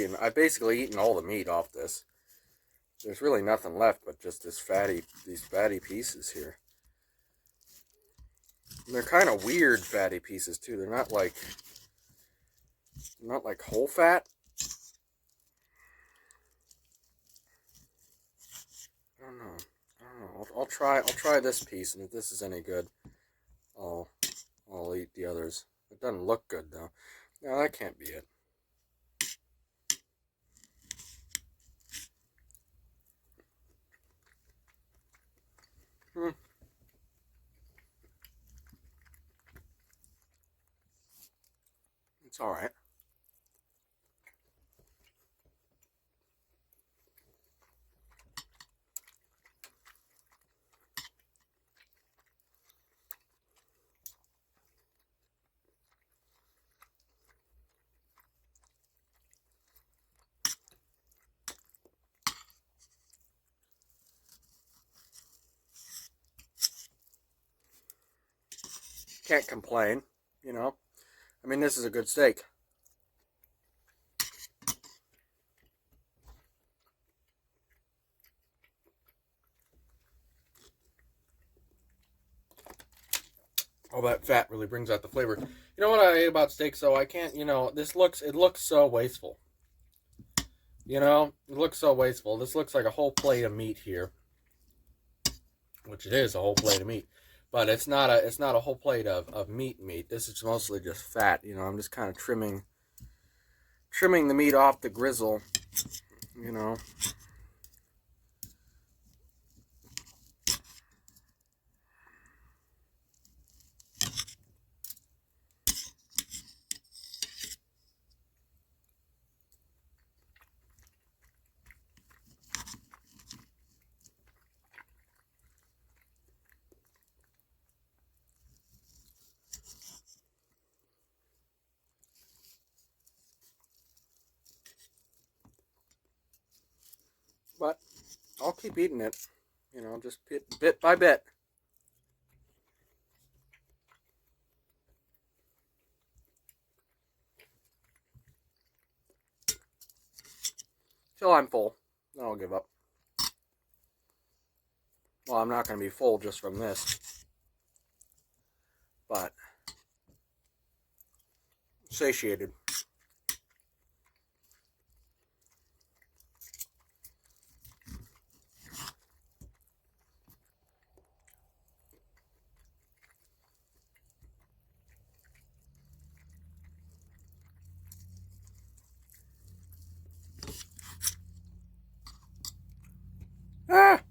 eaten all the meat off this. There's really nothing left but just these fatty pieces here. And they're kind of weird fatty pieces too. They're not like whole fat. I don't know. I'll try this piece, and if this is any good, I'll eat the others. It doesn't look good though. No, that can't be it. It's all right. Can't complain, you know. I mean, this is a good steak. All that fat really brings out the flavor. You know what I hate about steaks, though? I can't, you know, it looks so wasteful. You know, it looks so wasteful. This looks like a whole plate of meat here, which it is a whole plate of meat, but it's not a whole plate of meat. This is mostly just fat. You know, I'm just kind of trimming the meat off the grizzle. You know. But I'll keep eating it, you know, just bit by bit. Till I'm full. Then I'll give up. Well, I'm not going to be full just from this. But satiated. Ah!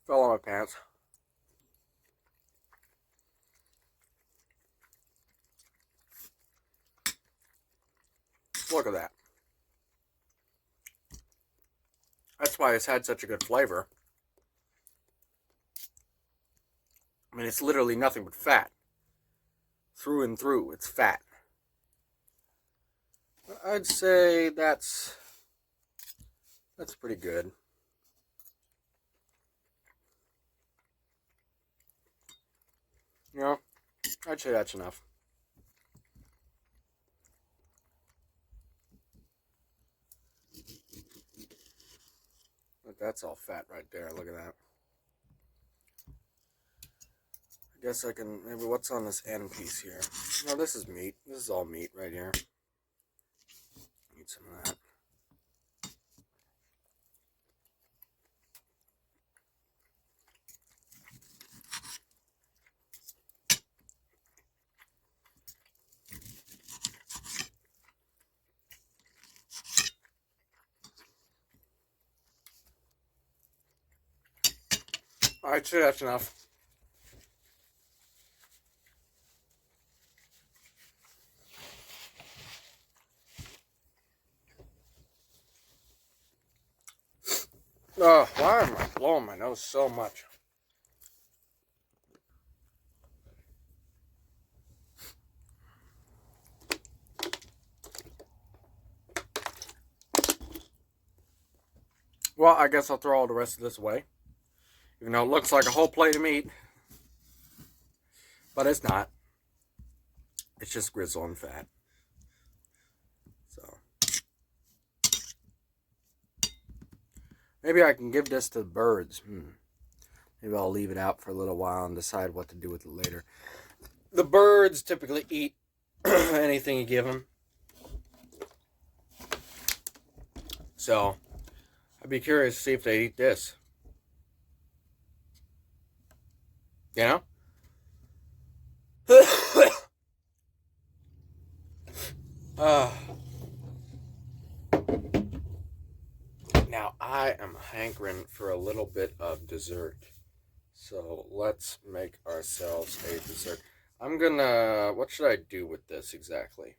Fell on my pants. Look at that. That's why it's had such a good flavor. I mean, it's literally nothing but fat. Through and through, it's fat. I'd say that's pretty good. You know, I'd say that's enough. But that's all fat right there. Look at that. I guess I can, maybe what's on this end piece here? No, this is meat. This is all meat right here. Need some of that. I'd say that's enough. Oh, why am I blowing my nose so much? Well, I guess I'll throw all the rest of this away. Even though it looks like a whole plate of meat. But it's not. It's just gristle and fat. So maybe I can give this to the birds. Maybe I'll leave it out for a little while and decide what to do with it later. The birds typically eat anything you give them. So I'd be curious to see if they eat this. You know? Now I am hankering for a little bit of dessert. So let's make ourselves a dessert. I'm gonna... What should I do with this exactly?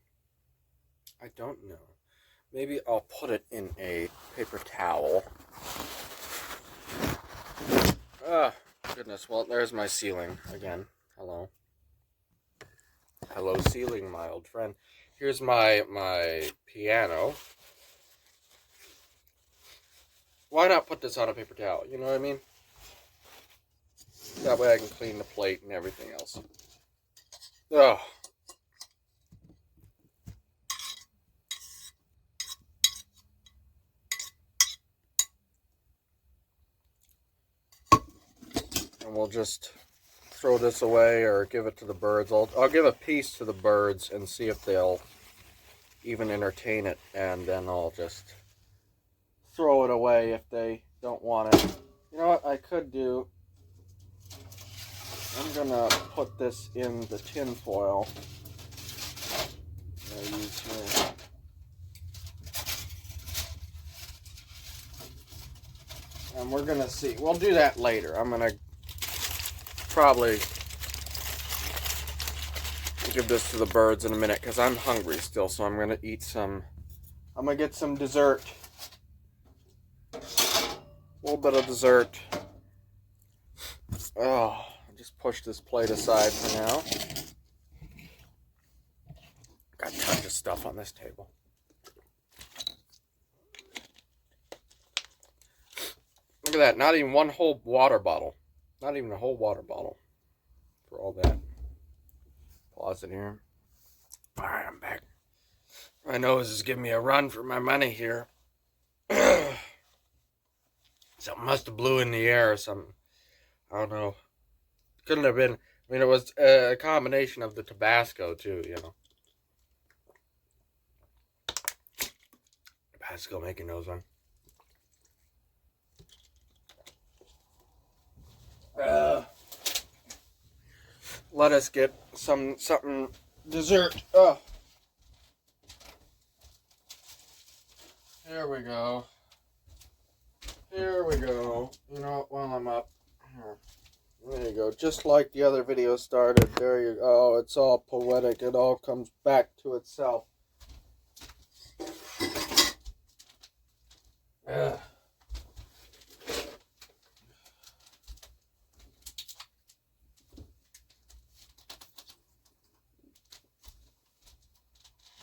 I don't know. Maybe I'll put it in a paper towel. Goodness. Well, there's my ceiling again. Hello. Hello, ceiling, my old friend. Here's my piano. Why not put this on a paper towel? You know what I mean? That way I can clean the plate and everything else. Ugh. And we'll just throw this away or give it to the birds. I'll give a piece to the birds and see if they'll even entertain it, and then I'll just throw it away if they don't want it. You know what I could do? I'm gonna put this in the tin foil I use here. And we're gonna see. We'll do that later. I'm gonna probably give this to the birds in a minute because I'm hungry still, so I'm gonna eat some. I'm gonna get some dessert. A little bit of dessert. Oh, I'll just push this plate aside for now. Got tons of stuff on this table. Look at that, not even one whole water bottle. Not even a whole water bottle for all that. Pause it here. Alright, I'm back. My nose is giving me a run for my money here. Something must have blew in the air or something. I don't know. Couldn't have been. I mean, it was a combination of the Tabasco, too, you know. Tabasco making those one. Let us get something dessert. Here we go. Here we go. You know what? While I'm up here. There you go. Just like the other video started. There you go. Oh, it's all poetic. It all comes back to itself. Ugh.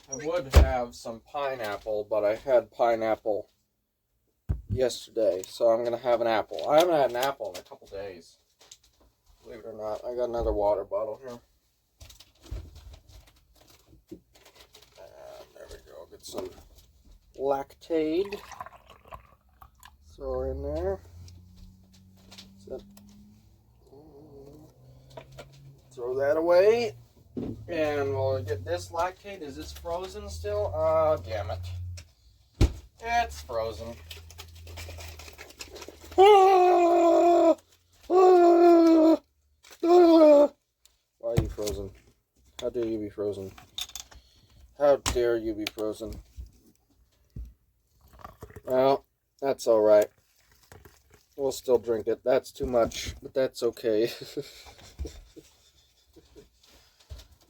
I would have some pineapple, but I had pineapple yesterday, so I'm going to have an apple. I haven't had an apple in a couple days. Believe it or not. I got another water bottle here. And there we go. Get some Lactaid. Throw in there. Throw that away. And we'll get this Lactaid. Is this frozen still? Oh, damn it. It's frozen. Ah! Ah! Ah! Why are you frozen? How dare you be frozen? How dare you be frozen? Well, that's alright. We'll still drink it. That's too much, but that's okay.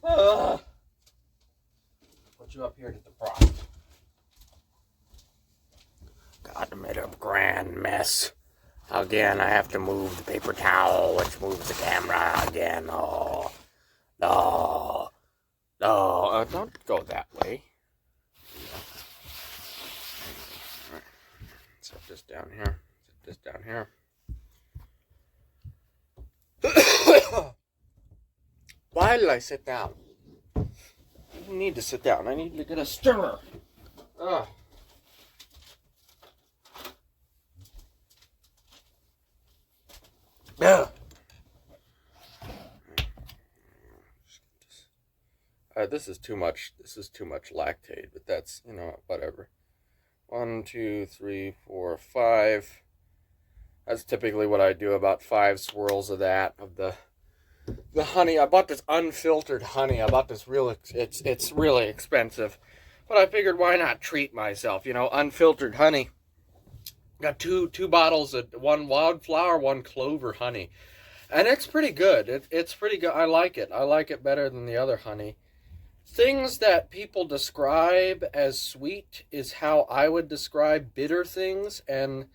Put you up here to the prop. God, I made a grand mess. Again, I have to move the paper towel, which moves the camera again. Oh, no, no, don't go that way. Set this down here. Set this down here. Why did I sit down? I didn't need to sit down. I need to get a stirrer. Ugh. Yeah. This is too much. This is too much lactate, but that's, whatever. 1, 2, 3, 4, 5. That's typically what I do. About 5 swirls of that, of the honey. I bought this unfiltered honey. I bought this it's really expensive, but I figured why not treat myself? Unfiltered honey. Got two bottles of one wildflower, one clover honey, and it's pretty good. It's pretty good. I like it. I like it better than the other honey. Things that people describe as sweet is how I would describe bitter things, and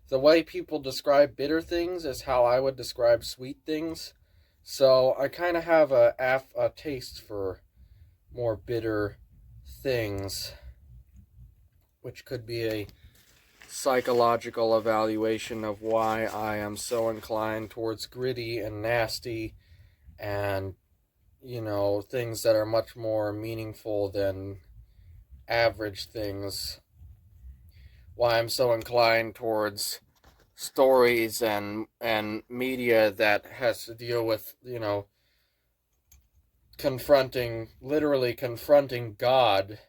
the way people describe bitter things is how I would describe sweet things. So I kind of have a taste for more bitter things, which could be a psychological evaluation of why I am so inclined towards gritty and nasty and, things that are much more meaningful than average things. Why I'm so inclined towards stories and media that has to deal with, literally confronting God,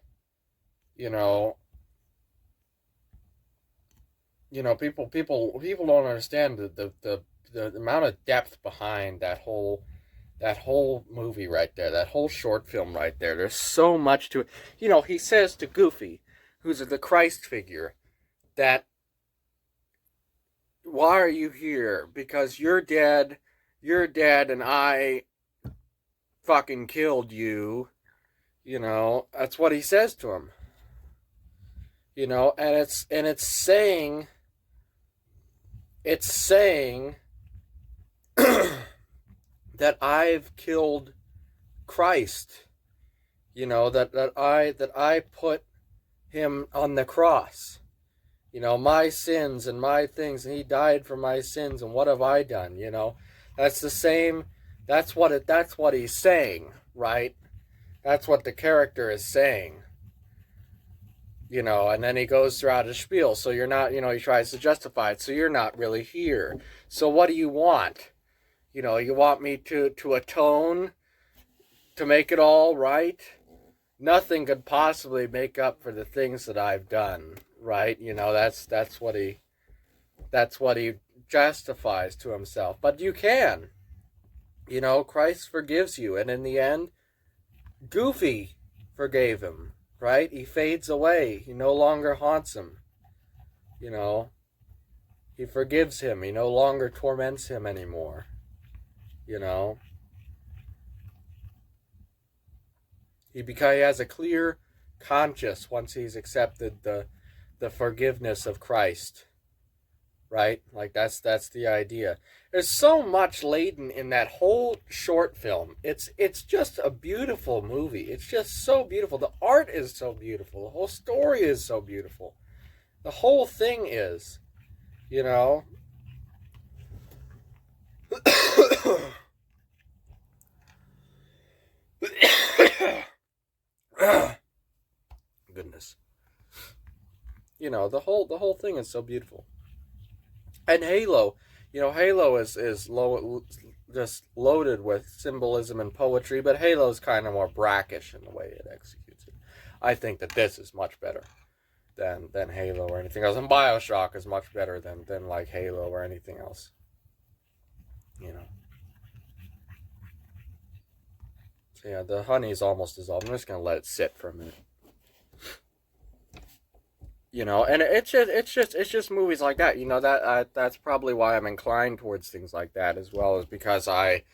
people don't understand the amount of depth behind that whole movie right there, that whole short film right there. There's so much to it. He says to Goofy, who's the Christ figure, that why are you here? Because you're dead, and I fucking killed you. That's what he says to him. And it's saying that I've killed Christ. That I put him on the cross. My sins and my things, and he died for my sins, and what have I done? That's the same. That's what he's saying, right? That's what the character is saying. And then he goes throughout his spiel. So you're not, he tries to justify it. So you're not really here. So what do you want? You want me to atone, to make it all right? Nothing could possibly make up for the things that I've done, right? That's what he justifies to himself. But you can. Christ forgives you, and in the end, Goofy forgave him, right? He fades away. He no longer haunts him. He forgives him. He no longer torments him anymore. He has a clear conscience once he's accepted the forgiveness of Christ, right? Like that's the idea. There's so much laden in that whole short film. It's just a beautiful movie. It's just so beautiful. The art is so beautiful. The whole story is so beautiful. The whole thing is, goodness. The whole thing is so beautiful. And Halo, Halo is just loaded with symbolism and poetry, but Halo's kind of more brackish in the way it executes it. I think that this is much better than Halo or anything else. And BioShock is much better than like Halo or anything else. So yeah, the honey's almost dissolved. I'm just gonna let it sit for a minute. You know, and it's just movies like that. You know, that's probably why I'm inclined towards things like that as well, is because I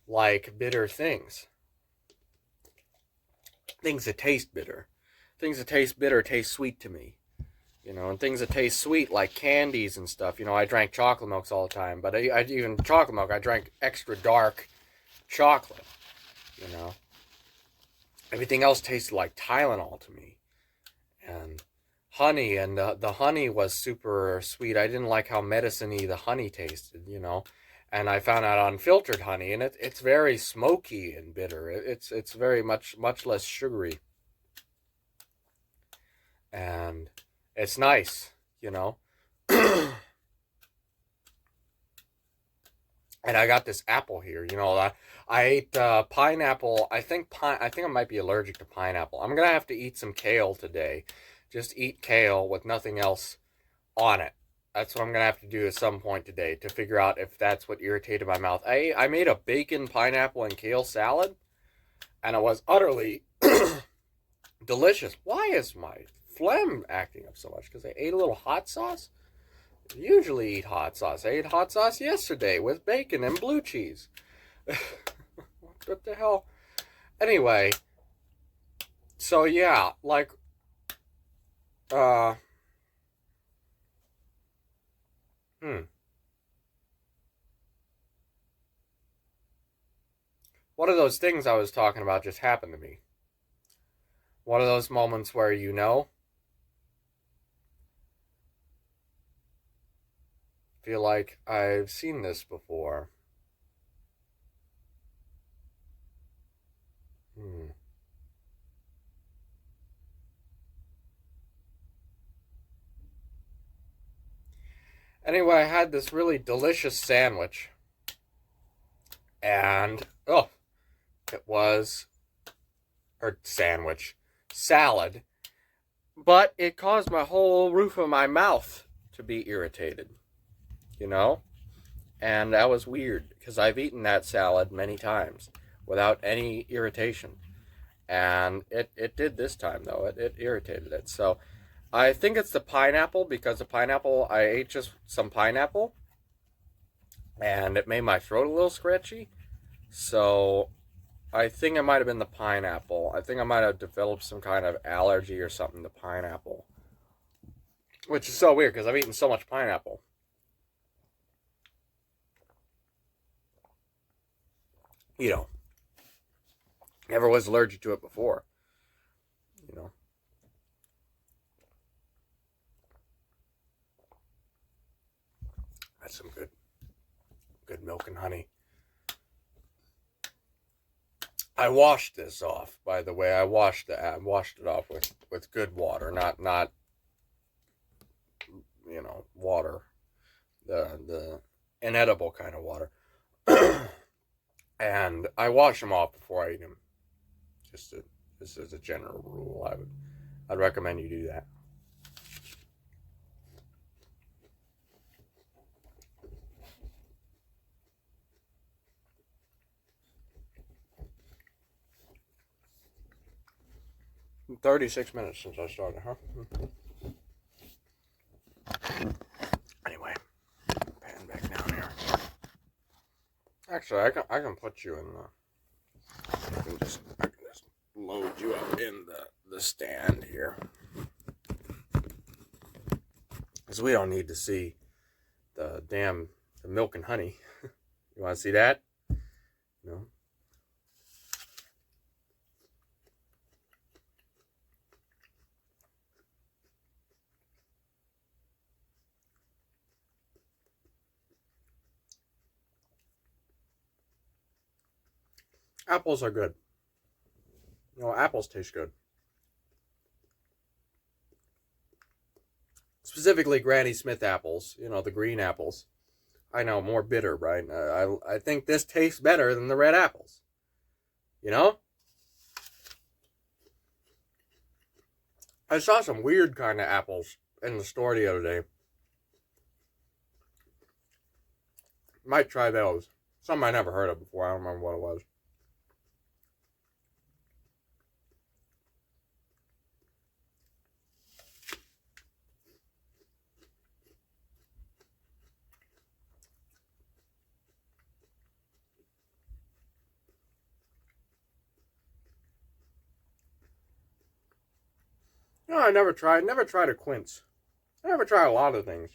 like bitter things, things that taste bitter, things that taste bitter taste sweet to me. You know, and things that taste sweet like candies and stuff. You know, I drank chocolate milks all the time, but I even chocolate milk, I drank extra dark chocolate. You know, everything else tasted like Tylenol to me, and honey, and the honey was super sweet. I didn't like how medicine-y the honey tasted. You know, and I found out unfiltered honey, and it's very smoky and bitter. It's very much less sugary, and it's nice. You know. And I got this apple here. You know, I ate pineapple. I think I might be allergic to pineapple. I'm gonna have to eat some kale today. Just eat kale with nothing else on it. That's what I'm gonna have to do at some point today to figure out if that's what irritated my mouth. I made a bacon, pineapple, and kale salad, and it was utterly delicious. Why is my phlegm acting up so much? Because I ate a little hot sauce. Usually eat hot sauce. I ate hot sauce yesterday with bacon and blue cheese. What the hell? Anyway, so yeah, like, uh, hmm. One of those things I was talking about just happened to me. One of those moments where you know, feel like I've seen this before. Hmm. Anyway, I had this really delicious sandwich, and oh, it was or sandwich salad, but it caused my whole roof of my mouth to be irritated. You know, and that was weird because I've eaten that salad many times without any irritation, and it did this time though. It irritated it. So I think it's the pineapple, because the pineapple, I ate just some pineapple and it made my throat a little scratchy. So I think it might have been the pineapple. I think I might have developed some kind of allergy or something to pineapple, which is so weird because I've eaten so much pineapple. You know, never was allergic to it before. You know, that's some good milk and honey. I washed this off, by the way. I washed it off with good water, not water, the inedible kind of water. And I wash them off before I eat them. Just as a general rule, I'd recommend you do that. 36 minutes since I started, huh? Anyway, pan back down here. Actually, I can put you in the. I can just load you up in the stand here, because we don't need to see the milk and honey. You want to see that? No. Apples are good. You know, apples taste good. Specifically, Granny Smith apples. You know, the green apples. I know, more bitter, right? I think this tastes better than the red apples. You know? I saw some weird kind of apples in the store the other day. Might try those. Some I never heard of before. I don't remember what it was. No, I never tried. Never tried a quince. I never tried a lot of things.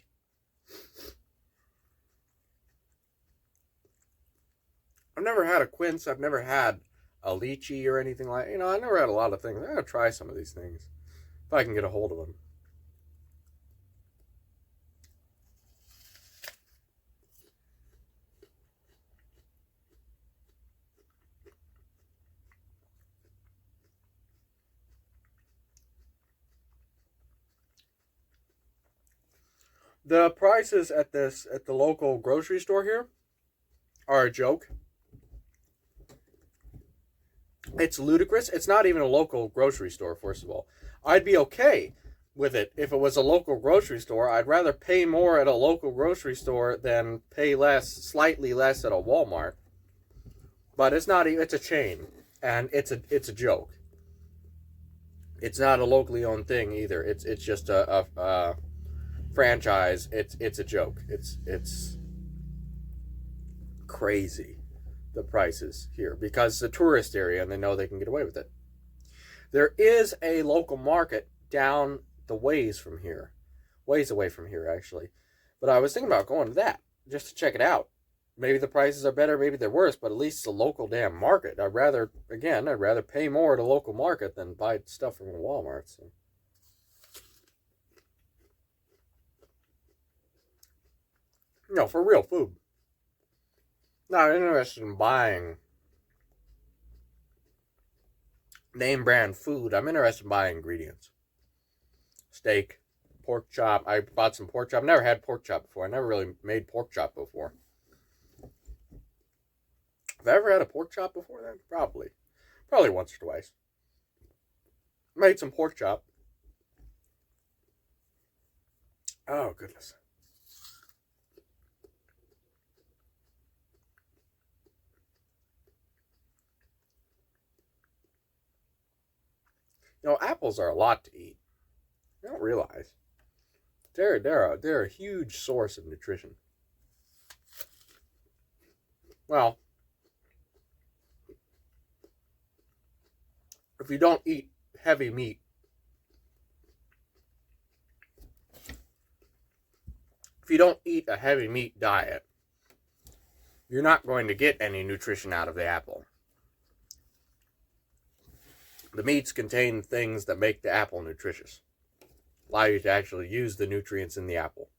I've never had a quince. I've never had a lychee or anything like. I never had a lot of things. I'm gonna try some of these things if I can get a hold of them. The prices at the local grocery store here are a joke. It's ludicrous. It's not even a local grocery store, first of all. I'd be okay with it if it was a local grocery store. I'd rather pay more at a local grocery store than pay slightly less at a Walmart. But it's not. It's a chain, and it's a joke. It's not a locally owned thing either. It's just a franchise. It's a joke. It's crazy, the prices here, because it's a tourist area and they know they can get away with it. There is a local market down the ways away from here actually. But I was thinking about going to that just to check it out. Maybe the prices are better, maybe they're worse, but at least it's a local damn market. I'd rather pay more at a local market than buy stuff from a Walmart. So. For real food. Not interested in buying name brand food. I'm interested in buying ingredients. Steak, pork chop. I bought some pork chop. I've never had pork chop before. I never really made pork chop before. Have I ever had a pork chop before then? Probably. Probably once or twice. Made some pork chop. Oh, goodness. Apples are a lot to eat. You don't realize. They're a huge source of nutrition. Well, if you don't eat heavy meat, if you don't eat a heavy meat diet, you're not going to get any nutrition out of the apple. The meats contain things that make the apple nutritious. Allow you to actually use the nutrients in the apple.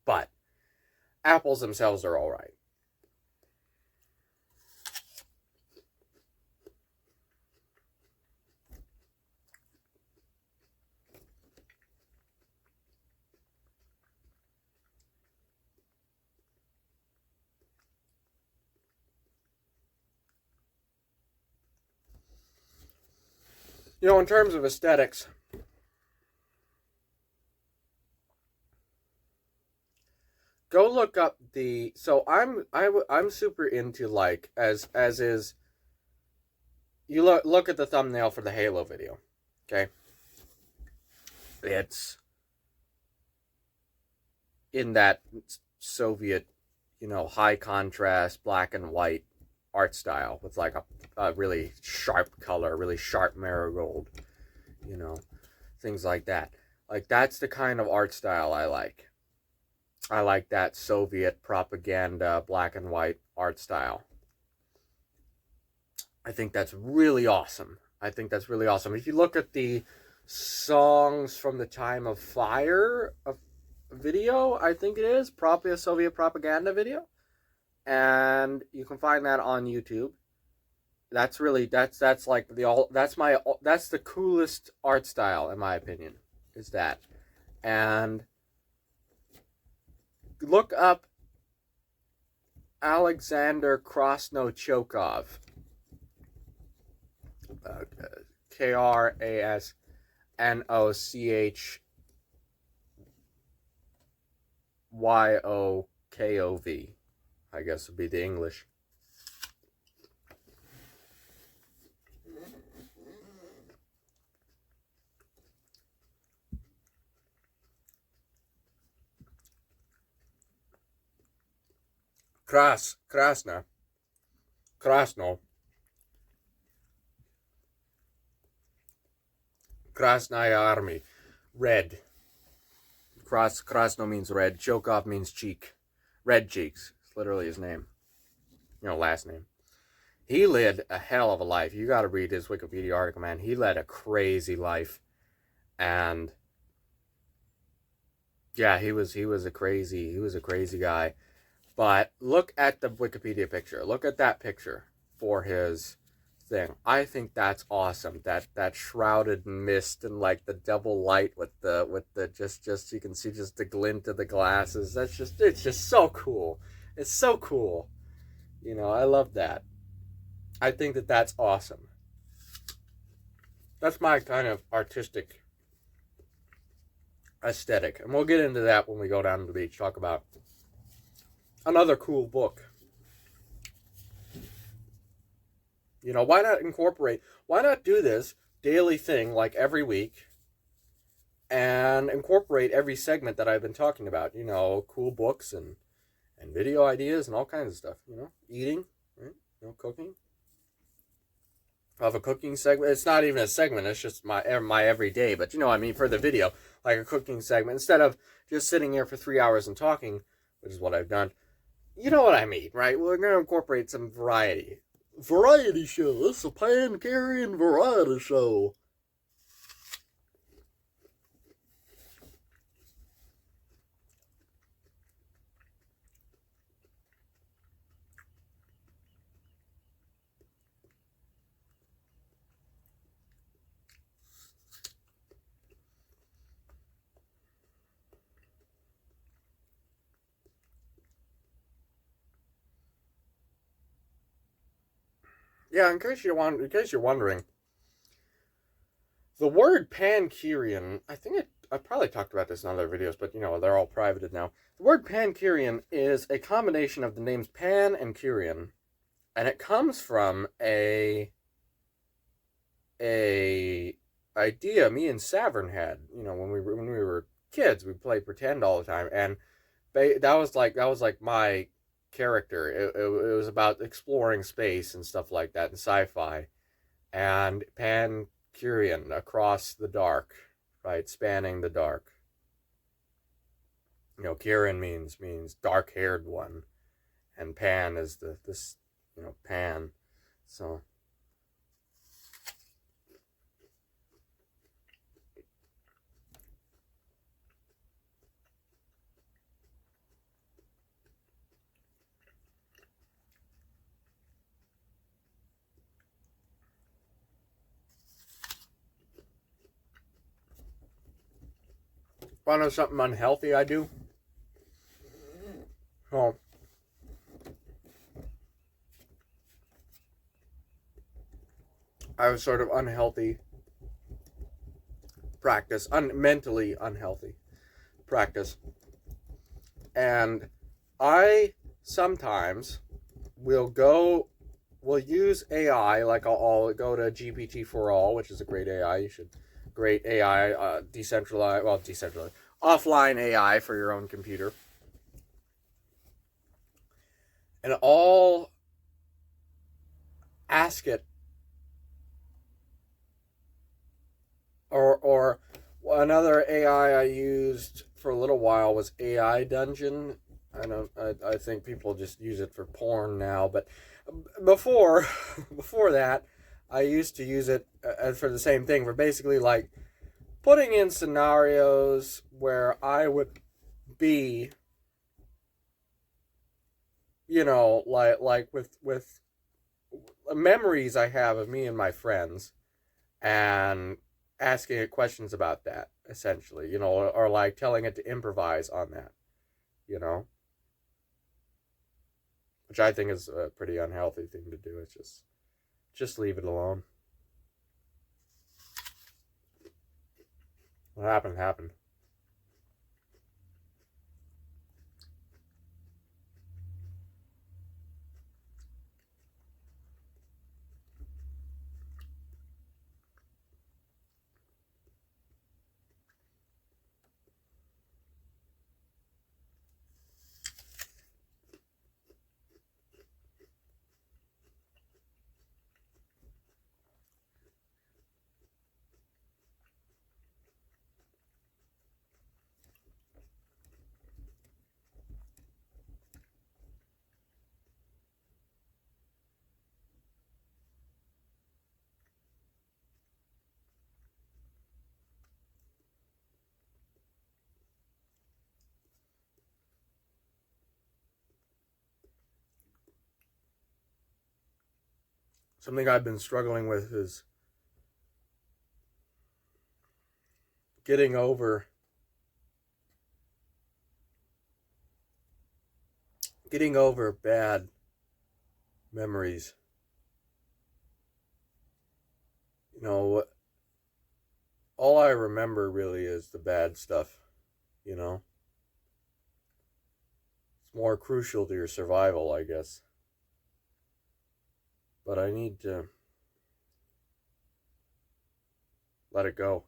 But apples themselves are all right. In terms of aesthetics, go look up the. So I'm super into, like, as is. You look at the thumbnail for the Halo video, okay? It's in that Soviet, high contrast black and white art style with like a really sharp color, really sharp marigold, things like that. Like, that's the kind of art style I like. I like that Soviet propaganda black and white art style. I think that's really awesome. If you look at the songs from the time of Fire, a video, I think it is, probably a Soviet propaganda video, and you can find that on YouTube. That's the coolest art style in my opinion, is that. And look up Alexander Krasnochokov. Krasnochykov, I guess would be the English. Krasno. Krasnaya Army. Red. Krasno means red. Chokov means cheek. Red cheeks. It's literally his name. Last name. He led a hell of a life. You got to read his Wikipedia article, man. He led a crazy life, and yeah, he was a crazy guy. But look at the Wikipedia picture. Look at that picture for his thing. I think that's awesome. That shrouded mist and like the double light with the just you can see just the glint of the glasses. It's just so cool. It's so cool. I love that. I think that's awesome. That's my kind of artistic aesthetic. And we'll get into that when we go down to the beach, talk about another cool book. Why not do this daily thing like every week and incorporate every segment that I've been talking about, cool books and video ideas and all kinds of stuff, eating, right? Cooking. I have a cooking segment. It's not even a segment. It's just my everyday. But what I mean, for the video, like a cooking segment, instead of just sitting here for 3 hours and talking, which is what I've done. You know what I mean, right? We're going to incorporate some variety. Variety show. It's a pan-carrying variety show. Yeah, in case you're wondering, the word Pankirian, I probably talked about this in other videos, but they're all privated now. The word Pankirian is a combination of the names Pan and Kyrian, and it comes from a idea me and Savern had. When we were kids, we played pretend all the time, and that was like my character. It was about exploring space and stuff like that, and sci-fi, and Pan-Kyrian, across the dark, right, spanning the dark. Kyrian means dark-haired one, and Pan is this Pan. So want to know something unhealthy I do? Oh, I have a sort of unhealthy practice, mentally unhealthy practice, and I sometimes will use AI. Like I'll go to GPT for All, which is a great AI. Great AI, decentralized, offline AI for your own computer, and I'll ask it, or another AI I used for a little while was AI Dungeon. I think people just use it for porn now, but before that, I used to use it for the same thing, for basically like putting in scenarios where I would be, like with memories I have of me and my friends, and asking it questions about that, essentially, or like telling it to improvise on that, which I think is a pretty unhealthy thing to do. It's just leave it alone. What happened. Something I've been struggling with is getting over bad memories. You know, all I remember really is the bad stuff, you know? It's more crucial to your survival, I guess. But I need to let it go.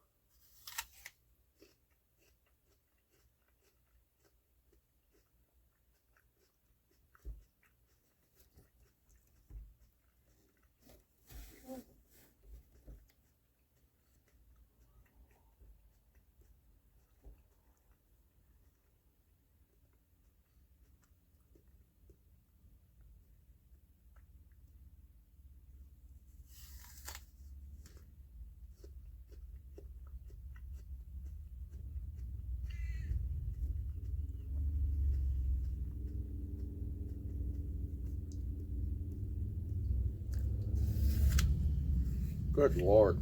Good Lord.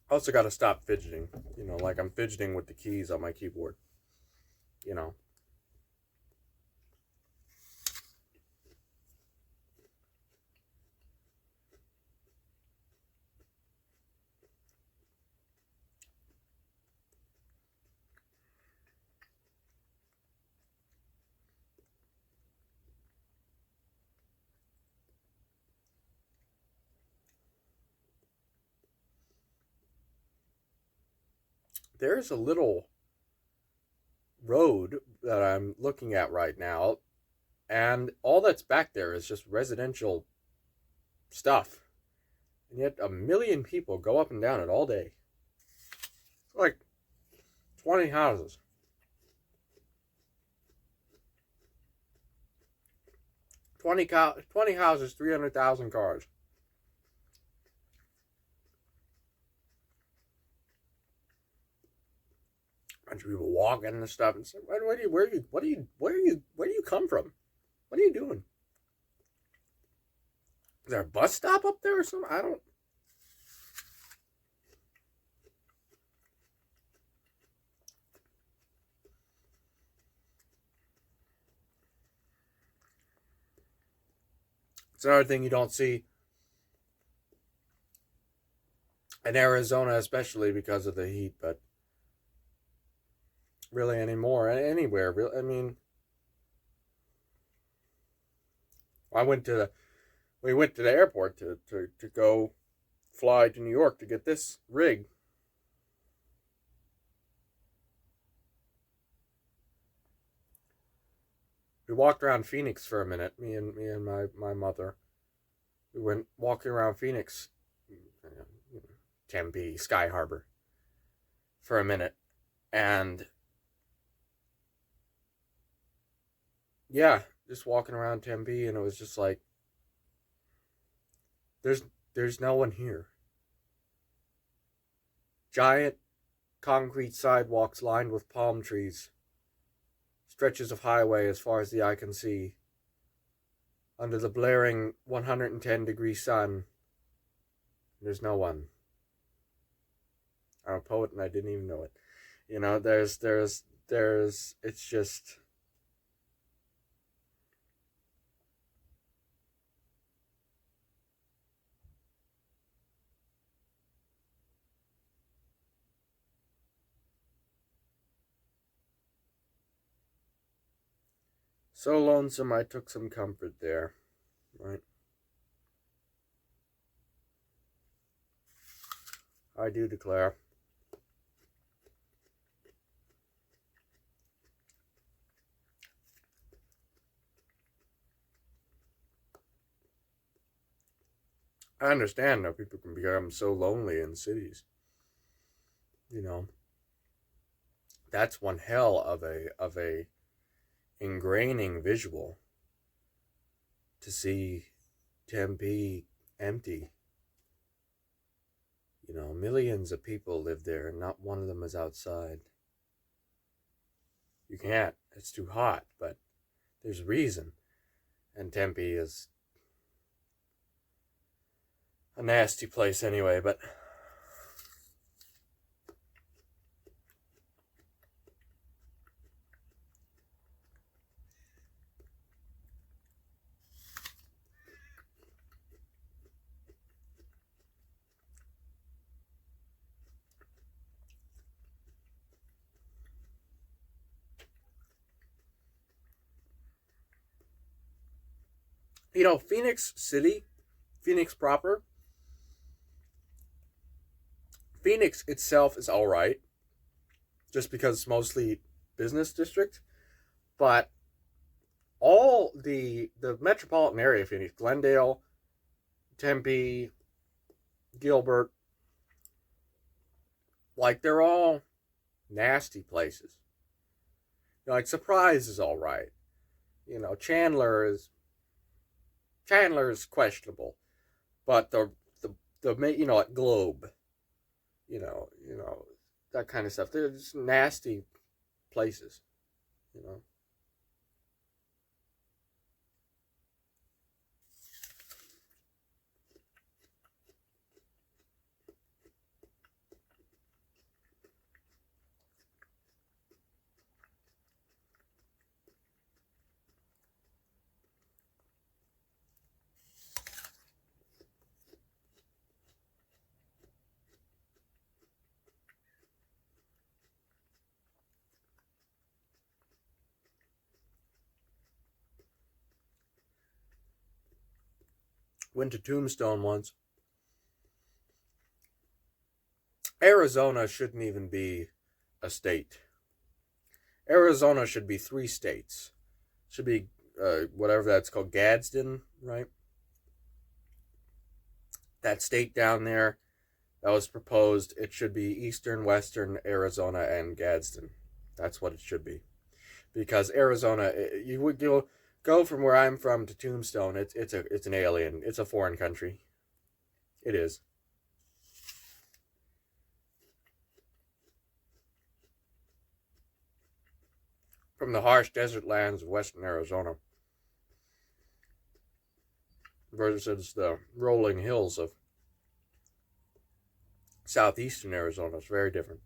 I also got to stop fidgeting. You know, like I'm fidgeting with the keys on my keyboard. You know. There's a little road that I'm looking at right now, and all that's back there is just residential stuff. And yet a million people go up and down it all day. It's like 20 houses. 20 houses, 300,000 cars. A bunch of people walking and stuff. And say, where do you come from? What are you doing? Is there a bus stop up there or something? I don't. It's another thing you don't see in Arizona, especially because of the heat, but really anymore, anywhere. I mean, we went to the airport to go fly to New York to get this rig. We walked around Phoenix for a minute. Me and my mother. We went walking around Phoenix, Tempe, Sky Harbor, for a minute, and yeah, just walking around Tempe, and it was just like there's no one here. Giant concrete sidewalks lined with palm trees, stretches of highway as far as the eye can see, under the blaring 110-degree sun. There's no one. I'm a poet and I didn't even know it. You know, it's just. So lonesome, I took some comfort there, right? I do declare. I understand how people can become so lonely in cities. You know, that's one hell of a ingraining visual to see Tempe empty. You know, millions of people live there, and not one of them is outside. You can't; it's too hot. But there's a reason, and Tempe is a nasty place anyway. But you know, Phoenix City, Phoenix proper, Phoenix itself is all right, just because it's mostly business district. But all the metropolitan area of Phoenix, Glendale, Tempe, Gilbert, like they're all nasty places. You know, like Surprise is all right. You know, Chandler is questionable, but the you know, like Globe, you know that kind of stuff. They're just nasty places. You know. Went to Tombstone once. Arizona shouldn't even be a state. Arizona should be 3 states. Should be whatever that's called, Gadsden, right? That state down there that was proposed. It should be Eastern, Western Arizona, and Gadsden. That's what it should be. Because Arizona, you would go from where I'm from to Tombstone. It's an alien. It's a foreign country. It is. From the harsh desert lands of western Arizona versus the rolling hills of southeastern Arizona. It's very different.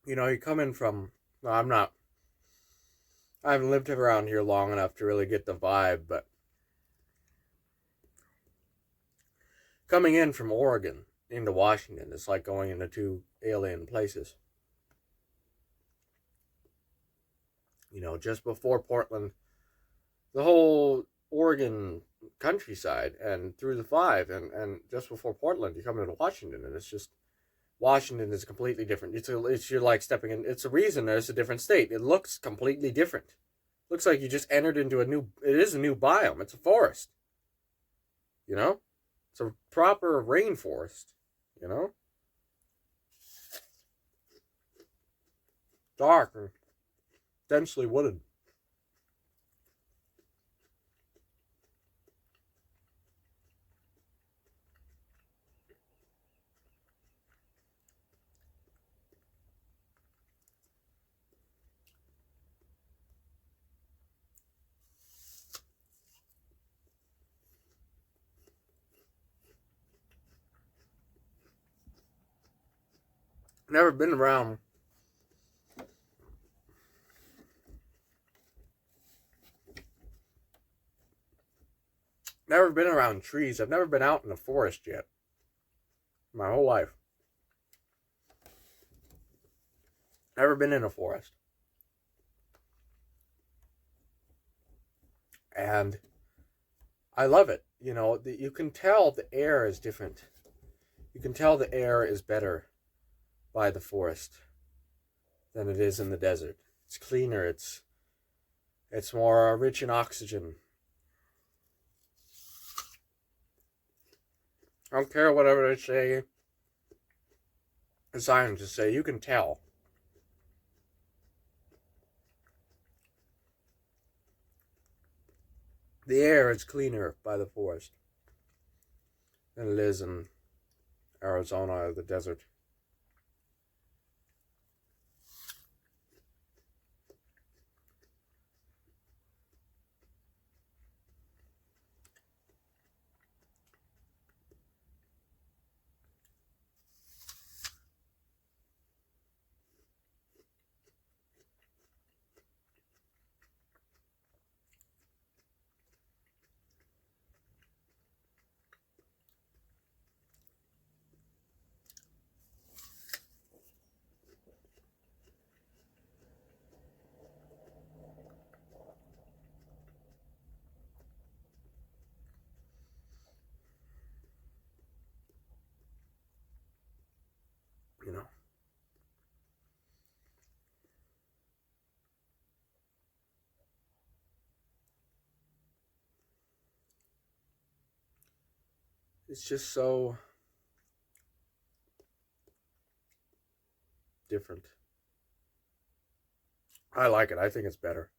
You know, you come in from. No, I'm not. I haven't lived around here long enough to really get the vibe, but coming in from Oregon into Washington, it's like going into 2 alien places. You know, just before Portland, the whole Oregon countryside and through the 5, and just before Portland, you come into Washington, and it's just Washington is completely different. You're like stepping in. It's a reason there's a different state. It looks completely different. Looks like you just entered into a new. It is a new biome. It's a forest. You know, it's a proper rainforest. You know, dark and densely wooded. Never been around. Never been around trees. I've never been out in the forest yet. My whole life. Never been in a forest. And I love it. You know, you can tell the air is different. You can tell the air is better by the forest than it is in the desert. It's cleaner. It's more rich in oxygen. I don't care whatever they say. The scientists say you can tell. The air is cleaner by the forest than it is in Arizona or the desert. You know, it's just so different. I like it. I think it's better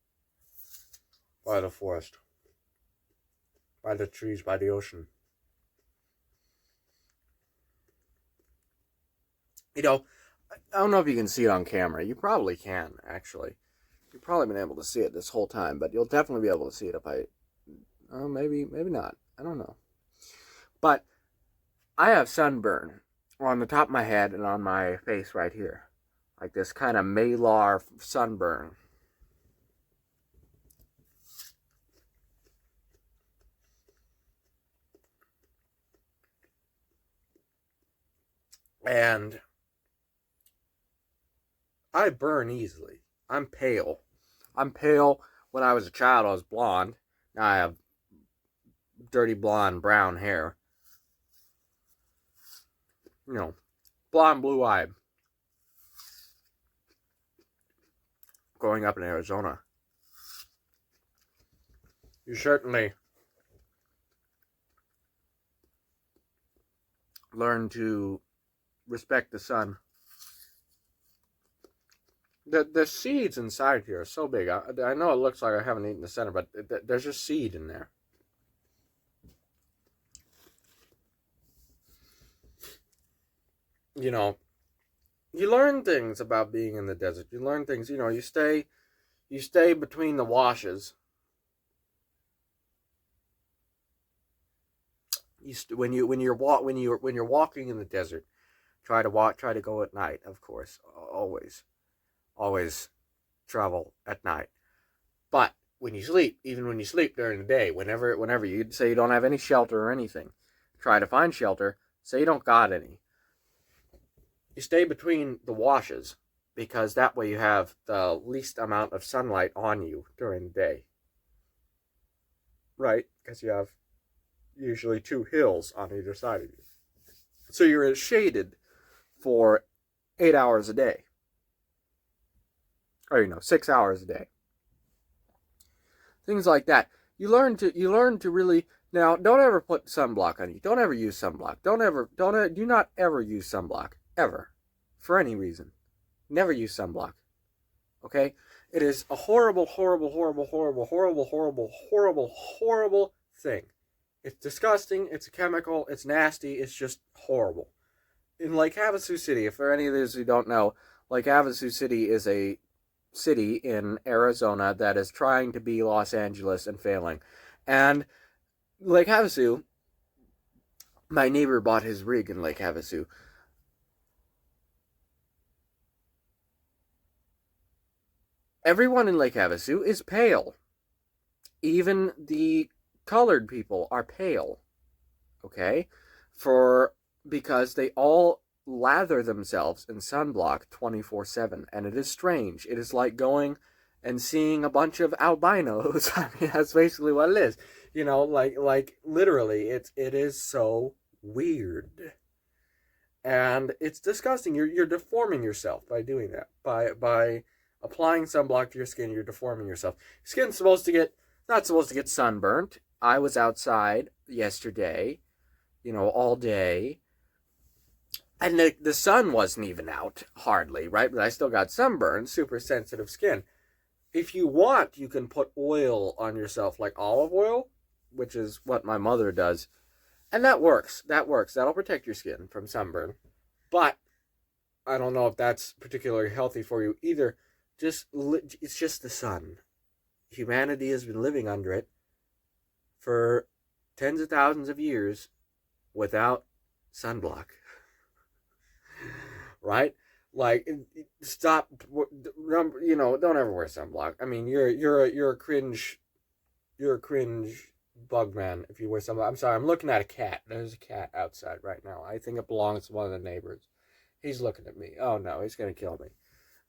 by the forest, by the trees, by the ocean. You know, I don't know if you can see it on camera. You probably can, actually. You've probably been able to see it this whole time, but you'll definitely be able to see it if I. Oh, maybe not. I don't know. But I have sunburn on the top of my head and on my face right here. Like this kind of malar sunburn. And I burn easily. I'm pale. I'm pale. When I was a child, I was blonde. Now I have dirty blonde brown hair. You know, blonde, blue eyed. Growing up in Arizona, you certainly learn to respect the sun. The seeds inside here are so big. I know it looks like I haven't eaten the center, but there's just seed in there. You know, you learn things about being in the desert. You learn things. You know, you stay between the washes. When you're walking in the desert, try to go at night. Of course, always travel at night. But when you sleep, even when you sleep during the day, whenever you say you don't have any shelter or anything, try to find shelter. Say you don't got any. You stay between the washes because that way you have the least amount of sunlight on you during the day. Right? Because you have usually two hills on either side of you. So you're shaded for 8 hours a day, or 6 hours a day. Things like that. You learn to really now. Don't ever put sunblock on you. Don't ever use sunblock. Do not ever use sunblock ever, for any reason. Never use sunblock. Okay, it is a horrible, horrible, horrible, horrible, horrible, horrible, horrible, horrible thing. It's disgusting. It's a chemical. It's nasty. It's just horrible. In Lake Havasu City, if for any of those who don't know, Lake Havasu City is a city in Arizona that is trying to be Los Angeles and failing. And Lake Havasu, my neighbor bought his rig in Lake Havasu. Everyone in Lake Havasu is pale. Even the colored people are pale. Okay? Because they all lather themselves in sunblock 24/7, and it is strange. It is like going and seeing a bunch of albinos. I mean, that's basically what it is. Like literally, it is so weird, and it's disgusting. You're deforming yourself by doing that. By applying sunblock to your skin, you're deforming yourself. Skin's not supposed to get sunburnt. I was outside yesterday, all day. And the sun wasn't even out, hardly, right? But I still got sunburn, super sensitive skin. If you want, you can put oil on yourself, like olive oil, which is what my mother does. And that works. That'll protect your skin from sunburn. But I don't know if that's particularly healthy for you either. It's just the sun. Humanity has been living under it for tens of thousands of years without sunblock. Right? Like, stop. Don't ever wear sunblock. I mean, you're a cringe bug man if you wear sunblock. I'm sorry. I'm looking at a cat. There's a cat outside right now. I think it belongs to one of the neighbors. He's looking at me. Oh no, he's gonna kill me.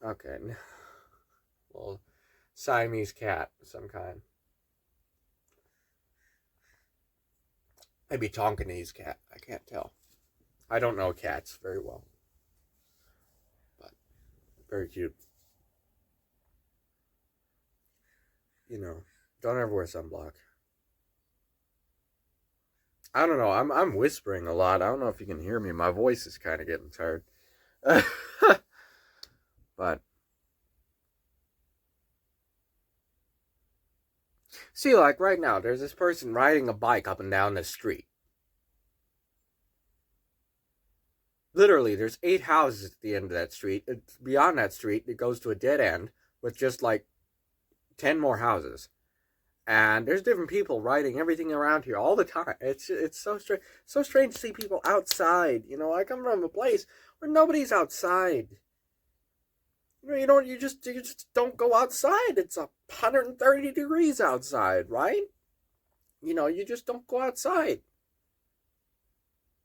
Okay, well, Siamese cat of some kind. Maybe Tonkinese cat. I can't tell. I don't know cats very well. Very cute. Don't ever wear sunblock. I don't know. I'm whispering a lot. I don't know if you can hear me. My voice is kind of getting tired. But see, like right now, there's this person riding a bike up and down the street. Literally, there's 8 houses at the end of that street. Beyond that street, it goes to a dead end with just like 10 more houses. And there's different people riding everything around here all the time. It's so strange. So strange to see people outside. I come from a place where nobody's outside. You just don't go outside. It's 130 degrees outside, right? You just don't go outside.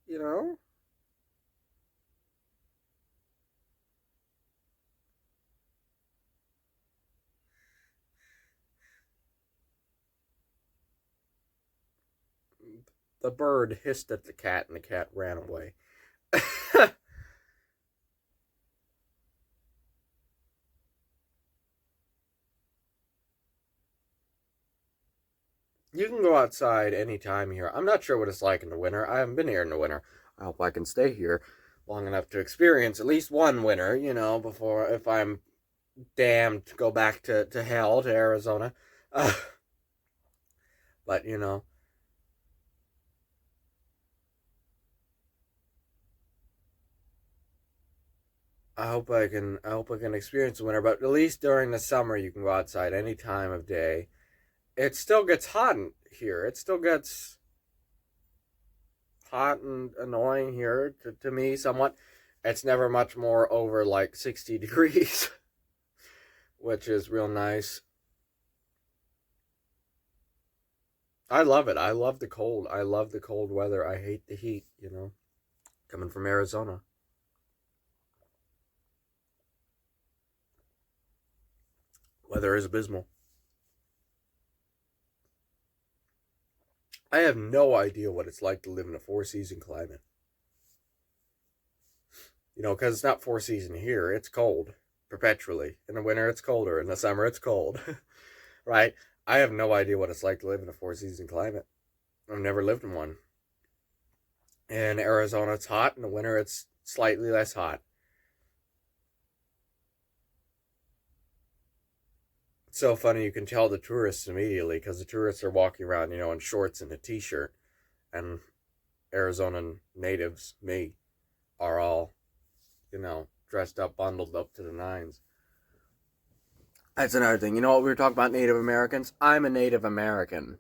You know? The bird hissed at the cat and the cat ran away. You can go outside anytime here. I'm not sure what it's like in the winter. I haven't been here in the winter. I hope I can stay here long enough to experience at least one winter, before if I'm damned to go back to hell, to Arizona. Uh, but, I hope I can experience the winter, but at least during the summer you can go outside any time of day. It still gets hot here. It still gets hot and annoying here to me somewhat. It's never much more over like 60 degrees, which is real nice. I love it. I love the cold. I love the cold weather. I hate the heat. Coming from Arizona. Weather is abysmal. I have no idea what it's like to live in a four-season climate. Because it's not four season here. It's cold perpetually. In the winter, it's colder. In the summer, it's cold. Right? I have no idea what it's like to live in a four season climate. I've never lived in one. In Arizona, it's hot. In the winter, it's slightly less hot. It's so funny, you can tell the tourists immediately because the tourists are walking around, in shorts and a t-shirt, and Arizona natives, me, are all, dressed up, bundled up to the nines. That's another thing. You know what we were talking about Native Americans? I'm a Native American.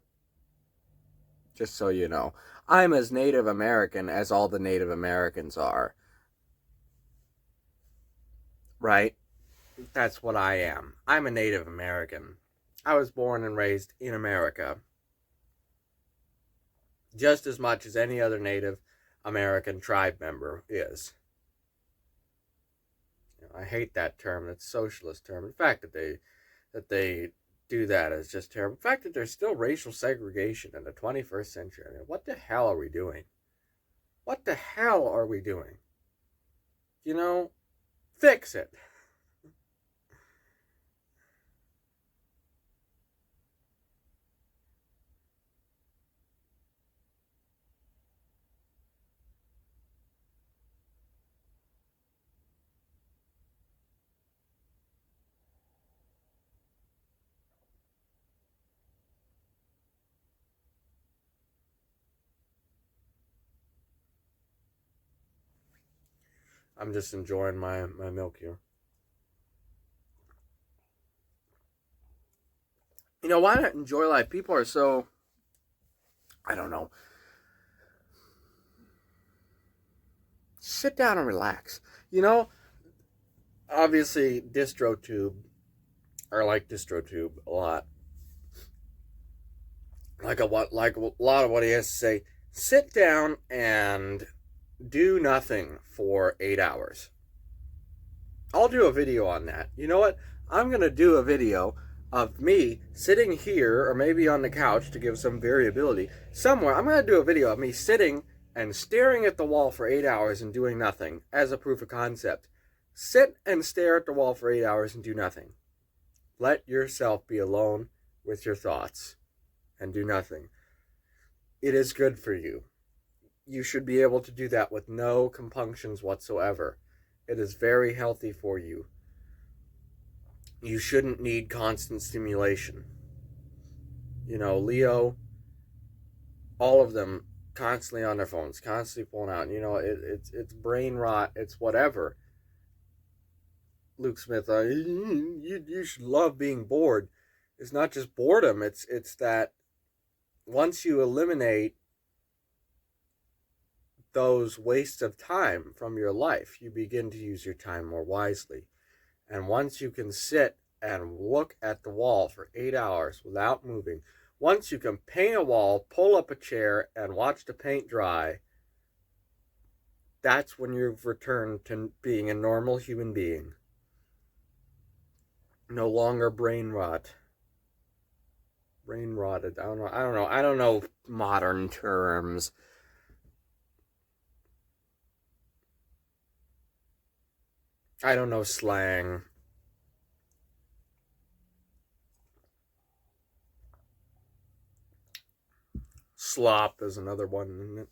Just so you know. I'm as Native American as all the Native Americans are. Right? That's what I am. I'm a Native American. I was born and raised in America. Just as much as any other Native American tribe member is. I hate that term. It's a socialist term. The fact that they do that is just terrible. The fact that there's still racial segregation in the 21st century. I mean, what the hell are we doing? What the hell are we doing? Fix it. I'm just enjoying my milk here. Why not enjoy life? People are so, I don't know. Sit down and relax. Obviously, DistroTube, or like DistroTube a lot. Like a lot of what he has to say. Sit down and do nothing for 8 hours. I'll do a video on that. You know what? I'm going to do a video of me sitting here or maybe on the couch to give some variability somewhere. I'm going to do a video of me sitting and staring at the wall for 8 hours and doing nothing as a proof of concept. Sit and stare at the wall for 8 hours and do nothing. Let yourself be alone with your thoughts and do nothing. It is good for you. You should be able to do that with no compunctions whatsoever. It is very healthy for you. You shouldn't need constant stimulation. Leo, all of them constantly on their phones, constantly pulling out. It's brain rot. It's whatever. Luke Smith, you should love being bored. It's not just boredom. It's that once you eliminate those wastes of time from your life, you begin to use your time more wisely. And once you can sit and look at the wall for 8 hours without moving, once you can paint a wall, pull up a chair, and watch the paint dry, that's when you've returned to being a normal human being. No longer brain rot. Brain rotted. I don't know modern terms. I don't know slang. Slop is another one, isn't it?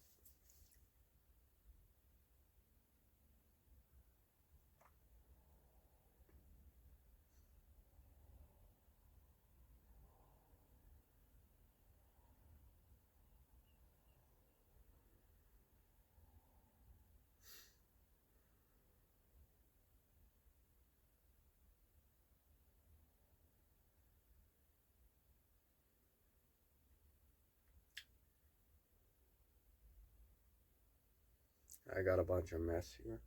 I got a bunch of mess here.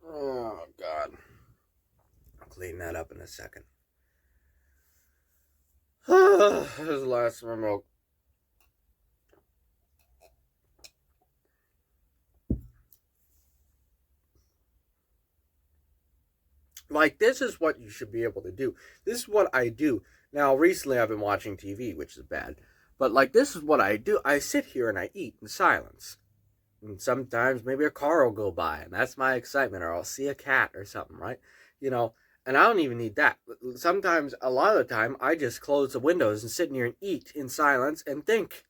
Oh, God. I'll clean that up in a second. Here's the last of my milk. Like, this is what you should be able to do. This is what I do. Now, recently I've been watching TV, which is bad. But, this is what I do. I sit here and I eat in silence. And sometimes maybe a car will go by, and that's my excitement, or I'll see a cat or something, right? You know, and I don't even need that. Sometimes, a lot of the time, I just close the windows and sit near and eat in silence and think.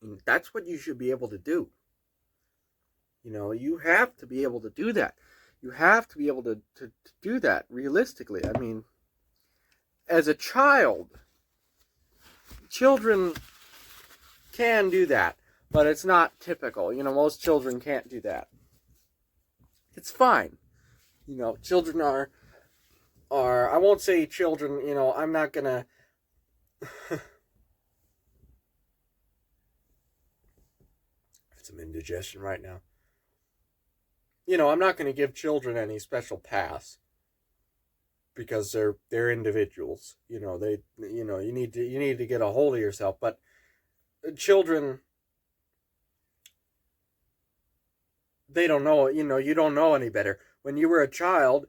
And that's what you should be able to do. You have to be able to do that. You have to be able to do that realistically. I mean, as a child, children can do that, but it's not typical. Most children can't do that. It's fine. Children are I won't say children, I'm not gonna some indigestion right now. I'm not gonna give children any special pass because they're individuals. You need to get a hold of yourself. But children, they don't know. You don't know any better. When you were a child,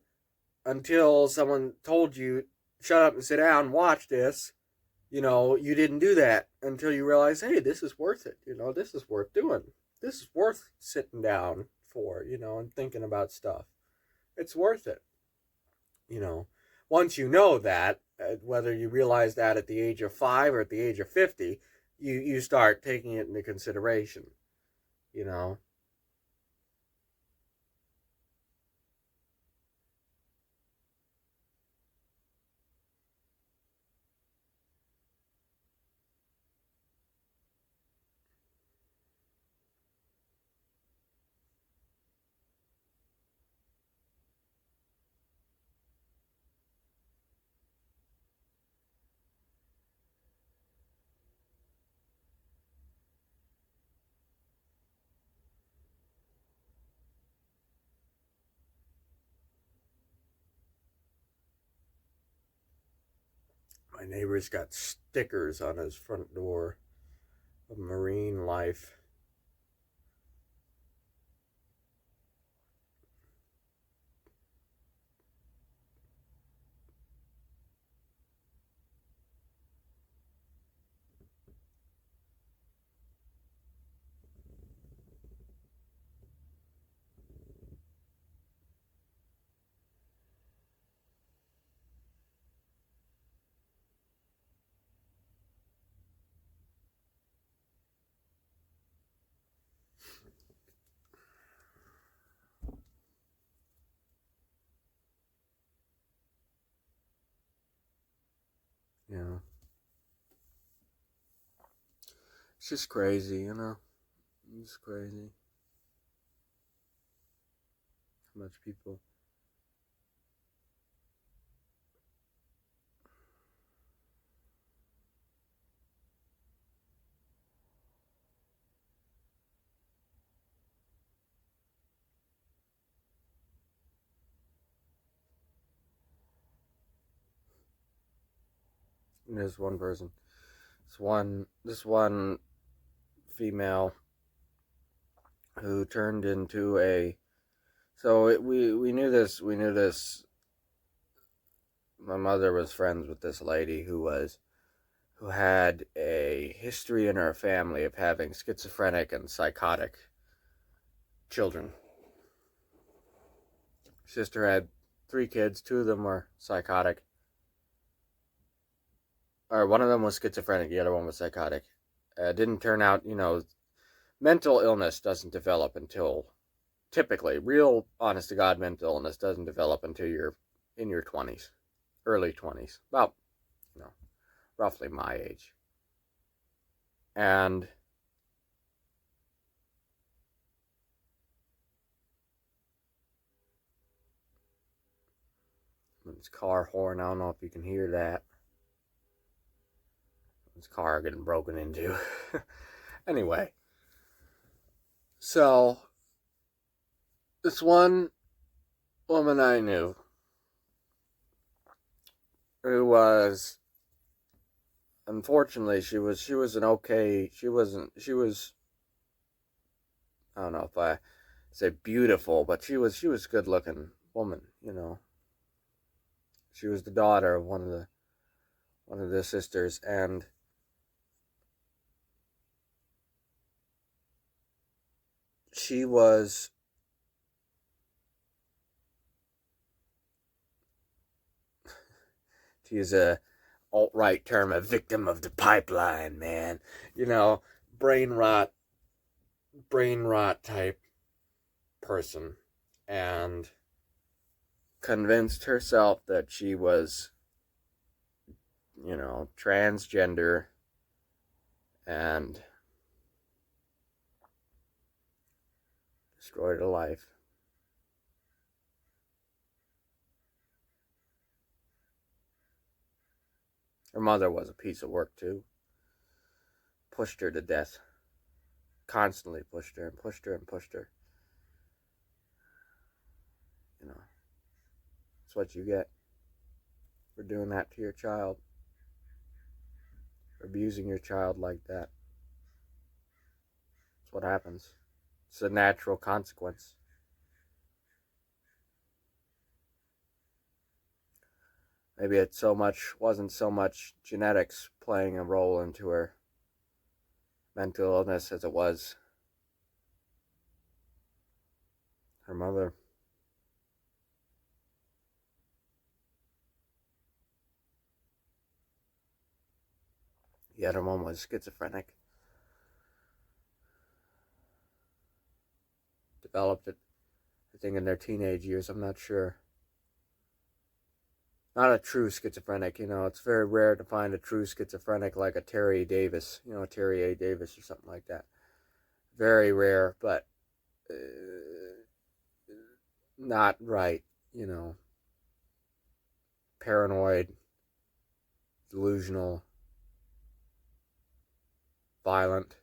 until someone told you, shut up and sit down, watch this. You didn't do that until you realize, hey, this is worth it. This is worth doing. This is worth sitting down for. And thinking about stuff. It's worth it. you know Once you know that, whether you realize that at the age of 5 or at the age of 50, you start taking it into consideration. you know my neighbor's got stickers on his front door of marine life. you know it's just crazy. It's crazy how much people. And there's one person, this one female who turned into a. So we knew this. My mother was friends with this lady who had a history in her family of having schizophrenic and psychotic children. Sister had 3 kids. 2 of them were psychotic. Or one of them was schizophrenic. The other one was psychotic. Didn't turn out. Mental illness doesn't develop until, typically, real honest to God mental illness doesn't develop until you're in your 20s, early 20s, about, roughly my age. And this car horn, I don't know if you can hear that. This car getting broken into. Anyway, so this one woman I knew who was, unfortunately, she was an okay, she was, I don't know if I say beautiful, but she was a good looking woman. She was the daughter of one of the sisters, and she was to use a alt-right term, a victim of the pipeline, man. You know, brain rot type person, and convinced herself that she was, transgender, and destroyed her life. Her mother was a piece of work too. Pushed her to death. Constantly pushed her and pushed her and pushed her. You know, that's what you get for doing that to your child. For abusing your child like that. That's what happens. It's a natural consequence. Maybe it wasn't so much genetics playing a role into her mental illness as it was her mother. Yet her mom was schizophrenic. Developed it, I think, in their teenage years. I'm not sure. Not a true schizophrenic, it's very rare to find a true schizophrenic like a Terry A. Davis, Terry A. Davis or something like that. Very rare, but not right, paranoid, delusional, violent.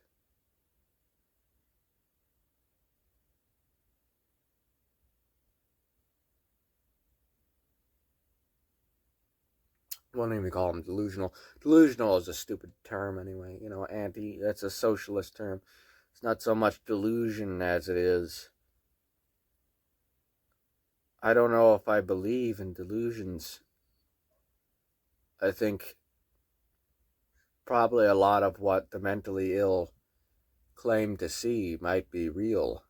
I wouldn't even call them delusional. Delusional is a stupid term anyway. That's a socialist term. It's not so much delusion as it is. I don't know if I believe in delusions. I think probably a lot of what the mentally ill claim to see might be real.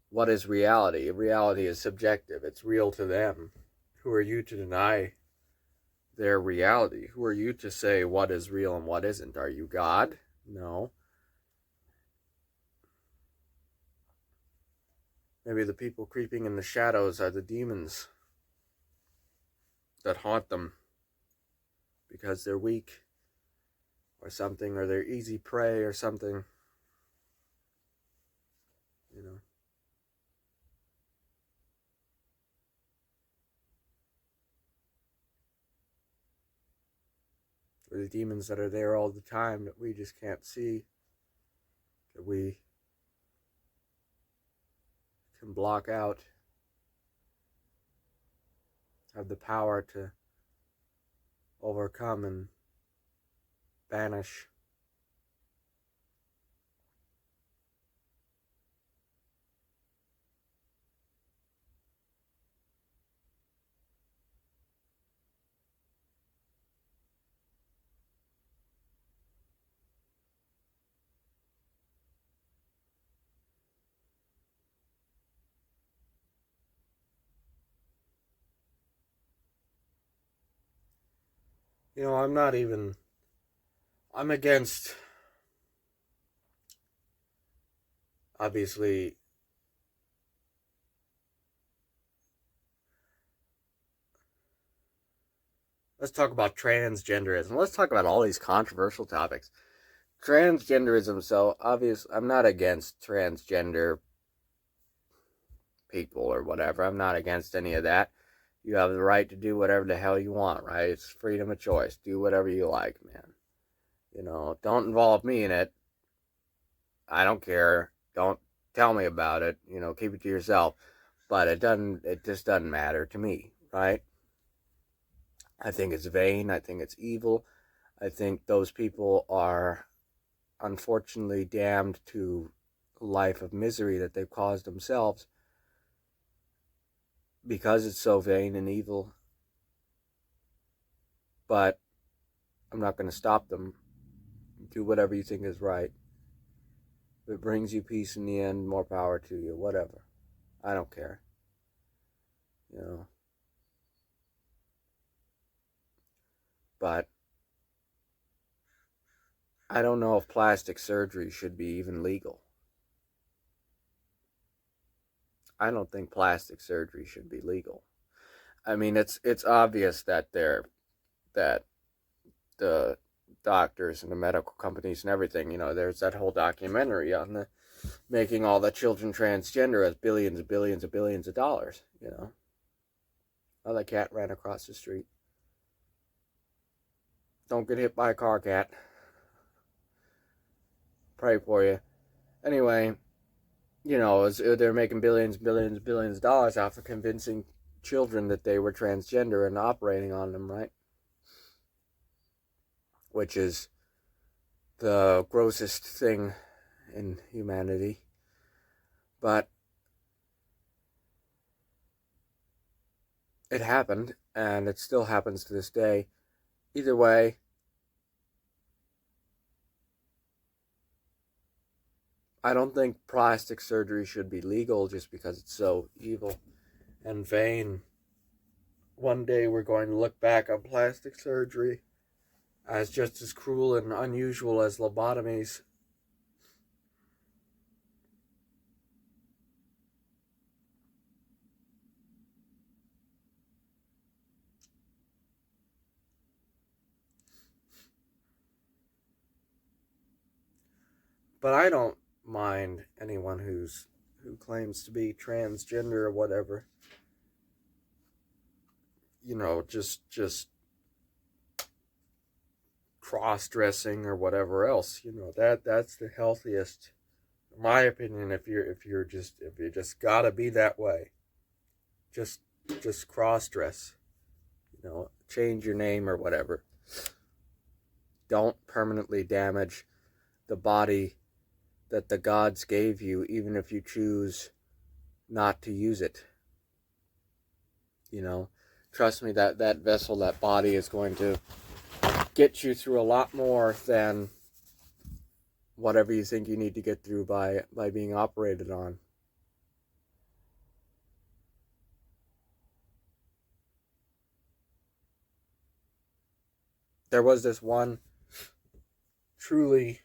What is reality? Reality is subjective. It's real to them. Who are you to deny their reality? Who are you to say what is real and what isn't? Are you God? No. Maybe the people creeping in the shadows are the demons that haunt them because they're weak or something, or they're easy prey or something. Or the demons that are there all the time that we just can't see, that we can block out, have the power to overcome and banish. I'm against, obviously, let's talk about transgenderism. Let's talk about all these controversial topics. Transgenderism, so obvious, I'm not against transgender people or whatever. I'm not against any of that. You have the right to do whatever the hell you want, right? It's freedom of choice. Do whatever you like, man. Don't involve me in it. I don't care. Don't tell me about it. Keep it to yourself. But it just doesn't matter to me, right? I think it's vain. I think it's evil. I think those people are unfortunately damned to a life of misery that they've caused themselves because it's so vain and evil. But I'm not going to stop them. Do whatever you think is right. If it brings you peace in the end, more power to you. Whatever. I don't care. You know. But I don't know if plastic surgery should be even legal. I don't think plastic surgery should be legal. I mean, it's obvious that that the doctors and the medical companies and everything, there's that whole documentary on the making all the children transgender as billions and billions and billions of dollars. Oh, the cat ran across the street. Don't get hit by a car, cat. Pray for you. Anyway, they're making billions, billions, billions of dollars off of convincing children that they were transgender and operating on them, right? Which is the grossest thing in humanity. But it happened, and it still happens to this day. Either way, I don't think plastic surgery should be legal just because it's so evil and vain. One day we're going to look back on plastic surgery as just as cruel and unusual as lobotomies. But I don't mind anyone who claims to be transgender or whatever. Just cross-dressing or whatever else. That's the healthiest, in my opinion. If you just gotta be that way, just cross-dress. Change your name or whatever. Don't permanently damage the body that the gods gave you, even if you choose not to use it. Trust me, that vessel, that body is going to get you through a lot more than whatever you think you need to get through by being operated on. There was this one truly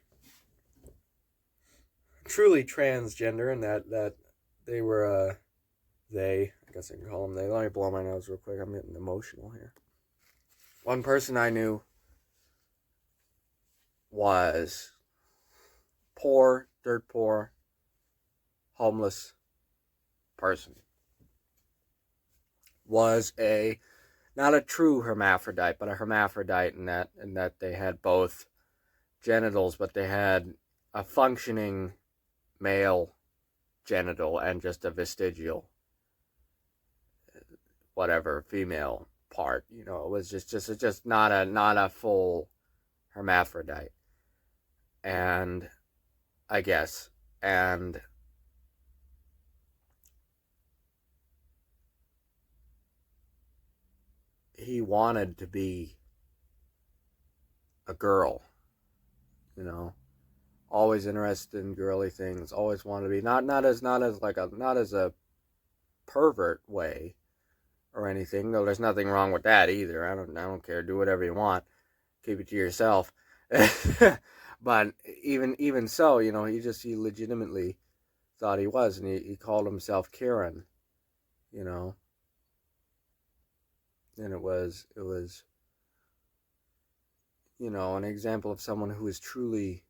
transgender, and that they were I guess I can call them they. Let me blow my nose real quick. I'm getting emotional here. One person I knew was poor, dirt poor, homeless person. Was not a true hermaphrodite, but a hermaphrodite in that they had both genitals, but they had a functioning male genital and just a vestigial, whatever, female part. It was just not a full hermaphrodite. And I guess, and he wanted to be a girl, always interested in girly things, always wanted to be not as a pervert way or anything, though there's nothing wrong with that either. I don't care. Do whatever you want. Keep it to yourself. But even so, he legitimately thought he was, and he called himself Kieran, and it was an example of someone who is truly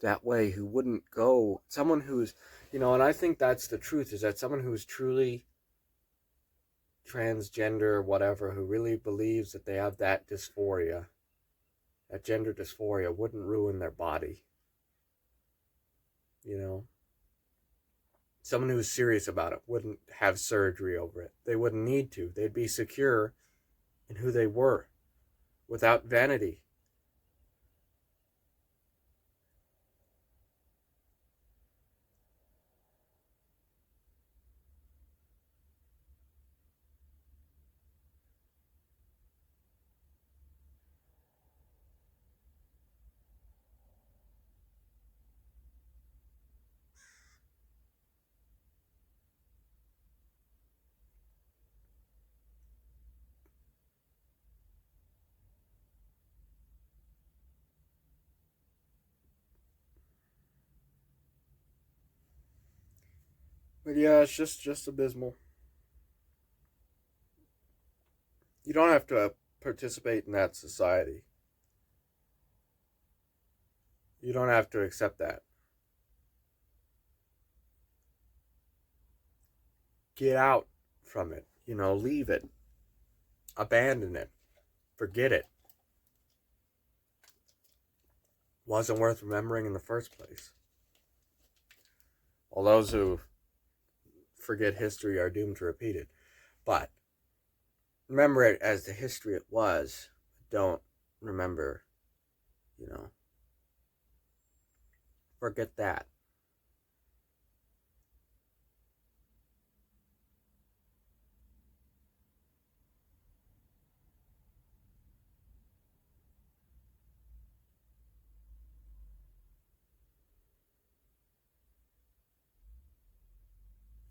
that way, who wouldn't go, someone who's, and I think that's the truth, is that someone who's truly transgender, whatever, who really believes that they have that dysphoria, that gender dysphoria, wouldn't ruin their body. Someone who's serious about it wouldn't have surgery over it. They wouldn't need to. They'd be secure in who they were, without vanity. But yeah, it's just abysmal. You don't have to participate in that society. You don't have to accept that. Get out from it. Leave it. Abandon it. Forget it. Wasn't worth remembering in the first place. All those who forget history are doomed to repeat it. But remember it as the history it was. Don't remember, forget that.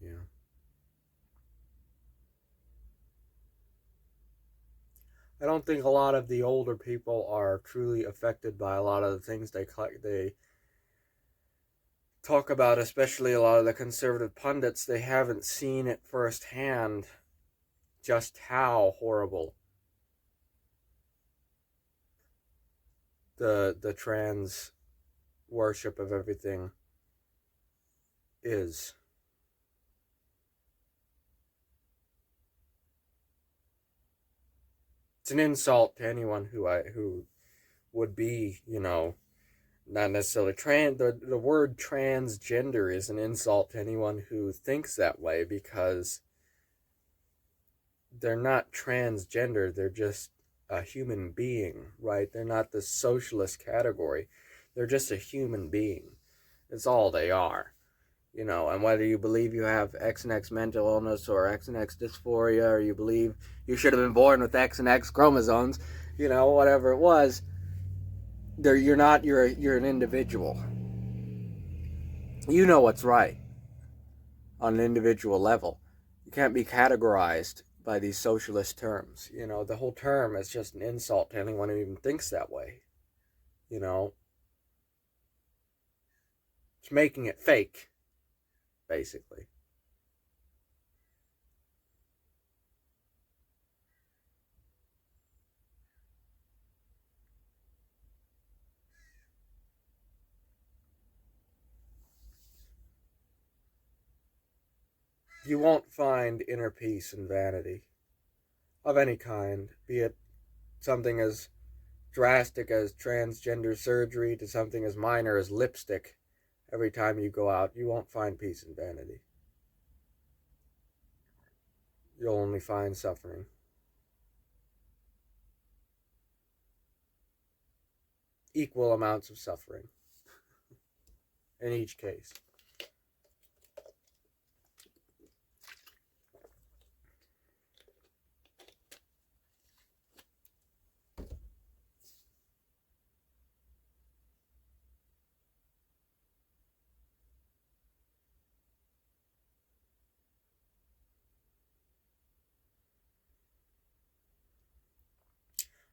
Yeah. I don't think a lot of the older people are truly affected by a lot of the things they talk about, especially a lot of the conservative pundits. They haven't seen it firsthand just how horrible the trans worship of everything is. It's an insult to anyone who would be, not necessarily the word transgender is an insult to anyone who thinks that way, because they're not transgender, they're just a human being, right? They're not the socialist category. They're just a human being. It's all they are. And whether you believe you have X and X mental illness or X and X dysphoria, or you believe you should have been born with X and X chromosomes, whatever it was, you're an individual. You know what's right on an individual level. You can't be categorized by these socialist terms. The whole term is just an insult to anyone who even thinks that way. It's making it fake, basically. You won't find inner peace in vanity of any kind, be it something as drastic as transgender surgery to something as minor as lipstick. Every time you go out, you won't find peace in vanity. You'll only find suffering. Equal amounts of suffering in each case.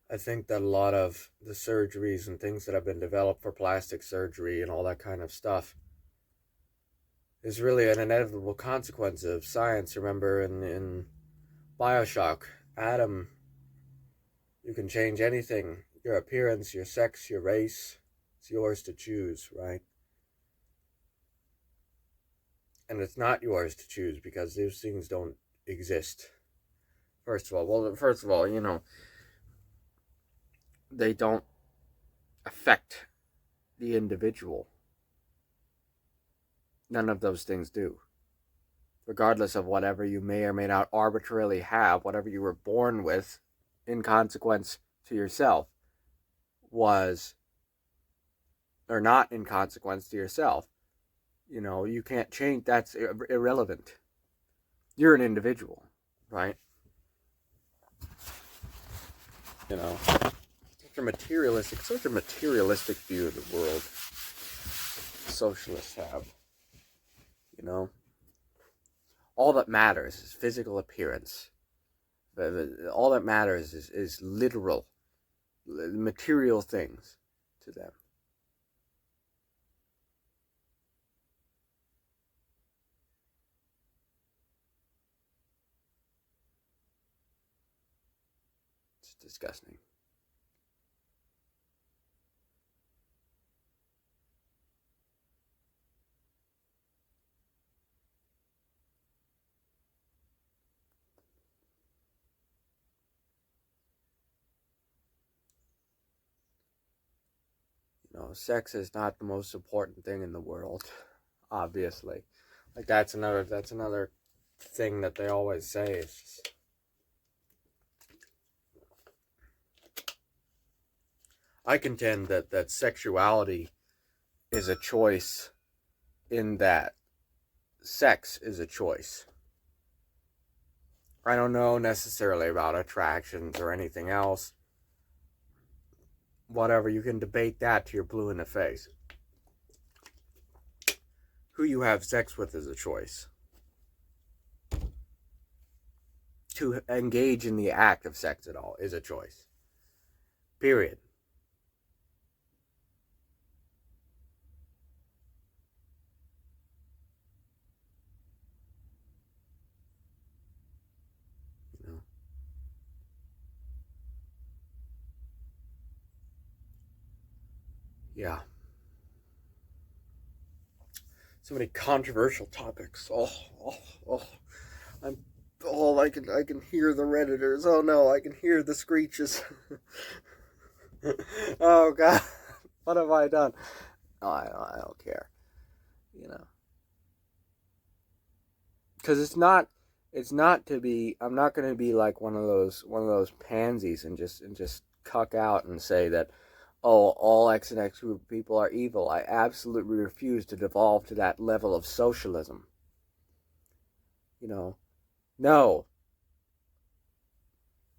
I think that a lot of the surgeries and things that have been developed for plastic surgery and all that kind of stuff is really an inevitable consequence of science. Remember, in Bioshock, Adam, you can change anything. Your appearance, your sex, your race. It's yours to choose, right? And it's not yours to choose because those things don't exist. First of all, they don't affect the individual. None of those things do. Regardless of whatever you may or may not arbitrarily have, whatever you were born with, in consequence to yourself, was, or not in consequence to yourself, you can't change. That's irrelevant. You're an individual, right? Such a materialistic view of the world socialists have. All that matters is physical appearance. All that matters is literal, material things to them. disgusting. Sex is not the most important thing in the world, obviously. Like that's another thing that they always say. It's just, I contend that sexuality is a choice, in that sex is a choice. I don't know necessarily about attractions or anything else. Whatever, you can debate that till you're blue in the face. Who you have sex with is a choice. To engage in the act of sex at all is a choice. Period. You know? Yeah. So many controversial topics. I'm I can hear the Redditors. Oh no, I can hear the screeches. Oh god. What have I done? No, I don't care. You know. Cuz it's not to be, I'm not going to be like one of those pansies and just cuck out and say that, oh, all X and X group people are evil. I absolutely refuse to devolve to that level of socialism. No,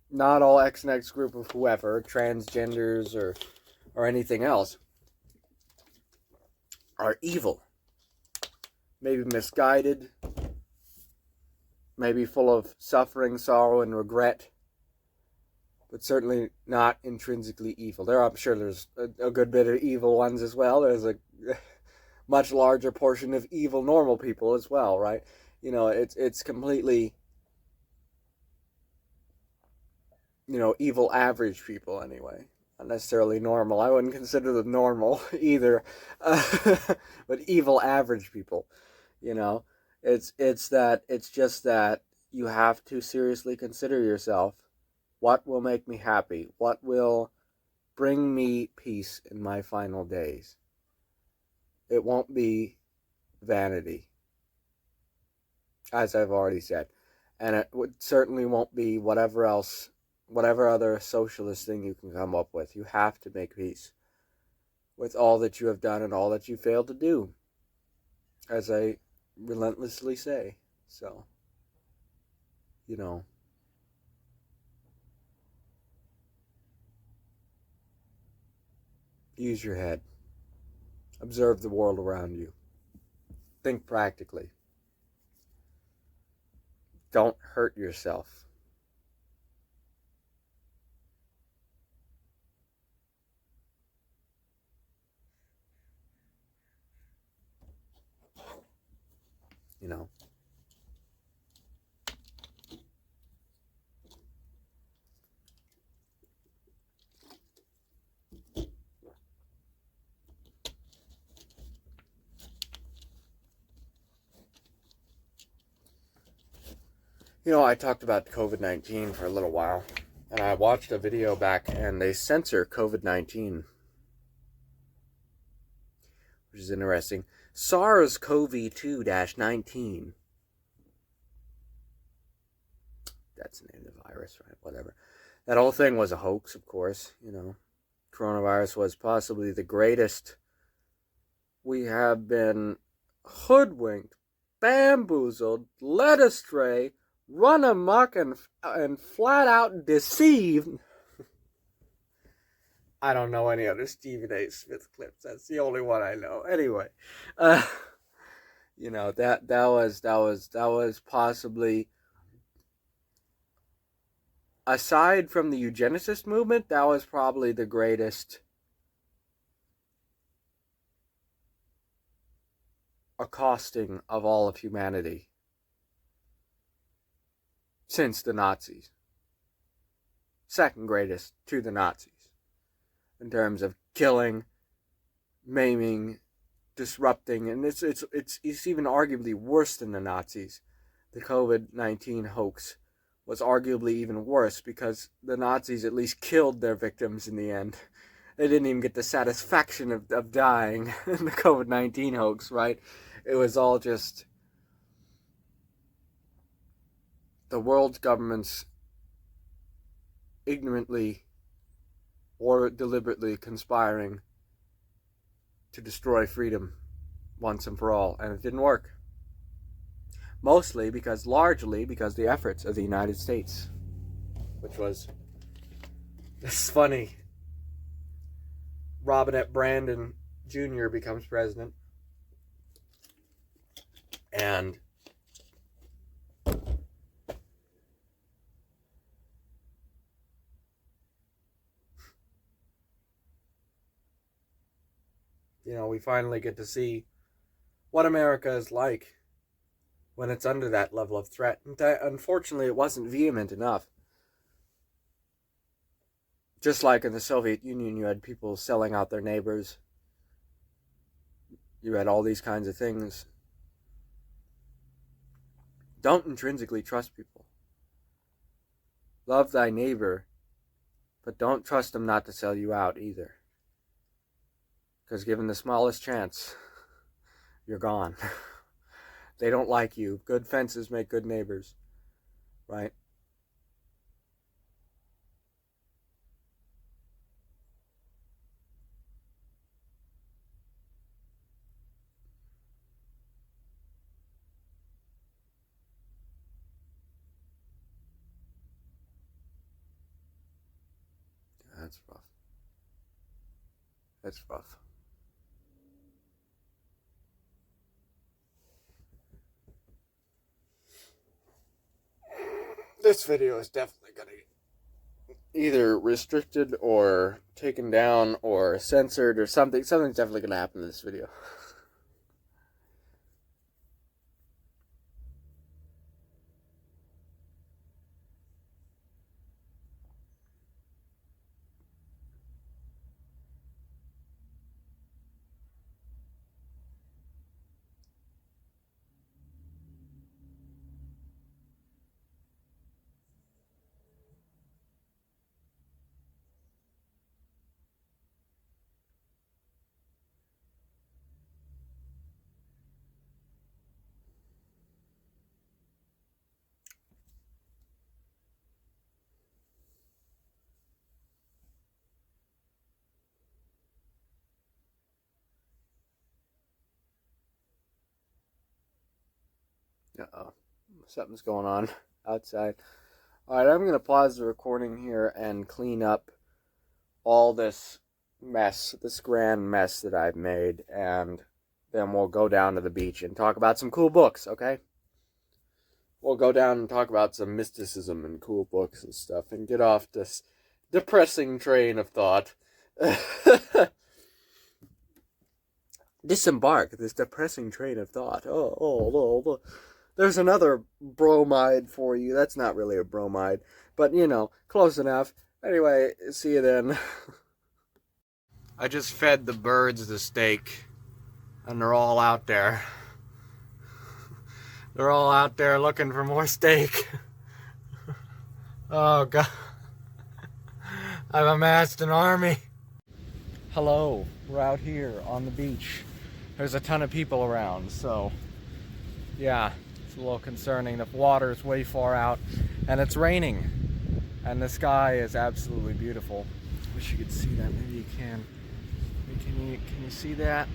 not all X and X group of whoever, transgenders or anything else, are evil. Maybe misguided, maybe full of suffering, sorrow, and regret, but certainly not intrinsically evil. I'm sure there's a good bit of evil ones as well. There's a much larger portion of evil normal people as well, right? It's completely, evil average people anyway. Not necessarily normal. I wouldn't consider them normal either, but evil average people. You know, it's just that you have to seriously consider yourself. What will make me happy? What will bring me peace in my final days? It won't be vanity, as I've already said, and it certainly won't be whatever other socialist thing you can come up with. You have to make peace with all that you have done and all that you failed to do, as I relentlessly say. So, you know, use your head. Observe the world around you. Think practically. Don't hurt yourself. You know. I talked about COVID-19 for a little while, and I watched a video back, and they censor COVID-19, which is interesting. SARS-CoV-2-19. That's the name of the virus, right? Whatever. That whole thing was a hoax, of course. Coronavirus was possibly the greatest. We have been hoodwinked, bamboozled, led astray, run amok, and flat out deceived. I don't know any other Stephen A. Smith clips. That's the only one I know. Anyway, that was possibly, aside from the eugenicist movement, that was probably the greatest accosting of all of humanity since the Nazis. second greatest to the Nazis in terms of killing, maiming, disrupting, and it's even arguably worse than the Nazis. The COVID-19 hoax was arguably even worse because the Nazis at least killed their victims in the end. They didn't even get the satisfaction of dying in the COVID-19 hoax, right? It was all just the world's governments ignorantly or deliberately conspiring to destroy freedom once and for all, and it didn't work. Largely because the efforts of the United States, which was, it's funny, Robinette Brandon Jr. becomes president, and we finally get to see what America is like when it's under that level of threat. And unfortunately, it wasn't vehement enough. Just like in the Soviet Union, you had people selling out their neighbors. You had all these kinds of things. Don't intrinsically trust people. Love thy neighbor, but don't trust them not to sell you out either. Because given the smallest chance, you're gone. They don't like you. Good fences make good neighbors, right? That's rough. That's rough. This video is definitely going to get either restricted or taken down or censored or something. Something's definitely going to happen in this video. Uh-oh. Something's going on outside. Alright, I'm going to pause the recording here and clean up all this mess, this grand mess that I've made, and then we'll go down to the beach and talk about some cool books, okay? We'll go down and talk about some mysticism and cool books and stuff and get off this depressing train of thought. Disembark this depressing train of thought. Oh. There's another bromide for you. That's not really a bromide, but close enough. Anyway, see you then. I just fed the birds the steak, and they're all out there. They're all out there looking for more steak. Oh, God. I've amassed an army. Hello, we're out here on the beach. There's a ton of people around, so yeah, it's a little concerning. The water's way far out, and it's raining, and the sky is absolutely beautiful. Wish you could see that. Maybe you can. Can you see that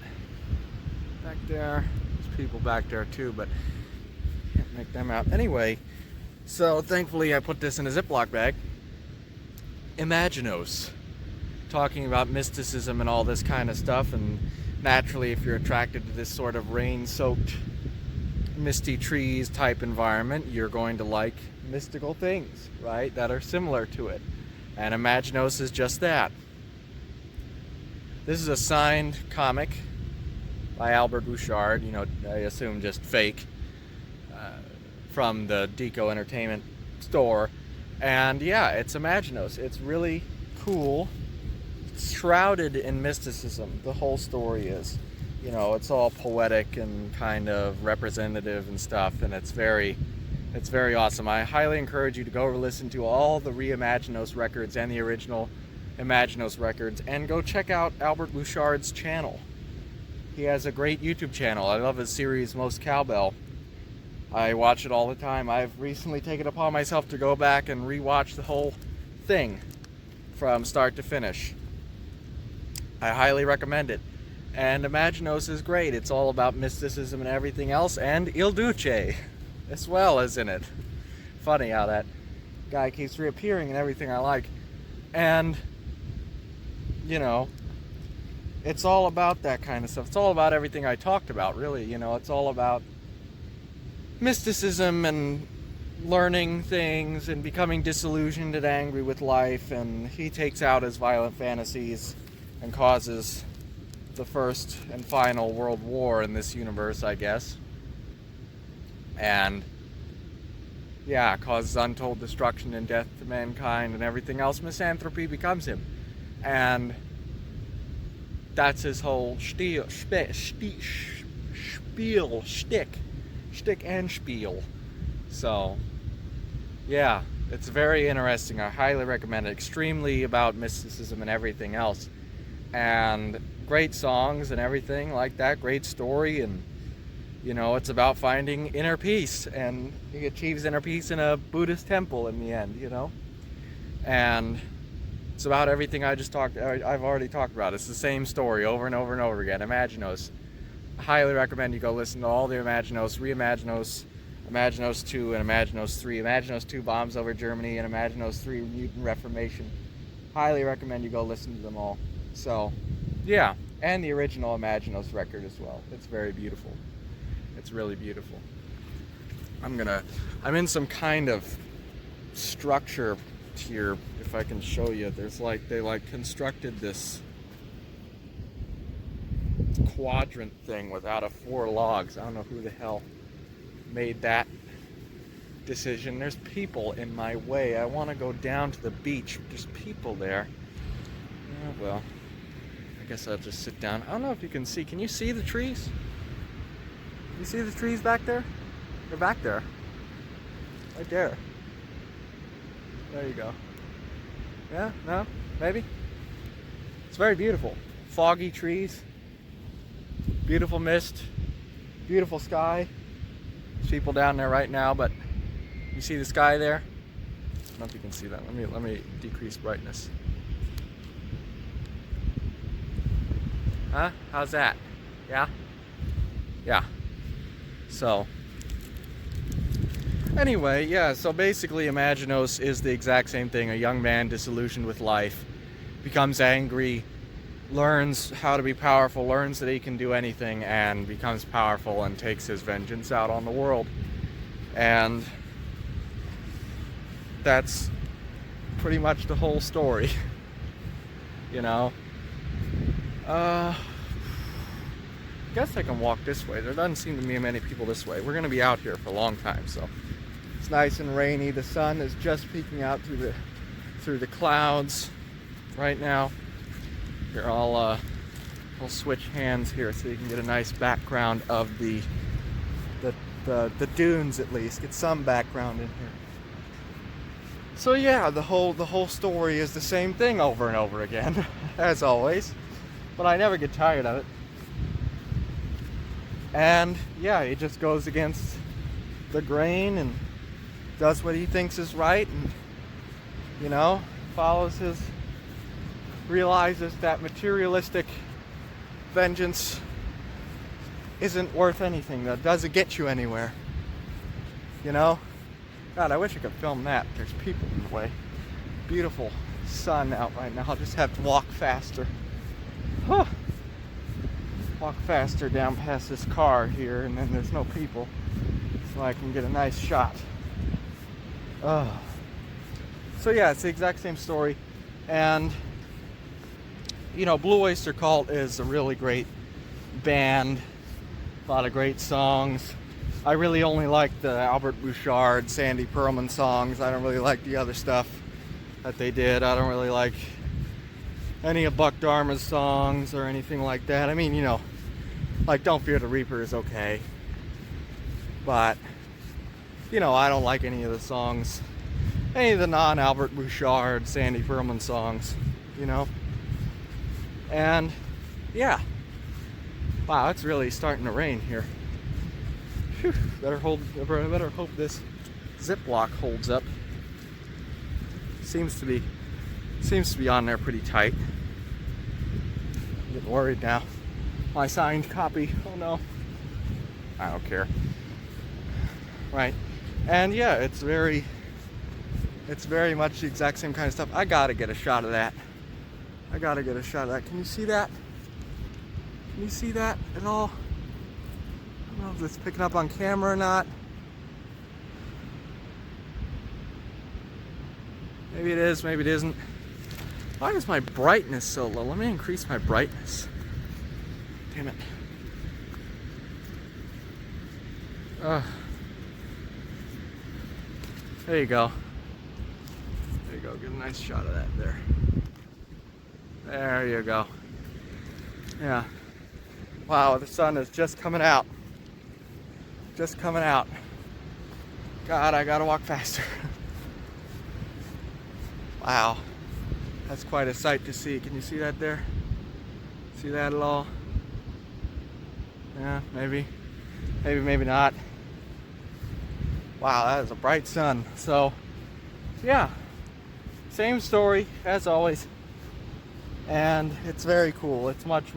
back there? There's people back there too, but can't make them out. Anyway, so thankfully I put this in a Ziploc bag. Imaginos, talking about mysticism and all this kind of stuff, and naturally if you're attracted to this sort of rain-soaked, misty trees type environment, you're going to like mystical things, right, that are similar to it. And Imaginos is just that. This is a signed comic by Albert Bouchard, I assume just fake, from the Deco Entertainment store. And yeah, it's Imaginos. It's really cool. It's shrouded in mysticism. The whole story is. It's all poetic and kind of representative and stuff, and it's very awesome. I highly encourage you to go listen to all the Reimaginos records and the original Imaginos records, and go check out Albert Bouchard's channel. He has a great YouTube channel. I love his series Most Cowbell. I watch it all the time. I've recently taken it upon myself to go back and rewatch the whole thing from start to finish. I highly recommend it. And Imaginos is great. It's all about mysticism and everything else, and Il Duce as well as in it. Funny how that guy keeps reappearing and everything I like. And, it's all about that kind of stuff. It's all about everything I talked about, really. It's all about mysticism and learning things and becoming disillusioned and angry with life. And he takes out his violent fantasies and causes the first and final world war in this universe, I guess. And yeah, causes untold destruction and death to mankind and everything else. Misanthropy becomes him. And that's his whole shtick and spiel. So, yeah, it's very interesting. I highly recommend it. Extremely about mysticism and everything else. And great songs and everything like that. Great story. And, it's about finding inner peace. And he achieves inner peace in a Buddhist temple in the end, And it's about everything I've already talked about. It's the same story over and over and over again. Imaginos. I highly recommend you go listen to all the Imaginos, Reimaginos, Imaginos 2 and Imaginos 3, Imaginos 2 Bombs Over Germany, and Imaginos 3 Mutant Reformation. Highly recommend you go listen to them all. So, yeah, and the original Imaginos record as well. It's very beautiful. It's really beautiful. I'm in some kind of structure here, if I can show you. They constructed this quadrant thing without 4 logs. I don't know who the hell made that decision. There's people in my way. I want to go down to the beach. There's people there. Oh, well, I guess I'll just sit down. I don't know if you can see. Can you see the trees? You see the trees back there? They're back there. Right there. There you go. Yeah? No? Maybe? It's very beautiful. Foggy trees. Beautiful mist. Beautiful sky. There's people down there right now, but you see the sky there? I don't know if you can see that. Let me decrease brightness. Huh? How's that? Yeah? Yeah. So, anyway, yeah, so basically Imaginos is the exact same thing. A young man disillusioned with life, becomes angry, learns how to be powerful, learns that he can do anything, and becomes powerful and takes his vengeance out on the world. And that's pretty much the whole story. I guess I can walk this way. There doesn't seem to be many people this way. We're going to be out here for a long time, so it's nice and rainy. The sun is just peeking out through the clouds right now. Here, I'll switch hands here so you can get a nice background of the dunes, at least. Get some background in here. So yeah, the whole story is the same thing over and over again, as always. But I never get tired of it. And yeah, he just goes against the grain and does what he thinks is right, and realizes that materialistic vengeance isn't worth anything, that doesn't get you anywhere. God, I wish I could film that. There's people in the way. Beautiful sun out right now. I'll just have to walk faster. Huh. Walk faster down past this car here, and then there's no people, so I can get a nice shot. So yeah, it's the exact same story. And Blue Oyster Cult is a really great band, a lot of great songs. I really only like the Albert Bouchard, Sandy Pearlman songs. I don't really like the other stuff that they did. I don't really like any of Buck Dharma's songs or anything like that. I mean, you know, like Don't Fear the Reaper is okay. But, you know, I don't like any of the songs, any of the non-Albert Bouchard, Sandy Pearlman songs, you know? And, yeah. Wow, it's really starting to rain here. Whew, better hope this Ziploc holds up. Seems to be on there pretty tight. I'm getting worried now. My signed copy. Oh no. I don't care. Right. And yeah, it's very much the exact same kind of stuff. I gotta get a shot of that. Can you see that? Can you see that at all? I don't know if it's picking up on camera or not. Maybe it is, maybe it isn't. Why is my brightness so low? Let me increase my brightness. Damn it. There you go. There you go. Get a nice shot of that there. There you go. Yeah. Wow, the sun is just coming out. Just coming out. God, I gotta walk faster. Wow. That's quite a sight to see. Can you see that there? See that at all? Yeah, maybe. Maybe not. Wow, that is a bright sun. So, yeah. Same story as always. And it's very cool. It's much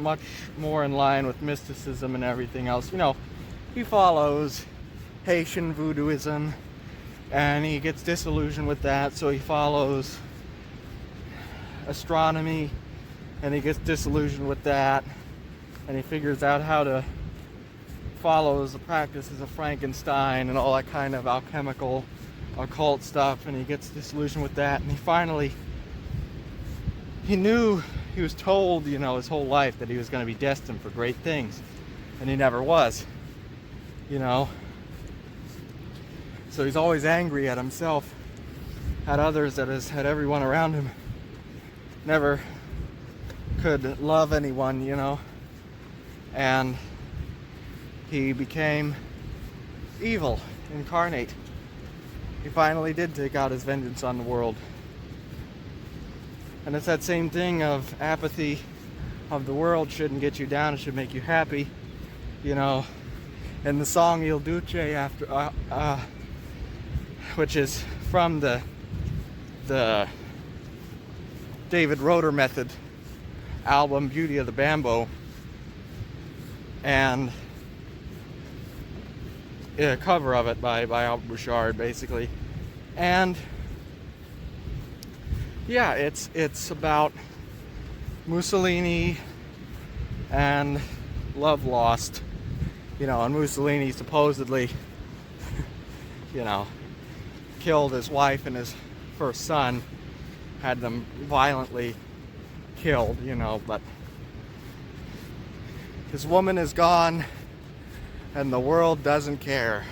more in line with mysticism and everything else. You know, he follows Haitian voodooism and he gets disillusioned with that, so he follows astronomy and he gets disillusioned with that, and he figures out how to follow the practices of Frankenstein and all that kind of alchemical occult stuff, and he gets disillusioned with that, and he knew, he was told, you know, his whole life that he was going to be destined for great things, and he never was, you know. So he's always angry at himself, at others, at everyone around him. Never could love anyone, you know. And he became evil incarnate. He finally did take out his vengeance on the world. And it's that same thing of apathy of the world shouldn't get you down, it should make you happy, you know. And the song Il Duce, after which is from the David Roeder Method album Beauty of the Bamboo, and a cover of it by Albert Bouchard, basically. And yeah, it's about Mussolini and love lost, you know. And Mussolini supposedly you know, killed his wife and his first son, had them violently killed, you know, but his woman is gone and the world doesn't care,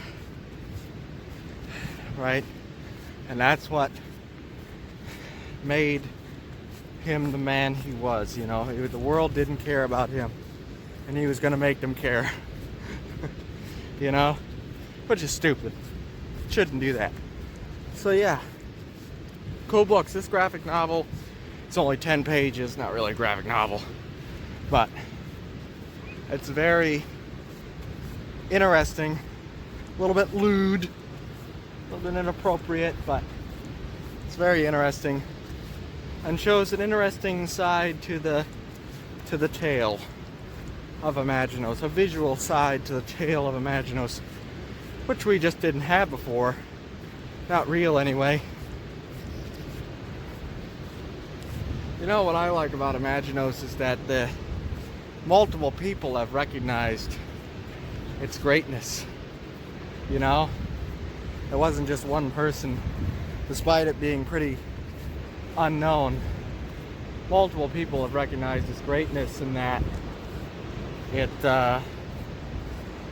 right? And that's what made him the man he was, you know. The world didn't care about him, and he was going to make them care. You know? Which is stupid. Shouldn't do that. So yeah, cool books. This graphic novel, it's only 10 pages, not really a graphic novel, but it's very interesting, a little bit lewd, a little bit inappropriate, but it's very interesting and shows an interesting side to the tale of Imaginos, a visual side to the tale of Imaginos, which we just didn't have before. Not real anyway. You know what I like about Imaginos is that the multiple people have recognized its greatness. You know? It wasn't just one person, despite it being pretty unknown. Multiple people have recognized its greatness, in that it,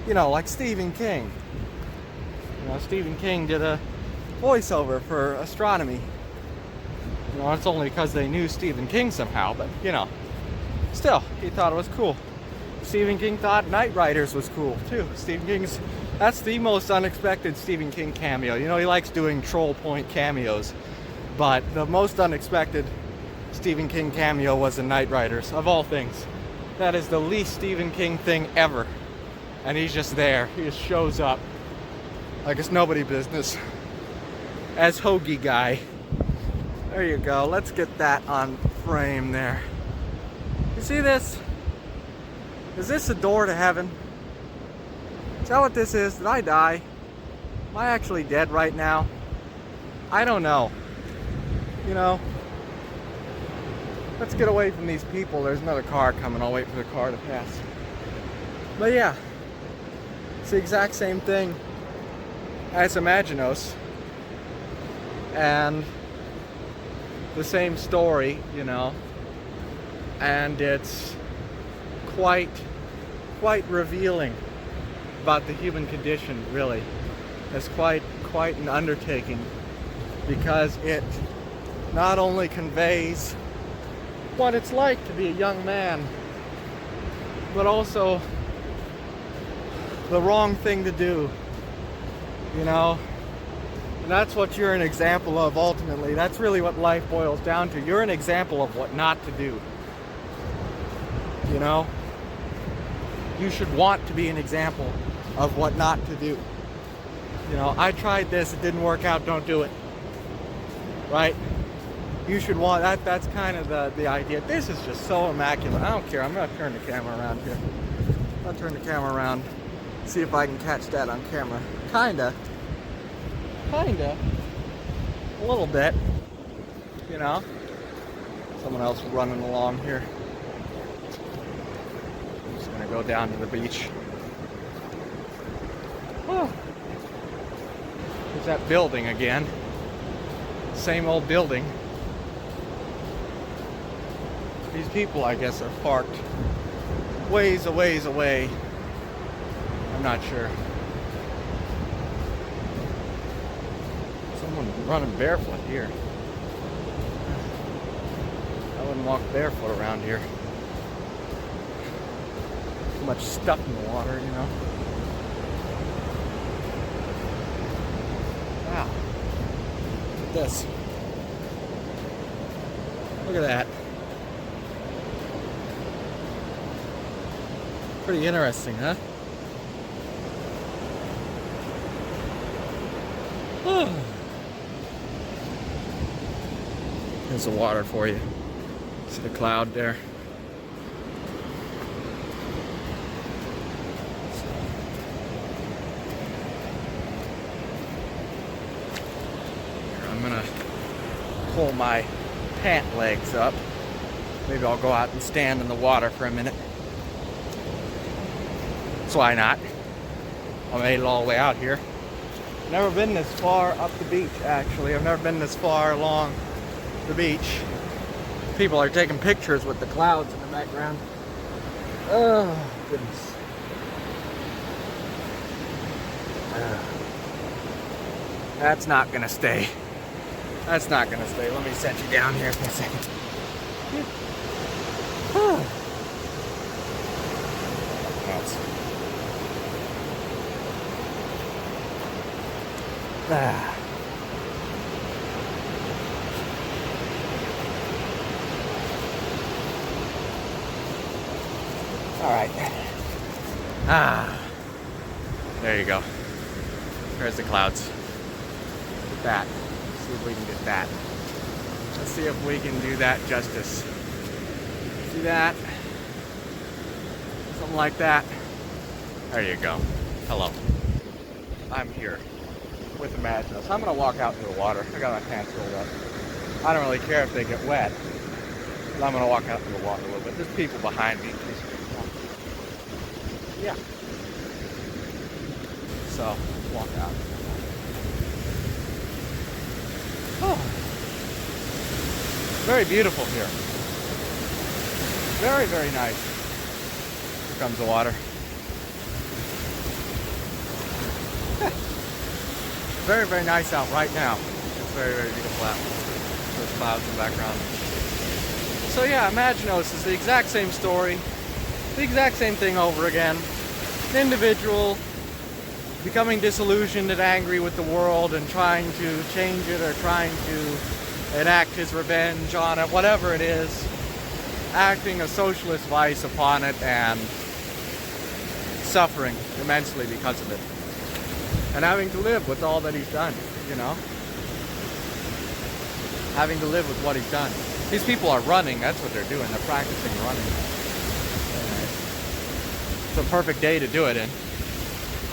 you know, like Stephen King. You know, Stephen King did a voiceover for astronomy. You know, it's only because they knew Stephen King somehow, but you know, still, he thought it was cool. Stephen King thought Knight Riders was cool too. That's the most unexpected Stephen King cameo. You know, he likes doing troll point cameos, but the most unexpected Stephen King cameo was in Knight Riders, of all things. That is the least Stephen King thing ever. And he's just there. He just shows up like it's nobody business as Hoagie Guy. There you go. Let's get that on frame there. You see this? Is this a door to heaven? Is that what this is? Did I die? Am I actually dead right now? I don't know. You know, let's get away from these people. There's another car coming. I'll wait for the car to pass. But yeah, it's the exact same thing as Imaginos. And the same story, you know. And it's quite revealing about the human condition, really. It's quite an undertaking, because it not only conveys what it's like to be a young man, but also the wrong thing to do, you know. And that's what you're an example of ultimately. That's really what life boils down to. You're an example of what not to do, you know. You should want to be an example of what not to do. You know, I tried this, it didn't work out, don't do it. Right? You should want that. That's kind of the idea. This is just so immaculate. I don't care. I'm gonna turn the camera around here. I'll turn the camera around, see if I can catch that on camera. Kinda. A little bit. You know. Someone else running along here. I'm just gonna go down to the beach. Oh. There's that building again. Same old building. These people, I guess, are parked ways away. I'm not sure. Someone running barefoot here. I wouldn't walk barefoot around here. Too much stuff in the water, you know. Wow. Look at this. Look at that. Pretty interesting, huh? There's the water for you. See the cloud there? Here, I'm gonna pull my pant legs up. Maybe I'll go out and stand in the water for a minute. So why not? I made it all the way out here. Never been this far up the beach, actually. I've never been this far along the beach. People are taking pictures with the clouds in the background. Oh, goodness. That's not gonna stay. That's not gonna stay. Let me set you down here for a second. All right. There you go. There's the clouds. Get that. Let's see if we can get that. Let's see if we can do that justice. See that? Something like that. There you go. Hello. I'm here with Imaginos. I'm gonna walk out into the water. I got my pants rolled up. I don't really care if they get wet. But I'm gonna walk out into the water a little bit. There's people behind me. Yeah. So, walk out. Oh. Very beautiful here. Very, very nice. Here comes the water. Very, very nice out right now. It's very, very beautiful out. Those clouds in the background. So yeah, Imaginosis is the exact same story, the exact same thing over again. An individual becoming disillusioned and angry with the world and trying to change it or trying to enact his revenge on it, whatever it is, acting a socialist vice upon it and suffering immensely because of it. And having to live with all that he's done, you know? Having to live with what he's done. These people are running, that's what they're doing, they're practicing running. It's a perfect day to do it in.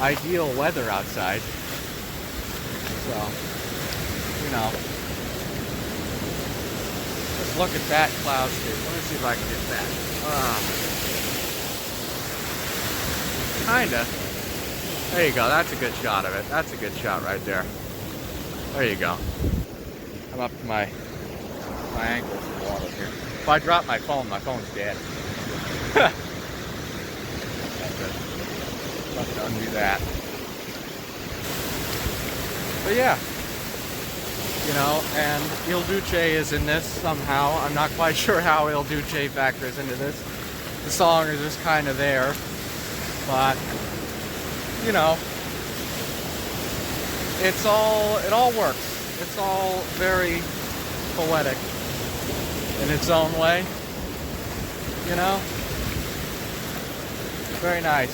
Ideal weather outside. So, you know. Just look at that cloud streak. Let me see if I can get that. Kinda. There you go, that's a good shot of it. That's a good shot right there. There you go. I'm up to my ankles in water here. If I drop my phone's dead. Let's undo that. But yeah. You know, and Il Duce is in this somehow. I'm not quite sure how Il Duce factors into this. The song is just kind of there. But you know, it all works. It's all very poetic in its own way, you know? Very nice.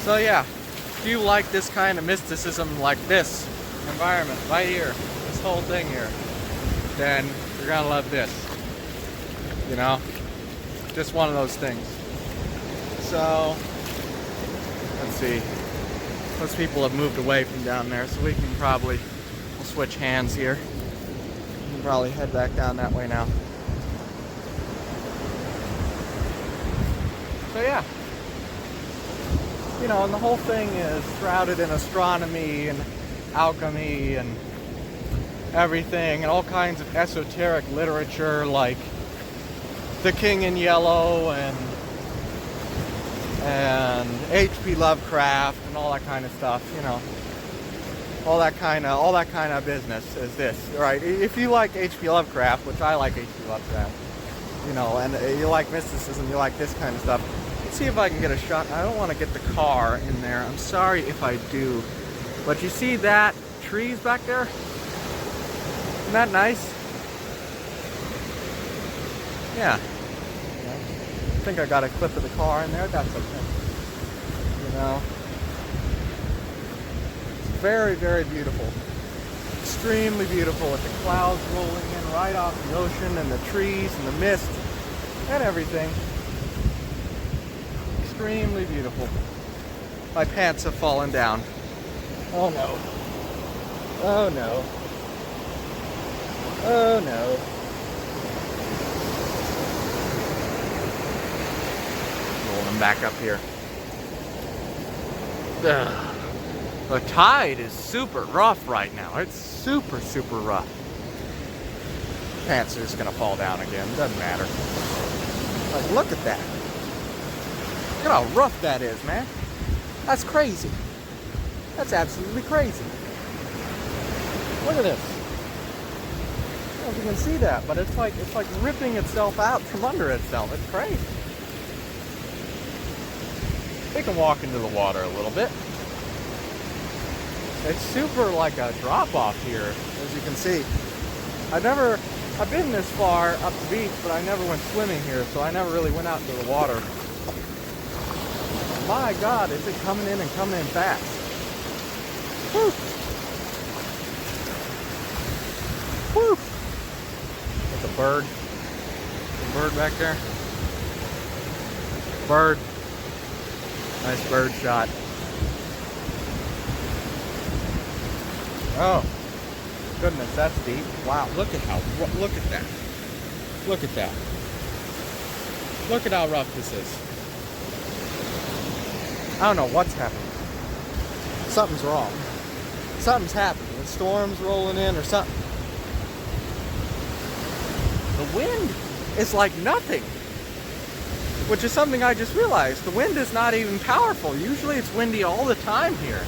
So yeah, if you like this kind of mysticism, like this environment right here, this whole thing here, then you're gonna love this, you know? Just one of those things. So, let's see. Most people have moved away from down there, so we'll switch hands here. We can probably head back down that way now. So yeah. You know, and the whole thing is shrouded in astronomy and alchemy and everything, and all kinds of esoteric literature like The King in Yellow and H.P. Lovecraft and all that kind of stuff, you know. All that kind of business is this, right? If you like H.P. Lovecraft, which I like H.P. Lovecraft, you know, and you like mysticism, you like this kind of stuff. Let's see if I can get a shot. I don't want to get the car in there. I'm sorry if I do. But you see that trees back there? Isn't that nice? Yeah. I think I got a clip of the car in there. That's okay. You know, it's very, very beautiful. Extremely beautiful with the clouds rolling in right off the ocean and the trees and the mist and everything. Extremely beautiful. My pants have fallen down. Oh no. Oh no. Oh no. Rolling back up here. Ugh. The tide is super rough right now. It's super, super rough. Pants are just gonna fall down again. Doesn't matter. Like, look at that. Look at how rough that is, man. That's crazy. That's absolutely crazy. Look at this. I don't know if you can see that, but it's like ripping itself out from under itself. It's crazy. We can walk into the water a little bit. It's super like a drop off here, as you can see. I've been this far up the beach, but I never went swimming here, so I never really went out into the water. My God, is it coming in and coming in fast. Whew. Whew. That's a bird. A bird back there. Bird. Nice bird shot. Oh, goodness, that's deep. Wow, look at that. Look at that. Look at how rough this is. I don't know what's happening. Something's wrong. Something's happening. The storm's rolling in or something. The wind is like nothing. Which is something I just realized. The wind is not even powerful. Usually it's windy all the time here.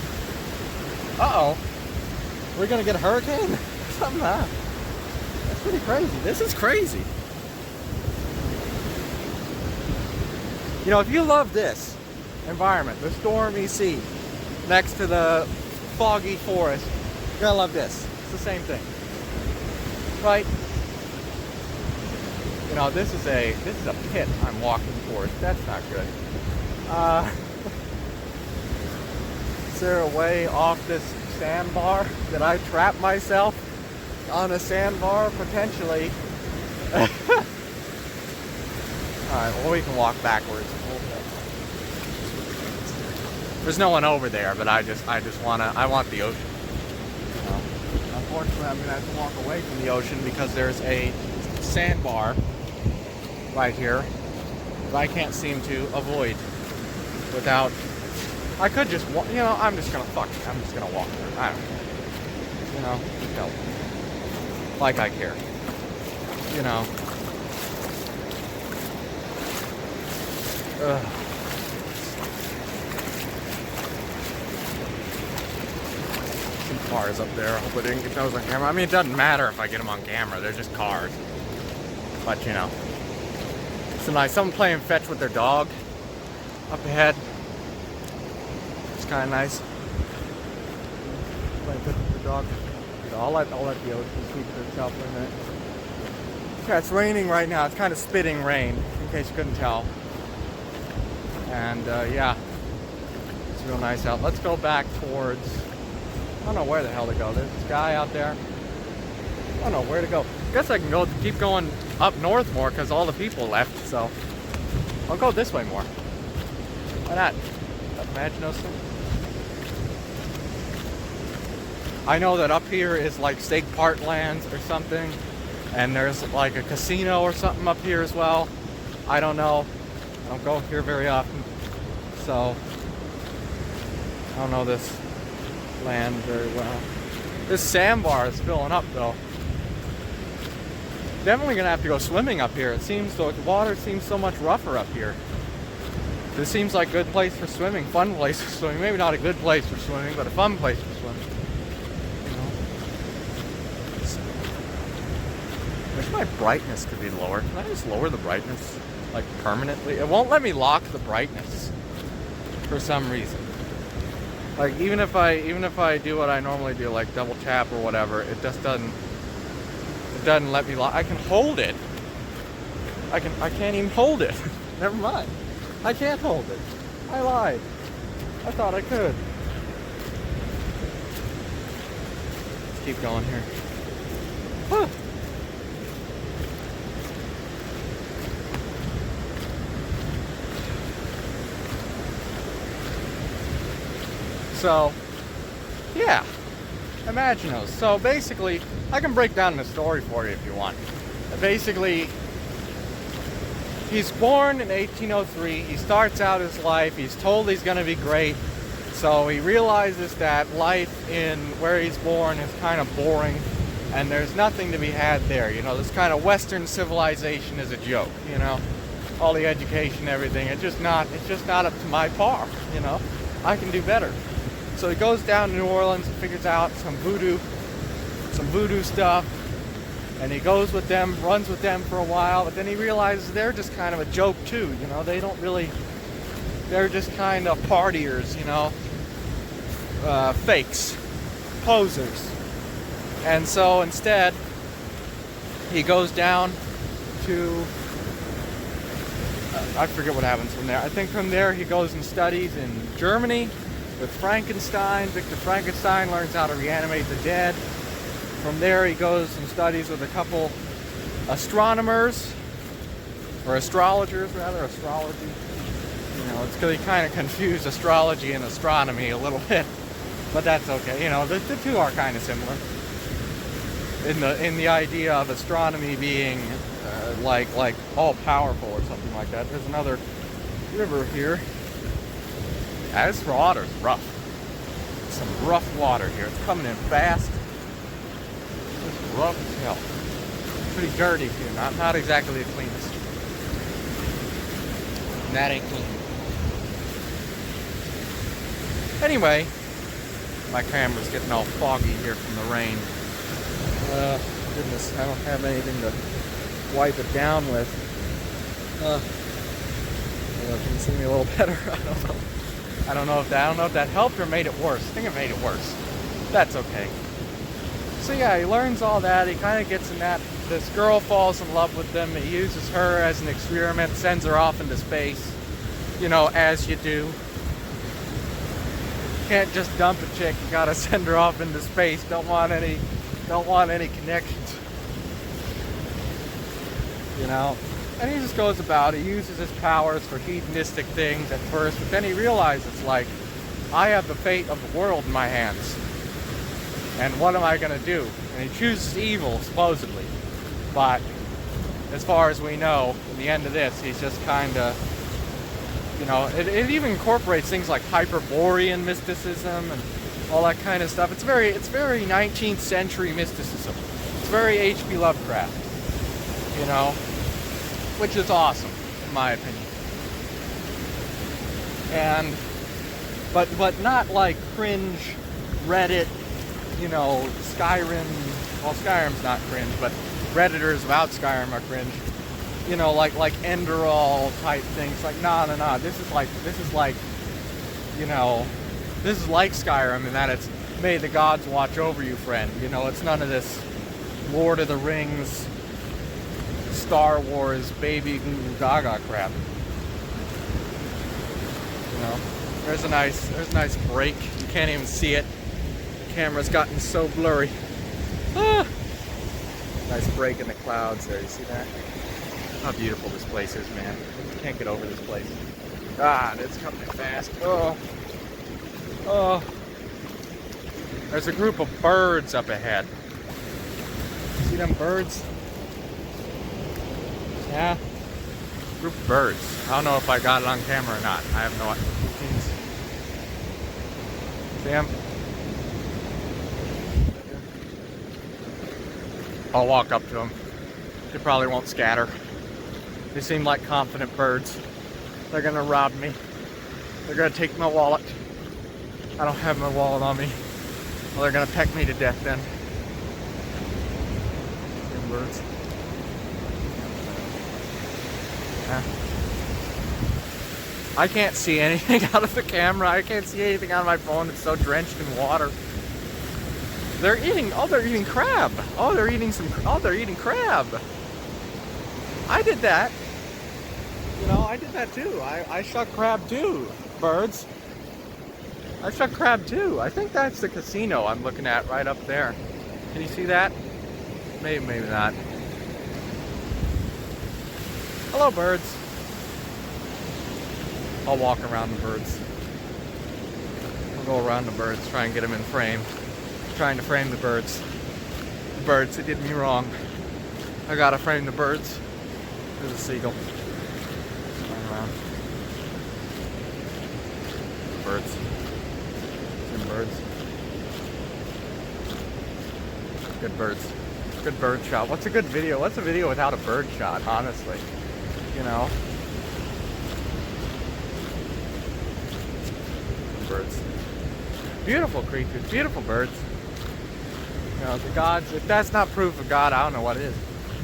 Uh-oh. We're gonna get a hurricane? Something like that. That's pretty crazy. This is crazy. You know, if you love this environment, the stormy sea, next to the foggy forest, you're gonna love this. It's the same thing. Right? You know, this is a pit I'm walking towards. That's not good. Is there a way off this sandbar? Did I trap myself on a sandbar? Potentially. Alright, well, we can walk backwards. There's no one over there, but I want the ocean. You know, unfortunately, I'm gonna have to walk away from the ocean because there's a sandbar right here that I can't seem to avoid without. I could just walk, you know, I'm just gonna walk through. I don't care. You know, just help. Like I care. You know. Ugh. Some cars up there. I hope I didn't get those on camera. I mean, it doesn't matter if I get them on camera. They're just cars. But, you know. It's nice. Someone playing fetch with their dog up ahead. It's kind of nice. Playing fetch with the dog. So I'll let the ocean speak for itself for a minute. Yeah, it's raining right now. It's kind of spitting rain, in case you couldn't tell. And yeah, it's real nice out. Let's go back towards, I don't know where the hell to go. There's this guy out there. I don't know where to go. I guess I can keep going up north more because all the people left. So I'll go this way more. Why not? Imagine those things. I know that up here is like Stake Parklands or something, and there's like a casino or something up here as well. I don't know. I don't go here very often, so I don't know this land very well. This sandbar is filling up though. Definitely gonna have to go swimming up here. It seems the water seems so much rougher up here. This seems like a good place for swimming, fun place for swimming. Maybe not a good place for swimming, but a fun place for swimming. You know? I wish my brightness could be lower. Can I just lower the brightness? Like permanently? It won't let me lock the brightness for some reason. Like even if I do what I normally do, like double tap or whatever, it just doesn't let me lock. I can hold it. I can't even hold it. Never mind. I can't hold it. I lied. I thought I could. Let's keep going here. Huh. So, yeah, imagine those. So basically, I can break down the story for you if you want. Basically, he's born in 1803. He starts out his life. He's told he's going to be great. So he realizes that life in where he's born is kind of boring, and there's nothing to be had there. You know, this kind of Western civilization is a joke. You know, all the education, everything. It's just not up to my par. You know, I can do better. So he goes down to New Orleans and figures out some voodoo stuff, and he goes with them, runs with them for a while, but then he realizes they're just kind of a joke too, you know, they're just kind of partiers, you know, fakes, posers. And so instead, he goes down to, I forget what happens from there. I think from there he goes and studies in Germany with Frankenstein. Victor Frankenstein learns how to reanimate the dead. From there he goes and studies with a couple astronomers, or astrologers rather, astrology. You know, it's because he kind of confused astrology and astronomy a little bit, but that's okay. You know, the two are kind of similar in the idea of astronomy being like all powerful or something like that. There's another river here. This water's rough. Some rough water here. It's coming in fast. It's rough as hell. Pretty dirty too. Not exactly the cleanest. And that ain't clean. Anyway, My camera's getting all foggy here from the rain. Goodness, I don't have anything to wipe it down with. Can you see me a little better? I don't know if that helped or made it worse. I think it made it worse. That's okay. So yeah, he learns all that. He kind of gets in that. This girl falls in love with him. He uses her as an experiment, sends her off into space. You know, as you do. Can't just dump a chick. You gotta send her off into space. Don't want any connections. You know. And he just goes about, he uses his powers for hedonistic things at first, but then he realizes, like, I have the fate of the world in my hands. And what am I going to do? And he chooses evil, supposedly. But, as far as we know, in the end of this, he's just kind of, you know, it even incorporates things like Hyperborean mysticism and all that kind of stuff. It's very 19th century mysticism. It's very H.P. Lovecraft, you know? Which is awesome, in my opinion. And, but not like cringe Reddit, you know, Skyrim. Well, Skyrim's not cringe, but Redditors about Skyrim are cringe. You know, like Enderall type things. Like, no. This is like, you know, this is like Skyrim in that it's may the gods watch over you, friend. You know, it's none of this Lord of the Rings, Star Wars, baby goo gaga crap. You know, there's a nice break. You can't even see it. The camera's gotten so blurry. Ah! Nice break in the clouds there. You see that? How beautiful this place is, man. Can't get over this place. God, it's coming fast. Oh. There's a group of birds up ahead. See them birds? Yeah. Group of birds. I don't know if I got it on camera or not. I have no idea. See them? I'll walk up to them. They probably won't scatter. They seem like confident birds. They're gonna rob me. They're gonna take my wallet. I don't have my wallet on me. Well, they're gonna peck me to death then. Them birds. Yeah. I can't see anything out of the camera. I can't see anything out of my phone. It's so drenched in water. They're eating crab. They're eating crab. I did that. You know, I did that too. I shot crab too, birds. I shot crab too. I think that's the casino I'm looking at right up there. Can you see that? Maybe not. Hello, birds. I'll walk around the birds. I'll go around the birds, try and get them in frame. Trying to frame the birds. The birds, they did me wrong. I gotta frame the birds. There's a seagull. Flying around. Birds. Some birds. Good birds. Good bird shot. What's a good video? What's a video without a bird shot, honestly? You know? Birds. Beautiful creatures. Beautiful birds. You know, the gods, if that's not proof of God, I don't know what is.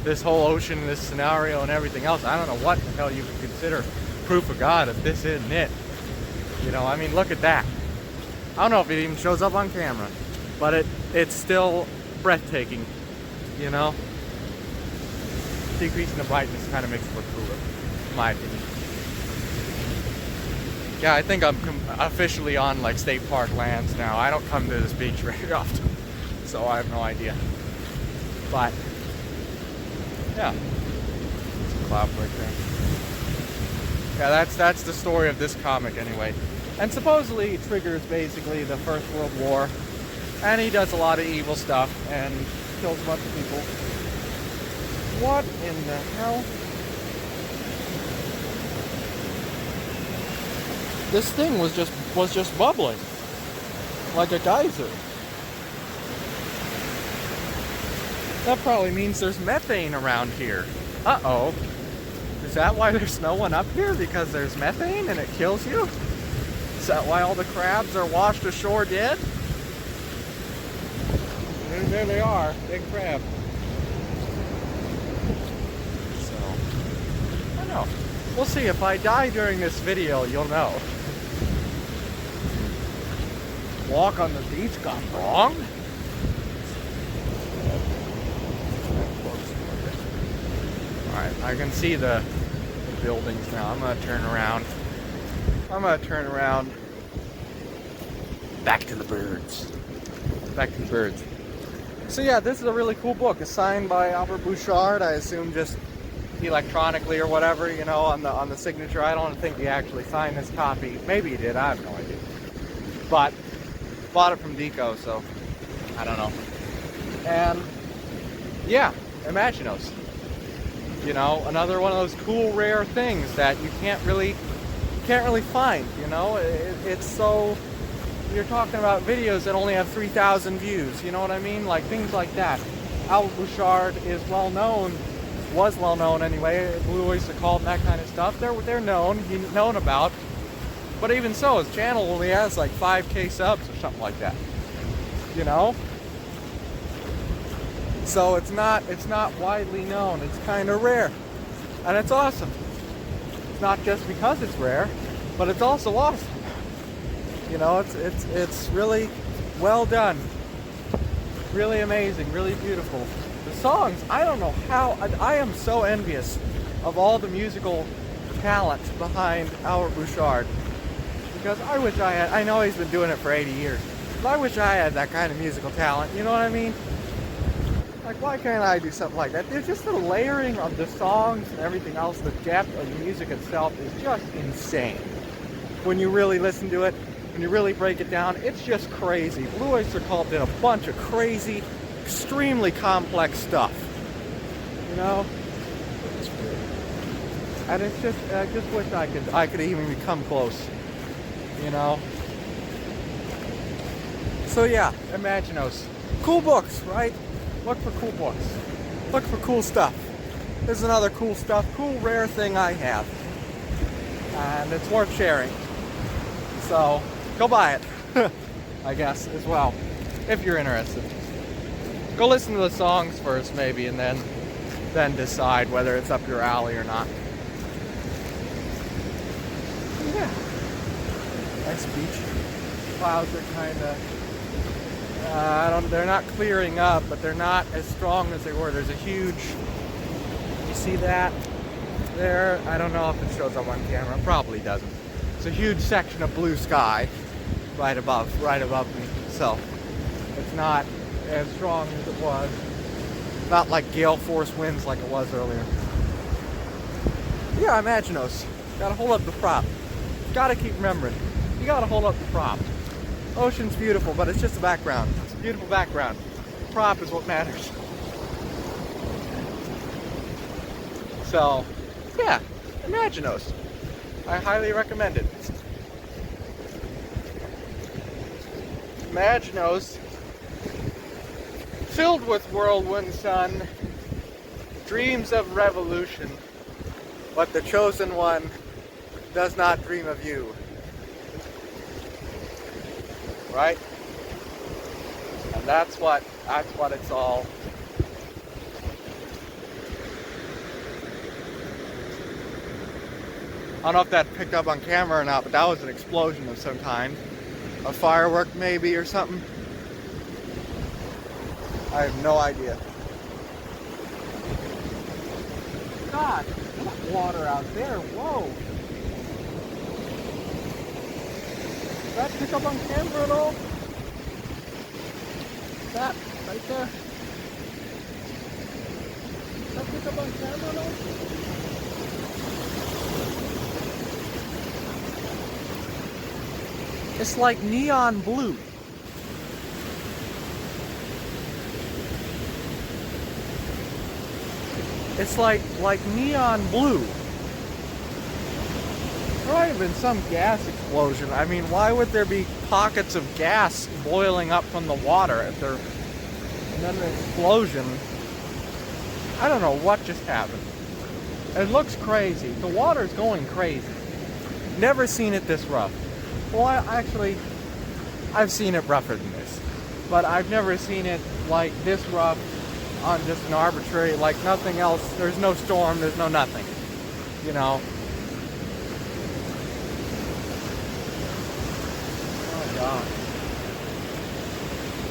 This whole ocean, this scenario, and everything else, I don't know what the hell you would consider proof of God if this isn't it. You know, I mean, look at that. I don't know if it even shows up on camera, but it's still breathtaking, you know? Decreasing the brightness kind of makes it look cooler, in my opinion. Yeah, I think I'm officially on, like, state park lands now. I don't come to this beach very often. So I have no idea. But yeah. Some cloud break there. Yeah, that's the story of this comic anyway. And supposedly he triggers basically the First World War. And he does a lot of evil stuff and kills a bunch of people. What in the hell? This thing was just bubbling. Like a geyser. That probably means there's methane around here. Uh-oh. Is that why there's no one up here? Because there's methane and it kills you? Is that why all the crabs are washed ashore dead? there they are, big crab. So, I don't know. We'll see. If I die during this video, you'll know. Walk on the beach gone wrong? Alright, I can see the buildings now. I'm gonna turn around. Back to the birds. So yeah, this is a really cool book. It's signed by Albert Bouchard. I assume just electronically or whatever, you know, on the signature. I don't think he actually signed this copy. Maybe he did. I have no idea. But bought it from Deco, so I don't know. And yeah, Imaginos. You know, another one of those cool, rare things that you can't really find. You know, it's so. You're talking about videos that only have 3,000 views. You know what I mean? Like things like that. Albert Bouchard is was well known anyway. Blue Oyster Cult and that kind of stuff. They're known. He's known about. But even so, his channel only has like 5K subs or something like that. You know? So it's not widely known. It's kind of rare. And it's awesome. It's not just because it's rare, but it's also awesome. You know, it's really well done. Really amazing, really beautiful. The songs, I don't know how, I am so envious of all the musical talent behind Albert Bouchard. Because I wish I had, I know he's been doing it for 80 years, but I wish I had that kind of musical talent, you know what I mean? Like, why can't I do something like that? There's just the layering of the songs and everything else, the depth of the music itself is just insane. When you really listen to it, when you really break it down, it's just crazy. Blue Oyster Cult did a bunch of crazy, extremely complex stuff. You know? And it's just, I just wish I could even come close. You know? So yeah, Imaginos. Cool books, right? Look for cool books. Look for cool stuff. There's another cool stuff, cool rare thing I have. And it's worth sharing. So, go buy it, I guess, as well, if you're interested. Go listen to the songs first, maybe, and then decide whether it's up your alley or not. Yeah. Nice beach. Clouds are kind of, they're not clearing up, but they're not as strong as they were. There's a huge, you see that there? I don't know if it shows up on camera. Probably doesn't. It's a huge section of blue sky right above me. So it's not as strong as it was. Not like gale force winds like it was earlier. Yeah, Imaginos. Gotta hold up the prop. Gotta keep remembering. You gotta hold up the prop. Ocean's beautiful, but it's just a background. It's a beautiful background. The prop is what matters. So, yeah, Imaginos. I highly recommend it. Imaginos, filled with whirlwind sun, dreams of revolution, but the chosen one does not dream of you. Right? And that's what it's all. I don't know if that picked up on camera or not, but that was an explosion of some kind. A firework maybe or something. I have no idea. God, that water out there, whoa. Did that pick up on camera at all? That right there? Did that pick up on camera at all? It's like neon blue. It's like neon blue. There might have been some gas explosion. I mean, why would there be pockets of gas boiling up from the water if there, and then an explosion? I don't know what just happened. It looks crazy. The water's going crazy. Never seen it this rough. Well, I've seen it rougher than this. but I've never seen it like this rough on just an arbitrary, like nothing else. There's no storm, there's no nothing, you know. Oh God.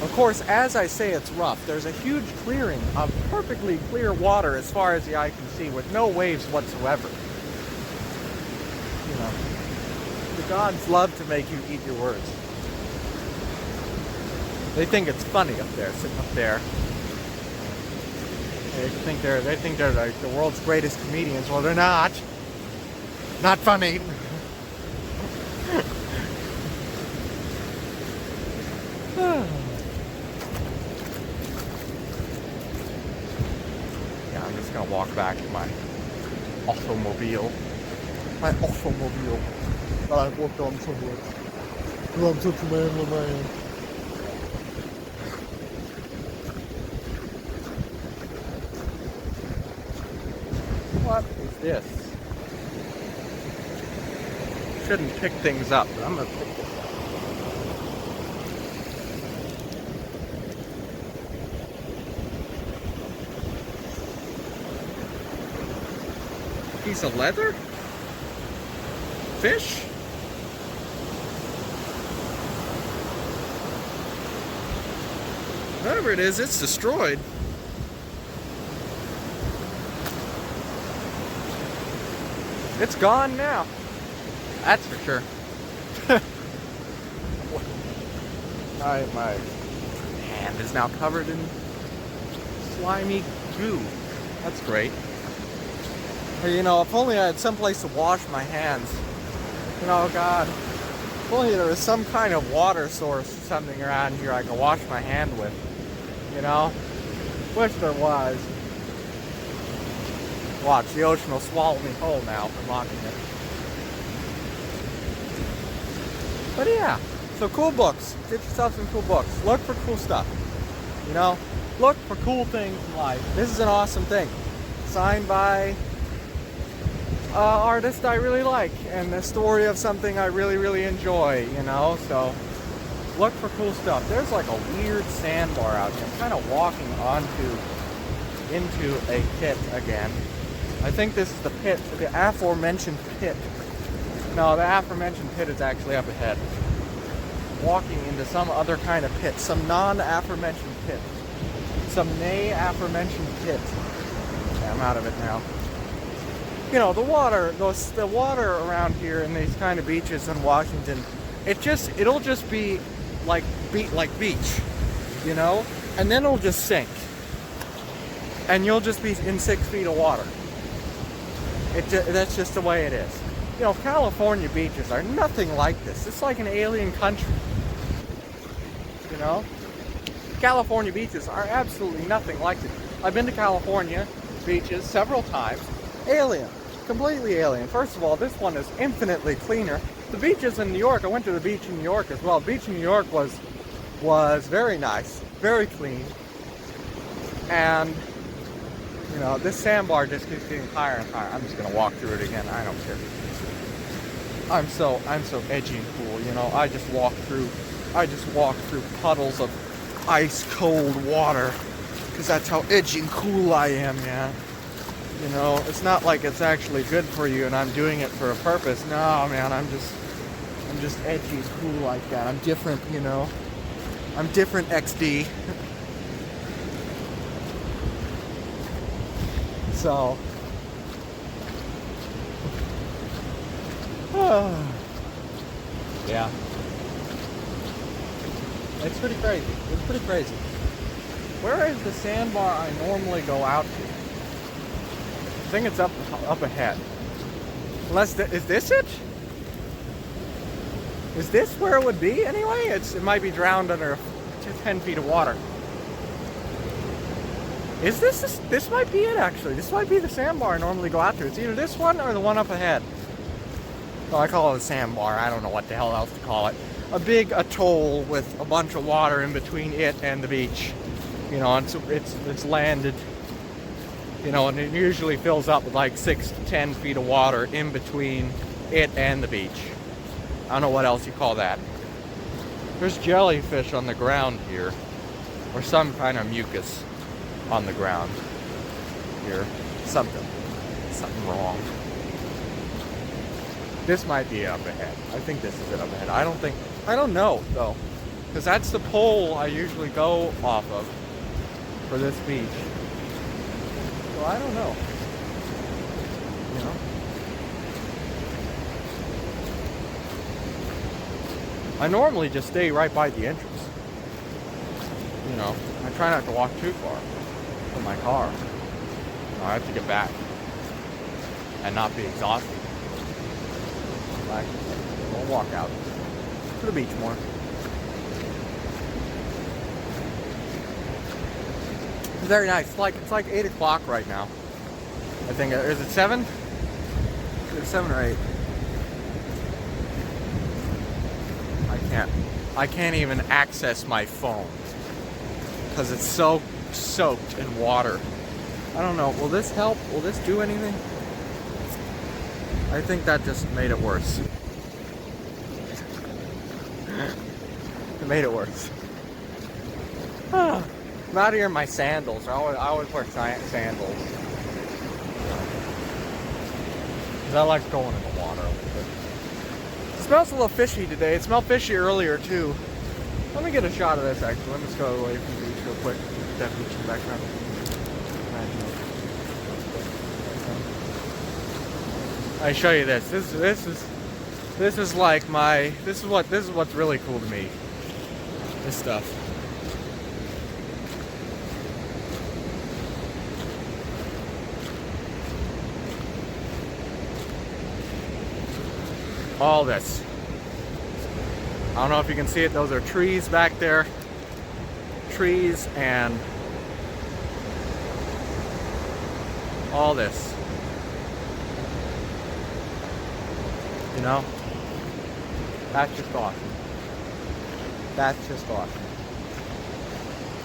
Of course, as I say it's rough, there's a huge clearing of perfectly clear water as far as the eye can see with no waves whatsoever. You know, the gods love to make you eat your words. They think it's funny up there, sitting up there. They think they're like the world's greatest comedians. Well, they're not. Not funny. Yeah, I'm just gonna walk back to my automobile. My automobile that I've worked on so much. Because I'm such a manly man. What is this? Shouldn't pick things up, but I'm gonna pick this up. Piece of leather? Fish? Whatever it is, it's destroyed. It's gone now. That's for sure. My hand is now covered in slimy goo. That's great. You know, if only I had some place to wash my hands. You know, God, if only there was some kind of water source or something around here I could wash my hand with. You know? Wish there was. Watch, the ocean will swallow me whole now for mocking it. But yeah, so cool books. Get yourself some cool books. Look for cool stuff. You know? Look for cool things in life. This is an awesome thing. Signed by artist I really like, and the story of something I really, really enjoy, you know? So, look for cool stuff. There's like a weird sandbar out here. I'm kind of walking into a pit again. I think this is the pit, the aforementioned pit. No, the aforementioned pit is actually up ahead. Walking into some other kind of pit, some non-aforementioned pit. Some nay-aforementioned pit. Yeah, I'm out of it now. You know, the water around here in these kind of beaches in Washington, it'll just be like beach, you know? And then it'll just sink. And you'll just be in 6 feet of water. That's just the way it is. You know, California beaches are nothing like this. It's like an alien country. You know? California beaches are absolutely nothing like this. I've been to California beaches several times. Alien. Completely alien. First of all, this one is infinitely cleaner. The beaches in New York, I went to the beach in New York as well. The beach in New York was very nice. Very clean. And you know, this sandbar just keeps getting higher and higher. I'm just gonna walk through it again. I don't care. I'm so edgy and cool, you know. I just walk through puddles of ice cold water because that's how edgy and cool I am, man. You know, it's not like it's actually good for you and I'm doing it for a purpose. No, man, I'm just edgy and cool like that. I'm different, you know. I'm different, XD. So, yeah, it's pretty crazy. It's pretty crazy. Where is the sandbar I normally go out to? I think it's up ahead. Is this it? Is this where it would be anyway? It might be drowned under 10 feet of water. Is this might be it actually. This might be the sandbar I normally go out to. It's either this one or the one up ahead. Well, I call it a sandbar. I don't know what the hell else to call it. A big atoll with a bunch of water in between it and the beach. You know, it's landed. You know, and it usually fills up with like 6 to 10 feet of water in between it and the beach. I don't know what else you call that. There's jellyfish on the ground here. or some kind of mucus on the ground here. Something wrong. This might be up ahead. I think this is it up ahead. I don't know though, because that's the pole I usually go off of for this beach. So I don't know. You know? I normally just stay right by the entrance. You know, I try not to walk too far from my car. I have to get back and not be exhausted. Like, we'll walk out to the beach more. It's very nice. It's like 8 o'clock right now. I think is it 7? It's 7 or 8. I can't even access my phone because it's so soaked in water. I don't know. Will this help? Will this do anything? I think that just made it worse. It made it worse. I'm out here in my sandals. I always wear sandals. Because I like going in the water a little bit. It smells a little fishy today. It smelled fishy earlier too. Let me get a shot of this actually. Let me just go away from the beach real quick. That beach in the background. I show you this. This is like my. This is what's really cool to me. This stuff. All this. I don't know if you can see it. Those are trees back there. Trees and all this. You know? That's just awesome. That's just awesome.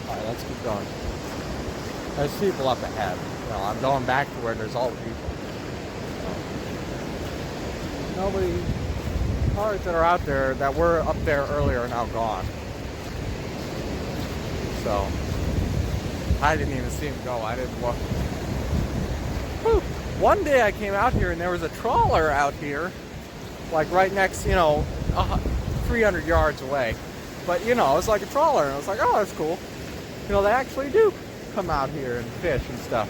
Alright, let's keep going. There's people up ahead. You know, I'm going back to where there's all the people. Nobody. Cars that are out there that were up there earlier are now gone. So I didn't even see them go. I didn't look. Whew. One day I came out here and there was a trawler out here, like right next, 300 yards away. But it was like a trawler, and I was like, oh, that's cool. They actually do come out here and fish and stuff.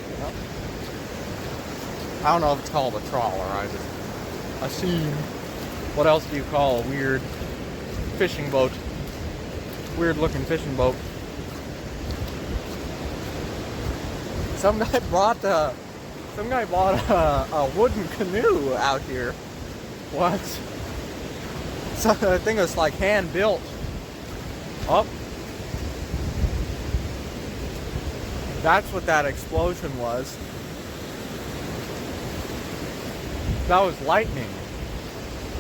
I don't know if it's called a trawler. I just assume. What else do you call a weird fishing boat? Weird looking fishing boat. Some guy bought a wooden canoe out here once. So I think it was like hand built. Oh. That's what that explosion was. That was lightning.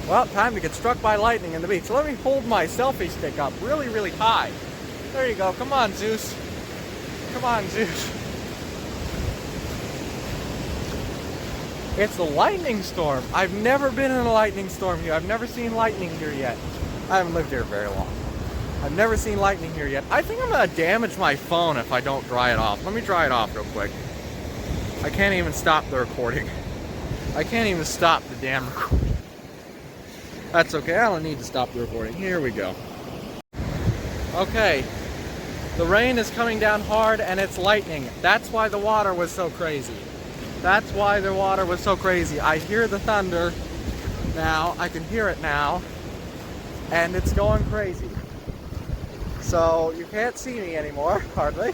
Well, time to get struck by lightning in the beach. Let me hold my selfie stick up really, really high. There you go. Come on, Zeus. Come on, Zeus. It's a lightning storm. I've never been in a lightning storm here. I've never seen lightning here yet. I haven't lived here very long. I've never seen lightning here yet. I think I'm going to damage my phone if I don't dry it off. Let me dry it off real quick. I can't even stop the recording. I can't even stop the damn recording. That's okay, I don't need to stop the recording. Here we go. Okay, the rain is coming down hard and it's lightning. That's why the water was so crazy. That's why the water was so crazy. I hear the thunder now. I can hear it now. And it's going crazy. So you can't see me anymore, hardly.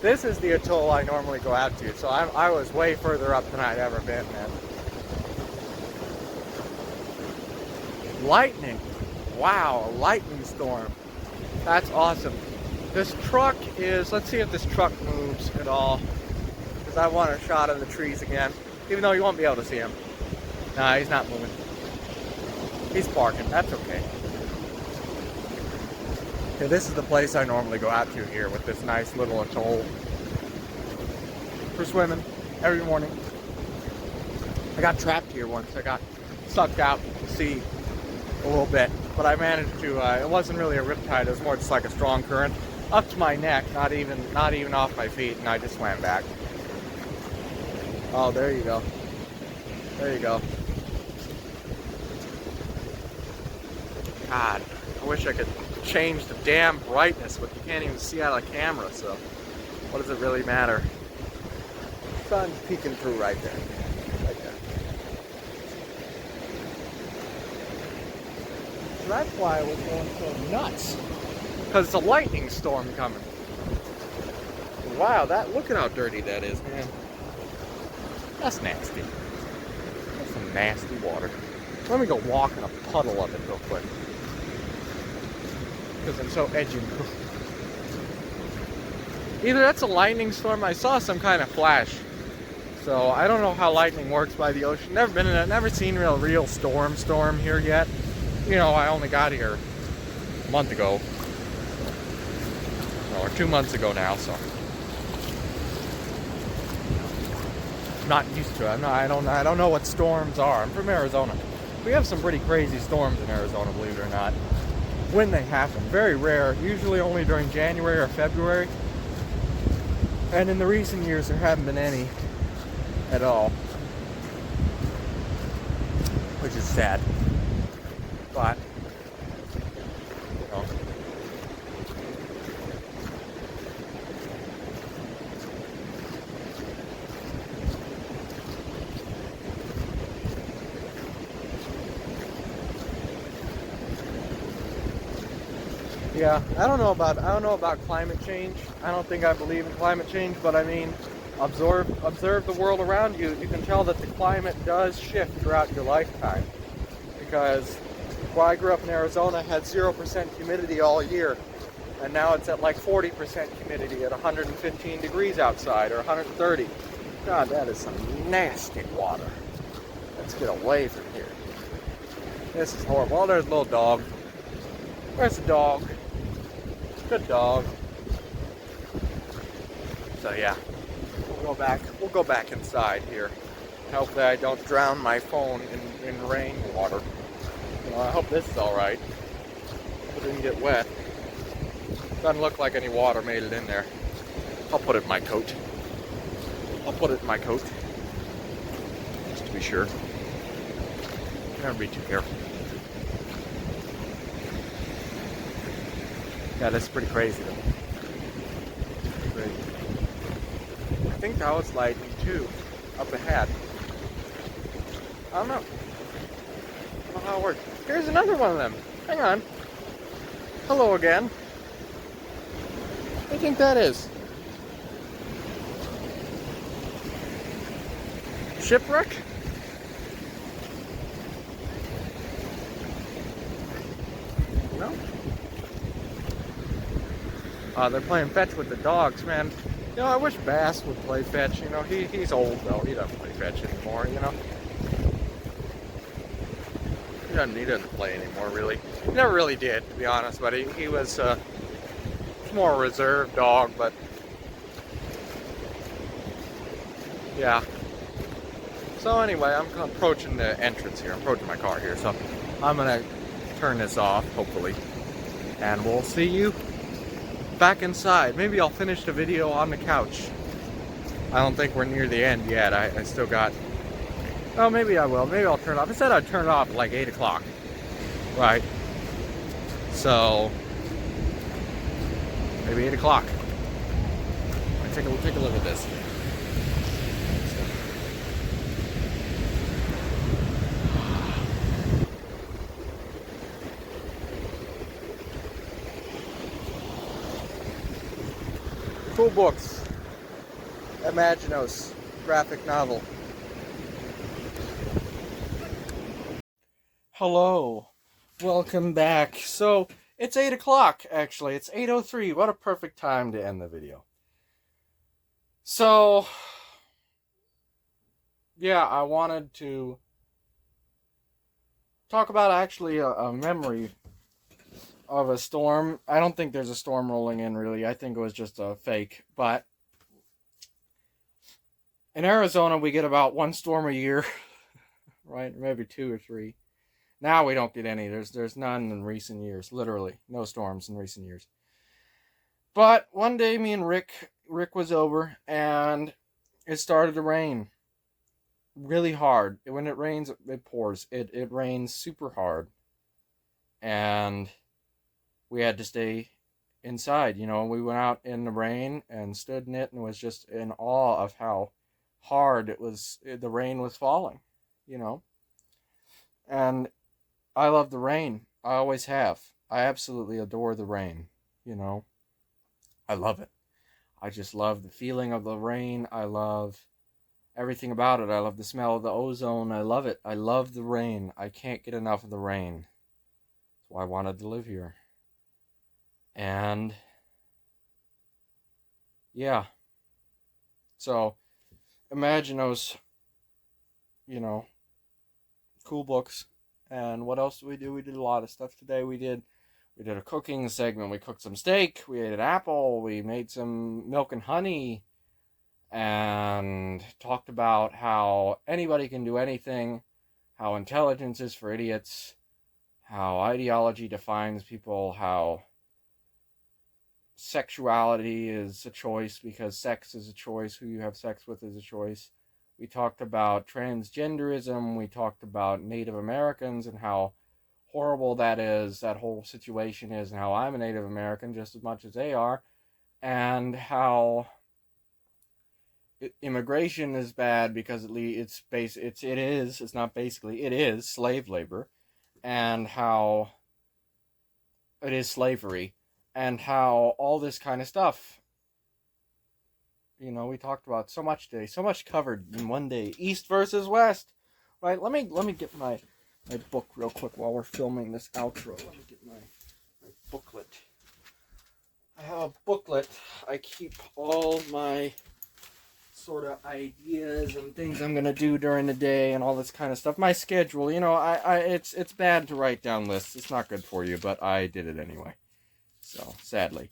This is the atoll I normally go out to. So I was way further up than I'd ever been, man. Lightning. Wow, a lightning storm. That's awesome. This truck is, let's see if this truck moves at all. Because I want a shot of the trees again. Even though you won't be able to see him. Nah, he's not moving. He's parking, that's okay. Okay, this is the place I normally go out to here with this nice little atoll. For swimming every morning. I got trapped here once. I got sucked out to sea a little bit, but I managed to, it wasn't really a riptide, it was more just like a strong current. up to my neck, not even off my feet, and I just swam back. Oh, there you go. There you go. God, I wish I could change the damn brightness, but you can't even see out of the camera, so what does it really matter? Sun's peeking through right there. Right there. So that's why I was going so nuts. Because it's a lightning storm coming. Wow, look at how dirty that is, man. That's nasty. That's some nasty water. Let me go walk in a puddle of it real quick. Because I'm so edgy. Either that's a lightning storm. I saw some kind of flash. So I don't know how lightning works by the ocean. Never been in it. Never seen a real storm here yet. You know, I only got here a month ago. Or 2 months ago now, so I'm not used to it. I don't know what storms are. I'm from Arizona. We have some pretty crazy storms in Arizona, believe it or not. When they happen, very rare. Usually only during January or February. And in the recent years, there haven't been any at all, which is sad. But you know. Yeah, I don't know about climate change. I don't think I believe in climate change, but I mean, observe the world around you. You can tell that the climate does shift throughout your lifetime. Because where I grew up in Arizona had 0% humidity all year, and now it's at like 40% humidity at 115 degrees outside, or 130. God, that is some nasty water. Let's get away from here. This is horrible. Oh, there's a little dog. Where's the dog? Good dog. So yeah, we'll go back inside here. Hopefully I don't drown my phone in rainwater. Well, I hope this is alright. It didn't get wet. Doesn't look like any water made it in there. I'll put it in my coat. Just to be sure. Never be too careful. Yeah, that's pretty crazy though. Crazy. I think that was lightning too, up ahead. I don't know. I don't know how it works. Here's another one of them. Hang on. Hello again. What do you think that is? Shipwreck? No? They're playing fetch with the dogs, man. You know, I wish Bass would play fetch. You know, he's old though. He doesn't play fetch anymore, you know. He doesn't play anymore, really. He never really did, to be honest, but he was more a reserved dog, but yeah. So anyway, I'm approaching the entrance here. I'm approaching my car here, so I'm gonna turn this off, hopefully. And we'll see you back inside. Maybe I'll finish the video on the couch. I don't think we're near the end yet. I still got... Oh, maybe I will. Maybe I'll turn it off. I said I'd turn it off at like 8 o'clock. Right? So... maybe 8 o'clock. Take a look at this. Cool books. Imaginos. Graphic novel. Hello. Welcome back. So, it's 8 o'clock, actually. It's 8:03. What a perfect time to end the video. So, yeah, I wanted to talk about actually a memory of a storm. I don't think there's a storm rolling in, really. I think it was just a fake. But in Arizona, we get about one storm a year, right? Maybe 2 or 3. Now we don't get any. There's none in recent years. Literally, no storms in recent years. But one day, me and Rick was over, and it started to rain really hard. When it rains, it pours. It rains super hard, and we had to stay inside. We went out in the rain and stood in it, and was just in awe of how hard it was. The rain was falling, you know. And I love the rain. I always have. I absolutely adore the rain. You know, I love it. I just love the feeling of the rain. I love everything about it. I love the smell of the ozone. I love it. I love the rain. I can't get enough of the rain. That's why I wanted to live here. And yeah. So imagine those, you know, cool books. And what else did we do? We did a lot of stuff today. We did a cooking segment. We cooked some steak. We ate an apple. We made some milk and honey. And talked about how anybody can do anything, how intelligence is for idiots, how ideology defines people, how sexuality is a choice because sex is a choice, who you have sex with is a choice. We talked about transgenderism. We talked about Native Americans and how horrible that is, that whole situation is, and how I'm a Native American just as much as they are, and how immigration is bad because it's not basically, it is slave labor, and how it is slavery, and how all this kind of stuff. We talked about so much today, so much covered in one day. East versus West, right? Let me get my book real quick while we're filming this outro. Let me get my booklet. I have a booklet. I keep all my sort of ideas and things I'm gonna do during the day and all this kind of stuff. My schedule, it's bad to write down lists. It's not good for you, but I did it anyway. So sadly,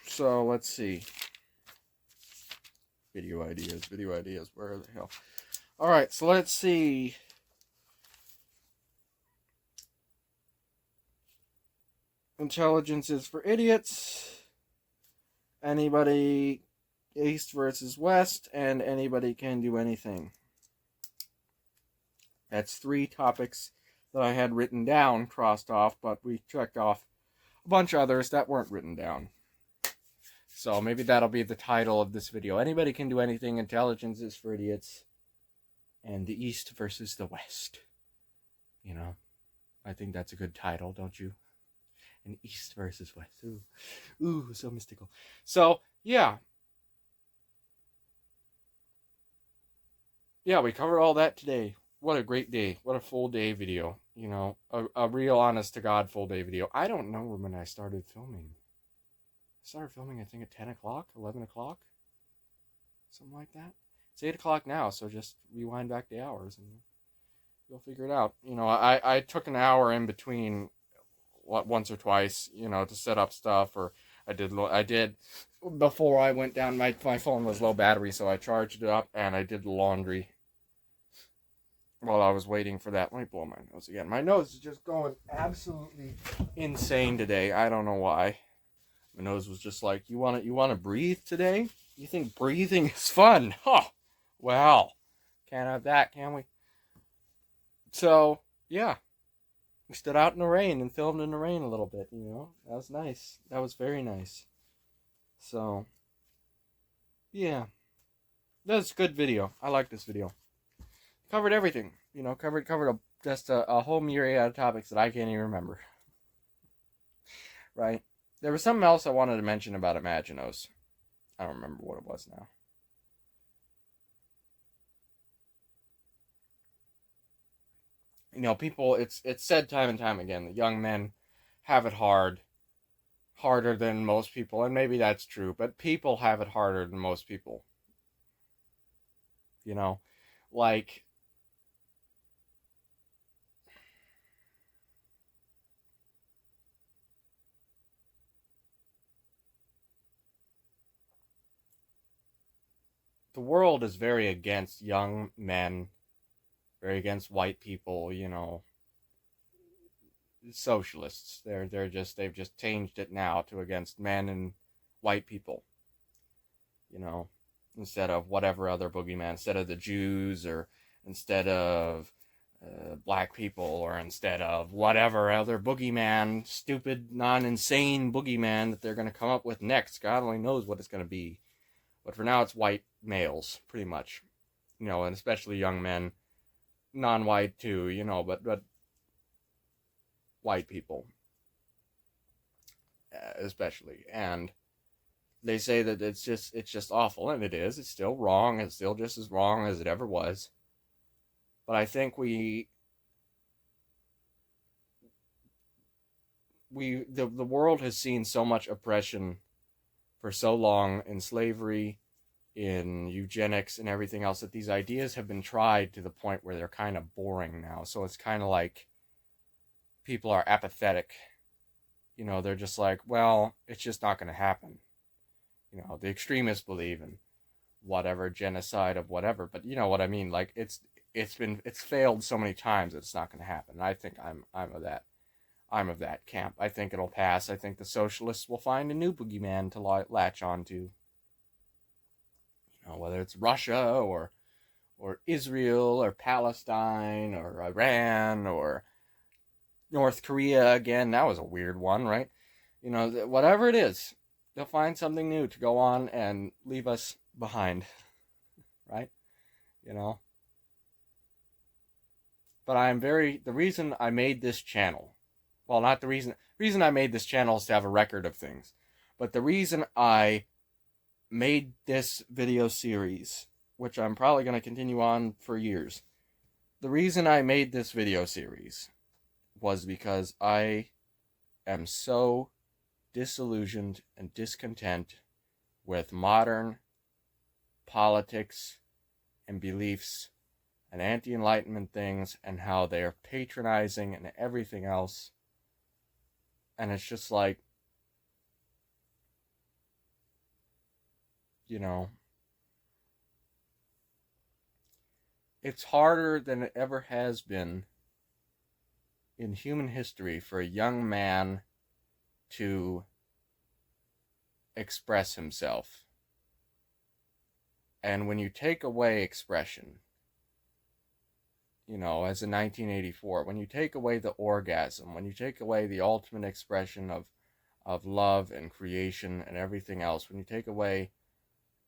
so let's see. Video ideas. Where the hell? All right, so let's see. Intelligence is for idiots. Anybody, East versus West, and anybody can do anything. That's 3 topics that I had written down, crossed off, but we checked off a bunch of others that weren't written down. So maybe that'll be the title of this video. Anybody can do anything. Intelligence is for idiots. And the East versus the West. I think that's a good title, don't you? An East versus West. Ooh, so mystical. So, yeah. Yeah, we covered all that today. What a great day. What a full day video. A real honest to God full day video. I don't know when I started filming. I started filming, I think, at 10 o'clock, 11 o'clock. Something like that. It's 8 o'clock now, so just rewind back the hours and you'll figure it out. I took an hour in between once or twice, to set up stuff, or I did before I went down. My phone was low battery, so I charged it up and I did the laundry while I was waiting for that. Let me blow my nose again. My nose is just going absolutely insane today. I don't know why. My nose was just like, you want to breathe today? You think breathing is fun? Huh. Well, can't have that, can we? So, yeah. We stood out in the rain and filmed in the rain a little bit, That was nice. That was very nice. So, yeah. That's a good video. I like this video. Covered everything. Covered just a whole myriad of topics that I can't even remember. Right? There was something else I wanted to mention about Imaginos. I don't remember what it was now. People, it's said time and time again that young men have it harder than most people, and maybe that's true, but people have it harder than most people. Like, the world is very against young men, very against white people, socialists. They've just changed it now to against men and white people. You know, instead of whatever other boogeyman, instead of the Jews, or instead of black people, or instead of whatever other boogeyman, stupid, non-insane boogeyman that they're going to come up with next. God only knows what it's going to be. But for now, it's white males, pretty much. You know, and especially young men, non-white too. You know, but white people, especially, and they say that it's just awful, and it is. It's still wrong. It's still just as wrong as it ever was. But I think the world has seen so much oppression for so long in slavery, in eugenics, and everything else, that these ideas have been tried to the point where they're kind of boring now. So it's kind of like people are apathetic. You know, they're just like, well, it's just not going to happen. You know, the extremists believe in whatever genocide of whatever, but you know what I mean. Like it's failed so many times that it's not going to happen. And I think I'm of that camp. I think it'll pass. I think the socialists will find a new boogeyman to latch onto. You know, whether it's Russia or Israel or Palestine or Iran or North Korea again. That was a weird one, right? You know, whatever it is, they'll find something new to go on and leave us behind, right? You know. But the reason I made this channel, well, not the reason I made this channel is to have a record of things. But the reason I made this video series, which I'm probably going to continue on for years, the reason I made this video series was because I am so disillusioned and discontent with modern politics and beliefs and anti-enlightenment things, and how they are patronizing and everything else. And it's just like, you know, it's harder than it ever has been in human history for a young man to express himself. And when you take away expression, you know, as in 1984, when you take away the orgasm, when you take away the ultimate expression of love and creation and everything else, when you take away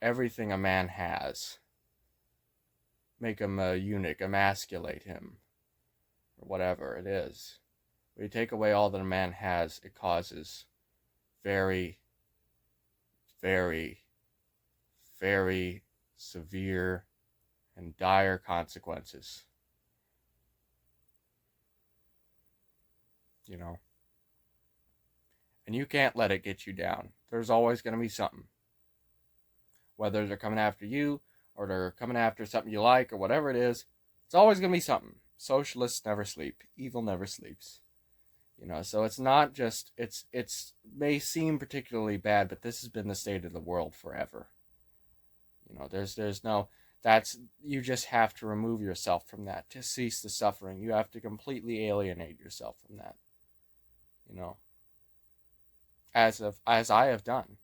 everything a man has, make him a eunuch, emasculate him, or whatever it is, when you take away all that a man has, it causes very, very, very severe and dire consequences. You know, and you can't let it get you down. There's always going to be something, whether they're coming after you or they're coming after something you like or whatever it is. It's always going to be something. Socialists never sleep. Evil never sleeps. You know, so it's not just, it's may seem particularly bad, but this has been the state of the world forever. You know, there's no, you just have to remove yourself from that to cease the suffering. You have to completely alienate yourself from that. You know, as I have done,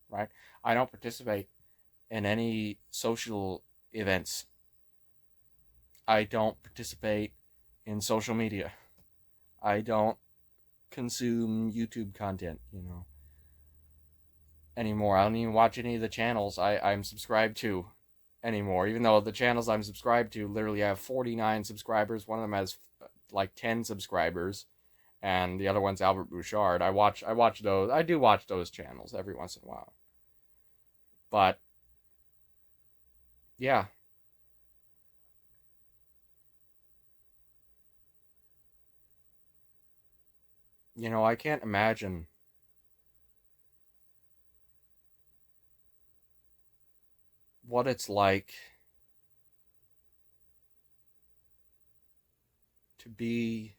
right? I don't participate in any social events. I don't participate in social media. I don't consume YouTube content, you know, anymore. I don't even watch any of the channels I'm subscribed to anymore, even though the channels I'm subscribed to literally have 49 subscribers. One of them has like 10 subscribers, and the other one's Albert Bouchard. I watch those. I do watch those channels every once in a while. But yeah. You know, I can't imagine what it's like to be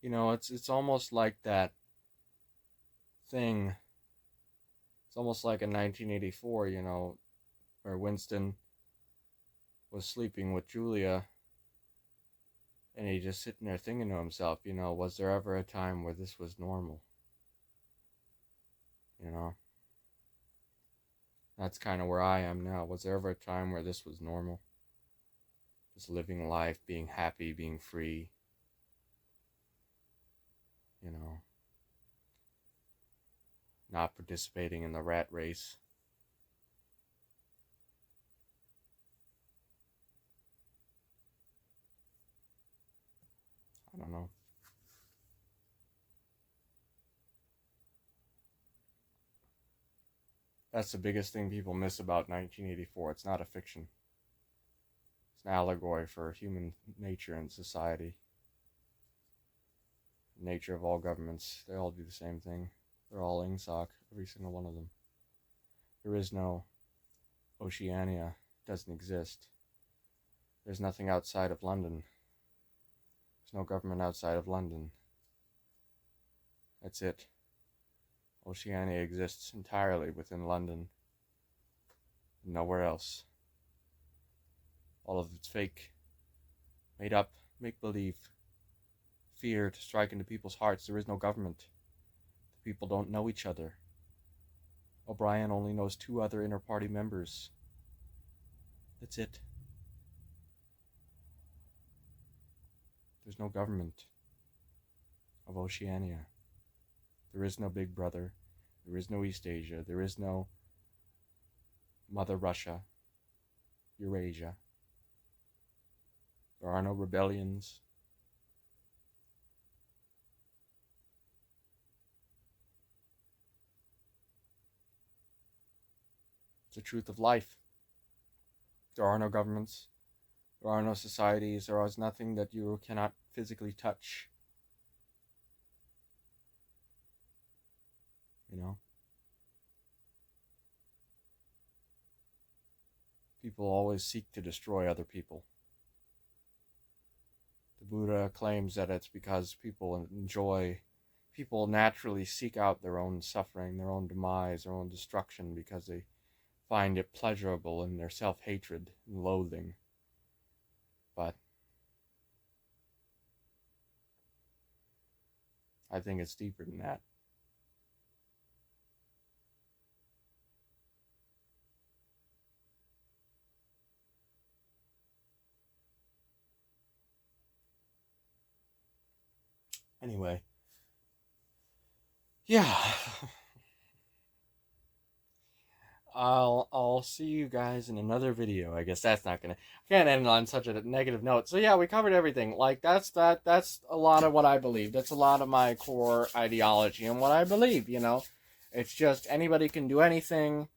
you know, it's almost like that thing almost like in 1984, where Winston was sleeping with Julia, and he just sitting there thinking to himself, was there ever a time where this was normal? That's kind of where I am now. Was there ever a time where this was normal? Just living life, being happy, being free, not participating in the rat race. I don't know. That's the biggest thing people miss about 1984. It's not a fiction. It's an allegory for human nature and society. The nature of all governments. They all do the same thing. They're all ingsoc, every single one of them. There is no Oceania. It doesn't exist. There's nothing outside of London. There's no government outside of London. That's it. Oceania exists entirely within London. Nowhere else. All of it's fake. Made up. Make-believe. Fear to strike into people's hearts. There is no government. The people don't know each other. O'Brien only knows 2 other inter-party members. That's it. There's no government of Oceania. There is no Big Brother. There is no East Asia. There is no Mother Russia, Eurasia. There are no rebellions. It's the truth of life. There are no governments. There are no societies. There is nothing that you cannot physically touch. People always seek to destroy other people. The Buddha claims that it's because people naturally seek out their own suffering, their own demise, their own destruction, because they find it pleasurable in their self-hatred and loathing. But I think it's deeper than that. Anyway. Yeah. I'll see you guys in another video. I guess that's not gonna. I can't end on such a negative note. So yeah, we covered everything. Like that's a lot of what I believe. That's a lot of my core ideology and what I believe. It's just anybody can do anything.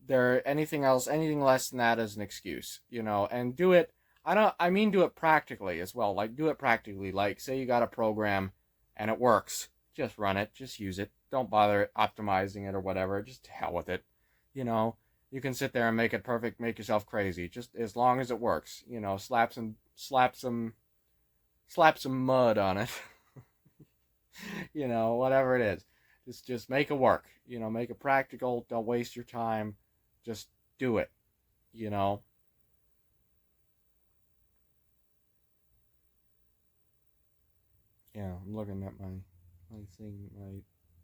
Anything less than that is an excuse. And do it. I mean do it practically as well. Like do it practically. Like say you got a program and it works. Just run it. Just use it. Don't bother optimizing it or whatever. Just to hell with it. You can sit there and make it perfect, make yourself crazy, just as long as it works. Slap some mud on it. Whatever it is. Just make it work. Make it practical. Don't waste your time. Just do it. Yeah, I'm looking at my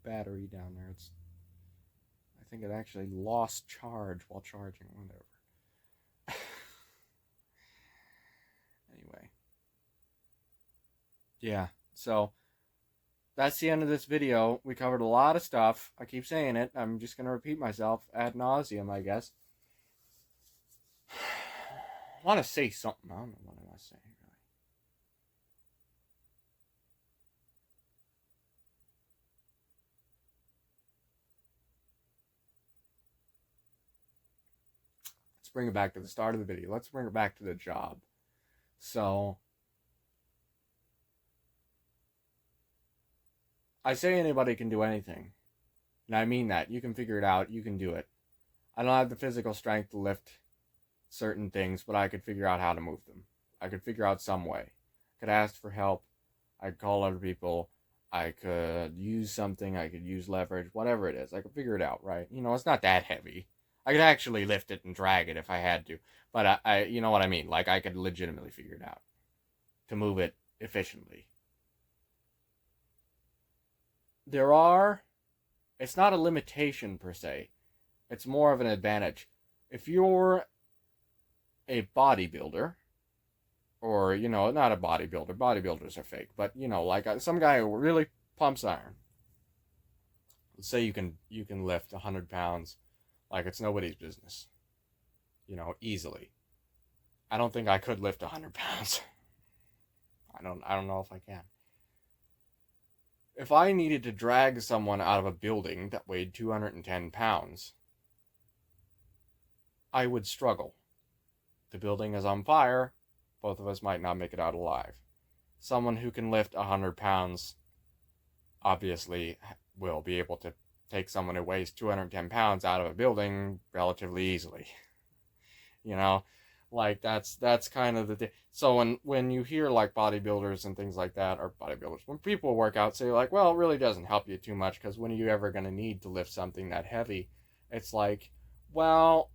battery down there. I think it actually lost charge while charging, whatever. Anyway. Yeah, so that's the end of this video. We covered a lot of stuff. I keep saying it. I'm just going to repeat myself ad nauseum, I guess. I want to say something. I don't know what I want to say, really. Bring it back to the start of the video. Let's bring it back to the job. So, I say anybody can do anything. And I mean that. You can figure it out. You can do it. I don't have the physical strength to lift certain things, but I could figure out how to move them. I could figure out some way. I could ask for help. I'd call other people. I could use something, I could use leverage, whatever it is. I could figure it out, right? It's not that heavy. I could actually lift it and drag it if I had to. But you know what I mean? Like, I could legitimately figure it out to move it efficiently. It's not a limitation per se, it's more of an advantage. If you're a bodybuilder, or, not a bodybuilder, bodybuilders are fake, but, like some guy who really pumps iron. Let's say you can lift 100 pounds like it's nobody's business, easily. I don't think I could lift 100 pounds. I don't know if I can. If I needed to drag someone out of a building that weighed 210 pounds, I would struggle. The building is on fire. Both of us might not make it out alive. Someone who can lift 100 pounds obviously will be able to take someone who weighs 210 pounds out of a building relatively easily. Like that's kind of the thing. So when you hear like bodybuilders and things like that, or bodybuilders, when people work out, say like, well, it really doesn't help you too much, because when are you ever going to need to lift something that heavy? It's like, well,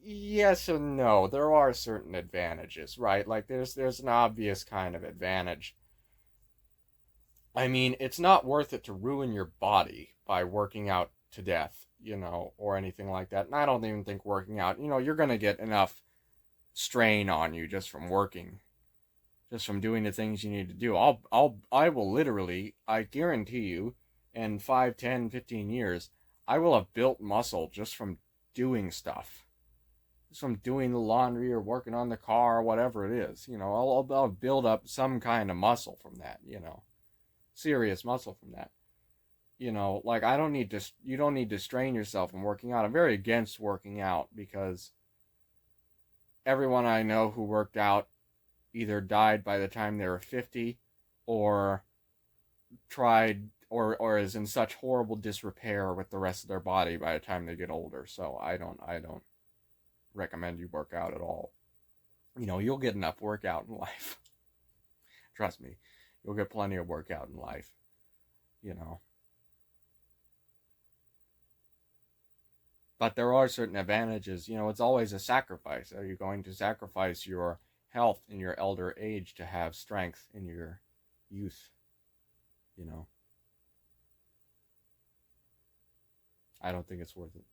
yes and no. There are certain advantages, right? Like there's an obvious kind of advantage. I mean, it's not worth it to ruin your body by working out to death, or anything like that. And I don't even think working out, you're going to get enough strain on you just from working, just from doing the things you need to do. I will literally, I guarantee you, in 5, 10, 15 years, I will have built muscle just from doing stuff. Just from doing the laundry or working on the car or whatever it is. I'll build up some kind of muscle from that, serious muscle from that. Like you don't need to strain yourself in working out. I'm very against working out, because everyone I know who worked out either died by the time they were 50, or tried or is in such horrible disrepair with the rest of their body by the time they get older. So I don't recommend you work out at all. You'll get enough workout in life. Trust me, you'll get plenty of workout in life. But there are certain advantages. It's always a sacrifice. Are you going to sacrifice your health in your elder age to have strength in your youth? I don't think it's worth it.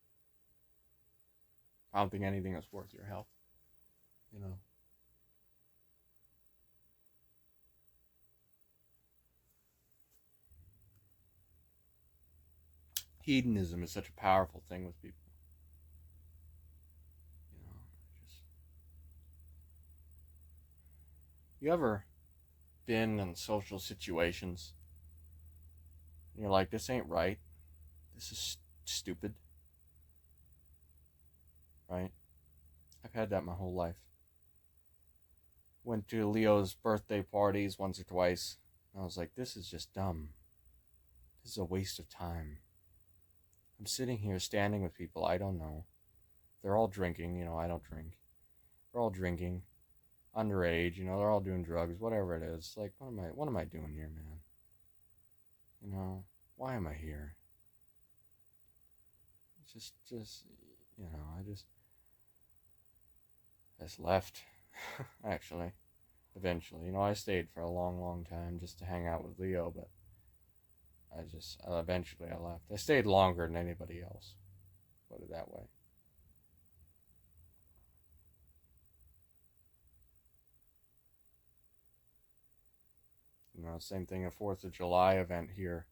I don't think anything is worth your health. Hedonism is such a powerful thing with people. Just you ever been in social situations and you're like, this ain't right, this is stupid, right? I've had that my whole life. Went to Leo's birthday parties once or twice. I was like, this is just dumb. This is a waste of time. I'm sitting here standing with people I don't know. They're all drinking, I don't drink. They're all drinking. Underage, they're all doing drugs, whatever it is. Like, what am I doing here, man? Why am I here? Just I just left. Actually, eventually, I stayed for a long, long time just to hang out with Leo, but eventually I left. I stayed longer than anybody else, put it that way. Same thing, a 4th of July event here.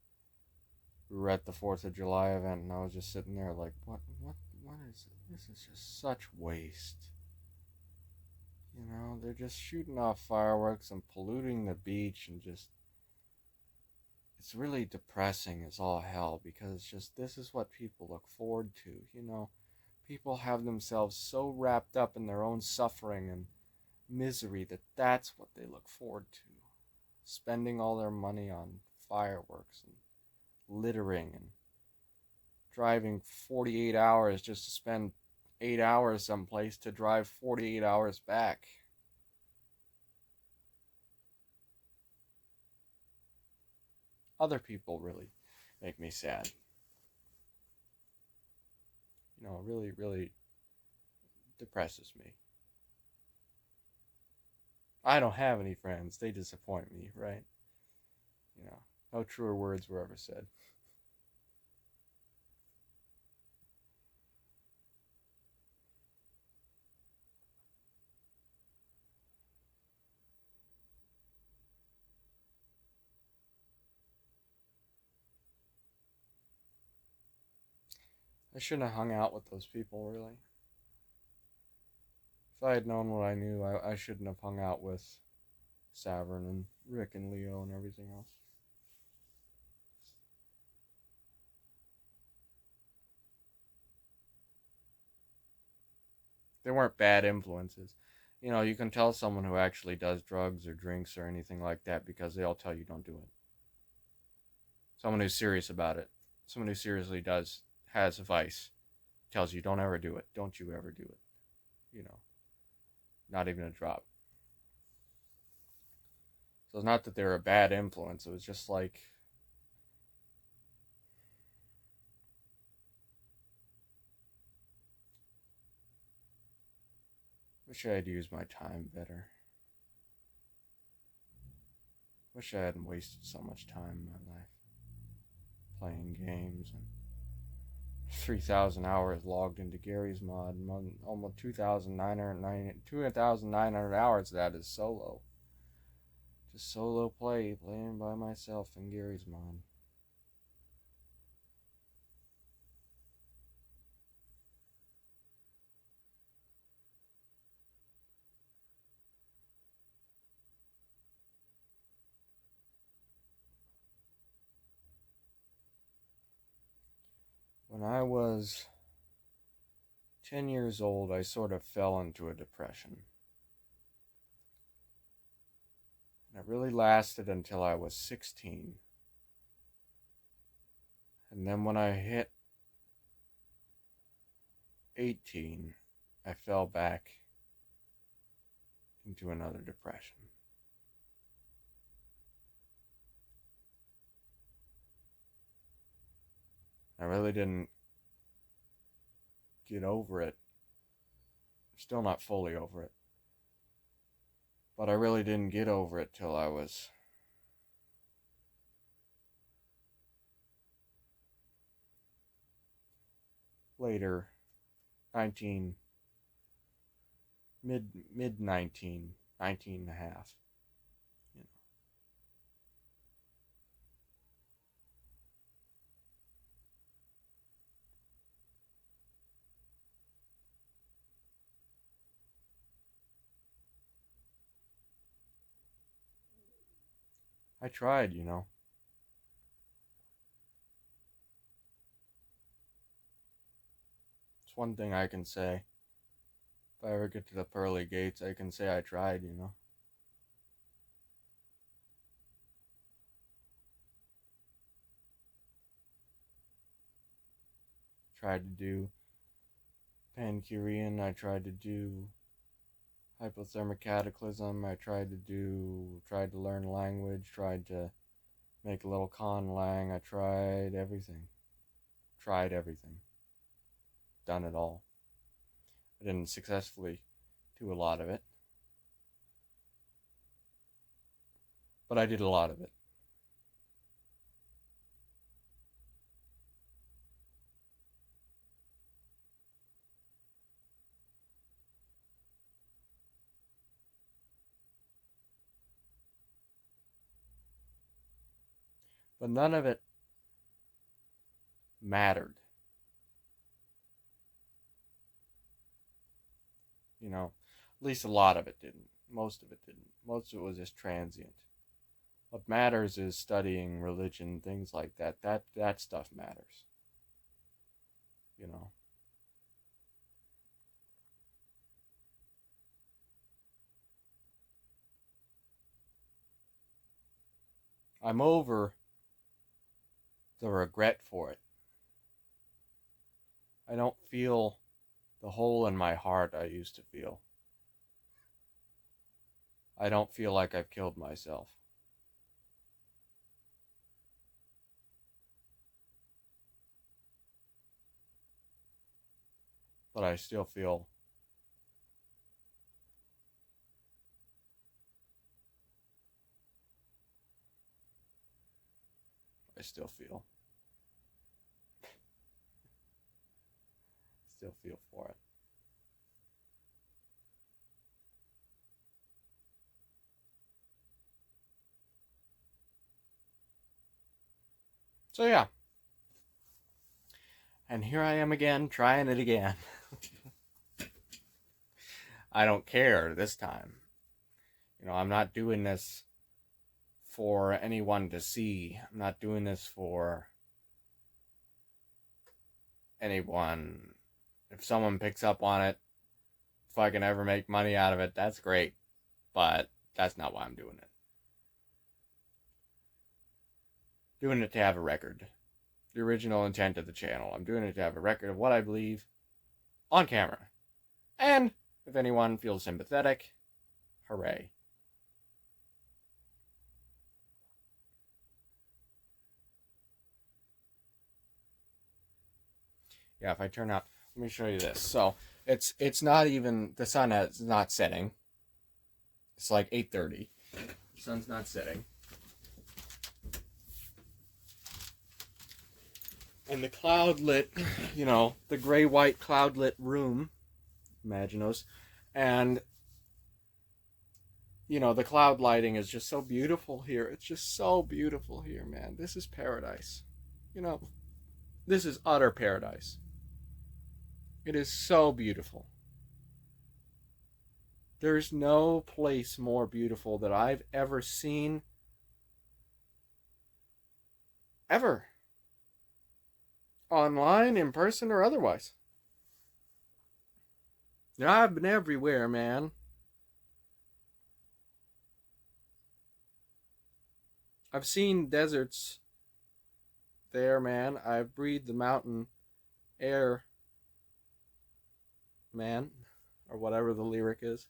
We were at the 4th of July event, and I was just sitting there like, what is it? This is just such waste. They're just shooting off fireworks and polluting the beach, and just, it's really depressing as all hell, because it's just, this is what people look forward to. People have themselves so wrapped up in their own suffering and misery that that's what they look forward to. Spending all their money on fireworks and littering and driving 48 hours just to spend 8 hours someplace to drive 48 hours back. other people really make me sad. Really, really depresses me. I don't have any friends. They disappoint me, right? No truer words were ever said. I shouldn't have hung out with those people, really. If I had known what I knew, I shouldn't have hung out with Savern and Rick and Leo and everything else. They weren't bad influences. You can tell someone who actually does drugs or drinks or anything like that because they'll tell you don't do it. Someone who's serious about it, someone who seriously has a vice, tells you don't ever do it. Don't you ever do it. Not even a drop. So it's not that they're a bad influence. It was just like, wish I had used my time better. Wish I hadn't wasted so much time in my life playing games and 3,000 hours logged into Gary's mod. Almost 2,900 hours of that is solo. Just solo playing by myself in Gary's mod. When I was 10 years old, I sort of fell into a depression. And it really lasted until I was 16. And then when I hit 18, I fell back into another depression. I really didn't get over it. Still not fully over it. But I really didn't get over it till I was later, mid 19 and a half. I tried, It's one thing I can say. If I ever get to the pearly gates, I can say I tried, Tried to do Pan-Curian, I tried to do hypothermic cataclysm, I tried to learn language, tried to make a little conlang, I tried everything. Done it all. I didn't successfully do a lot of it, but I did a lot of it. But none of it mattered. At least a lot of it didn't. Most of it didn't. Most of it was just transient. What matters is studying religion, things like that. That stuff matters. I'm over the regret for it. I don't feel the hole in my heart I used to feel. I don't feel like I've killed myself. but I still feel I still feel for it. So yeah. And here I am again, trying it again. I don't care this time. You know, I'm not doing this for anyone to see. I'm not doing this for anyone. If someone picks up on it, if I can ever make money out of it, that's great. But that's not why I'm doing it. Doing it to have a record. The original intent of the channel. I'm doing it to have a record of what I believe on camera. And if anyone feels sympathetic, hooray. Yeah, if I turn out, let me show you this. So it's not even, the sun is not setting. It's like 8:30. The sun's not setting. And the cloud lit, you know, the gray-white cloud lit room, Imaginos, and, you know, the cloud lighting is just so beautiful here. It's just so beautiful here, man. This is paradise. You know, this is utter paradise. It is so beautiful. There's no place more beautiful that I've ever seen. Ever. Online, in person, or otherwise. You know, I've been everywhere, man. I've seen deserts there, man. I've breathed the mountain air, man, or whatever the lyric is.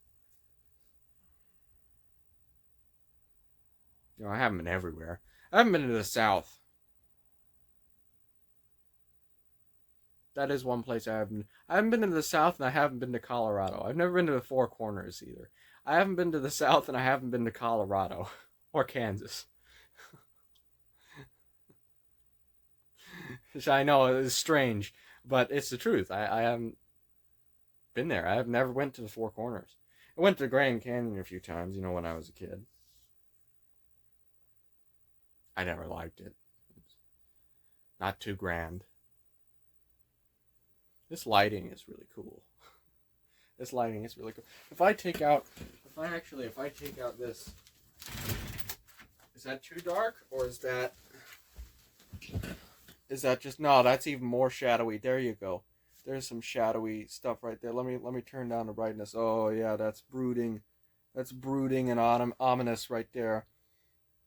You know, I haven't been everywhere. I haven't been to the South. That is one place I haven't been. I haven't been to the South, and I haven't been to Colorado. I've never been to the Four Corners either. I haven't been to the South, and I haven't been to Colorado or Kansas. Which I know is strange, but it's the truth. I haven't been there. I have never went to the Four Corners. I went to Grand Canyon a few times, you know, when I was a kid. I never liked it. Not too grand. This lighting is really cool. This lighting is really cool. If I take out this, is that too dark, or is that just, no, that's even more shadowy. There you go. There's some shadowy stuff right there. Let me turn down the brightness. Oh yeah, that's brooding. That's brooding and ominous right there.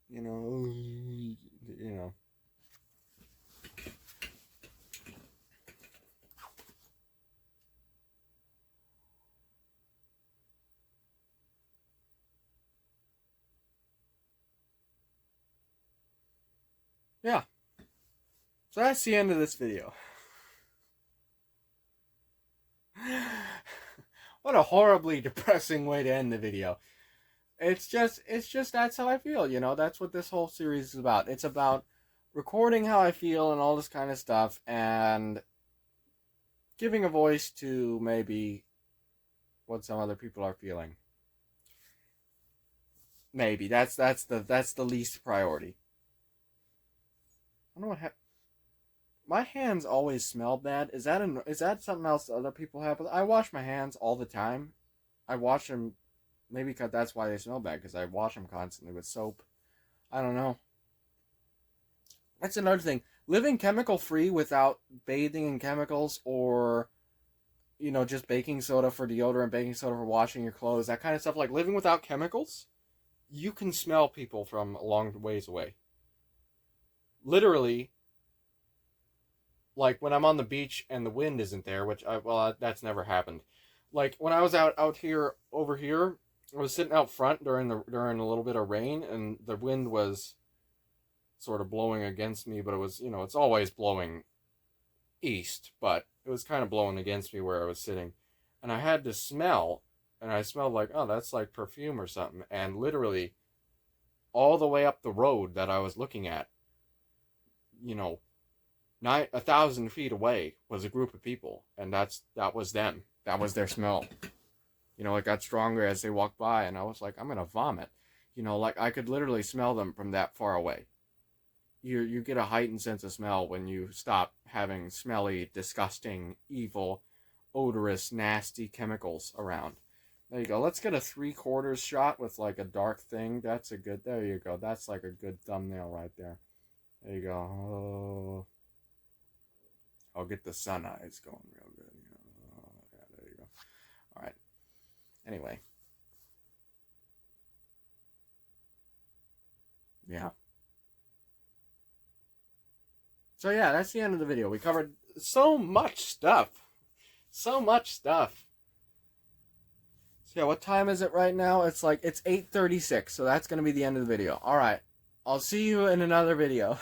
You know. Yeah. So that's the end of this video. What a horribly depressing way to end the video. It's just that's how I feel, you know. That's what this whole series is about. It's about recording how I feel and all this kind of stuff, and giving a voice to maybe what some other people are feeling. Maybe that's the least priority. I don't know what happened. My hands always smell bad. Is that something else that other people have? I wash my hands all the time. I wash them, maybe because that's why they smell bad, because I wash them constantly with soap. I don't know. That's another thing. Living chemical free without bathing in chemicals, or, you know, just baking soda for deodorant, baking soda for washing your clothes, that kind of stuff, like living without chemicals, you can smell people from a long ways away. Literally, like when I'm on the beach and the wind isn't there, that's never happened. Like when I was out here, over here, I was sitting out front during a little bit of rain, and the wind was sort of blowing against me, but it was, you know, it's always blowing east, but it was kind of blowing against me where I was sitting, and I had to smell, and I smelled like, oh, that's like perfume or something, and literally all the way up the road that I was looking at, you know, 1,000 feet away was a group of people, and that was them. That was their smell. You know, it got stronger as they walked by, and I was like, I'm gonna vomit. You know, like I could literally smell them from that far away. You get a heightened sense of smell when you stop having smelly, disgusting, evil, odorous, nasty chemicals around. There you go. Let's get a 3/4 shot with like a dark thing. That's a good. There you go. That's like a good thumbnail right there. There you go. Oh, I'll get the sun eyes going real good. Yeah, there you go. All right. Anyway. Yeah. So yeah, that's the end of the video. We covered so much stuff. So much stuff. So yeah, what time is it right now? It's 8:36, so that's going to be the end of the video. All right. I'll see you in another video.